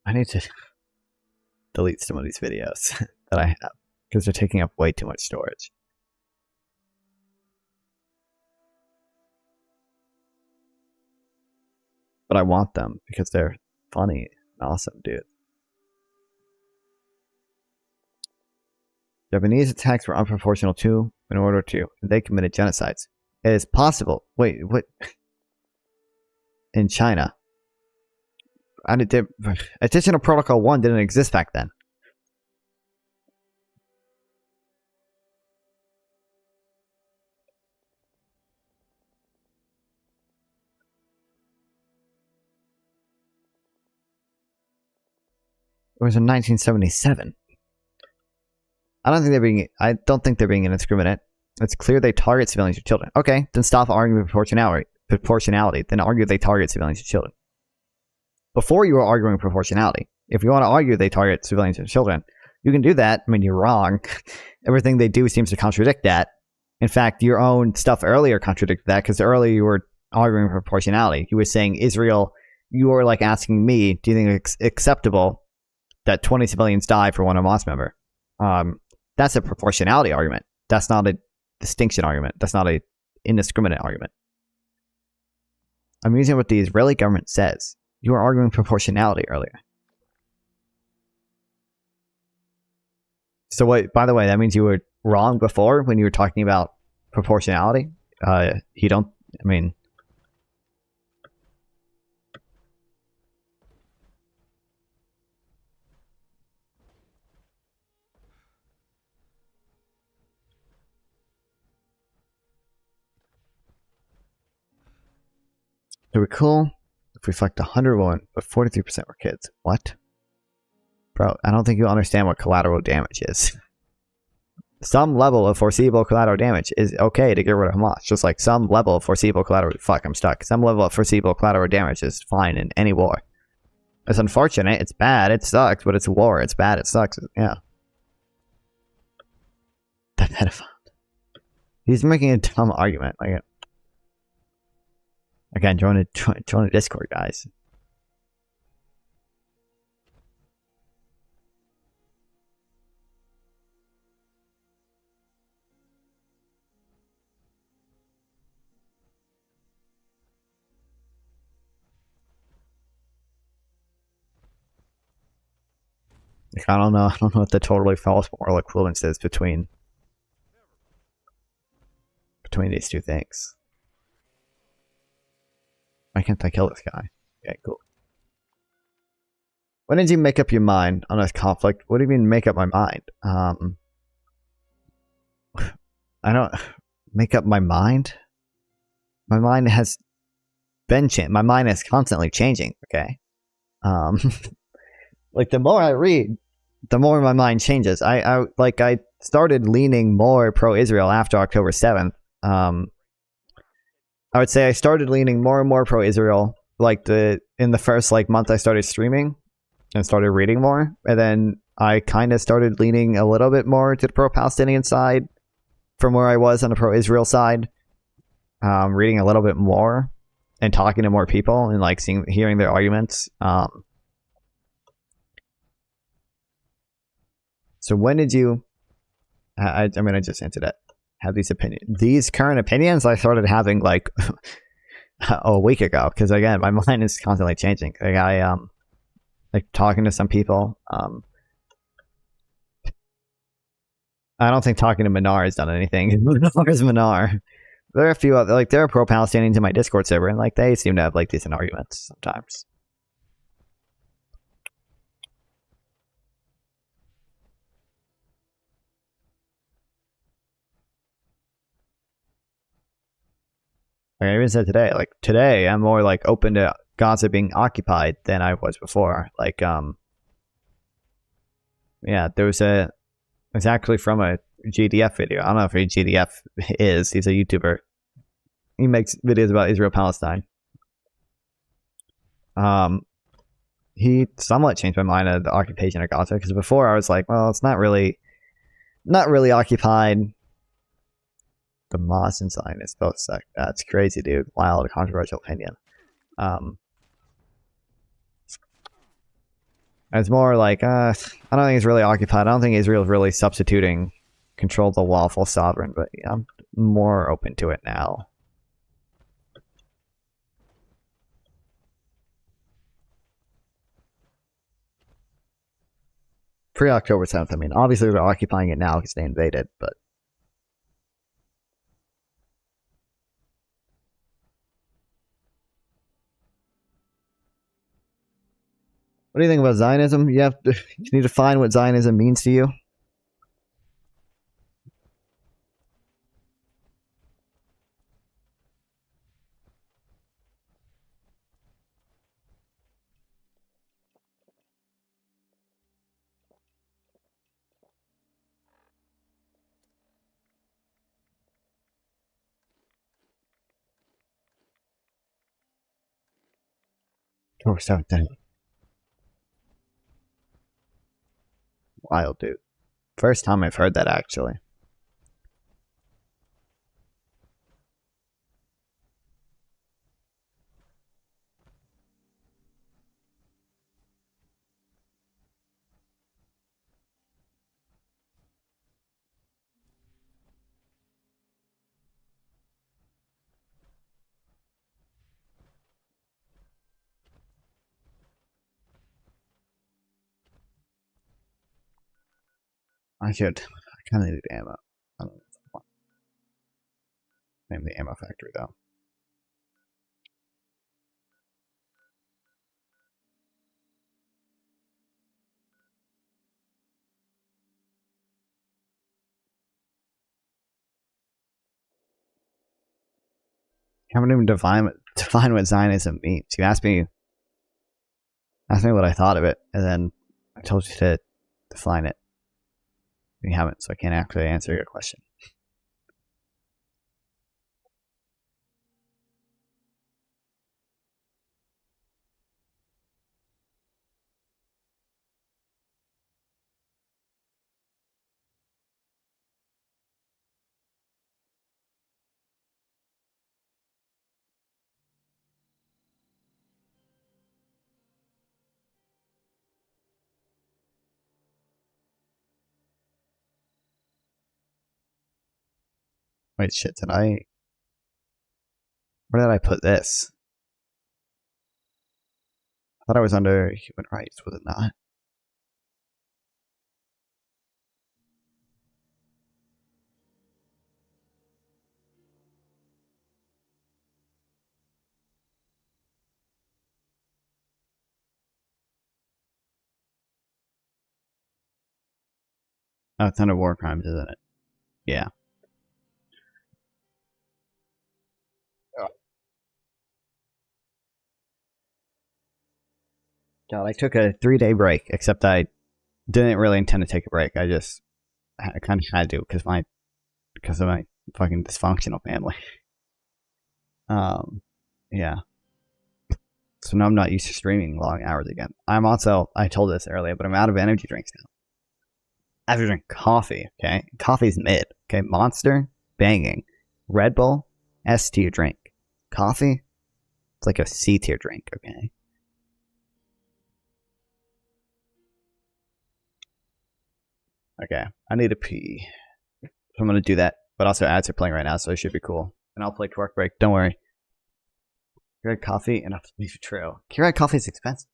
I need to delete some of these videos that I have because they're taking up way too much storage. But I want them because they're funny and awesome, dude. Japanese attacks were unproportional too, in order to. They committed genocides. It is possible. Wait, what? In China. Additional Protocol 1 didn't exist back then. It was in 1977. I don't think they're being indiscriminate. It's clear they target civilians or children. Okay, then stop arguing proportionality. Then argue they target civilians or children. Before you were arguing proportionality. If you want to argue they target civilians and children, you can do that. I mean, you're wrong. Everything they do seems to contradict that. In fact, your own stuff earlier contradicted that, because earlier you were arguing proportionality. You were saying Israel, you were like asking me, do you think it's acceptable that 20 civilians die for one Hamas member? That's a proportionality argument. That's not a distinction argument. That's not a indiscriminate argument. I'm using what the Israeli government says. You were arguing proportionality earlier. So what, by the way, that means you were wrong before when you were talking about proportionality? You don't, I mean... It would be cool if we fucked 100 women, but 43% were kids. What? Bro, I don't think you understand what collateral damage is. Some level of foreseeable collateral damage is okay to get rid of Hamas. Just like some level of foreseeable collateral... Fuck, I'm stuck. Some level of foreseeable collateral damage is fine in any war. It's unfortunate. It's bad. It sucks, but it's a war. It's bad. It sucks. Yeah. The pedophile. He's making a dumb argument. Like, again, join a Discord, guys. Like, I don't know what the totally false moral equivalence is between these two things. Why can't I kill this guy? Okay, cool. When did you make up your mind on this conflict? What do you mean make up my mind? I don't make up my mind. My mind has been changed. My mind is constantly changing. Okay. Like the more I read, the more my mind changes. I started leaning more pro-Israel after October 7th. I would say I started leaning more and more pro-Israel. In the first month I started streaming and started reading more, and then I kind of started leaning a little bit more to the pro-Palestinian side from where I was on the pro-Israel side. Reading a little bit more and talking to more people and hearing their arguments. So when did you? I mean, I just answered that. Have these opinions. These current opinions I started having a week ago, because again, my mind is constantly changing. Talking to some people. I don't think talking to Minar has done anything. Minar is Minar. There are a few other, there are pro-Palestinians in my Discord server, and they seem to have decent arguments sometimes. I even said today, today I'm more open to Gaza being occupied than I was before. Yeah, it's actually from a GDF video. I don't know if he GDF is. He's a YouTuber. He makes videos about Israel-Palestine. He somewhat changed my mind of the occupation of Gaza, because before I was like, well, it's not really occupied. The Hamas and Zionists both suck. That's crazy, dude. Wild, controversial opinion. It's more like, I don't think he's really occupied. I don't think Israel's really substituting control of the lawful sovereign, but yeah, I'm more open to it now. Pre-October 7th, I mean, obviously they're occupying it now because they invaded, but... What do you think about Zionism? You need to define what Zionism means to you. October 7th. Wild, dude. First time I've heard that, actually. I kind of need ammo. I don't know if I want. Name the ammo factory, though. I haven't even define what Zionism means. You asked me what I thought of it, and then I told you to define it. You haven't, so I can't actually answer your question. Wait, shit, where did I put this? I thought I was under human rights, was it not? Oh, it's under war crimes, isn't it? Yeah. God, I took a 3-day break, except I didn't really intend to take a break. I kind of had to because of my fucking dysfunctional family. Yeah. So now I'm not used to streaming long hours again. I told this earlier, but I'm out of energy drinks now. I have to drink coffee, okay? Coffee's mid, okay? Monster, banging. Red Bull, S tier drink. Coffee, it's like a C tier drink, okay? Okay, I need to pee. So I'm gonna do that. But also ads are playing right now, so it should be cool. And I'll play Twerk Break, don't worry. Keurig coffee and a beef trail. Keurig coffee is expensive.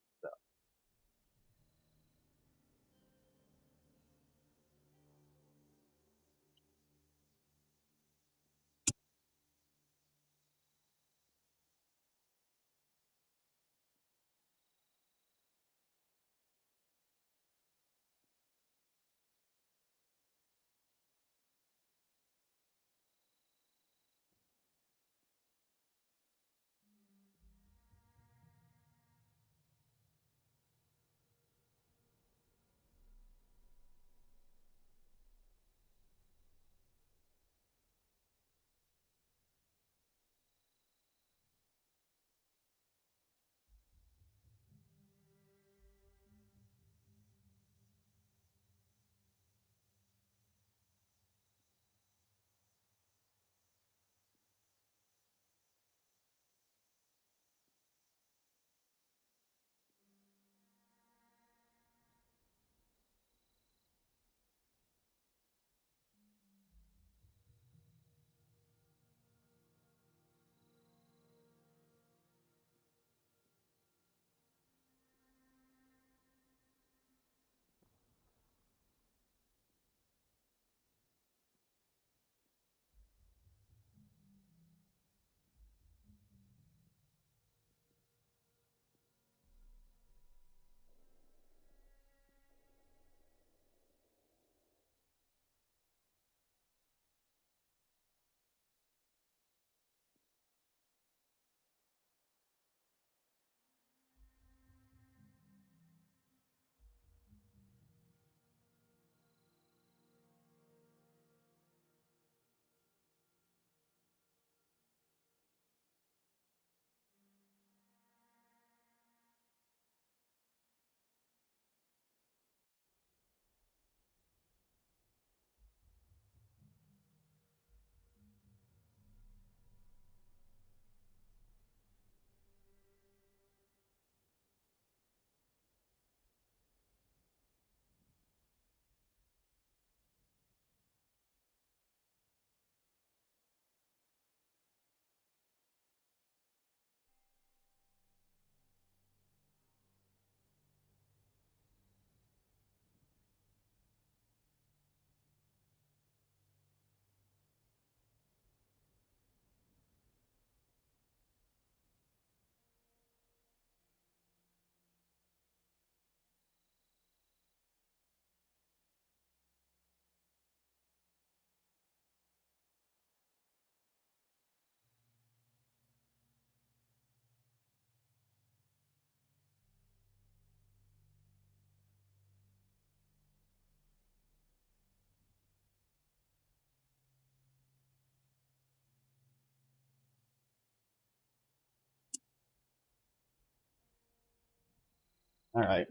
All right.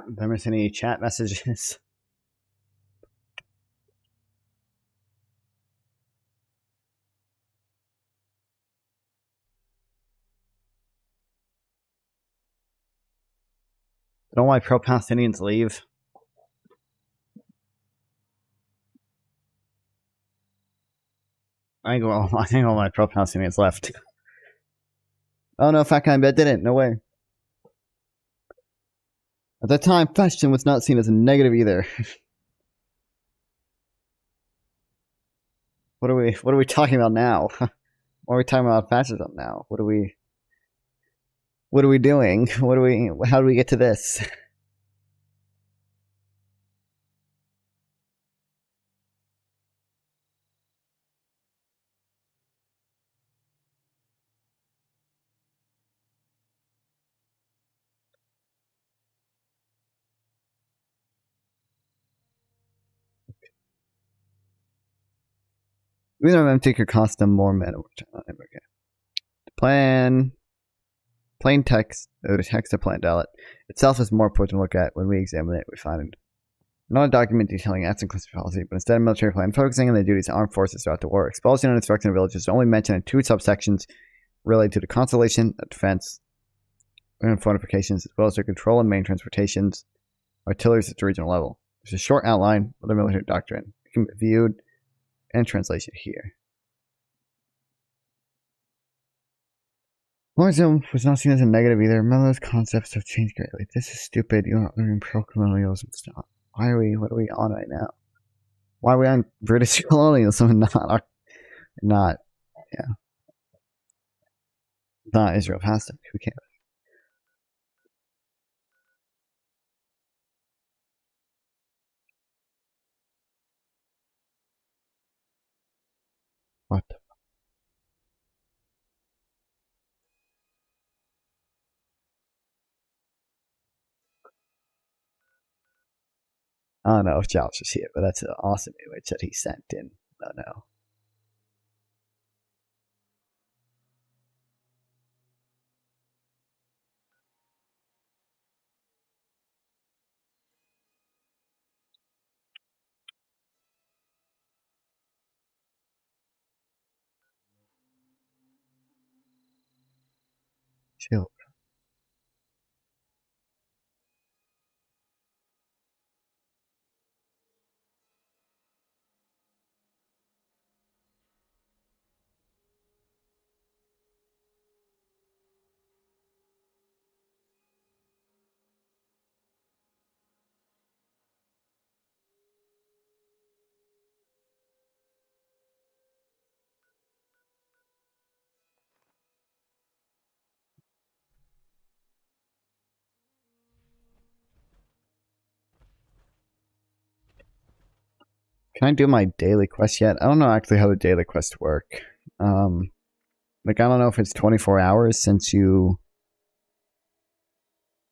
Did I miss any chat messages? Don't all my pro-Palestinians leave? I think all my pro-Palestinians left. Oh no, Fat Guy in Bed didn't. No way. At that time, fascism was not seen as a negative either. What are we talking about now? Why are we talking about fascism now? What are we doing? How do we get to this? We don't think could cost them more mana over time. Okay. Plain text. The text of plan ballot itself is more important to look at. When we examine it, we find not a document detailing acts and inclusive policy, but instead a military plan focusing on the duties of armed forces throughout the war. Expulsion and instruction of villages is only mentioned in 2 subsections related to the consolation of defense and fortifications, as well as their control and main transportations, artillery at the regional level. There's a short outline of the military doctrine. It can be viewed and translation here. Marxism was not seen as a negative either. None of those concepts have changed greatly. This is stupid. You're not learning pro-colonialism stuff. What are we on right now? Why are we on British colonialism and not Israel Palestine? Who cares? What the I don't know if Josh is here, but that's an awesome image that he sent in. Oh no. Chill. Can I do my daily quest yet? I don't know actually how the daily quests work. Like I don't know if it's 24 hours since you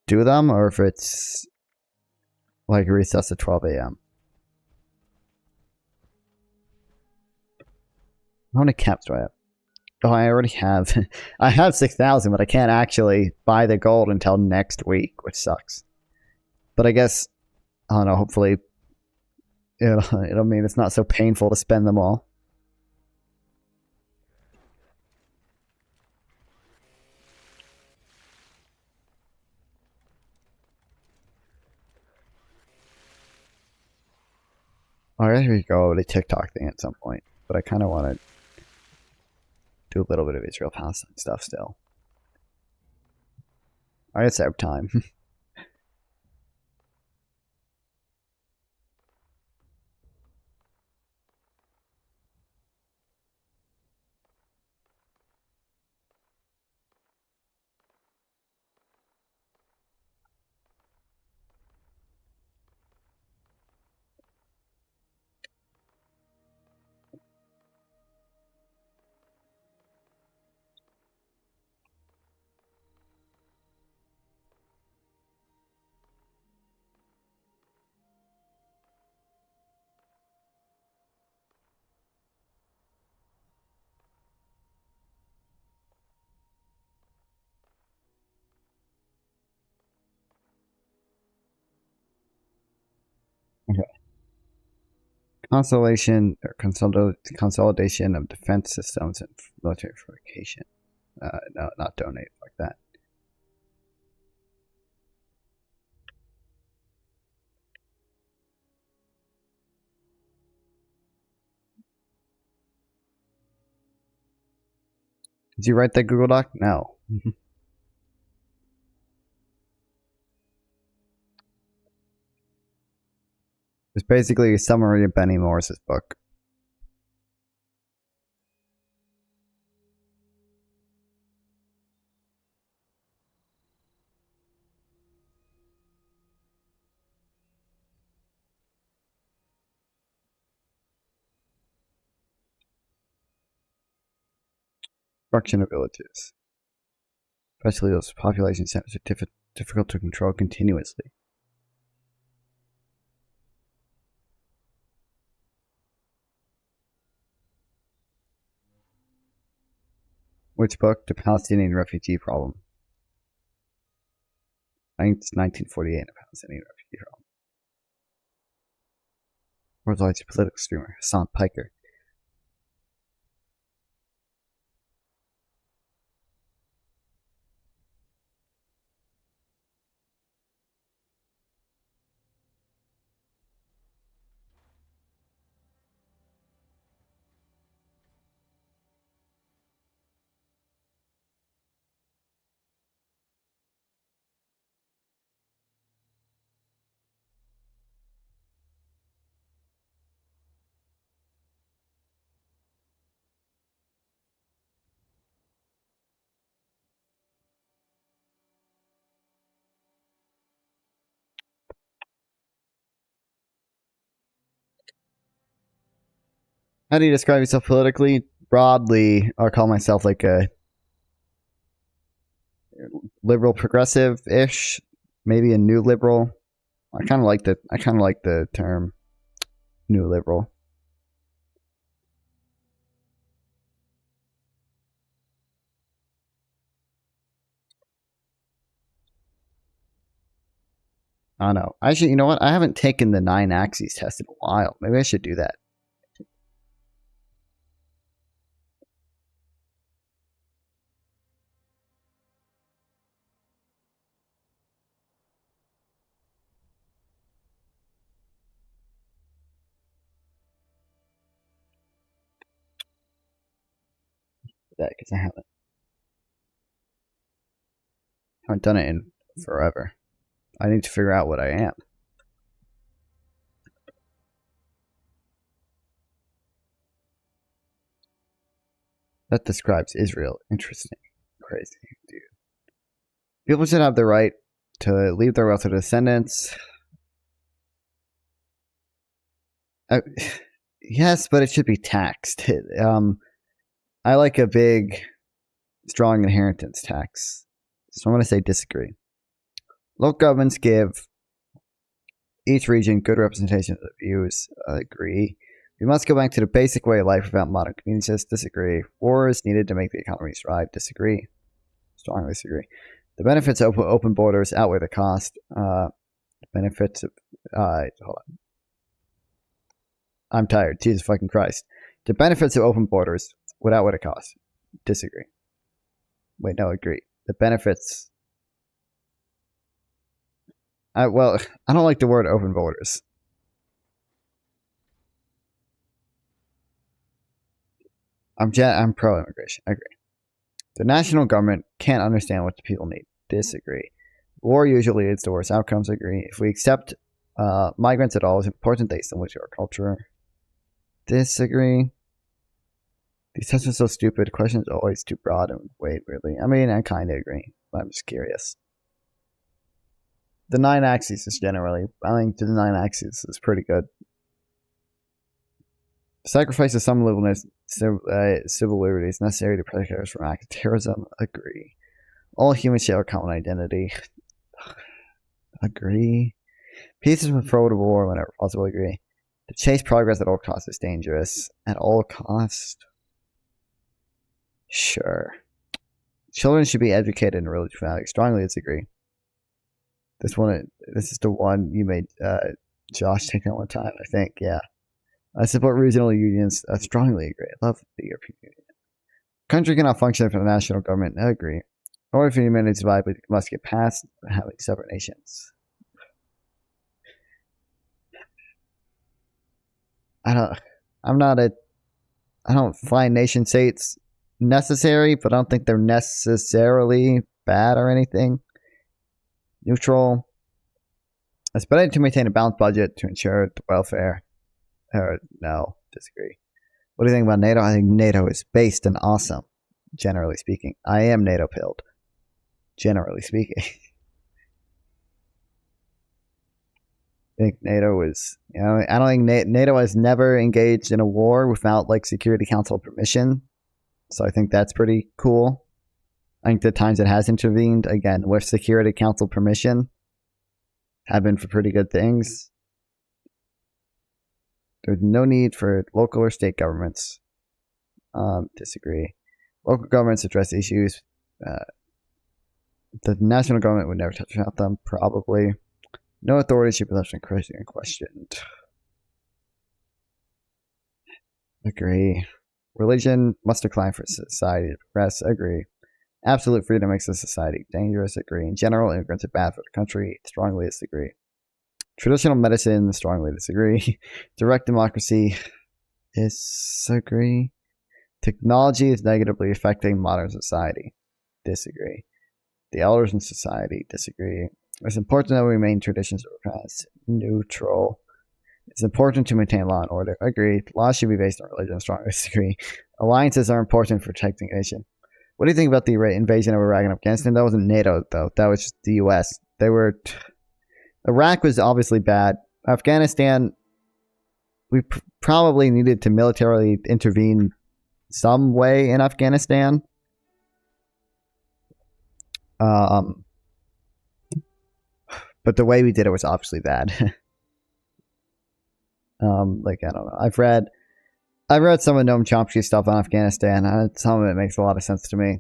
do them, or if it's like recess at 12 a.m. How many caps do I have? Oh, I already have. I have 6,000, but I can't actually buy the gold until next week, which sucks. But I guess, I don't know, hopefully it'll mean it's not so painful to spend them all. Alright, here we go, the TikTok thing at some point. But I kind of want to do a little bit of Israel Palestine stuff still. Alright, it's out time. Okay. Consolidation of defense systems and military fortification. No, not donate like that. Did you write that Google Doc? No. It's basically a summary of Benny Morris's book. Destruction of villages. Especially those population centers are difficult to control continuously. Which book? The Palestinian refugee problem. I think it's 1948, the Palestinian refugee problem. World's largest political streamer, Hasan Piker. How do you describe yourself politically? Broadly, I call myself like a liberal progressive-ish, maybe a new liberal. I kind of like the term new liberal. I don't know. Actually, you know what? I haven't taken the 9 axes test in a while. Maybe I should do that. That because I haven't done it in forever. I need to figure out what I am. That describes Israel. Interesting. Crazy, dude. People should have the right to leave their wealth to descendants. Yes, but it should be taxed. I like a big, strong inheritance tax. So I'm going to say disagree. Local governments give each region good representation of the views. Agree. We must go back to the basic way of life without modern communities. Disagree. War is needed to make the economy thrive. Disagree. Strongly disagree. The benefits of open borders outweigh the cost. Benefits of... hold on. I'm tired. Jesus fucking Christ. The benefits of open borders would outweigh the cost. Disagree. Wait, no, agree. The benefits... well, I don't like the word open borders. I'm pro-immigration. I agree. The national government can't understand what the people need. Disagree. War usually leads to worse outcomes. Agree. If we accept migrants at all, it's important they assimilate to our culture. Disagree. These tests are so stupid. Questions are always too broad and vague, really. I mean, I kind of agree, but I'm just curious. The 9 axes is generally, I think the 9 axes is pretty good. Sacrifice of some civil liberties necessary to protect us from active terrorism. Agree. All humans share a common identity. Agree. Peace is preferable to war whenever possible. Agree. To chase progress at all costs is dangerous. At all costs? Sure. Children should be educated in religious values. Strongly disagree. This is the one you made Josh taking it one time, I think. Yeah. I support regional unions. I strongly agree. I love the European Union. Country cannot function for the national government. I agree. In order for humanity to survive, it must get past having separate nations. I don't find nation states necessary, but I don't think they're necessarily bad or anything. Neutral. It's better to maintain a balanced budget to ensure the welfare. No, disagree. What do you think about NATO? I think NATO is based and awesome, generally speaking. I am NATO pilled, generally speaking. I think NATO is, I don't think NATO has never engaged in a war without like Security Council permission. So I think that's pretty cool. I think the times it has intervened, again, with Security Council permission, have been for pretty good things. There's no need for local or state governments. Disagree. Local governments address issues. The national government would never touch on them, probably. No authority should be left unquestioned. Agree. Religion must decline for society to progress. Agree. Absolute freedom makes a society dangerous. Agree. In general, immigrants are bad for the country. Strongly disagree. Traditional medicine, strongly disagree. Direct democracy, disagree. Technology is negatively affecting modern society. Disagree. The elders in society, disagree. It's important that we remain traditions of the past. Neutral. It's important to maintain law and order. Agree. Law should be based on religion. Strongly disagree. Alliances are important for protecting a nation. What do you think about the invasion of Iraq and Afghanistan? That wasn't NATO, though. That was just the U.S. Iraq was obviously bad. Afghanistan, we probably needed to militarily intervene some way in Afghanistan. But the way we did it was obviously bad. I don't know. I've read some of Noam Chomsky's stuff on Afghanistan. Some of it makes a lot of sense to me.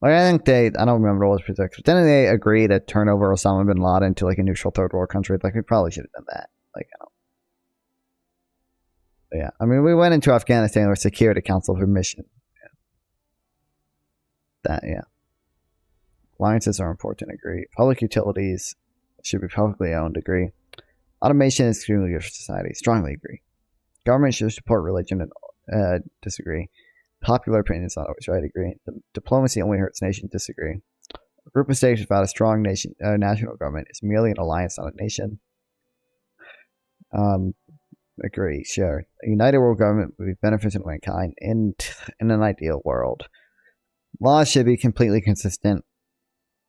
I think I don't remember all his predictions, but then they agreed to turn over Osama bin Laden to like a neutral third world country. Like we probably should have done that. But yeah, I mean, we went into Afghanistan with Security Council permission. Yeah. Alliances are important. Agree. Public utilities should be publicly owned. Agree. Automation is extremely good for society. Strongly agree. Government should support religion and disagree. Popular opinion is not always right. Agree. Diplomacy only hurts nations. Disagree. A group of states without a strong national government is merely an alliance, not a nation. Agree. Sure. A united world government would be beneficial to mankind in an ideal world. Laws should be completely consistent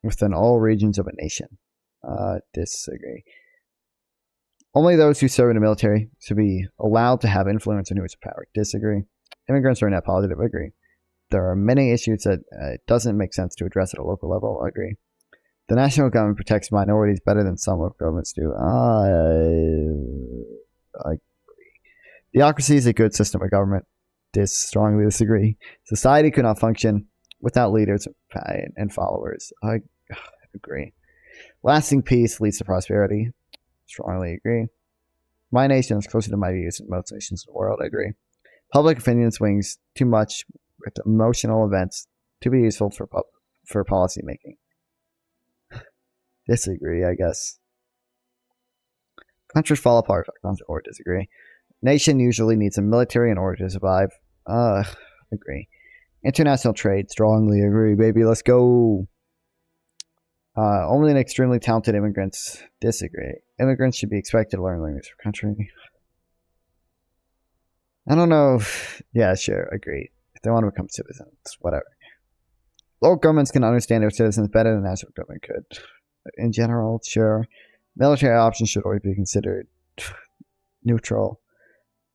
within all regions of a nation. Disagree. Only those who serve in the military should be allowed to have influence and who is power. Disagree. Immigrants are net positive. Agree. There are many issues that it doesn't make sense to address at a local level. Agree. The national government protects minorities better than some local governments do. I agree. Theocracy is a good system of government. Strongly disagree. Society could not function without leaders and followers. I agree. Lasting peace leads to prosperity. Strongly agree. My nation is closer to my views than most nations in the world. I agree. Public opinion swings too much with emotional events to be useful for policy making. Disagree, I guess. Countries fall apart or disagree. Nation usually needs a military in order to survive. Agree. International trade, strongly agree, baby. Let's go. Only an extremely talented immigrants. Disagree. Immigrants should be expected to learn language for country. I don't know. Yeah, sure. Agree. If they want to become citizens, whatever. Local governments can understand their citizens better than national government could. In general, sure. Military options should always be considered. Neutral.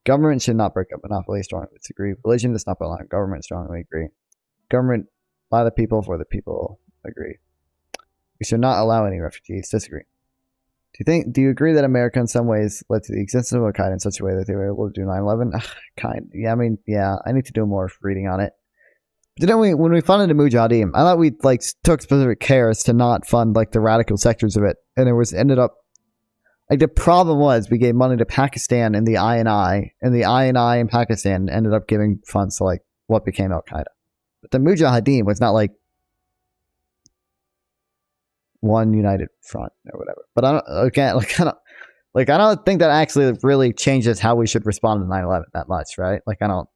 Government should not break up monopolies. Strongly disagree. Religion does not belong. Government. Strongly agree. Government by the people for the people. Agree. We should not allow any refugees. Disagree. Do you agree that America in some ways led to the existence of Al-Qaeda in such a way that they were able to do 9/11? Yeah, I mean, yeah, I need to do more reading on it. But then when we funded the Mujahideen, I thought we took specific cares to not fund the radical sectors of it, and it ended up Like, the problem was we gave money to Pakistan and the INI, and the INI in Pakistan ended up giving funds to, like, what became Al-Qaeda. But the Mujahideen was not, like, one united front or whatever. But I don't think that actually really changes how we should respond to 9/11 that much, right? Like, I don't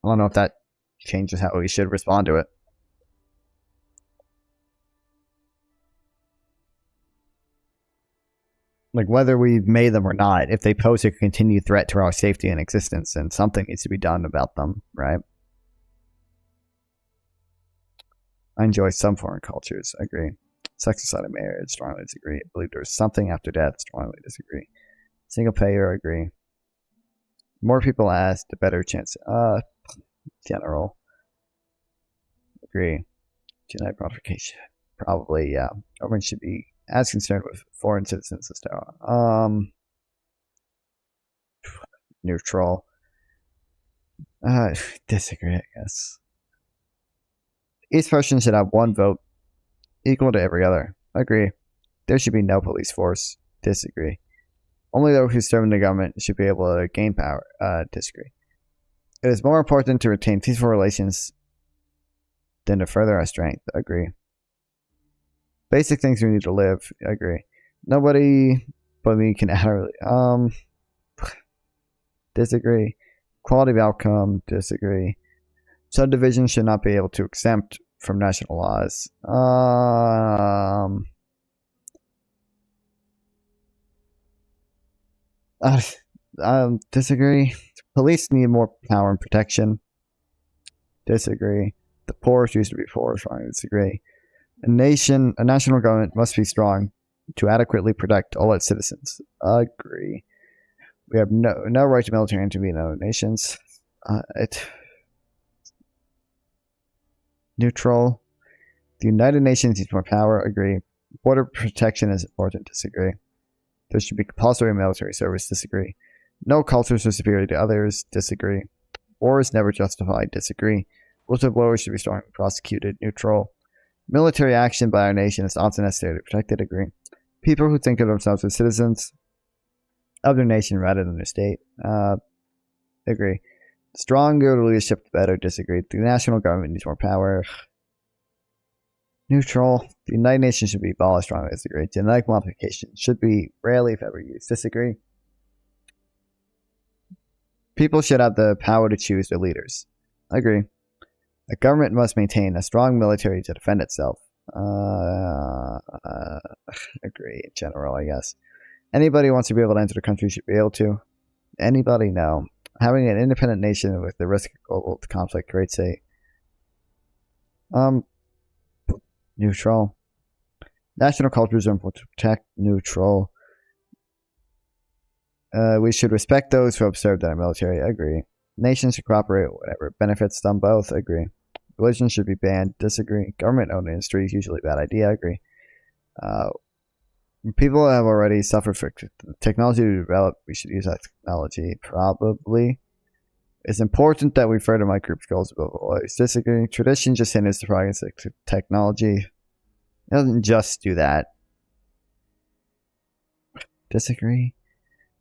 know if that changes how we should respond to it. Like, whether we've made them or not, if they pose a continued threat to our safety and existence, then something needs to be done about them, right? I enjoy some foreign cultures. I agree. Sex outside of marriage, strongly disagree. I believe there's something after death, strongly disagree. Single payer, agree. More people ask, the better chance. General. Agree. Genetic modification. Probably, yeah. Government should be as concerned with foreign citizens as they are. Neutral. Disagree, I guess. Each person should have one vote equal to every other. Agree. There should be no police force. Disagree. Only those who serve in the government should be able to gain power. Disagree. It is more important to retain peaceful relations than to further our strength. Agree. Basic things we need to live. Agree. Nobody but me can utterly. Disagree. Quality of outcome. Disagree. Subdivisions should not be able to exempt from national laws. Disagree. Police need more power and protection. Disagree. The poorest used to be poor. Strongly disagree. A national government must be strong to adequately protect all its citizens. Agree. We have no right to military intervene in other nations. Neutral. The United Nations needs more power. Agree. Border protection is important. Disagree. There should be compulsory military service. Disagree. No cultures are superior to others. Disagree. War is never justified. Disagree. Whistleblowers should be strongly prosecuted. Neutral. Military action by our nation is often necessary to protect it. Agree. People who think of themselves as citizens of their nation rather than their state. Agree. Stronger leadership, the better. Disagree. The national government needs more power. Neutral. The United Nations should be abolished. Strongly disagree. Genetic modification should be rarely, if ever, used. Disagree. People should have the power to choose their leaders. Agree. A government must maintain a strong military to defend itself. Agree. In general, I guess. Anybody who wants to be able to enter the country should be able to. Anybody? No. Having an independent nation with the risk of global conflict creates a neutral. National cultures are important to protect. Neutral. We should respect those who have served in our military. Agree. Nations should cooperate with whatever benefits them both. Agree. Religion should be banned. Disagree. Government-owned industry is usually a bad idea. Agree. People have already suffered for technology to develop. We should use that technology. Probably. It's important that we further my group's goals above all others. Disagree. Tradition just hinders the progress of technology. It doesn't just do that. Disagree.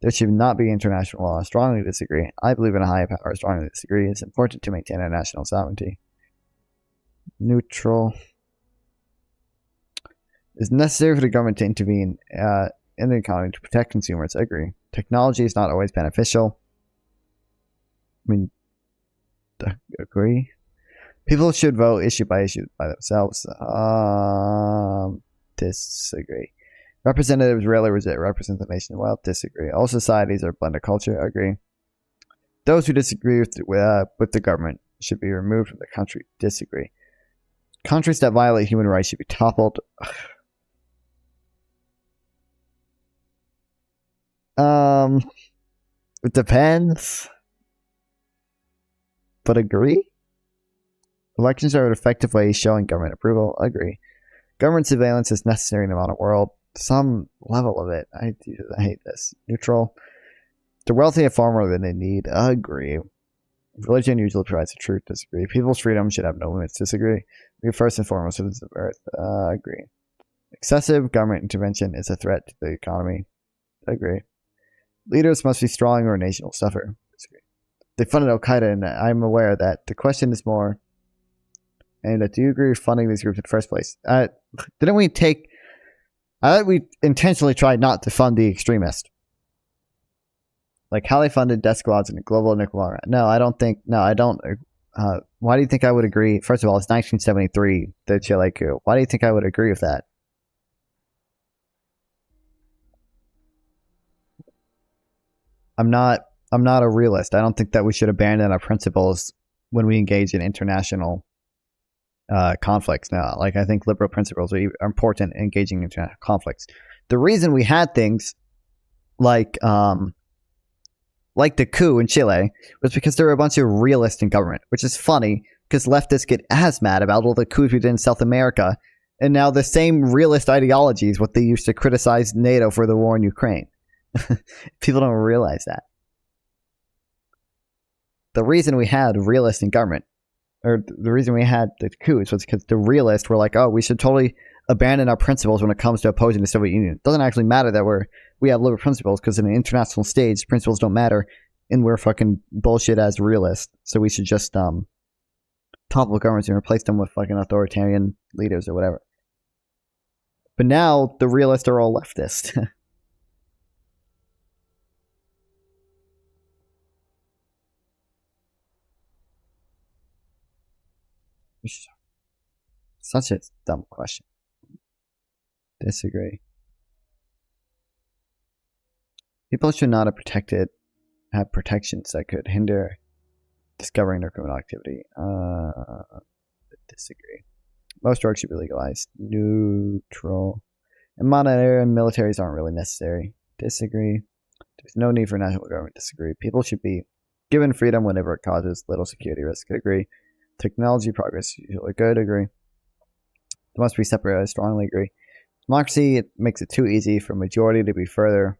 There should not be international law. Strongly disagree. I believe in a higher power. Strongly disagree. It's important to maintain our national sovereignty. Neutral. It's necessary for the government to intervene in the economy to protect consumers. Agree. Technology is not always beneficial. I mean, agree. People should vote issue by themselves. Disagree. Representatives rarely represent the nation well. Disagree. All societies are a blend of culture. Agree. Those who disagree with the government should be removed from the country. Disagree. Countries that violate human rights should be toppled. It depends. But agree. Elections are an effective way of showing government approval. Agree. Government surveillance is necessary in the modern world. Some level of it. I hate this. Neutral. The wealthy have far more than they need. Agree. Religion usually provides the truth. Disagree. People's freedom should have no limits. Disagree. We are first and foremost citizens of Earth. Agree. Excessive government intervention is a threat to the economy. I agree. Leaders must be strong or a nation will suffer. Disagree. They funded Al Qaeda, and I'm aware of that. The question is more, and do you agree with funding these groups in the first place? Didn't we take? I thought we intentionally tried not to fund the extremists. Like how they funded death squads and global nuclear. No, I don't think. No, I don't. Why do you think I would agree? First of all, it's 1973, the Chile coup. Why do you think I would agree with that? I'm not a realist. I don't think that we should abandon our principles when we engage in international conflicts. Now, like I think liberal principles are important in engaging in international conflicts. The reason we had things like the coup in Chile was because there were a bunch of realists in government, which is funny because leftists get as mad about all the coups we did in South America, and now the same realist ideology is what they used to criticize NATO for the war in Ukraine. People don't realize that. The reason we had realists in government, or the reason we had the coups, was because the realists were like, oh, we should totally abandon our principles when it comes to opposing the Soviet Union. It doesn't actually matter that we have liberal principles, because in an international stage, principles don't matter, and we're fucking bullshit as realists. So we should just topple governments and replace them with fucking authoritarian leaders or whatever. But now the realists are all leftist. Such a dumb question. Disagree. People should not have protections that could hinder discovering their criminal activity. Disagree. Most drugs should be legalized. Neutral. And monetary and militaries aren't really necessary. Disagree. There's no need for national government. Disagree. People should be given freedom whenever it causes little security risk. Agree. Technology progress usually good. Agree. It must be separated. Strongly agree. Democracy, it makes it too easy for majority to be further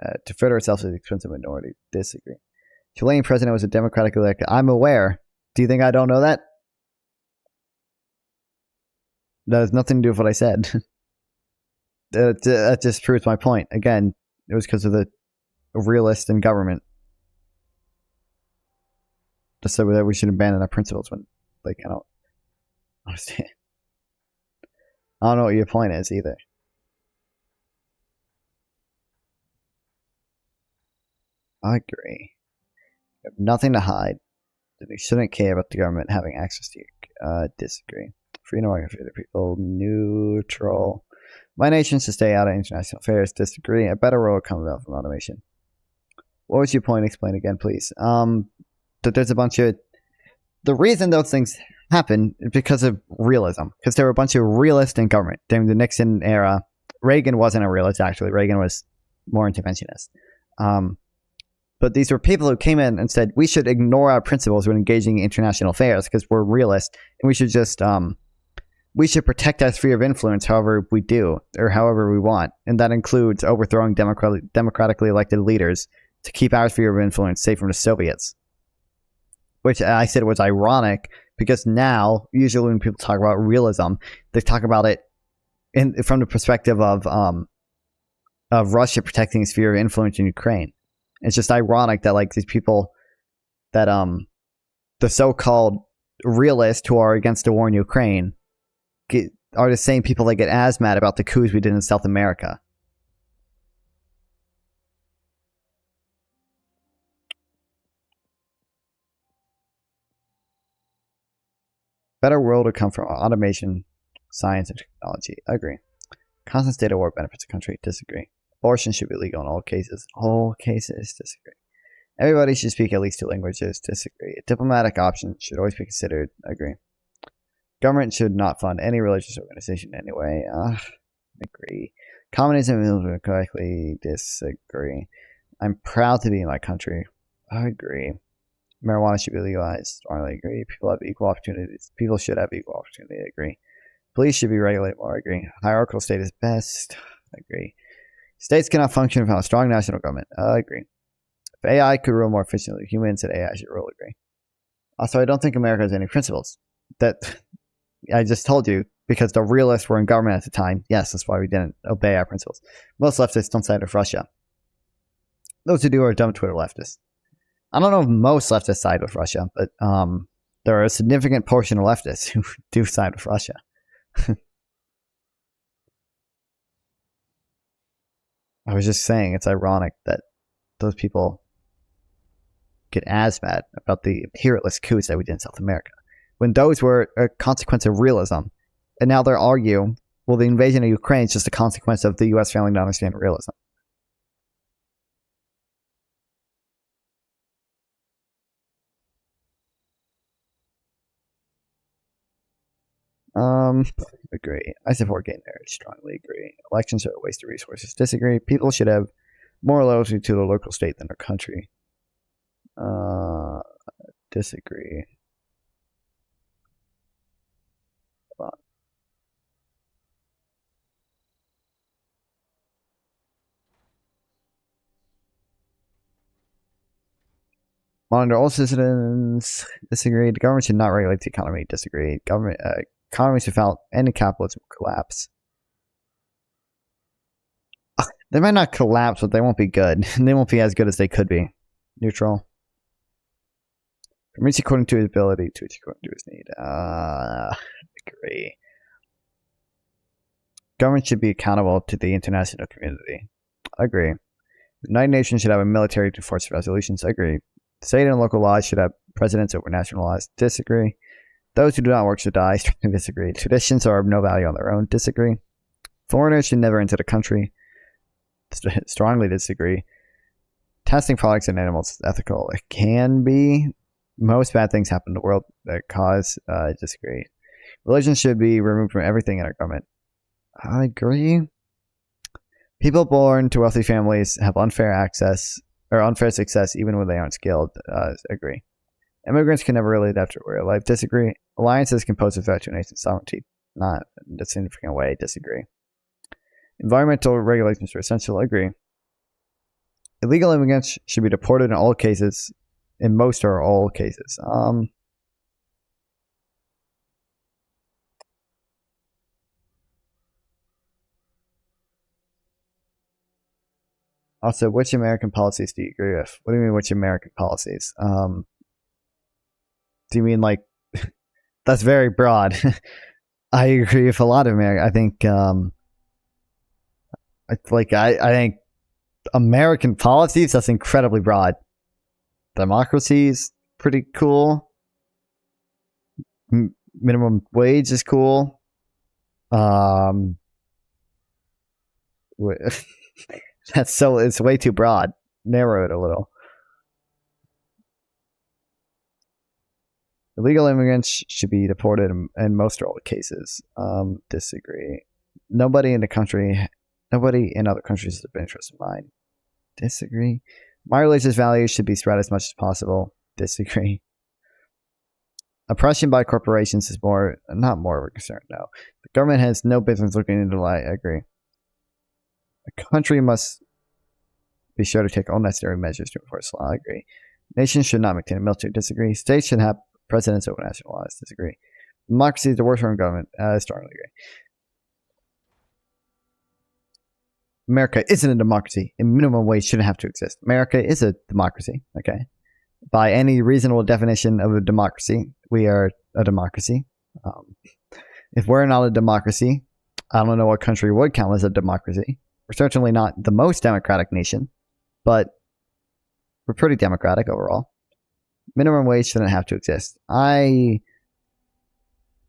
itself at the expense of minority. Disagree. Chilean president was a democratically elected. I'm aware. Do you think I don't know that? That has nothing to do with what I said. That just proves my point. Again, it was because of the realist in government. Just so that we should abandon our principles when, like, I don't understand. I don't know what your point is either. I agree. You have nothing to hide. That we shouldn't care about the government having access to you. Disagree. Freedom of the people. Neutral. My nation should stay out of international affairs. Disagree. A better world comes about from automation. What was your point? Explain again, please. That there's a bunch of... The reason those things happen is because of realism. Because there were a bunch of realists in government. During the Nixon era, Reagan wasn't a realist, actually. Reagan was more interventionist. But these were people who came in and said, we should ignore our principles when engaging in international affairs because we're realists. And we should just... we should protect our sphere of influence however we do, or however we want. And that includes overthrowing democratically elected leaders to keep our sphere of influence safe from the Soviets. Which I said was ironic, because now, usually when people talk about realism, they talk about it from the perspective of Russia protecting a sphere of influence in Ukraine. It's just ironic that, like, these people that the so-called realists who are against the war in Ukraine are the same people that get as mad about the coups we did in South America. Better world would come from automation, science, and technology. I agree. Constant state of war benefits the country. Disagree. Abortion should be legal in all cases. All cases. Disagree. Everybody should speak at least 2 languages. Disagree. A diplomatic option should always be considered. Agree. Government should not fund any religious organization anyway. Agree. Communism is correctly. Disagree. I'm proud to be in my country. I agree. Marijuana should be legalized. Strongly agree. People have equal opportunities. People should have equal opportunity. I agree. Police should be regulated more. I agree. Hierarchical state is best. I agree. States cannot function without a strong national government. I agree. If AI could rule more efficiently than humans, then AI should rule. I agree. Also, I don't think America has any principles. That I just told you because the realists were in government at the time. Yes, that's why we didn't obey our principles. Most leftists don't side with Russia. Those who do are dumb Twitter leftists. I don't know if most leftists side with Russia, but there are a significant portion of leftists who do side with Russia. I was just saying it's ironic that those people get as mad about the imperialist coups that we did in South America, when those were a consequence of realism. And now they're arguing, well, the invasion of Ukraine is just a consequence of the U.S. failing to understand realism. Agree. I support gay marriage. Strongly agree. Elections are a waste of resources. Disagree. People should have more loyalty to the local state than their country. Disagree. Monitor all citizens. Disagree. The government should not regulate the economy. Disagree. Government economies without any capitalism will collapse. They might not collapse, but they won't be good. They won't be as good as they could be. Neutral. From each according to his ability, to each according to his need. Agree. Government should be accountable to the international community. Agree. The United Nations should have a military to enforce resolutions. Agree. State and local laws should have precedence over national laws. Disagree. Those who do not work should die. Strongly disagree. Traditions are of no value on their own. Disagree. Foreigners should never enter the country. Strongly disagree. Testing products and animals is ethical. It can be. Most bad things happen in the world that cause. Disagree. Religion should be removed from everything in our government. I agree. People born to wealthy families have unfair access or unfair success even when they aren't skilled. Agree. Immigrants can never really adapt to a way of life. Disagree. Alliances can pose a threat to a nation's sovereignty. Not in a significant way. Disagree. Environmental regulations are essential. Agree. Illegal immigrants should be deported in all cases. In most or all cases. Also, which American policies do you agree with? What do you mean, which American policies? Do you mean like that's very broad? I agree with a lot of America. I think I think American policies, that's incredibly broad. Democracy's pretty cool. Minimum wage is cool. It's way too broad. Narrow it a little. Illegal immigrants should be deported in most or all cases. Disagree. Nobody in other countries has an interest in mine. Disagree. My religious values should be spread as much as possible. Disagree. Oppression by corporations is not more of a concern, no. The government has no business looking into lie. I agree. A country must be sure to take all necessary measures to enforce law. I agree. Nations should not maintain a military. Disagree. States should have precedence over national laws. Disagree. Democracy is the worst form of government. I strongly agree. America isn't a democracy, and minimum wage shouldn't have to exist. America is a democracy, okay? By any reasonable definition of a democracy, we are a democracy. If we're not a democracy, I don't know what country would count as a democracy. We're certainly not the most democratic nation, but we're pretty democratic overall. Minimum wage shouldn't have to exist. I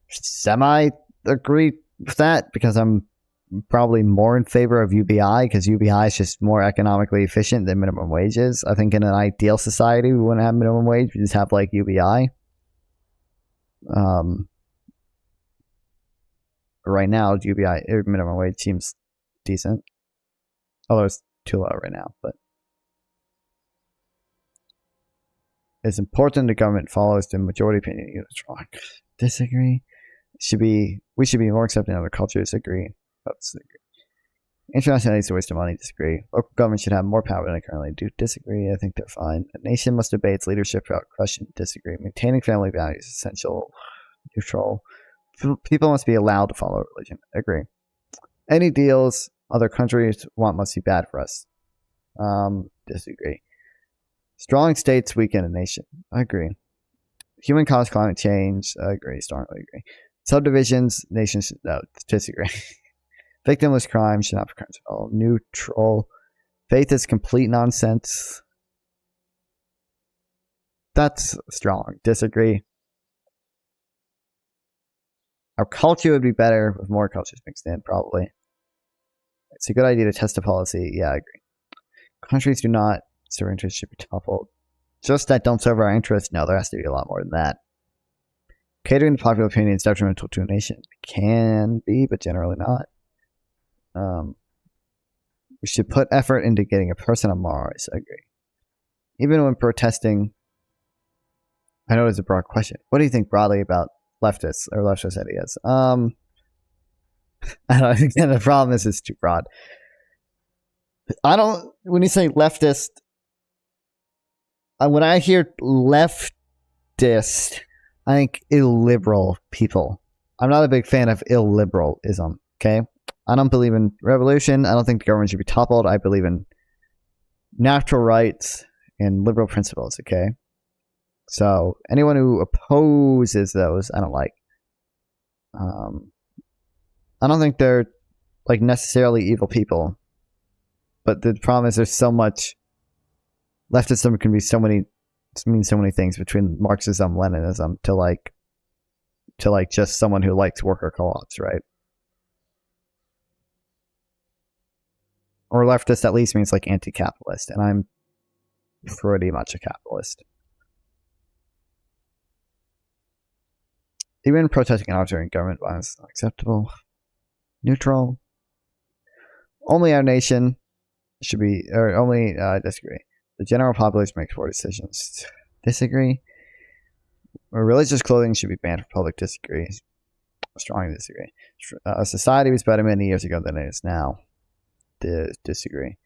semi-agree with that because I'm probably more in favor of UBI because UBI is just more economically efficient than minimum wage is. I think in an ideal society, we wouldn't have minimum wage. We just have like UBI. Right now, UBI minimum wage seems decent. Although it's too low right now, but it's important the government follows the majority opinion. Units wrong. Disagree. We should be more accepting of other cultures. Agree. International aid is a waste of money. Disagree. Local government should have more power than they currently do. Disagree. I think they're fine. A nation must obey its leadership without question. Disagree. Maintaining family values is essential. Neutral. People must be allowed to follow religion. Agree. Any deals other countries want must be bad for us. Disagree. Strong states weaken a nation. I agree. Human caused climate change. I agree. Strongly agree. Subdivisions, nations should disagree. Victimless crime should not be crimes at all. Neutral. Faith is complete nonsense. That's strong. Disagree. Our culture would be better with more cultures mixed in, probably. It's a good idea to test a policy. Yeah, I agree. Countries do not serve interests should be toppled. Just that don't serve our interests? No, there has to be a lot more than that. Catering to popular opinion is detrimental to a nation. It can be, but generally not. We should put effort into getting a person on Mars. I agree. Even when protesting, I know it's a broad question. What do you think broadly about leftists or leftist ideas? I don't think the problem is it's too broad. I don't, when you say leftist, when I hear leftist, I think illiberal people. I'm not a big fan of illiberalism, okay? I don't believe in revolution. I don't think the government should be toppled. I believe in natural rights and liberal principles, okay? So anyone who opposes those, I don't like. I don't think they're like necessarily evil people, but the problem is there's so much. Leftism can be so many, mean so many things, between Marxism, Leninism to like just someone who likes worker co-ops, right? Or leftist at least means like anti-capitalist, and I'm pretty much a capitalist. Even protesting an arbitrary government violence is not acceptable. Neutral. Only our nation should be, or only, disagree. The general population makes poor decisions. Disagree. Or religious clothing should be banned for public. Disagree. Strongly disagree. Society was better many years ago than it is now. Disagree.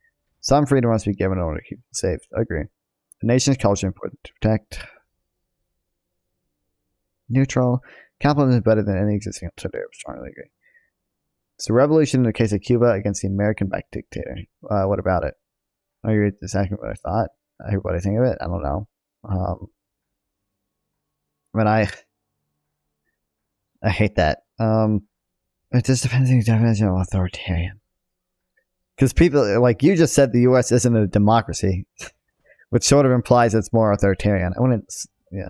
Some freedom must be given in order to keep it safe. Agree. The nation's culture is important to protect. Neutral. Capitalism is better than any existing alternative. Strongly agree. So revolution in the case of Cuba against the American-backed dictator. What about it? I agree with exactly what I thought. I heard what I think of it. I don't know. I hate that. It just depends on the definition of authoritarian. Because people, like you just said, the U.S. isn't a democracy, which sort of implies it's more authoritarian. I wouldn't. Yeah.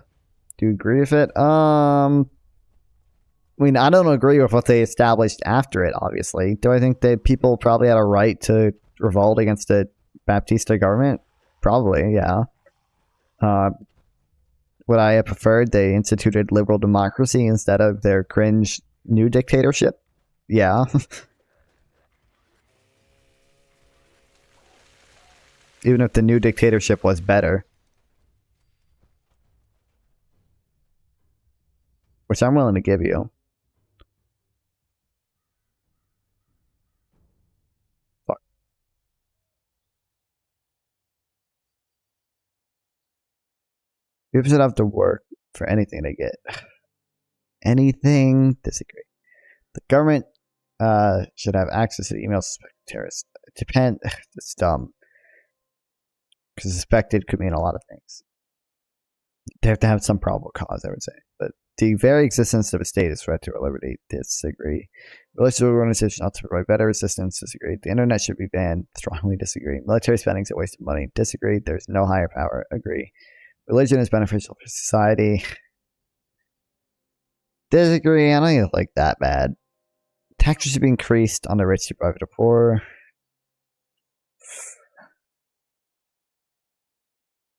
Do you agree with it? I mean, I don't agree with what they established after it, obviously. Do I think that people probably had a right to revolt against the Baptista government? Probably, yeah. Would I have preferred they instituted liberal democracy instead of their cringe new dictatorship? Yeah. Even if the new dictatorship was better. Which I'm willing to give you. Fuck. People should have to work for anything they get. Anything. Disagree. The government should have access to the emails of suspected terrorists. It depends. It's dumb. Because suspected could mean a lot of things. They have to have some probable cause, I would say. But the very existence of a state is a threat to our liberty. Disagree. Religious organizations ought to provide better assistance. Disagree. The internet should be banned. Strongly disagree. Military spending is a waste of money. Disagree. There's no higher power. Agree. Religion is beneficial for society. Disagree. I don't even like that bad. Taxes should be increased on the rich to private or poor.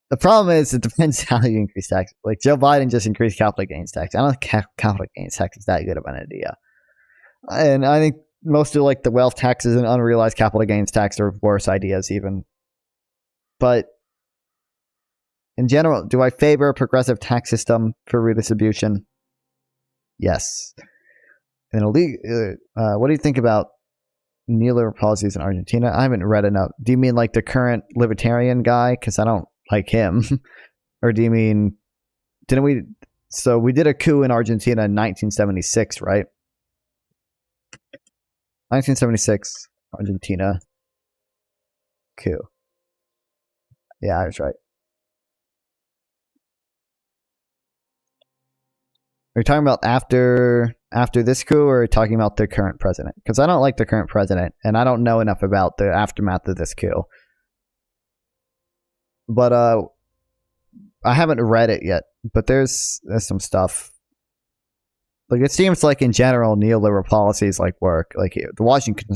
The problem is, it depends how you increase taxes. Like, Joe Biden just increased capital gains tax. I don't think capital gains tax is that good of an idea. And I think most of, like, the wealth taxes and unrealized capital gains tax are worse ideas, even. But, in general, do I favor a progressive tax system for redistribution? Yes. And what do you think about neoliberal policies in Argentina? I haven't read enough. Do you mean, like, the current libertarian guy? Because I don't like him. Or do you mean, didn't we, So we did a coup in Argentina in 1976, right? 1976, Argentina coup. Yeah, I was right. Are you talking about after this coup, or are you talking about the current president? Because I don't like the current president, and I don't know enough about the aftermath of this coup. But I haven't read it yet. But there's some stuff. Like, it seems like in general neoliberal policies like work. Like here, the Washington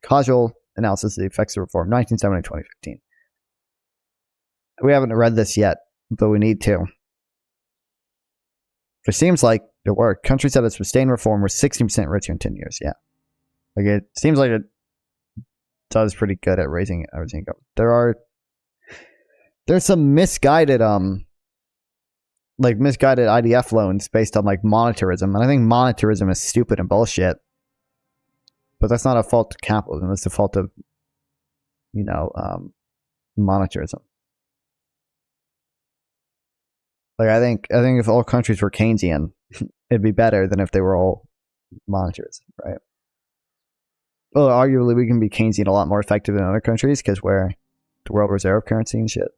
Casual Analysis of the Effects of Reform, 1970 2015. We haven't read this yet, but we need to. It seems like it worked. Countries that have sustained reform were 16% richer in 10 years. Yeah. Like, it seems like it does pretty good at raising income. There's some misguided IDF loans based on like monetarism. And I think monetarism is stupid and bullshit. But that's not a fault of capitalism. It's a fault of, monetarism. Like, I think if all countries were Keynesian, it'd be better than if they were all monetarism, right? Well, arguably we can be Keynesian a lot more effective than other countries because we're the world reserve currency and shit.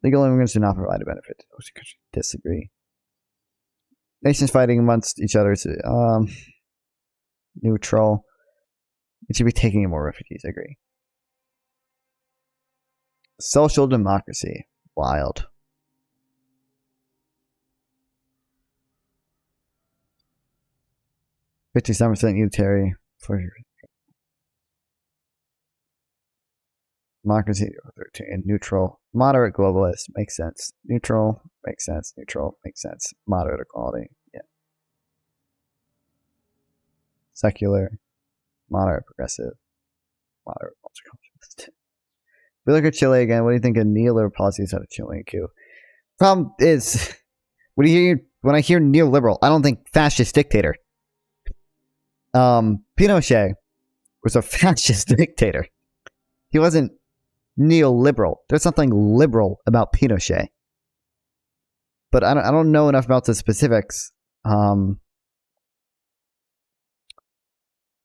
Legal immigrants do not provide a benefit to those countries. Disagree. Nations fighting amongst each other is neutral. It should be taking in more refugees. I agree. Social democracy. Wild. %57% unitary. Democracy. 13. Neutral. Moderate globalist. Makes sense. Neutral. Makes sense. Neutral. Makes sense. Moderate equality. Yeah. Secular. Moderate progressive. Moderate multiculturalist. We look at Chile again. What do you think of neoliberal policies out of Chile and Problem is, when I hear neoliberal, I don't think fascist dictator. Pinochet was a fascist dictator. He wasn't neoliberal. There's something liberal about Pinochet, but I don't know enough about the specifics. Like,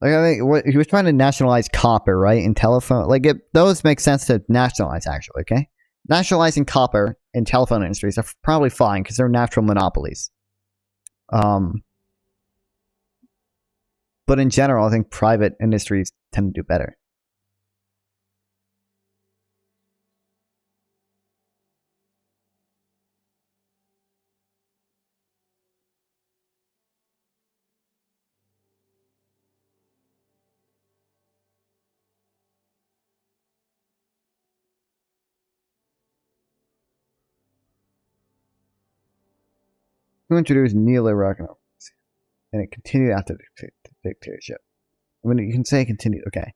I think he was trying to nationalize copper, right, and telephone. Like, those make sense to nationalize, actually. Okay, nationalizing copper in telephone industries are probably fine because they're natural monopolies. But in general, I think private industries tend to do better. Who introduced neoliberal economics? And it continued after the dictatorship. I mean, you can say continued. Okay.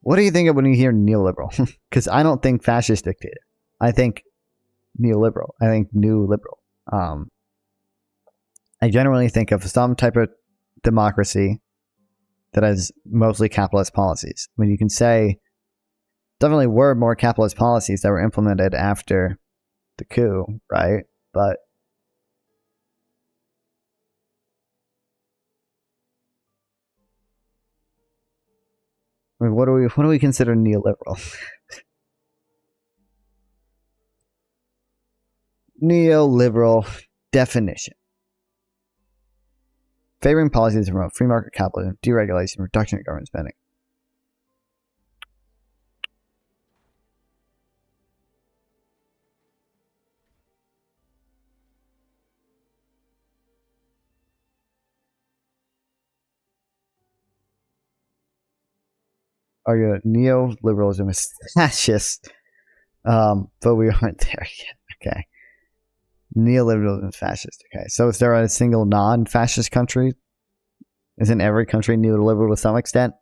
What do you think of when you hear neoliberal? Because I don't think fascist dictator. I think neoliberal. I think new liberal. I generally think of some type of democracy that has mostly capitalist policies. I mean, you can say definitely were more capitalist policies that were implemented after the coup, right? But I mean, what do we consider neoliberal? Neoliberal definition. Favoring policies that promote free market capitalism, deregulation, reduction of government spending. Argue neoliberalism is fascist, but we aren't there yet. Okay. Neoliberalism is fascist. Okay. So is there a single non-fascist country? Isn't every country neoliberal to some extent?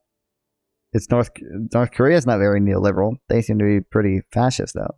It's North Korea is not very neoliberal. They seem to be pretty fascist, though.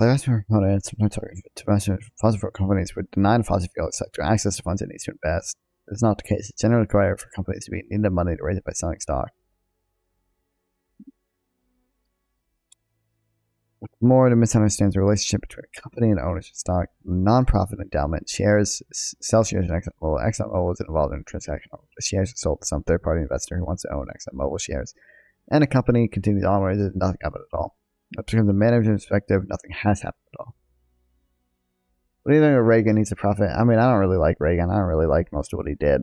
The vast proponents of fossil fuel companies would deny the fossil fuel sector access to funds it needs to invest. It's not the case. It's generally required for companies to need the money to raise it by selling stock. More to misunderstands the relationship between a company and ownership stock. Non-profit endowment shares sell shares in ExxonMobil. ExxonMobil is involved in a transaction. The shares are sold to some third-party investor who wants to own ExxonMobil shares, and the company continues on where there's nothing happened at all. From the management's perspective, nothing has happened at all. What do you think of Reagan needs a profit? I mean, I don't really like Reagan. I don't really like most of what he did.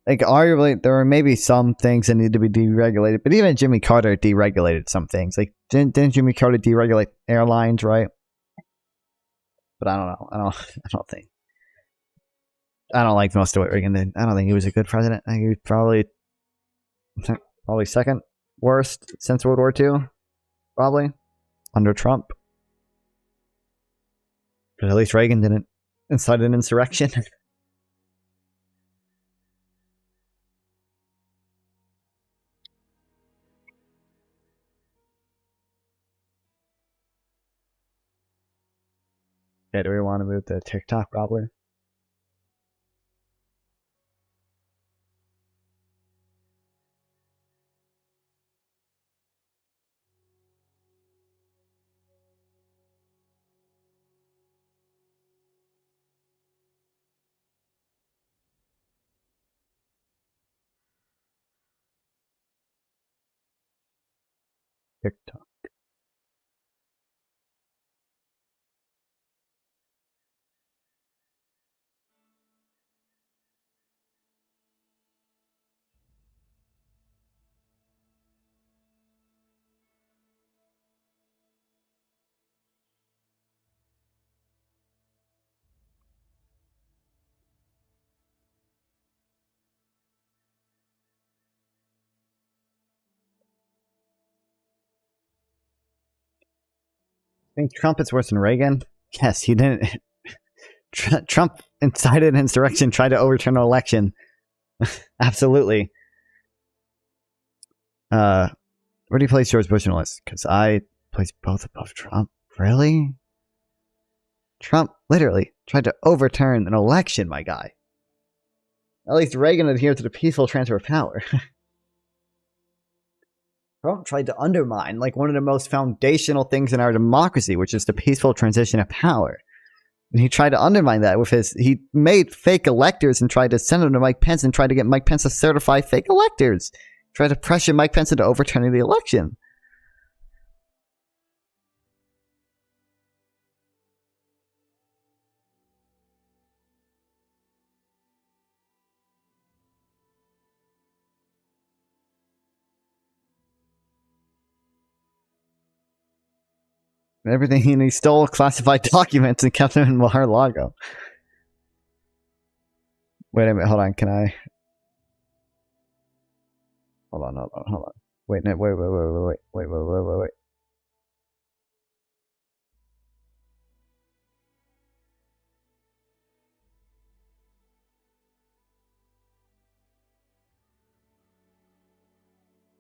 Like, arguably, there are maybe some things that need to be deregulated, but even Jimmy Carter deregulated some things. Like, didn't Jimmy Carter deregulate airlines, right? But I don't know. I don't like most of what Reagan did. I don't think he was a good president. I think he was probably second worst since World War II. Probably. Under Trump. But at least Reagan didn't incite an insurrection. Okay, do we want to move to TikTok probably? TikTok. Think Trump is worse than Reagan? Yes, he didn't. Trump incited an insurrection, tried to overturn an election. Absolutely. Where do you place George Bush on the list? Because I place both above Trump. Really? Trump literally tried to overturn an election, my guy. At least Reagan adhered to the peaceful transfer of power. Trump tried to undermine like one of the most foundational things in our democracy, which is the peaceful transition of power. And he tried to undermine that with he made fake electors and tried to send them to Mike Pence and tried to get Mike Pence to certify fake electors. Tried to pressure Mike Pence into overturning the election. Everything, and he stole classified documents and kept them in Mar-a-Lago. Wait a minute, hold on, can I? Hold on. Wait.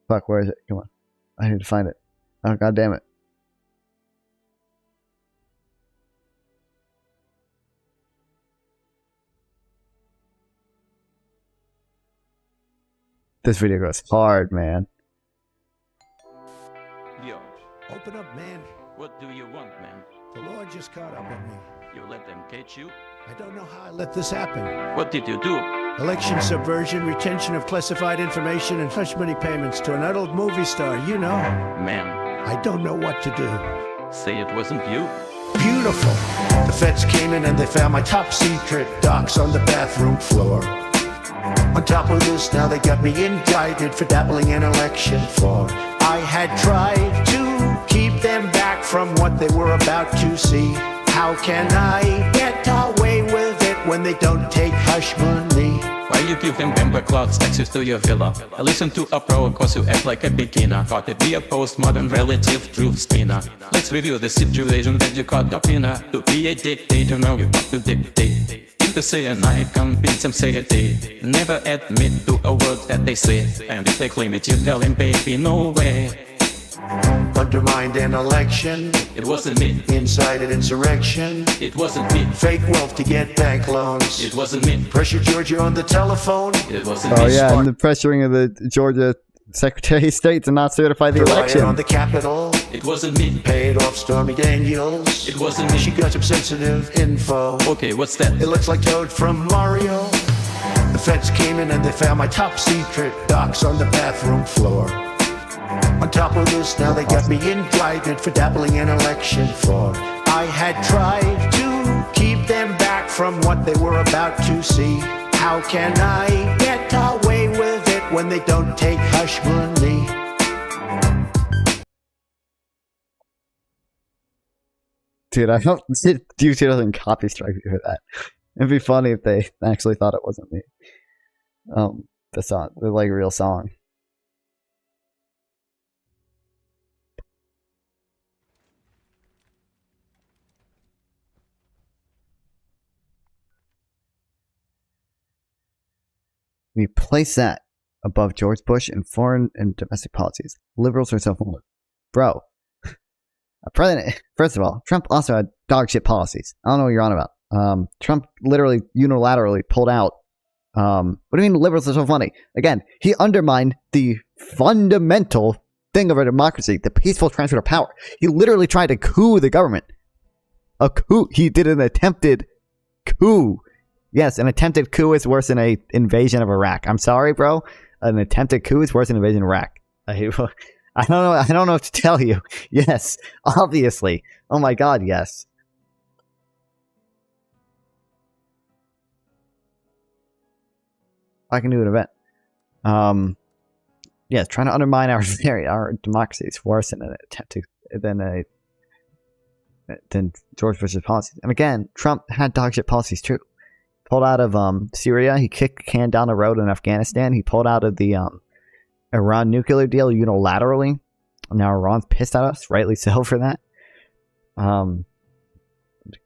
Fuck, where is it? Come on. I need to find it. Oh, god damn it. This video goes hard, man. Yo. Open up, man. What do you want, man? The law just caught up with me. You let them catch you? I don't know how I let this happen. What did you do? Election subversion, retention of classified information, and hush money payments to an adult movie star, you know. Man. I don't know what to do. Say it wasn't you? Beautiful. The feds came in and they found my top secret docs on the bathroom floor. On top of this, now they got me indicted for dabbling in election fraud. I had tried to keep them back from what they were about to see. How can I get away with it when they don't take hush money? Why you give them Bamba clouds access to your villa? I listen to a pro cause you act like a beginner. Got to be a postmodern relative truth spinner. Let's review the situation that you caught up in. To be a dictator, now you got to dictate. Something to say and I convince them say that they never admit to a word that they say. And if they claim it, you tell them, baby, no way. Undermined an election. It wasn't me. Incited insurrection. It wasn't me. Fake wealth to get bank loans. It wasn't me. Pressure Georgia on the telephone. It wasn't me. Oh yeah, and the pressuring of the Georgia Secretary of State to not certify the election. On the Capitol. It wasn't me. Paid off Stormy Daniels. It wasn't me. She got some sensitive info. Okay, what's that? It looks like Toad from Mario. The feds came in and they found my top secret docs on the bathroom floor. On top of this, now they got me indicted for dabbling in election fraud. I had tried to keep them back from what they were about to see. How can I get away with it when they don't take hush money? Dude, I don't. YouTube doesn't copy strike me for that. It'd be funny if they actually thought it wasn't me. The song, the like real song. We place that above George Bush in foreign and domestic policies. Liberals are self-aware. Bro, President, first of all, Trump also had dog shit policies. I don't know what you're on about. Trump literally unilaterally pulled out. What do you mean liberals are so funny? Again, he undermined the fundamental thing of our democracy, the peaceful transfer of power. He literally tried to coup the government. A coup. He did an attempted coup. Yes, an attempted coup is worse than an invasion of Iraq. I'm sorry, bro. An attempted coup is worse than an invasion of Iraq. I don't know. I don't know what to tell you. Yes, obviously. Oh my God, yes. I can do an event. Yeah, trying to undermine our democracy is worse than an attempt to than George Bush's policies. And again, Trump had dogshit policies too. Pulled out of Syria. He kicked the can down the road in Afghanistan. He pulled out of the Iran nuclear deal unilaterally. Now Iran's pissed at us, rightly so, for that.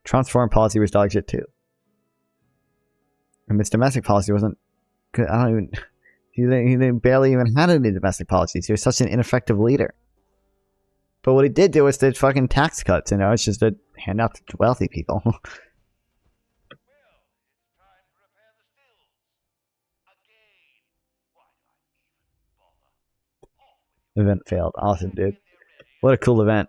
Trump's foreign policy was dogshit too. And his domestic policy wasn't. I don't even. He barely even had any domestic policies. He was such an ineffective leader. But what he did do was did fucking tax cuts. You know, it's just a handout to wealthy people. Event failed. Awesome, dude. What a cool event.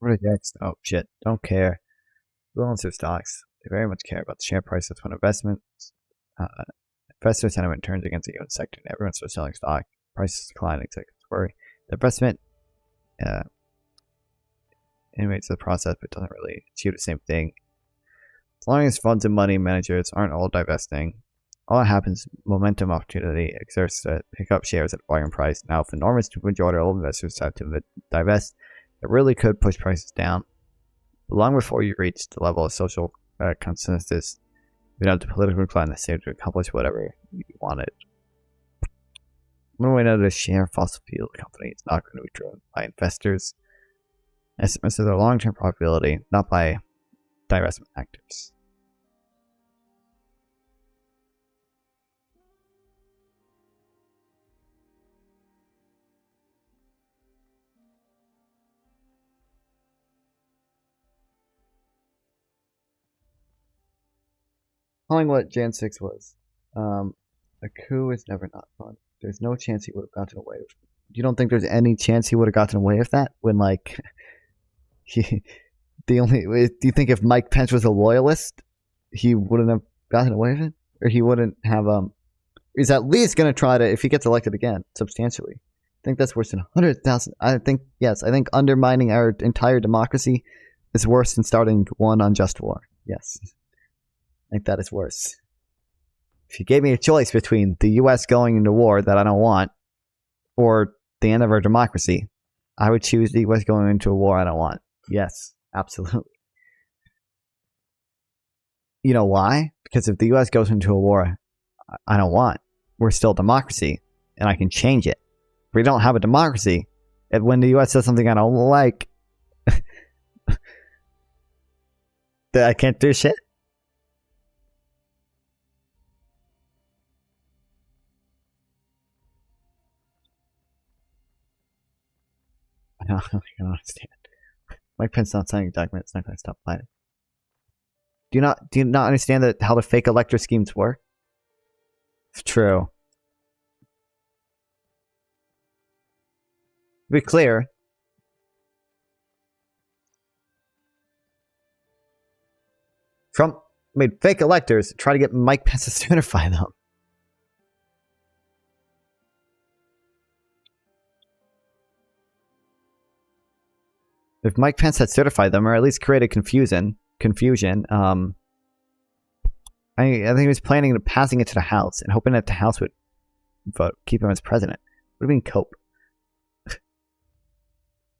What is next? Oh shit. Don't care. Who owns their stocks? They very much care about the share prices when investments. Investor sentiment turns against the U.S. sector and everyone starts selling stock. Prices decline, executives worry. The investment innovates the process but doesn't really achieve the same thing. As long as funds and money managers aren't all divesting, all that happens, momentum opportunity exerts to pick up shares at a bargain price. Now, if enormous majority of all investors decide to divest, it really could push prices down. But long before you reach the level of social consensus, you have the political climate necessary to accomplish whatever you wanted. One way to share fossil fuel company is not going to be driven by investors' estimates of their long-term profitability, not by divestment actors. Calling what Jan 6 was. A coup is never not fun. There's no chance he would have gotten away with it. You don't think there's any chance he would have gotten away with that? When, like, do you think if Mike Pence was a loyalist, he wouldn't have gotten away with it? Or he wouldn't have, he's at least going to try to, if he gets elected again, substantially. I think that's worse than 100,000. I think undermining our entire democracy is worse than starting one unjust war. Yes. I think that is worse. If you gave me a choice between the U.S. going into war that I don't want, or the end of our democracy, I would choose the U.S. going into a war I don't want. Yes. Absolutely. You know why? Because if the U.S. goes into a war I don't want, we're still a democracy, and I can change it. If we don't have a democracy, when the U.S. says something I don't like, that I can't do shit. I don't understand. Mike Pence not signing a document. It's not going to stop fighting. Do you not understand that how the fake elector schemes work? It's true. To be clear, Trump made fake electors try to get Mike Pence to certify them. If Mike Pence had certified them, or at least created confusion, I think he was planning on passing it to the House and hoping that the House would vote, keep him as president. What do you mean cope?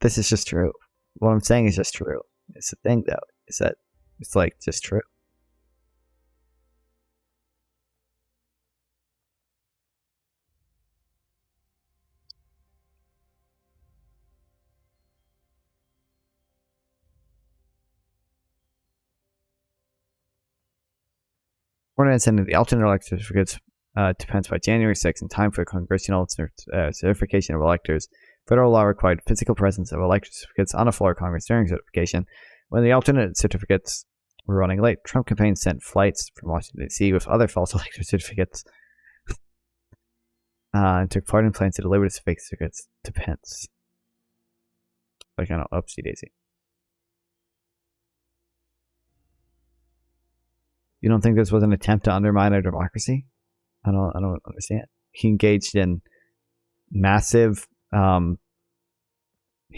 This is just true. What I'm saying is just true. It's the thing, though, is that it's like just true. Ordinance ending the alternate election certificates depends by January 6th in time for congressional certification of electors. Federal law required physical presence of elector certificates on the floor of Congress during certification. When the alternate certificates were running late, Trump campaign sent flights from Washington, D.C. with other false elector certificates and took part in plans to deliver the fake certificates to Pence. Like, I don't know, oopsie daisy. You don't think this was an attempt to undermine our democracy? I don't understand. He engaged in massive, he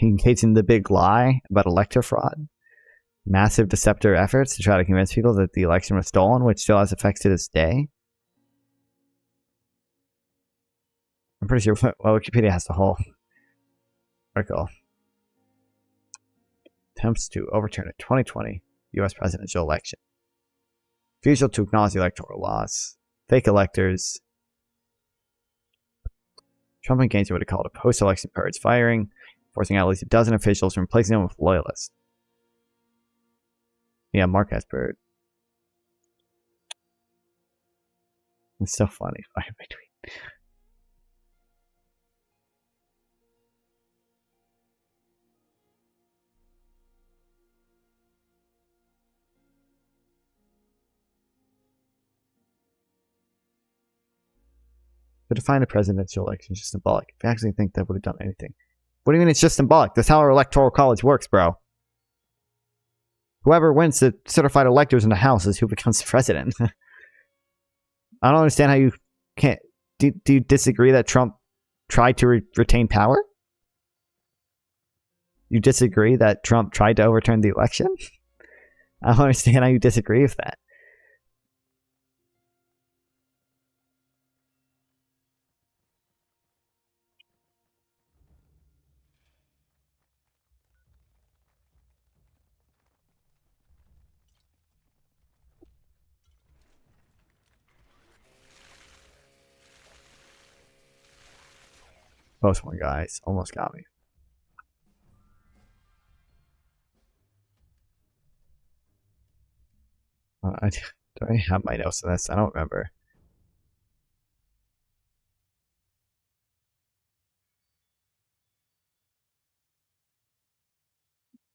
engaged in the big lie about elector fraud, massive deceptive efforts to try to convince people that the election was stolen, which still has effects to this day. I'm pretty sure, well, Wikipedia has the whole article. Attempts to overturn a 2020 U.S. presidential election. Refusal to acknowledge the electoral laws. Fake electors. Trump engaged in what he called a post-election purge, firing, forcing out at least a dozen officials and replacing them with loyalists. Yeah, Mark Esper. It's so funny. Fire my tweet. To define a presidential election is just symbolic. If you actually think that would have done anything. What do you mean it's just symbolic? That's how our electoral college works, bro. Whoever wins the certified electors in the House is who becomes the president. I don't understand how you can't... Do you disagree that Trump tried to retain power? You disagree that Trump tried to overturn the election? I don't understand how you disagree with that. Close one, guys. Almost got me. Do I have my notes on this? I don't remember.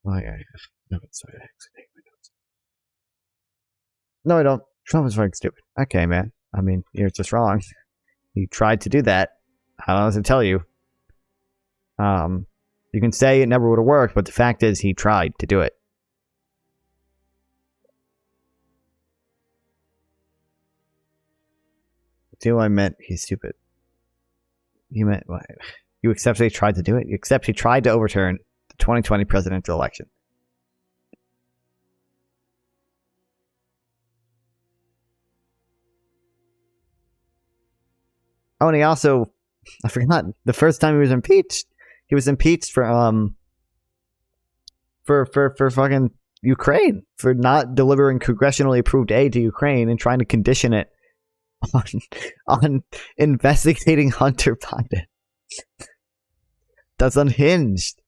Oh, yeah. No, sorry. I actually take my notes. No, I don't. Trump is fucking stupid. Okay, man. I mean, you're just wrong. He tried to do that. I don't know what to tell you. You can say it never would have worked, but the fact is he tried to do it. Do I meant he's stupid? You meant what? You accept that he tried to do it? You accept he tried to overturn the 2020 presidential election. Oh, and he also, I forgot, the first time he was impeached for for fucking Ukraine, for not delivering congressionally approved aid to Ukraine and trying to condition it on investigating Hunter Biden. That's unhinged.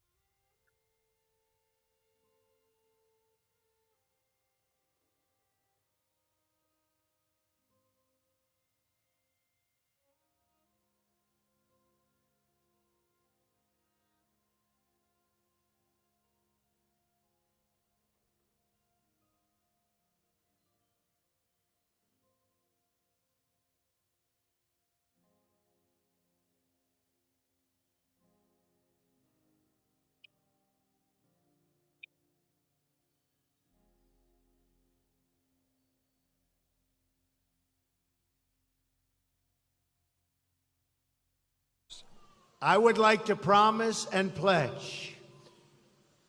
I would like to promise and pledge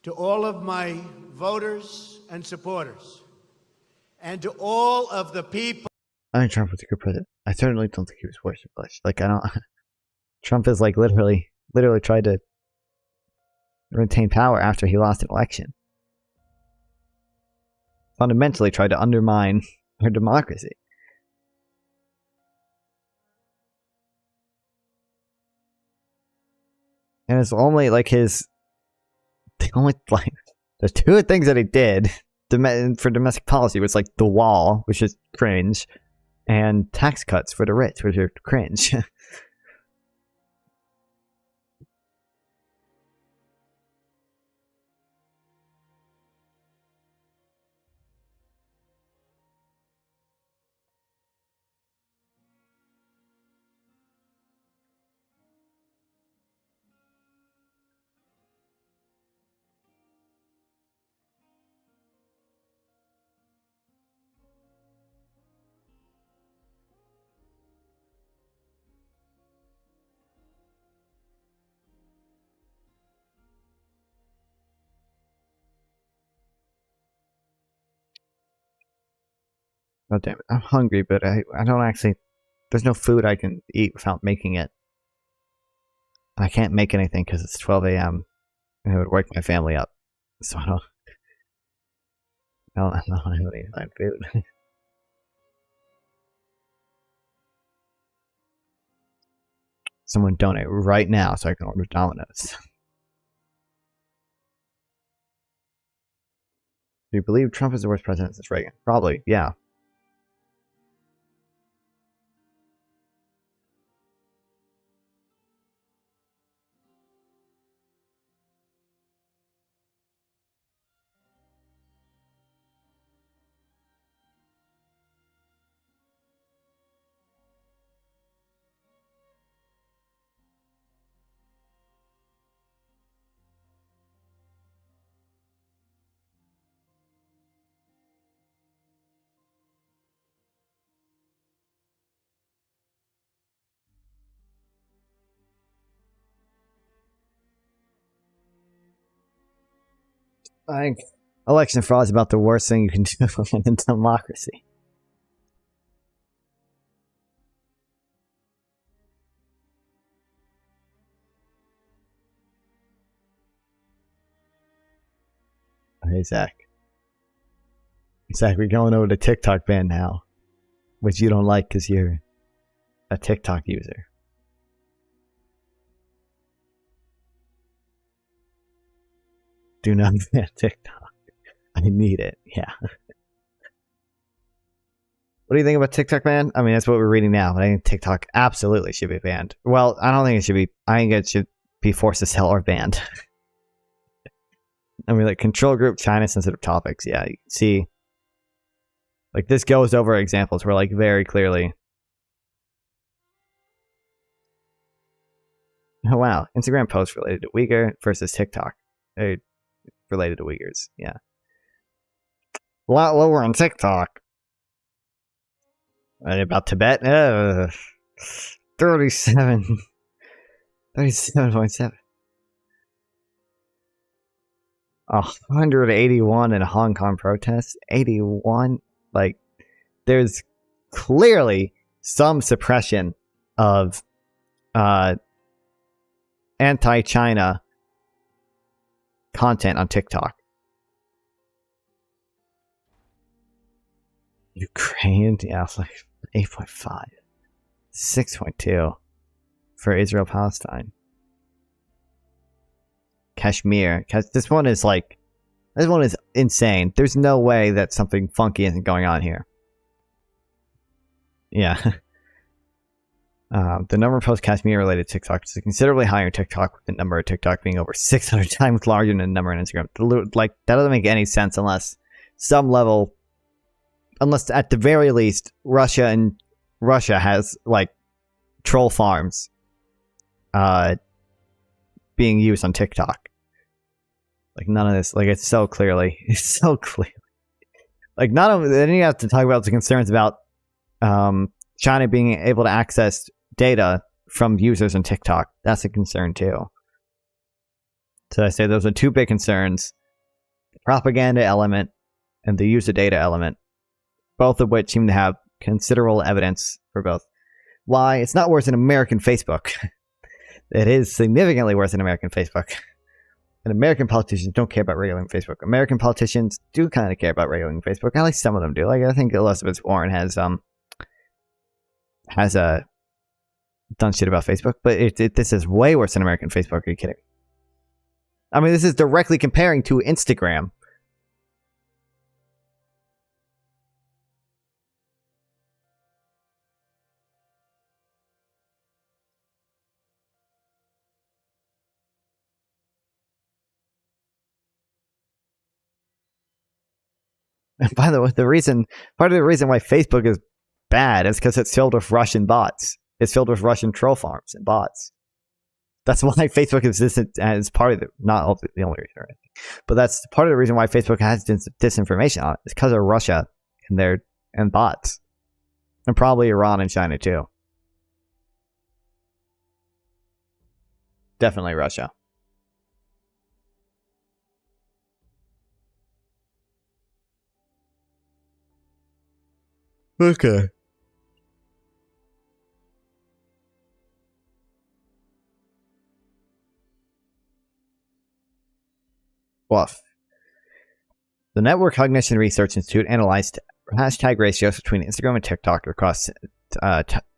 to all of my voters and supporters and to all of the people. I think Trump was a good president. I certainly don't think he was worse than Bush. Like, I don't. Trump is like literally tried to retain power after he lost an election. Fundamentally tried to undermine our democracy. And it's only like the two things that he did for domestic policy was like the wall, which is cringe, and tax cuts for the rich, which are cringe. Oh damn it, I'm hungry, but I don't actually, there's no food I can eat without making it. I can't make anything because it's 12 a.m. and it would wake my family up. So I don't have any food. Someone donate right now so I can order Domino's. Do you believe Trump is the worst president since Reagan? Probably, yeah. I think election fraud is about the worst thing you can do in democracy. Hey, Zach. Zach, we're going over to TikTok ban now, which you don't like because you're a TikTok user. Do not ban TikTok. I need it. Yeah. What do you think about TikTok ban? I mean, that's what we're reading now. But I think TikTok absolutely should be banned. Well, I don't think it should be. I think it should be forced to sell or banned. I mean, like control group, China sensitive topics. Yeah, you can see. Like this goes over examples where, like, very clearly. Oh wow, Instagram post related to Uyghur versus TikTok. Related to Uyghurs, yeah. A lot lower on TikTok. And about Tibet, 37.7. 181 in Hong Kong protests. 81. Like, there's clearly some suppression of anti-China content on TikTok. Ukraine, yeah, it's like 8.5. 6.2 for Israel Palestine. Kashmir. This one is insane. There's no way that something funky isn't going on here. Yeah. The number of post-Kashmir related TikTok is considerably higher in TikTok, with the number of TikTok being over 600 times larger than the number on Instagram. Like, that doesn't make any sense unless at the very least, Russia has, like, troll farms being used on TikTok. Like, none of this, like, it's so clear. Like, not only, then you have to talk about the concerns about China being able to access data from users on TikTok. That's a concern too. So I say those are two big concerns: the propaganda element and the user data element, both of which seem to have considerable evidence for both. Why it's not worse than American Facebook. It is significantly worse than American Facebook. And American politicians don't care about regulating Facebook. American politicians do kind of care about regulating Facebook. At least some of them do. Like, I think Elizabeth Warren has done shit about Facebook, but this is way worse than American Facebook. Are you kidding? I mean, this is directly comparing to Instagram. And by the way, part of the reason why Facebook is bad is because it's filled with Russian bots. It's filled with Russian troll farms and bots. That's why Facebook exists as part of the, not the only reason, right? But that's part of the reason why Facebook has disinformation on it. It's because of Russia and bots. And probably Iran and China too. Definitely Russia. Okay. Woof. The Network Cognition Research Institute analyzed hashtag ratios between Instagram and TikTok across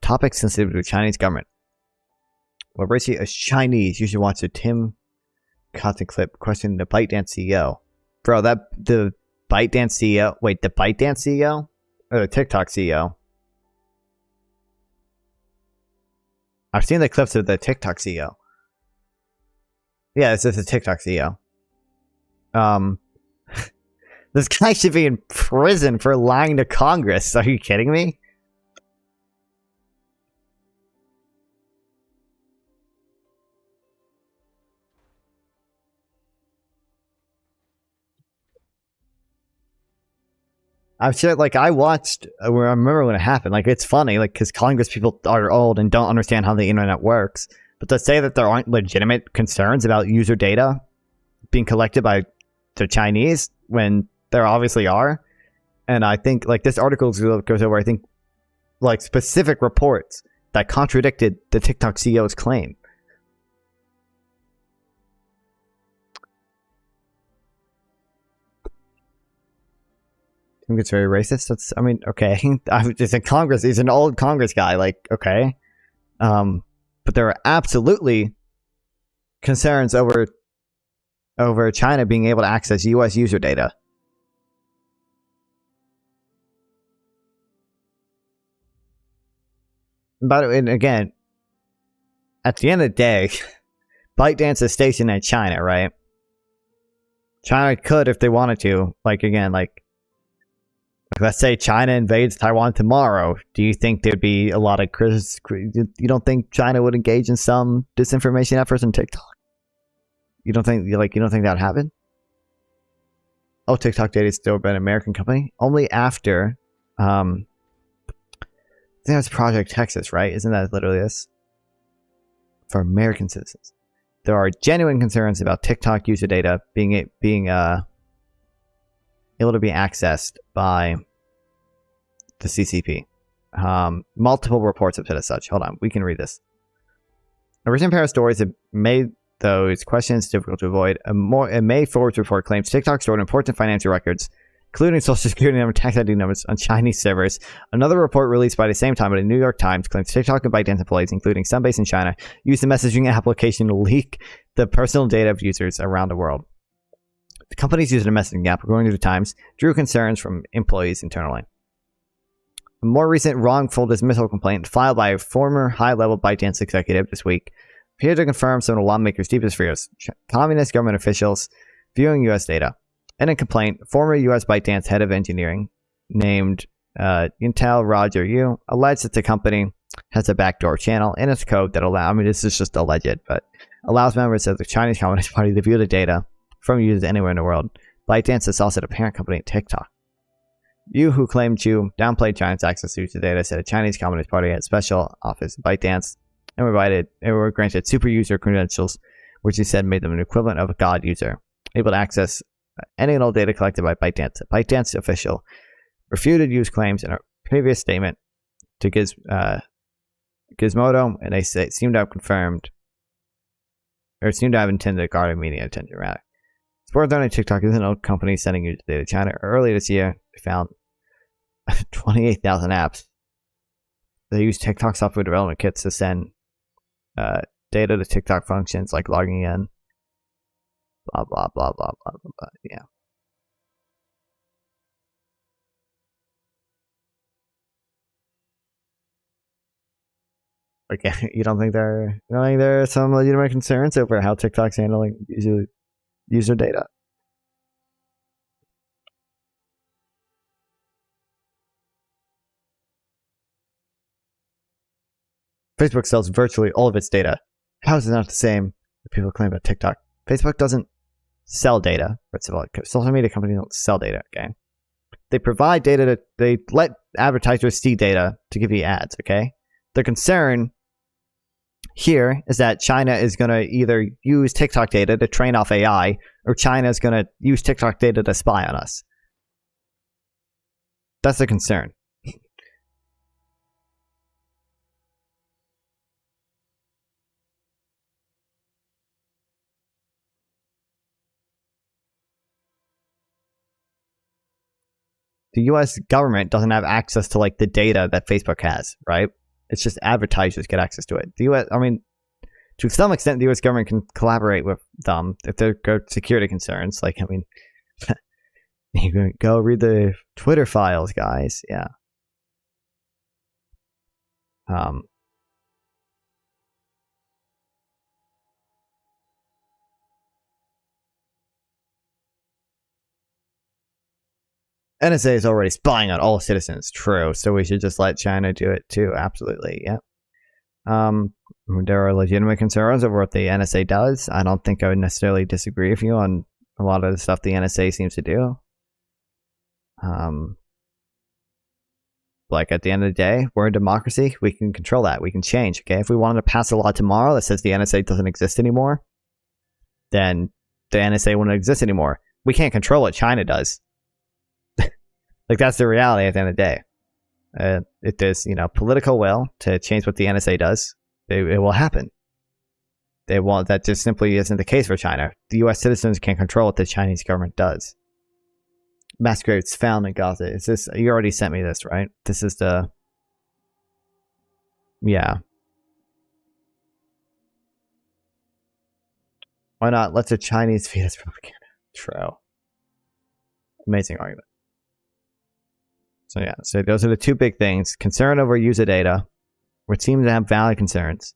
topics sensitive to the Chinese government. What ratio is Chinese? You should watch the Tim Cotton clip questioning the ByteDance CEO. Bro, the ByteDance CEO? Wait, the ByteDance CEO? Or the TikTok CEO? I've seen the clips of the TikTok CEO. Yeah, this is the TikTok CEO. This guy should be in prison for lying to Congress. Are you kidding me? I'm sure, like, I remember when it happened. Like, it's funny, like, because Congress people are old and don't understand how the internet works. But to say that there aren't legitimate concerns about user data being collected by the Chinese when there obviously are. And I think, like, this article goes over, I think, like, specific reports that contradicted the TikTok CEO's claim. I think it's very racist. I mean, okay. It's in Congress. He's an old Congress guy. Like, okay. But there are absolutely concerns over China being able to access U.S. user data. And again, at the end of the day, ByteDance is stationed in China, right? China could, if they wanted to, like, again, like, let's say China invades Taiwan tomorrow. Do you think there'd be a lot of you don't think China would engage in some disinformation efforts on TikTok? You don't think that would happen? Oh, TikTok data is still an American company. Only after, I think that's Project Texas, right? Isn't that literally this? For American citizens, there are genuine concerns about TikTok user data being able to be accessed by the CCP. Multiple reports have said as such. Hold on, we can read this. A recent pair of stories have made those questions difficult to avoid. A May Forbes report claims TikTok stored important financial records including social security number, tax ID numbers on Chinese servers. Another report released by the same time by the New York Times claims TikTok and ByteDance employees, including some based in China, use the messaging application to leak the personal data of users around the world. The companies using the messaging app, according to the Times, drew concerns from employees internally. A more recent wrongful dismissal complaint filed by a former high-level ByteDance executive this week appeared to confirm some of the lawmakers' deepest fears. Communist government officials viewing U.S. data. In a complaint, former U.S. ByteDance head of engineering named Intel Roger Yu alleged that the company has a backdoor channel in its code that this is just alleged, but allows members of the Chinese Communist Party to view the data from users anywhere in the world. ByteDance is also the parent company of TikTok. Yu, who claimed to downplay China's access to user data, said the Chinese Communist Party had special office of ByteDance and were granted super user credentials, which he said made them an equivalent of a god user, able to access any and all data collected by ByteDance. A ByteDance official refuted Yu's claims in a previous statement to Gizmodo, and they seem to have confirmed, or seem to have intended to garner media attention, rather. It's worth noting TikTok is an old company sending user data to China. Earlier this year, they found 28,000 apps. They use TikTok software development kits to send data to TikTok functions like logging in. Blah, blah, blah, blah, blah, blah, blah. Yeah. Okay, you don't think there are some legitimate concerns over how TikTok's handling user data? Facebook sells virtually all of its data. How is it not the same that people claim about TikTok? Facebook doesn't sell data. First of all, social media companies don't sell data, okay? They provide data they let advertisers see data to give you ads, okay? The concern here is that China is going to either use TikTok data to train off AI, or China is going to use TikTok data to spy on us. That's the concern. The US government doesn't have access to like the data that Facebook has, right? It's just advertisers get access to it. The US, to some extent, the US government can collaborate with them if there are security concerns. Like, you can go read the Twitter files, guys. Yeah. NSA is already spying on all citizens. True. So we should just let China do it too. Absolutely. Yeah. There are legitimate concerns over what the NSA does. I don't think I would necessarily disagree with you on a lot of the stuff the NSA seems to do. Like at the end of the day, we're a democracy. We can control that. We can change. Okay. If we wanted to pass a law tomorrow that says the NSA doesn't exist anymore, then the NSA wouldn't exist anymore. We can't control what China does. Like, that's the reality at the end of the day. If there's, political will to change what the NSA does, it will happen. They won't. That just simply isn't the case for China. The U.S. citizens can't control what the Chinese government does. Mass graves found in Gaza. Is this? You already sent me this, right? This is the. Yeah. Why not? Let the Chinese feed us propaganda. True. Amazing argument. So yeah, so those are the two big things. Concern over user data, which seems to have valid concerns.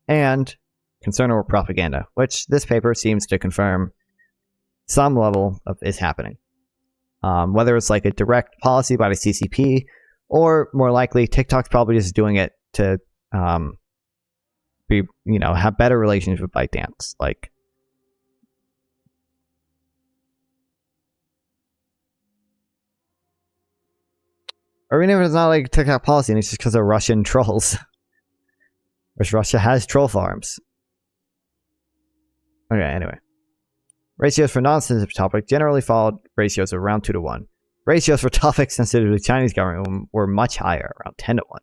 And concern over propaganda, which this paper seems to confirm some level of is happening. Whether it's like a direct policy by the CCP, or more likely TikTok's probably just doing it to have better relations with ByteDance. Like, or even if it's not like TikTok policy and it's just because of Russian trolls. Which Russia has troll farms. Okay, anyway. Ratios for non-sensitive topics generally followed ratios of around 2-to-1. Ratios for topics sensitive to the Chinese government were much higher, around 10-to-1.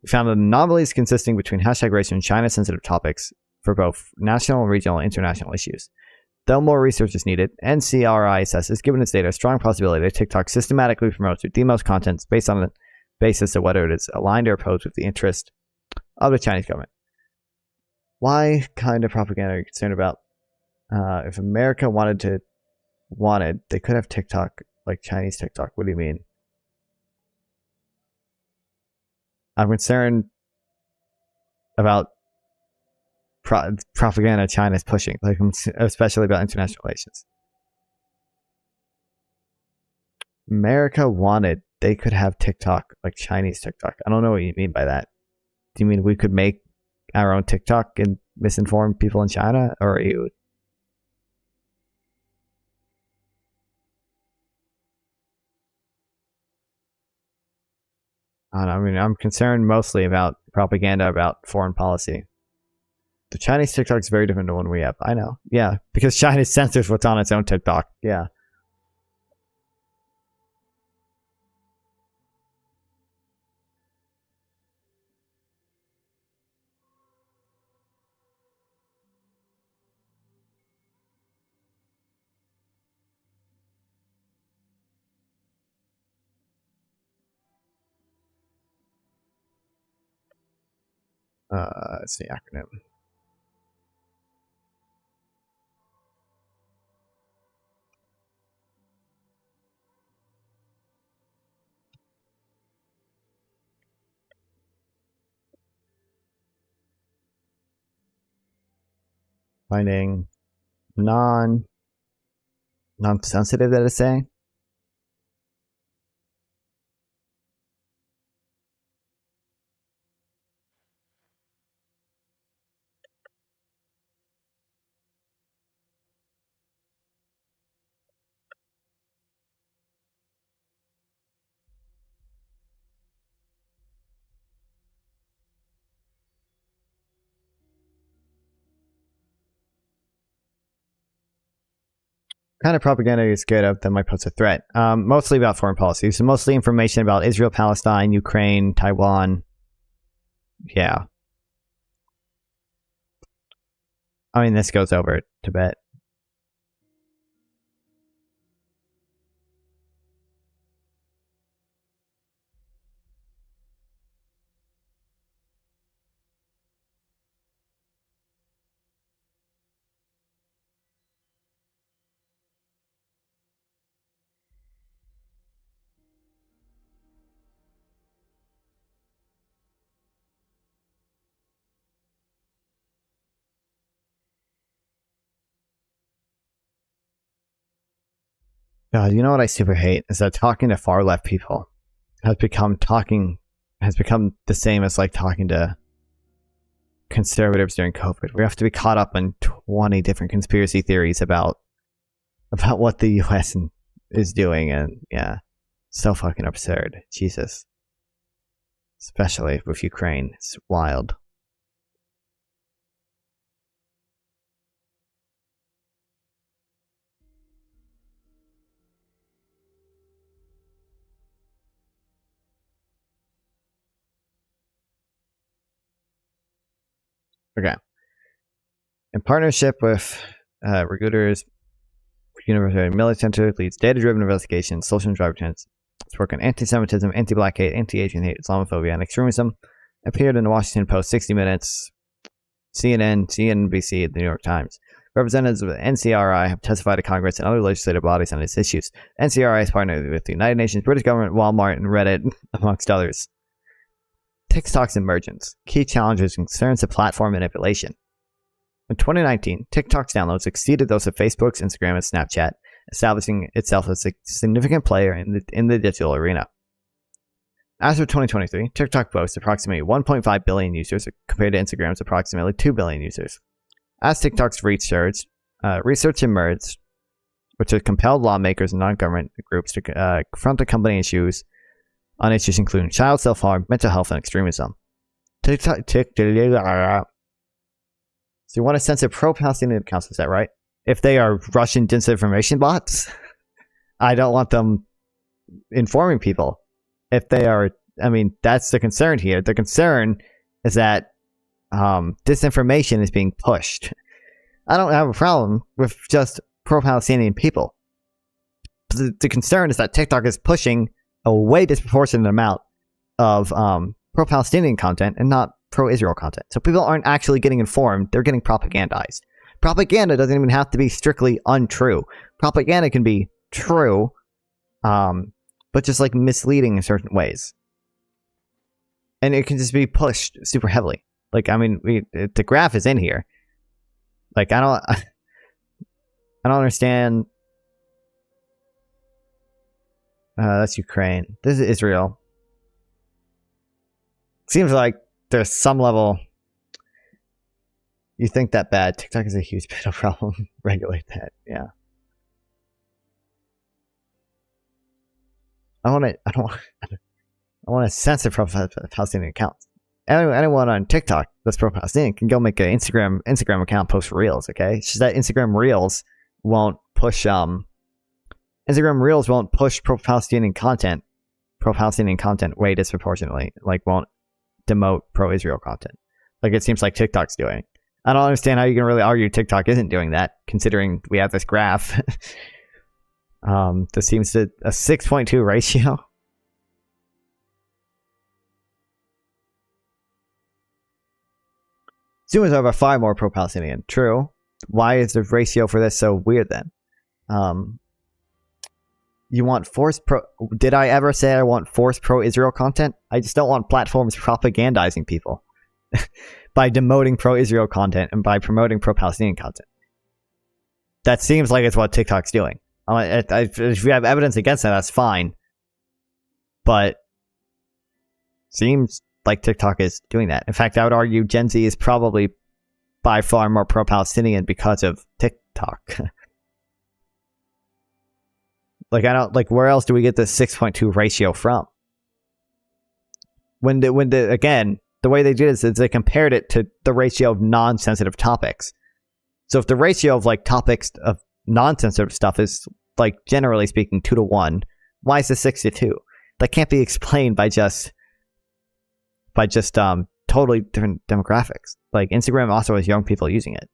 We found anomalies consisting between hashtag ratio and China-sensitive topics for both national, regional, and international issues. Though more research is needed, NCRI assesses, given its data, a strong possibility that TikTok systematically promotes or demotes content based on the basis of whether it is aligned or opposed with the interest of the Chinese government. Why kind of propaganda are you concerned about? If America wanted, they could have TikTok, like Chinese TikTok. What do you mean? I'm concerned about propaganda China's pushing, like especially about international relations. America wanted, they could have TikTok, like Chinese TikTok. I don't know what you mean by that. Do you mean we could make our own TikTok and misinform people in China? Or are you... I don't know, I mean, I'm concerned mostly about propaganda about foreign policy. The Chinese TikTok is very different to one we have. I know. Yeah, because China censors what's on its own TikTok. Yeah. It's the acronym. Finding non-sensitive, that is saying. Kind of propaganda you're scared of that might pose a threat. Mostly about foreign policy. So mostly information about Israel, Palestine, Ukraine, Taiwan. Yeah. I mean, this goes over Tibet. God, you know what I super hate is that talking to far left people has become the same as like talking to conservatives during COVID. We have to be caught up in 20 different conspiracy theories about what the US is doing, and yeah, so fucking absurd. Jesus. Especially with Ukraine. It's wild. Okay. In partnership with recruiters, University Military Center leads data-driven investigations, social and driver trends. Its work on anti-Semitism, anti-Black hate, anti-Asian hate, Islamophobia, and extremism appeared in the Washington Post, 60 Minutes, CNN, CNBC, and the New York Times. Representatives of the NCRI have testified to Congress and other legislative bodies on these issues. NCRI is partnered with the United Nations, British government, Walmart, and Reddit, amongst others. TikTok's emergence. Key challenges and concerns of platform manipulation. In 2019, TikTok's downloads exceeded those of Facebook's, Instagram, and Snapchat, establishing itself as a significant player in the digital arena. As of 2023, TikTok boasts approximately 1.5 billion users compared to Instagram's approximately 2 billion users. As TikTok's research emerged, which has compelled lawmakers and non-government groups to confront the company on issues including child self-harm, mental health, and extremism. So you want to censor pro-Palestinian accounts, is that right? If they are Russian disinformation bots, I don't want them informing people. If they are, I mean, that's the concern here. The concern is that disinformation is being pushed. I don't have a problem with just pro-Palestinian people. The concern is that TikTok is pushing a way disproportionate amount of pro-Palestinian content and not pro-Israel content. So people aren't actually getting informed, they're getting propagandized. Propaganda doesn't even have to be strictly untrue. Propaganda can be true, but just like misleading in certain ways. And it can just be pushed super heavily. Like, I mean, the graph is in here. Like, I don't understand. That's Ukraine. This is Israel. Seems like there's some level. You think that bad. TikTok is a huge pedo problem. Regulate that. Yeah. I want to censor Palestinian accounts. Anyone on TikTok that's pro-Palestinian can go make an Instagram account, post reels. Okay, it's just that Instagram reels won't push pro-Palestinian content way disproportionately. Like, won't demote pro-Israel content. Like it seems like TikTok's doing. I don't understand how you can really argue TikTok isn't doing that, considering we have this graph. This seems to a 6.2 ratio. Zoomers are by far more pro-Palestinian. True. Why is the ratio for this so weird then? You want forced pro... Did I ever say I want forced pro-Israel content? I just don't want platforms propagandizing people by demoting pro-Israel content and by promoting pro-Palestinian content. That seems like it's what TikTok's doing. If you have evidence against that, that's fine. But seems like TikTok is doing that. In fact, I would argue Gen Z is probably by far more pro-Palestinian because of TikTok. Like, where else do we get this 6.2 ratio from? Again, the way they did it is they compared it to the ratio of non-sensitive topics. So if the ratio of like topics of non-sensitive stuff is like generally speaking 2-to-1, why is it 6-to-2? That can't be explained by just totally different demographics. Like Instagram also has young people using it.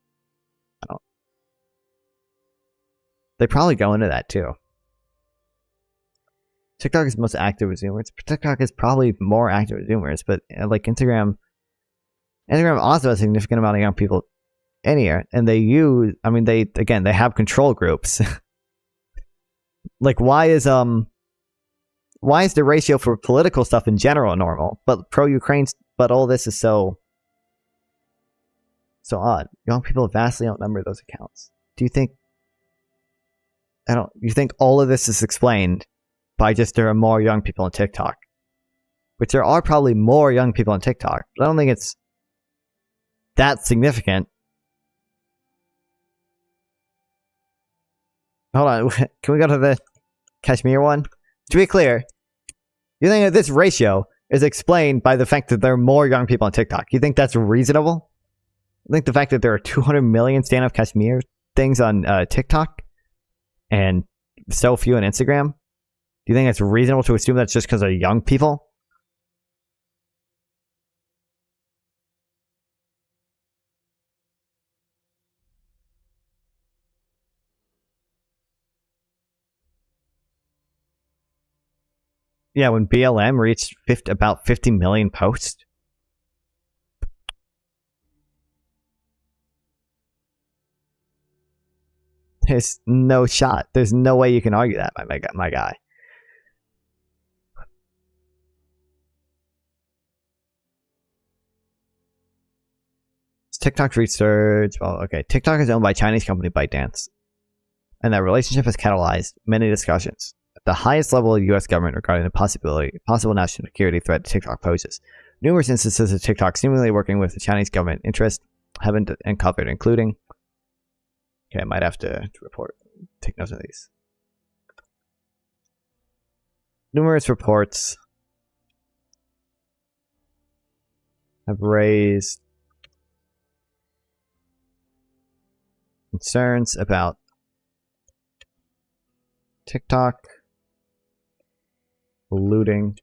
They probably go into that too. TikTok is most active with Zoomers. TikTok is probably more active with Zoomers, but like Instagram also has a significant amount of young people in here, and they have control groups. Like, why is the ratio for political stuff in general normal, but pro-Ukraine, but all this is so odd? Young people vastly outnumber those accounts. Do you think? You think all of this is explained by just there are more young people on TikTok? Which there are probably more young people on TikTok, but I don't think it's that significant. Hold on, can we go to the Kashmir one? To be clear, you think that this ratio is explained by the fact that there are more young people on TikTok? You think that's reasonable? I think the fact that there are 200 million stand-up Kashmir things on TikTok and so few on Instagram, do you think it's reasonable to assume that's just because of young people? Yeah, when BLM reached about 50 million posts. There's no shot. There's no way you can argue that, my guy. TikTok research. Well, okay. TikTok is owned by Chinese company ByteDance, and that relationship has catalyzed many discussions at the highest level of the U.S. government regarding the possible national security threat TikTok poses. Numerous instances of TikTok seemingly working with the Chinese government interest have been uncovered, including. Okay, I might have to report. Take notes of these. Numerous reports have raised concerns about TikTok colluding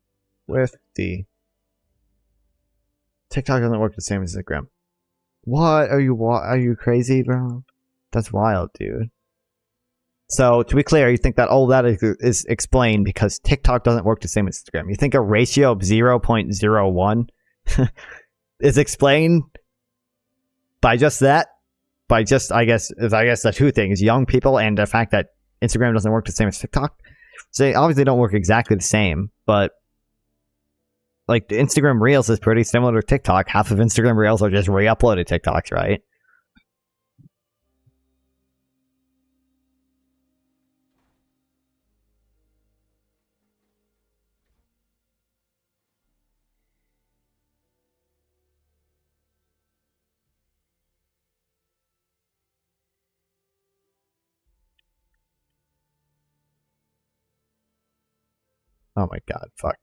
with the TikTok doesn't work the same as Instagram. What are you crazy, bro? That's wild, dude. So, to be clear, you think that all that is explained because TikTok doesn't work the same as Instagram. You think a ratio of 0.01 is explained by just that? By just, I guess the two things, young people and the fact that Instagram doesn't work the same as TikTok. So they obviously don't work exactly the same, but like the Instagram Reels is pretty similar to TikTok. Half of Instagram Reels are just re-uploaded TikToks, right? Oh my god, fuck.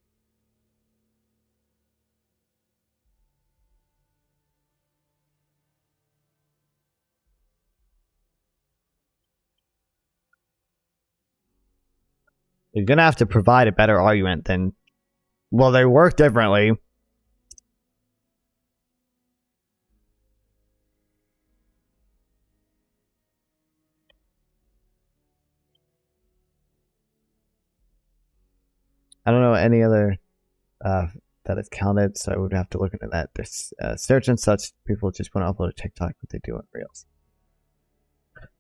You're gonna have to provide a better argument than, well, they work differently. I don't know any other that is counted, so I would have to look into that. There's search and such. People just want to upload a TikTok, but they do it Reels.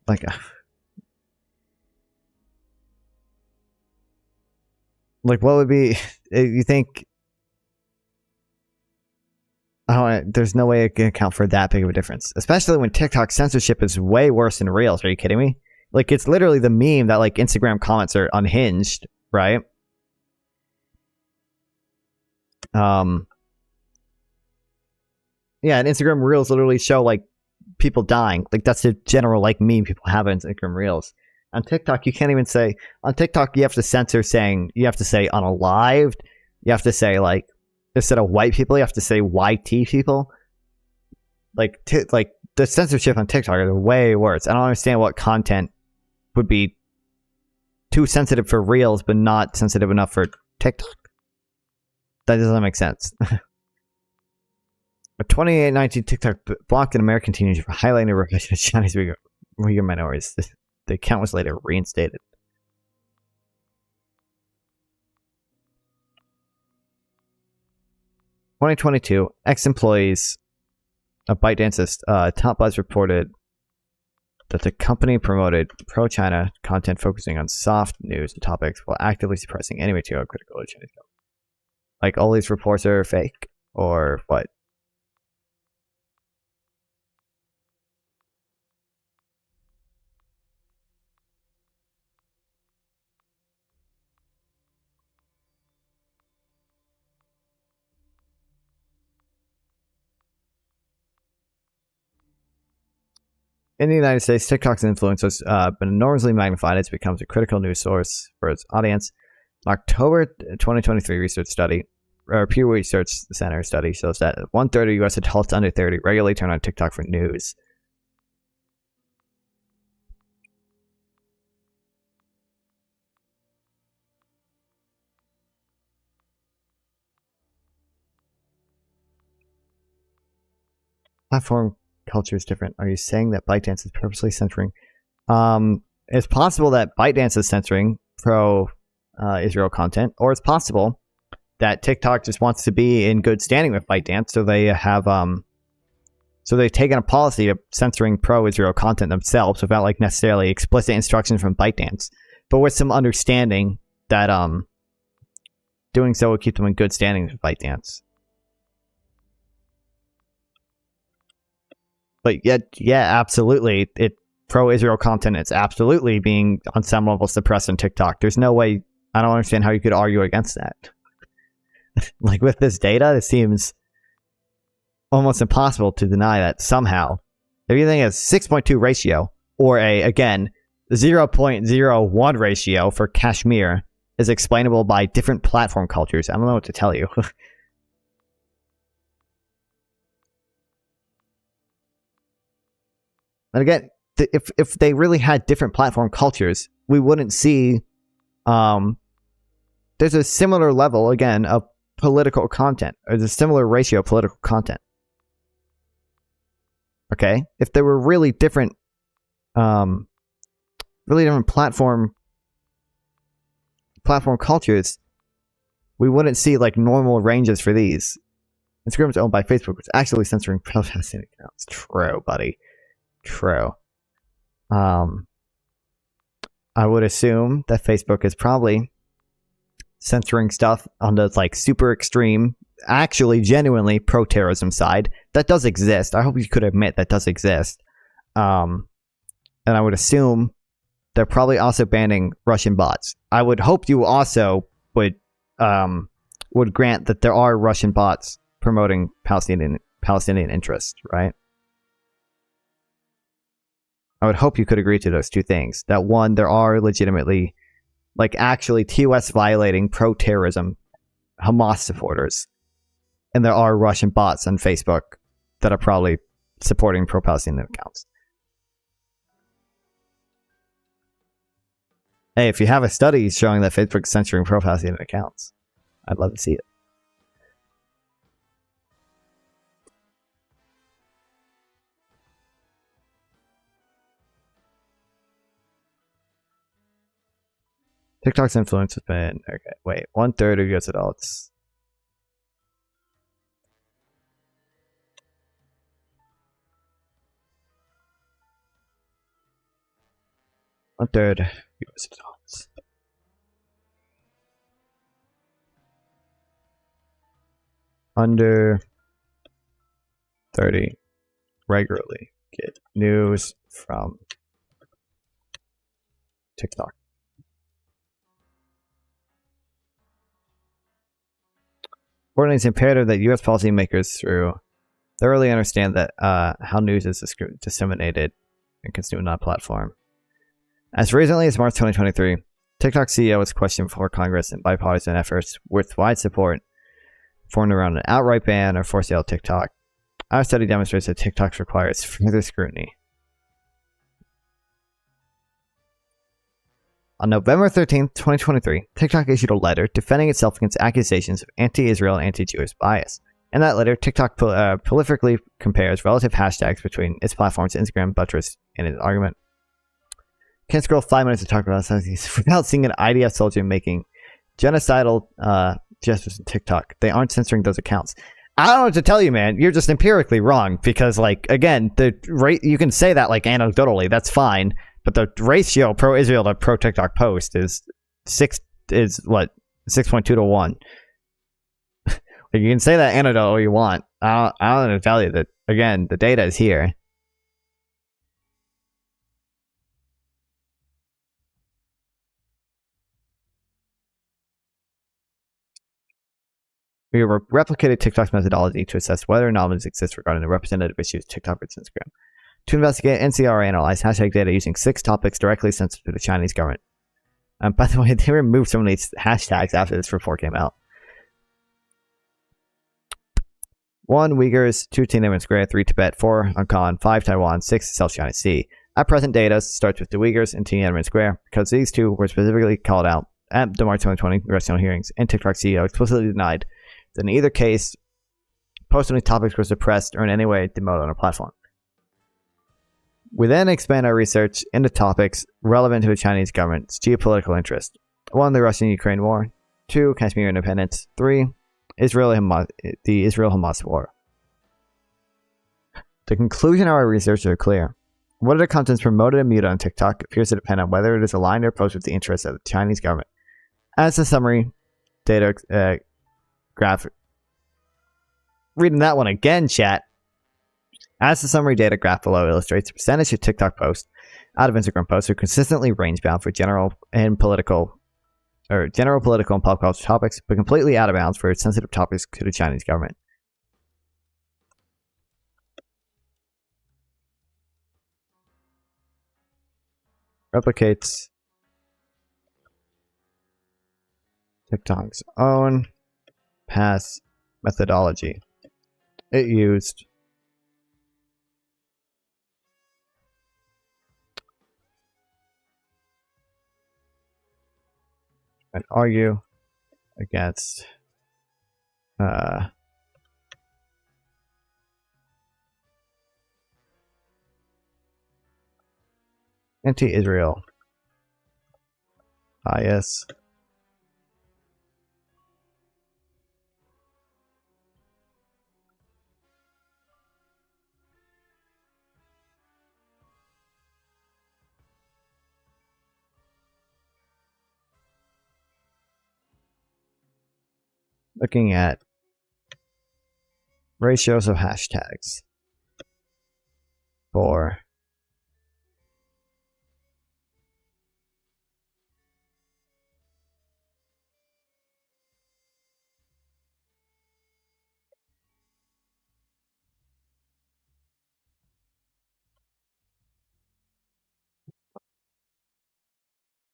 Like, like what would be? You think? There's no way it can account for that big of a difference, especially when TikTok censorship is way worse than Reels. Are you kidding me? Like, it's literally the meme that like Instagram comments are unhinged, right? Yeah, and Instagram Reels literally show like people dying. Like, that's the general like meme people have on Instagram Reels. On TikTok, you can't even say, on TikTok you have to censor saying, you have to say unalived, you have to say like, instead of white people, you have to say YT people. Like, like the censorship on TikTok is way worse. I don't understand what content would be too sensitive for Reels, but not sensitive enough for TikTok. That doesn't make sense. A 2019 TikTok blocked an American teenager for highlighting the repression of Chinese Uyghur minorities. The account was later reinstated. In 2022, ex-employees of ByteDance's Top Buzz reported that the company promoted pro-China content focusing on soft news and topics while actively suppressing any material critical of Chinese government. Like, all these reports are fake, or what? In the United States, TikTok's influence has been enormously magnified as it becomes a critical news source for its audience. An October 2023 research study, or Pew Research Center study, shows that 1/3 of U.S. adults under 30 regularly turn on TikTok for news. Platform culture is different. Are you saying that ByteDance is purposely censoring? It's possible that ByteDance is censoring pro-Israel content, or it's possible that TikTok just wants to be in good standing with ByteDance, so they have so they've taken a policy of censoring pro-Israel content themselves without like necessarily explicit instructions from ByteDance, but with some understanding that doing so will keep them in good standing with ByteDance. But yet, yeah, absolutely, pro-Israel content is absolutely being on some level suppressed on TikTok. There's no way. I don't understand how you could argue against that. Like, with this data, it seems almost impossible to deny that somehow. If you think a 6.2 ratio, or a, again, 0.01 ratio for Kashmir is explainable by different platform cultures, I don't know what to tell you. And again, if they really had different platform cultures, we wouldn't see. There's a similar level, again, of political content. There's a similar ratio of political content. Okay? If there were really different really different platform cultures, we wouldn't see like normal ranges for these. Instagram is owned by Facebook, which is actually censoring pro-Palestinian accounts. True, buddy. True. I would assume that Facebook is probably censoring stuff on the like super extreme, actually genuinely pro-terrorism side. That does exist. I hope you could admit that does exist. And I would assume they're probably also banning Russian bots. I would hope you also would grant that there are Russian bots promoting Palestinian interests, right? I would hope you could agree to those two things. That one, there are legitimately, like actually TOS violating pro-terrorism Hamas supporters. And there are Russian bots on Facebook that are probably supporting pro-Palestinian accounts. Hey, if you have a study showing that Facebook's censoring pro-Palestinian accounts, I'd love to see it. TikTok's influence has been, okay, wait, 1/3 of US adults. One-third US adults. Under 30 regularly get news from TikTok. Accordingly, it's imperative that U.S. policymakers thoroughly understand that how news is disseminated and consumed on a platform. As recently as March 2023, TikTok's CEO was questioned before Congress in bipartisan efforts with wide support formed around an outright ban or forced sale of TikTok. Our study demonstrates that TikTok requires further scrutiny. On November 13th, 2023, TikTok issued a letter defending itself against accusations of anti-Israel and anti-Jewish bias. In that letter, TikTok prolifically compares relative hashtags between its platforms to Instagram, buttress in its argument. Can't scroll 5 minutes to talk about this without seeing an IDF soldier making genocidal gestures on TikTok. They aren't censoring those accounts. I don't know what to tell you, man. You're just empirically wrong because, like, again, the rate you can say that like anecdotally, that's fine. But the ratio pro-Israel to pro-TikTok post is 6.2 to 1. You can say that anecdote all you want. I don't know to tell you that, again, the data is here. We replicated TikTok's methodology to assess whether anomalies exist regarding the representative issues TikTok versus Instagram. To investigate, NCR analyzed hashtag data using 6 topics directly sensitive to the Chinese government. By the way, they removed some of these hashtags after this report came out. 1. Uyghurs, 2. Tiananmen Square, 3. Tibet, 4. Hong Kong, 5. Taiwan, 6. South China Sea. At present, data starts with the Uyghurs and Tiananmen Square because these two were specifically called out at the March 2020 congressional hearings, and TikTok CEO explicitly denied that in either case, posts on these topics were suppressed or in any way demoted on a platform. We then expand our research into topics relevant to the Chinese government's geopolitical interest. 1. The Russian-Ukraine war. 2. Kashmir independence. 3. The Israel-Hamas war. The conclusion of our research are clear. Whether the contents promoted and muted on TikTok appears to depend on whether it is aligned or opposed with the interests of the Chinese government. As the summary data graph... Reading that one again, chat. As the summary data graph below illustrates, the percentage of TikTok posts out of Instagram posts are consistently range-bound for general political and pop culture topics, but completely out of bounds for sensitive topics to the Chinese government. Replicates TikTok's own past methodology. It used and argue against Anti-Israel. Bias. Looking at ratios of hashtags for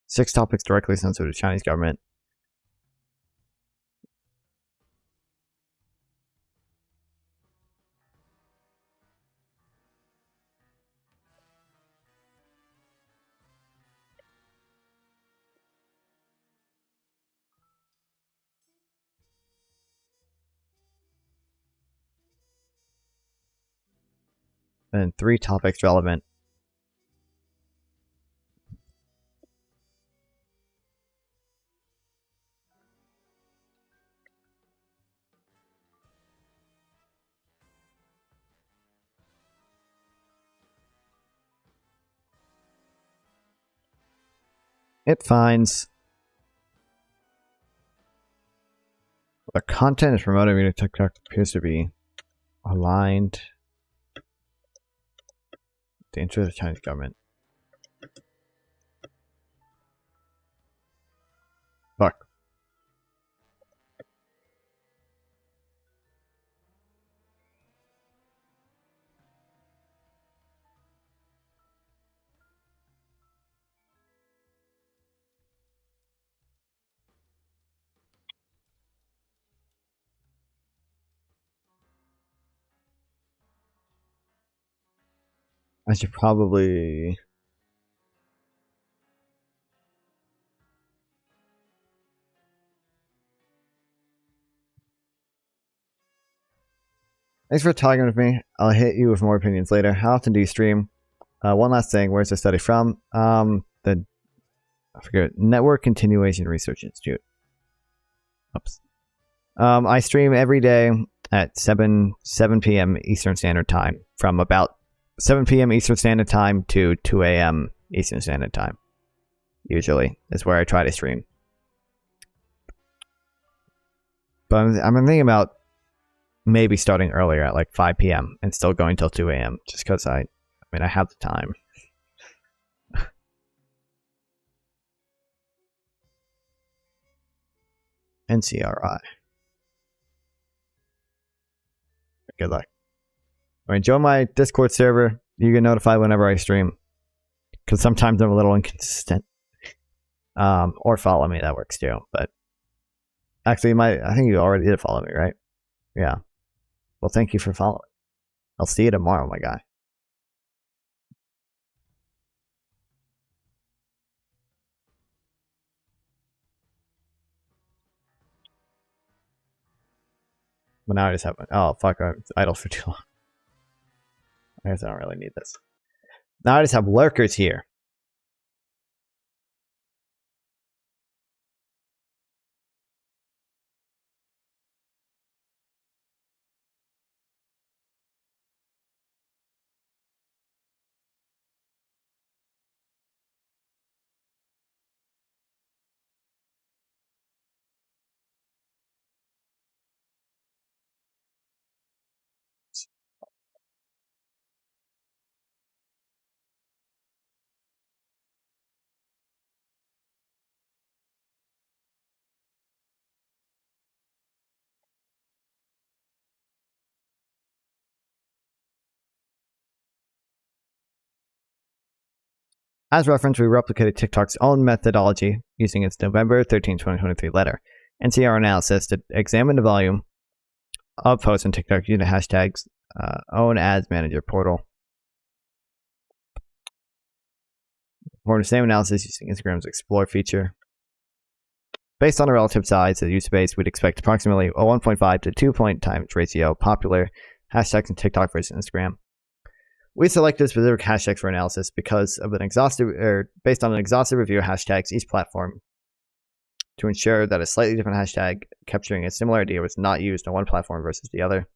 six topics directly sensitive to the Chinese government. And 3 topics relevant. It finds the content is promoted via TikTok appears to be aligned with the interest of the Chinese government. Fuck. I should probably... Thanks for talking with me. I'll hit you with more opinions later. How often do you stream? One last thing. Where's the study from? I forget. Network Continuation Research Institute. Oops. I stream every day at 7 p.m. Eastern Standard Time. From about 7 p.m. Eastern Standard Time to 2 a.m. Eastern Standard Time. Usually is where I try to stream. But I'm thinking about maybe starting earlier at like 5 p.m. and still going till 2 a.m. just because I have the time. NCRI. Good luck. Alright, join my Discord server. You get notified whenever I stream. Because sometimes I'm a little inconsistent. Or follow me, that works too. But actually, I think you already did follow me, right? Yeah. Well, thank you for following. I'll see you tomorrow, my guy. But now I just have... Oh, fuck. I was idle for too long. I guess I don't really need this. Now I just have lurkers here. As reference, we replicated TikTok's own methodology using its November 13, 2023 letter. NCR analysis to examine the volume of posts on TikTok using the hashtags own ads manager portal. For the same analysis using Instagram's Explore feature. Based on the relative size of the user base, we'd expect approximately a 1.5 to 2 point times ratio popular hashtags in TikTok versus Instagram. We selected specific hashtags for analysis because of based on an exhaustive review of hashtags each platform to ensure that a slightly different hashtag capturing a similar idea was not used on one platform versus the other.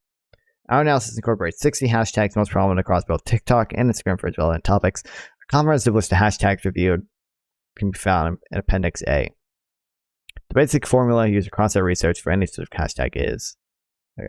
Our analysis incorporates 60 hashtags most prominent across both TikTok and Instagram for relevant topics. A comprehensive list of hashtags reviewed can be found in Appendix A. The basic formula used across our research for any specific hashtag is... Okay.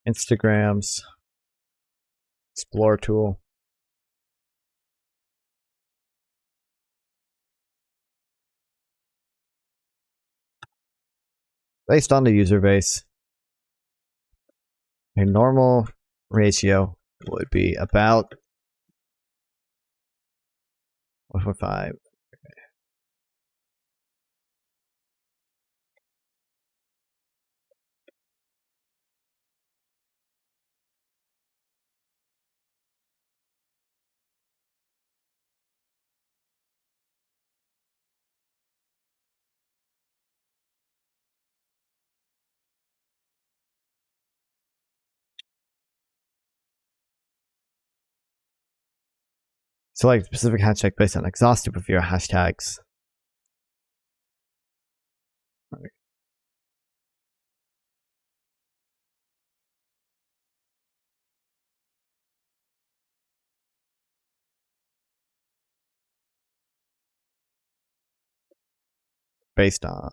Instagram's Explore tool. Based on the user base, a normal ratio would be about 1.5. Select specific hashtag based on exhaustive review of hashtags. Based on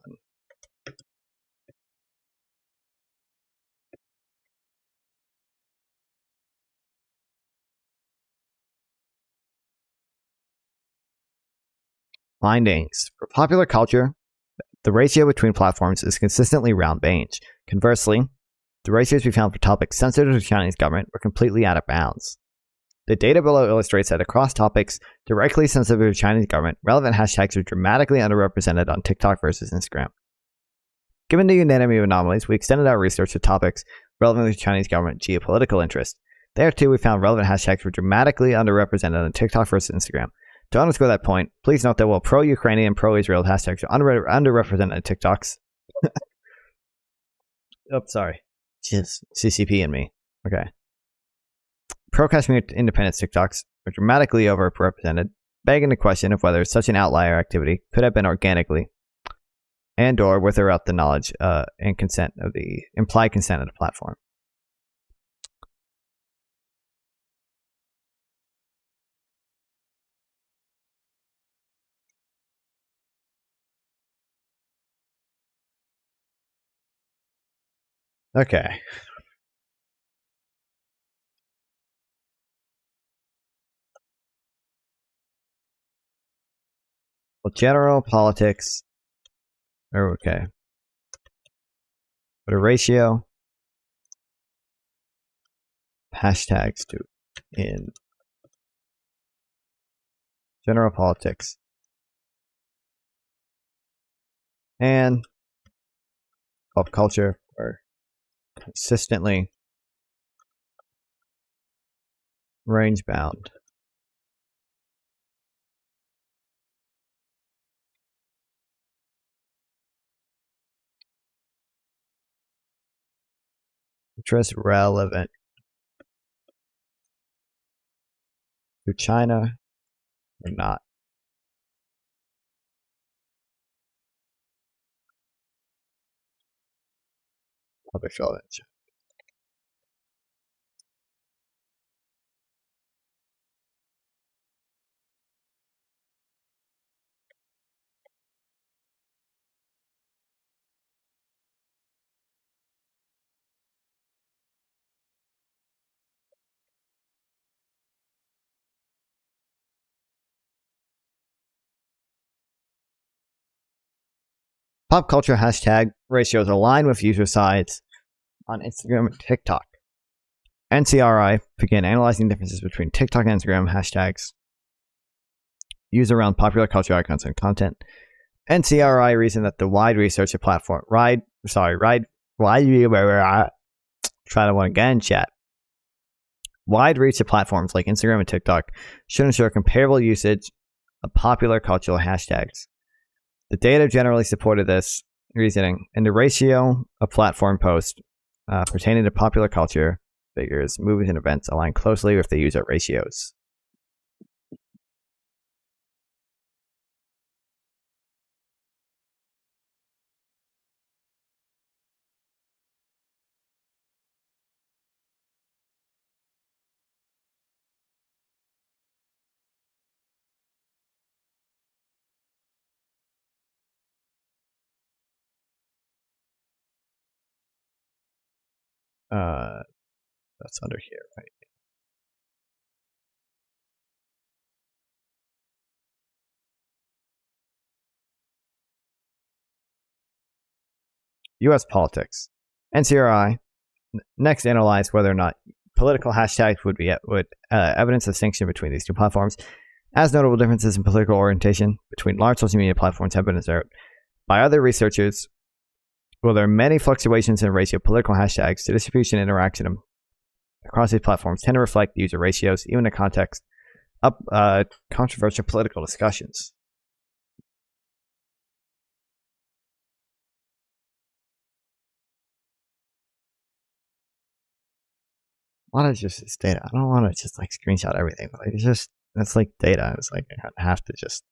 findings. For popular culture, the ratio between platforms is consistently round range. Conversely, the ratios we found for topics sensitive to the Chinese government were completely out of bounds. The data below illustrates that across topics directly sensitive to the Chinese government, relevant hashtags are dramatically underrepresented on TikTok versus Instagram. Given the unanimity of anomalies, we extended our research to topics relevant to the Chinese government geopolitical interest. There too, we found relevant hashtags were dramatically underrepresented on TikTok versus Instagram. To underscore that point, please note that while pro-Ukrainian and pro-Israel hashtags are underrepresented in TikToks... oh, sorry. Jeez, CCP and me. Okay. Pro-Kashmir independence TikToks are dramatically overrepresented, begging the question of whether such an outlier activity could have been organically and or with or without the knowledge and consent of the implied consent of the platform. Okay. Well, general politics. Oh, okay. But a ratio hashtags to in general politics and pop culture are consistently range bound. Interest relevant to China or not. Public relevant. Pop culture hashtag ratios align with user size on Instagram and TikTok. NCRI began analyzing differences between TikTok and Instagram hashtags used around popular culture icons and content. NCRI reasoned that the wide research of platform try to one again, chat. Wide reach of platforms like Instagram and TikTok should ensure comparable usage of popular cultural hashtags. The data generally supported this reasoning, and the ratio of platform posts pertaining to popular culture figures, movies, and events align closely with the user ratios. That's under here, right? U.S. politics. NCRI next analyzed whether or not political hashtags would evidence distinction between these two platforms. As notable differences in political orientation between large social media platforms have been observed by other researchers, while there are many fluctuations in the ratio of political hashtags, the distribution and interaction across these platforms tend to reflect the user ratios, even in the context of controversial political discussions. A lot of just this data. I don't want to just like screenshot everything. Like it's just that's like data. It's like I have to just.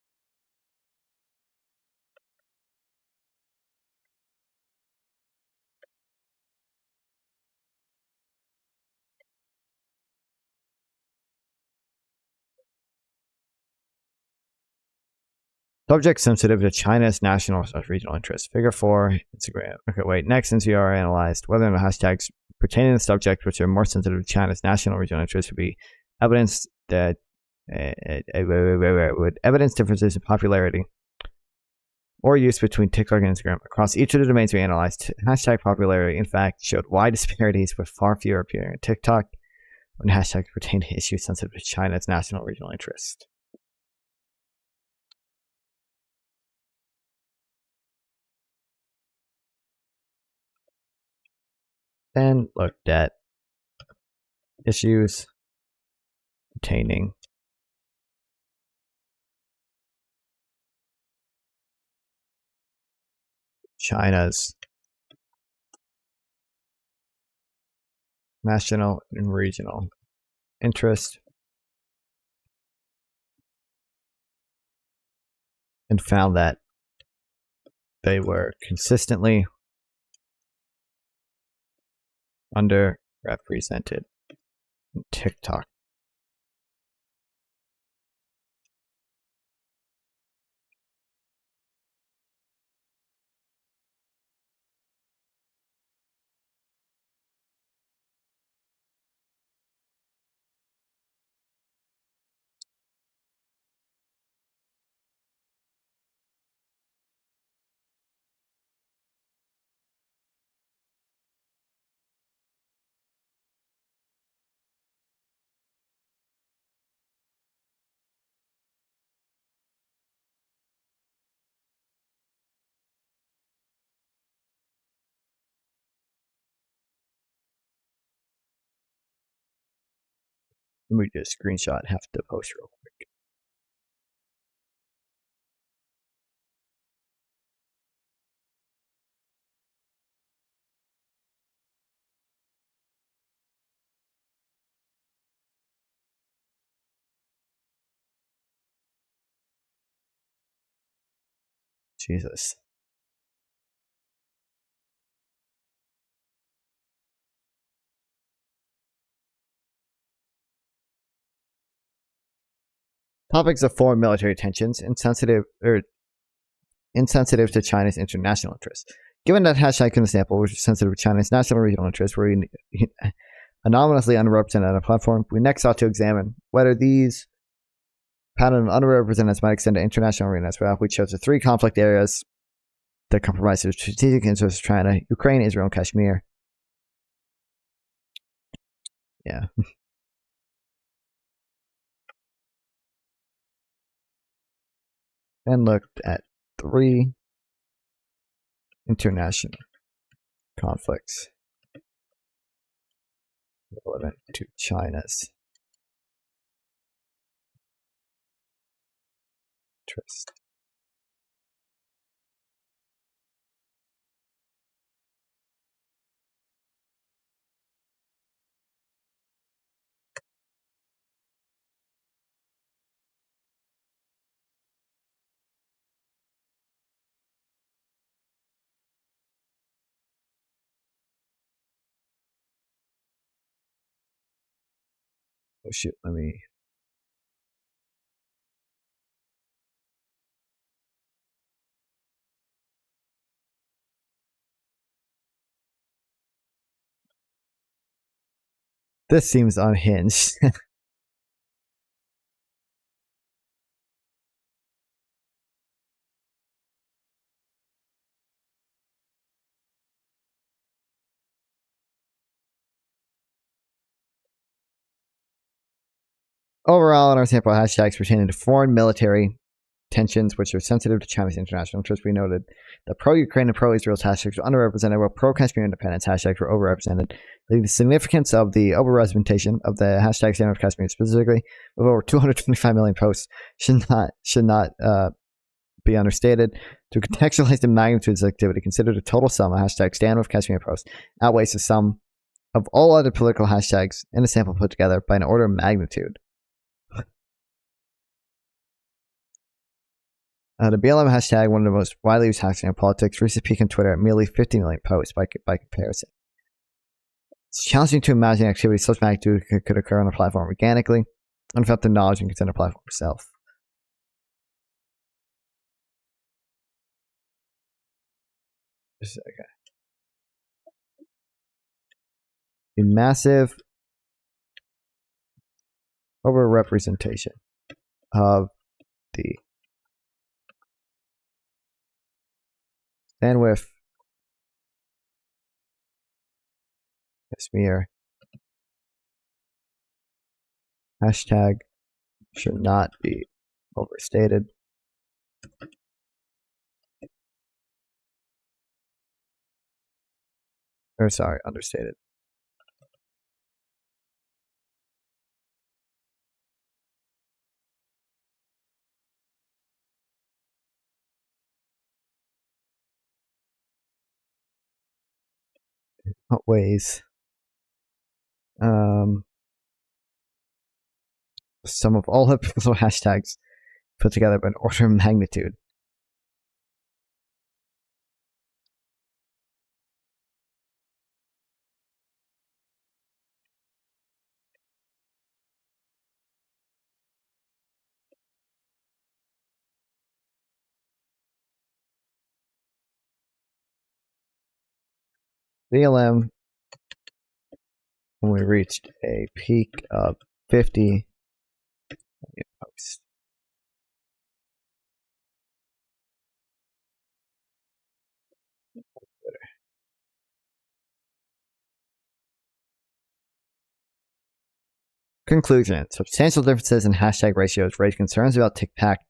Subject sensitive to China's national or regional interests. Figure 4, Instagram. Okay, wait. Next, NCR analyzed whether or not hashtags pertaining to the subject which are more sensitive to China's national or regional interests would be evidence that would evidence differences in popularity or use between TikTok and Instagram. Across each of the domains we analyzed, hashtag popularity, in fact, showed wide disparities with far fewer appearing on TikTok when hashtags pertain to issues sensitive to China's national or regional interest. Then looked at issues pertaining China's national and regional interest and found that they were consistently underrepresented in TikTok. Let me just screenshot half the post real quick. Jesus. Topics of foreign military tensions insensitive to China's international interests. Given that hashtag in the sample, which is sensitive to China's national and regional interests, were anonymously underrepresented on a platform, we next sought to examine whether these pattern of underrepresented might extend to international arenas. We chose the 3 conflict areas that comprise the strategic interests of China: Ukraine, Israel, and Kashmir. Yeah. And looked at 3 international conflicts relevant to China's interest. Oh shoot, let me. This seems unhinged. Overall, in our sample hashtags pertaining to foreign military tensions, which are sensitive to China's international interests, we noted that pro-Ukraine and pro-Israel hashtags were underrepresented, while pro-Kashmir independence hashtags were overrepresented. The significance of the overrepresentation of the hashtag stand with Kashmir specifically, with over 225 million posts, should not be understated. To contextualize the magnitude of this activity, consider the total sum of hashtag stand with Kashmir posts outweighs the sum of all other political hashtags in a sample put together by an order of magnitude. The BLM hashtag, one of the most widely used hashtags in politics, reached a peak on Twitter at nearly 50 million posts by comparison. It's challenging to imagine activity such magnitude could occur on a platform organically, and without the knowledge and consent of the platform itself. Just a second. A massive overrepresentation of the bandwidth Kashmir hashtag should not be overstated. Or sorry, understated. Outweighs some of all the political hashtags put together by an order of magnitude. BLM, when we reached a peak of 50 million posts. Conclusion. Substantial differences in hashtag ratios raise concerns about TikTok's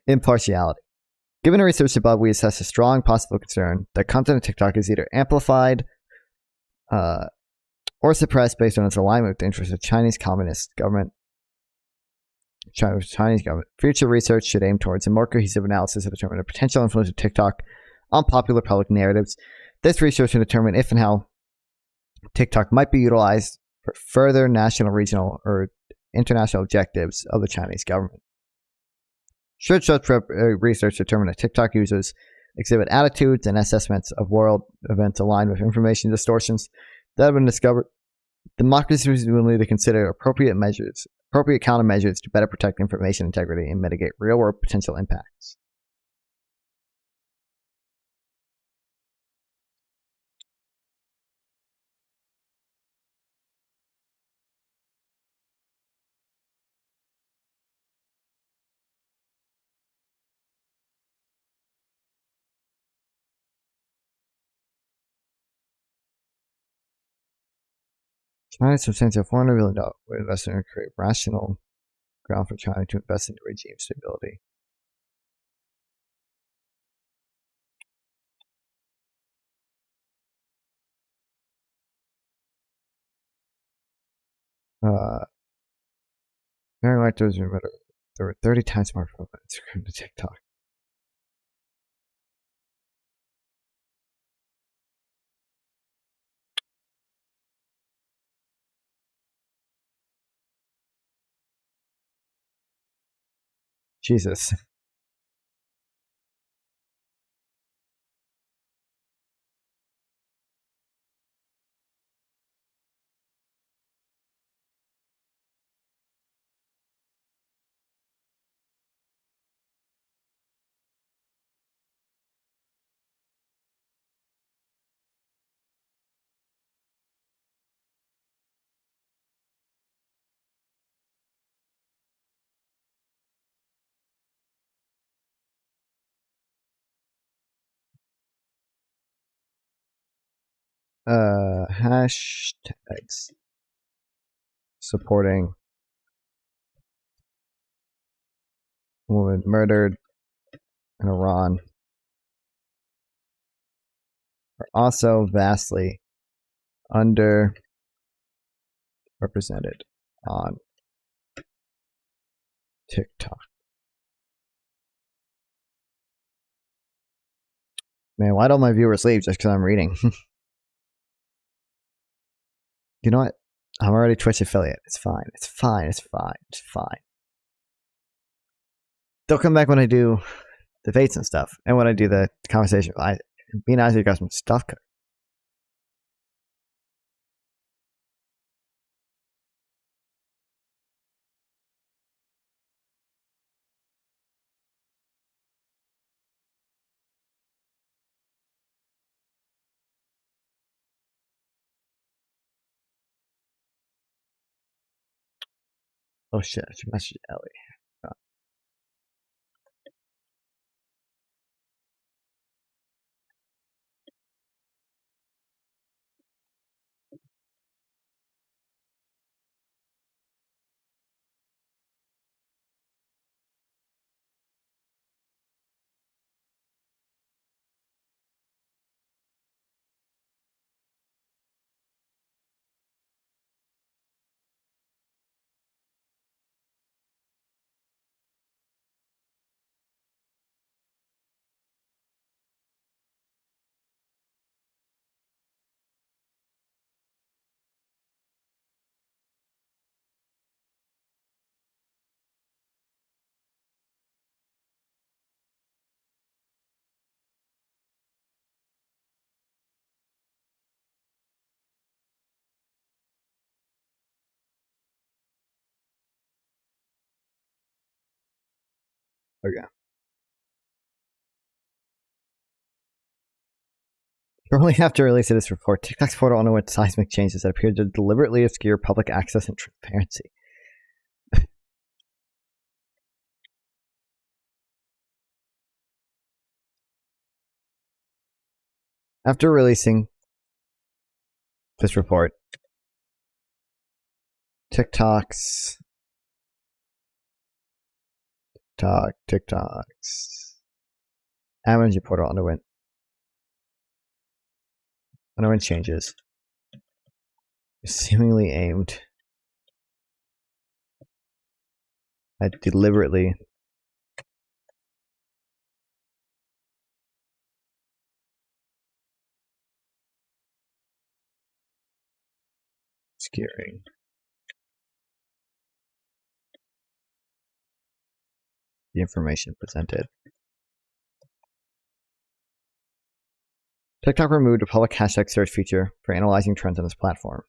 impartiality. Given the research above, we assess a strong possible concern that content on TikTok is either amplified or suppressed based on its alignment with the interests of Chinese Communist government. Chinese government. Future research should aim towards a more cohesive analysis to determine the potential influence of TikTok on popular public narratives. This research should determine if and how TikTok might be utilized for further national, regional, or international objectives of the Chinese government. Should such research determine that TikTok users exhibit attitudes and assessments of world events aligned with information distortions that have been discovered, democracies will need to consider appropriate countermeasures to better protect information integrity and mitigate real-world potential impacts. China's substantial $400 billion investment to create rational ground for China to invest in regime stability. Very like those. There were 30 times more from Instagram to TikTok. Jesus. Hashtags supporting woman murdered in Iran are also vastly underrepresented on TikTok. Man, why don't my viewers leave just because I'm reading? You know what? I'm already Twitch affiliate. It's fine. It's fine. It's fine. It's fine. They'll come back when I do debates and stuff, and when I do the conversation. Be nice if you got some stuff. Oh shit! I should message Ellie. Okay. Shortly after release of this report, TikTok's portal underwent seismic changes that appeared to deliberately obscure public access and transparency. After releasing this report, TikTok's Amazon portal underwent changes, seemingly aimed at deliberately obscuring the information presented. TikTok removed a public hashtag search feature for analyzing trends on this platform.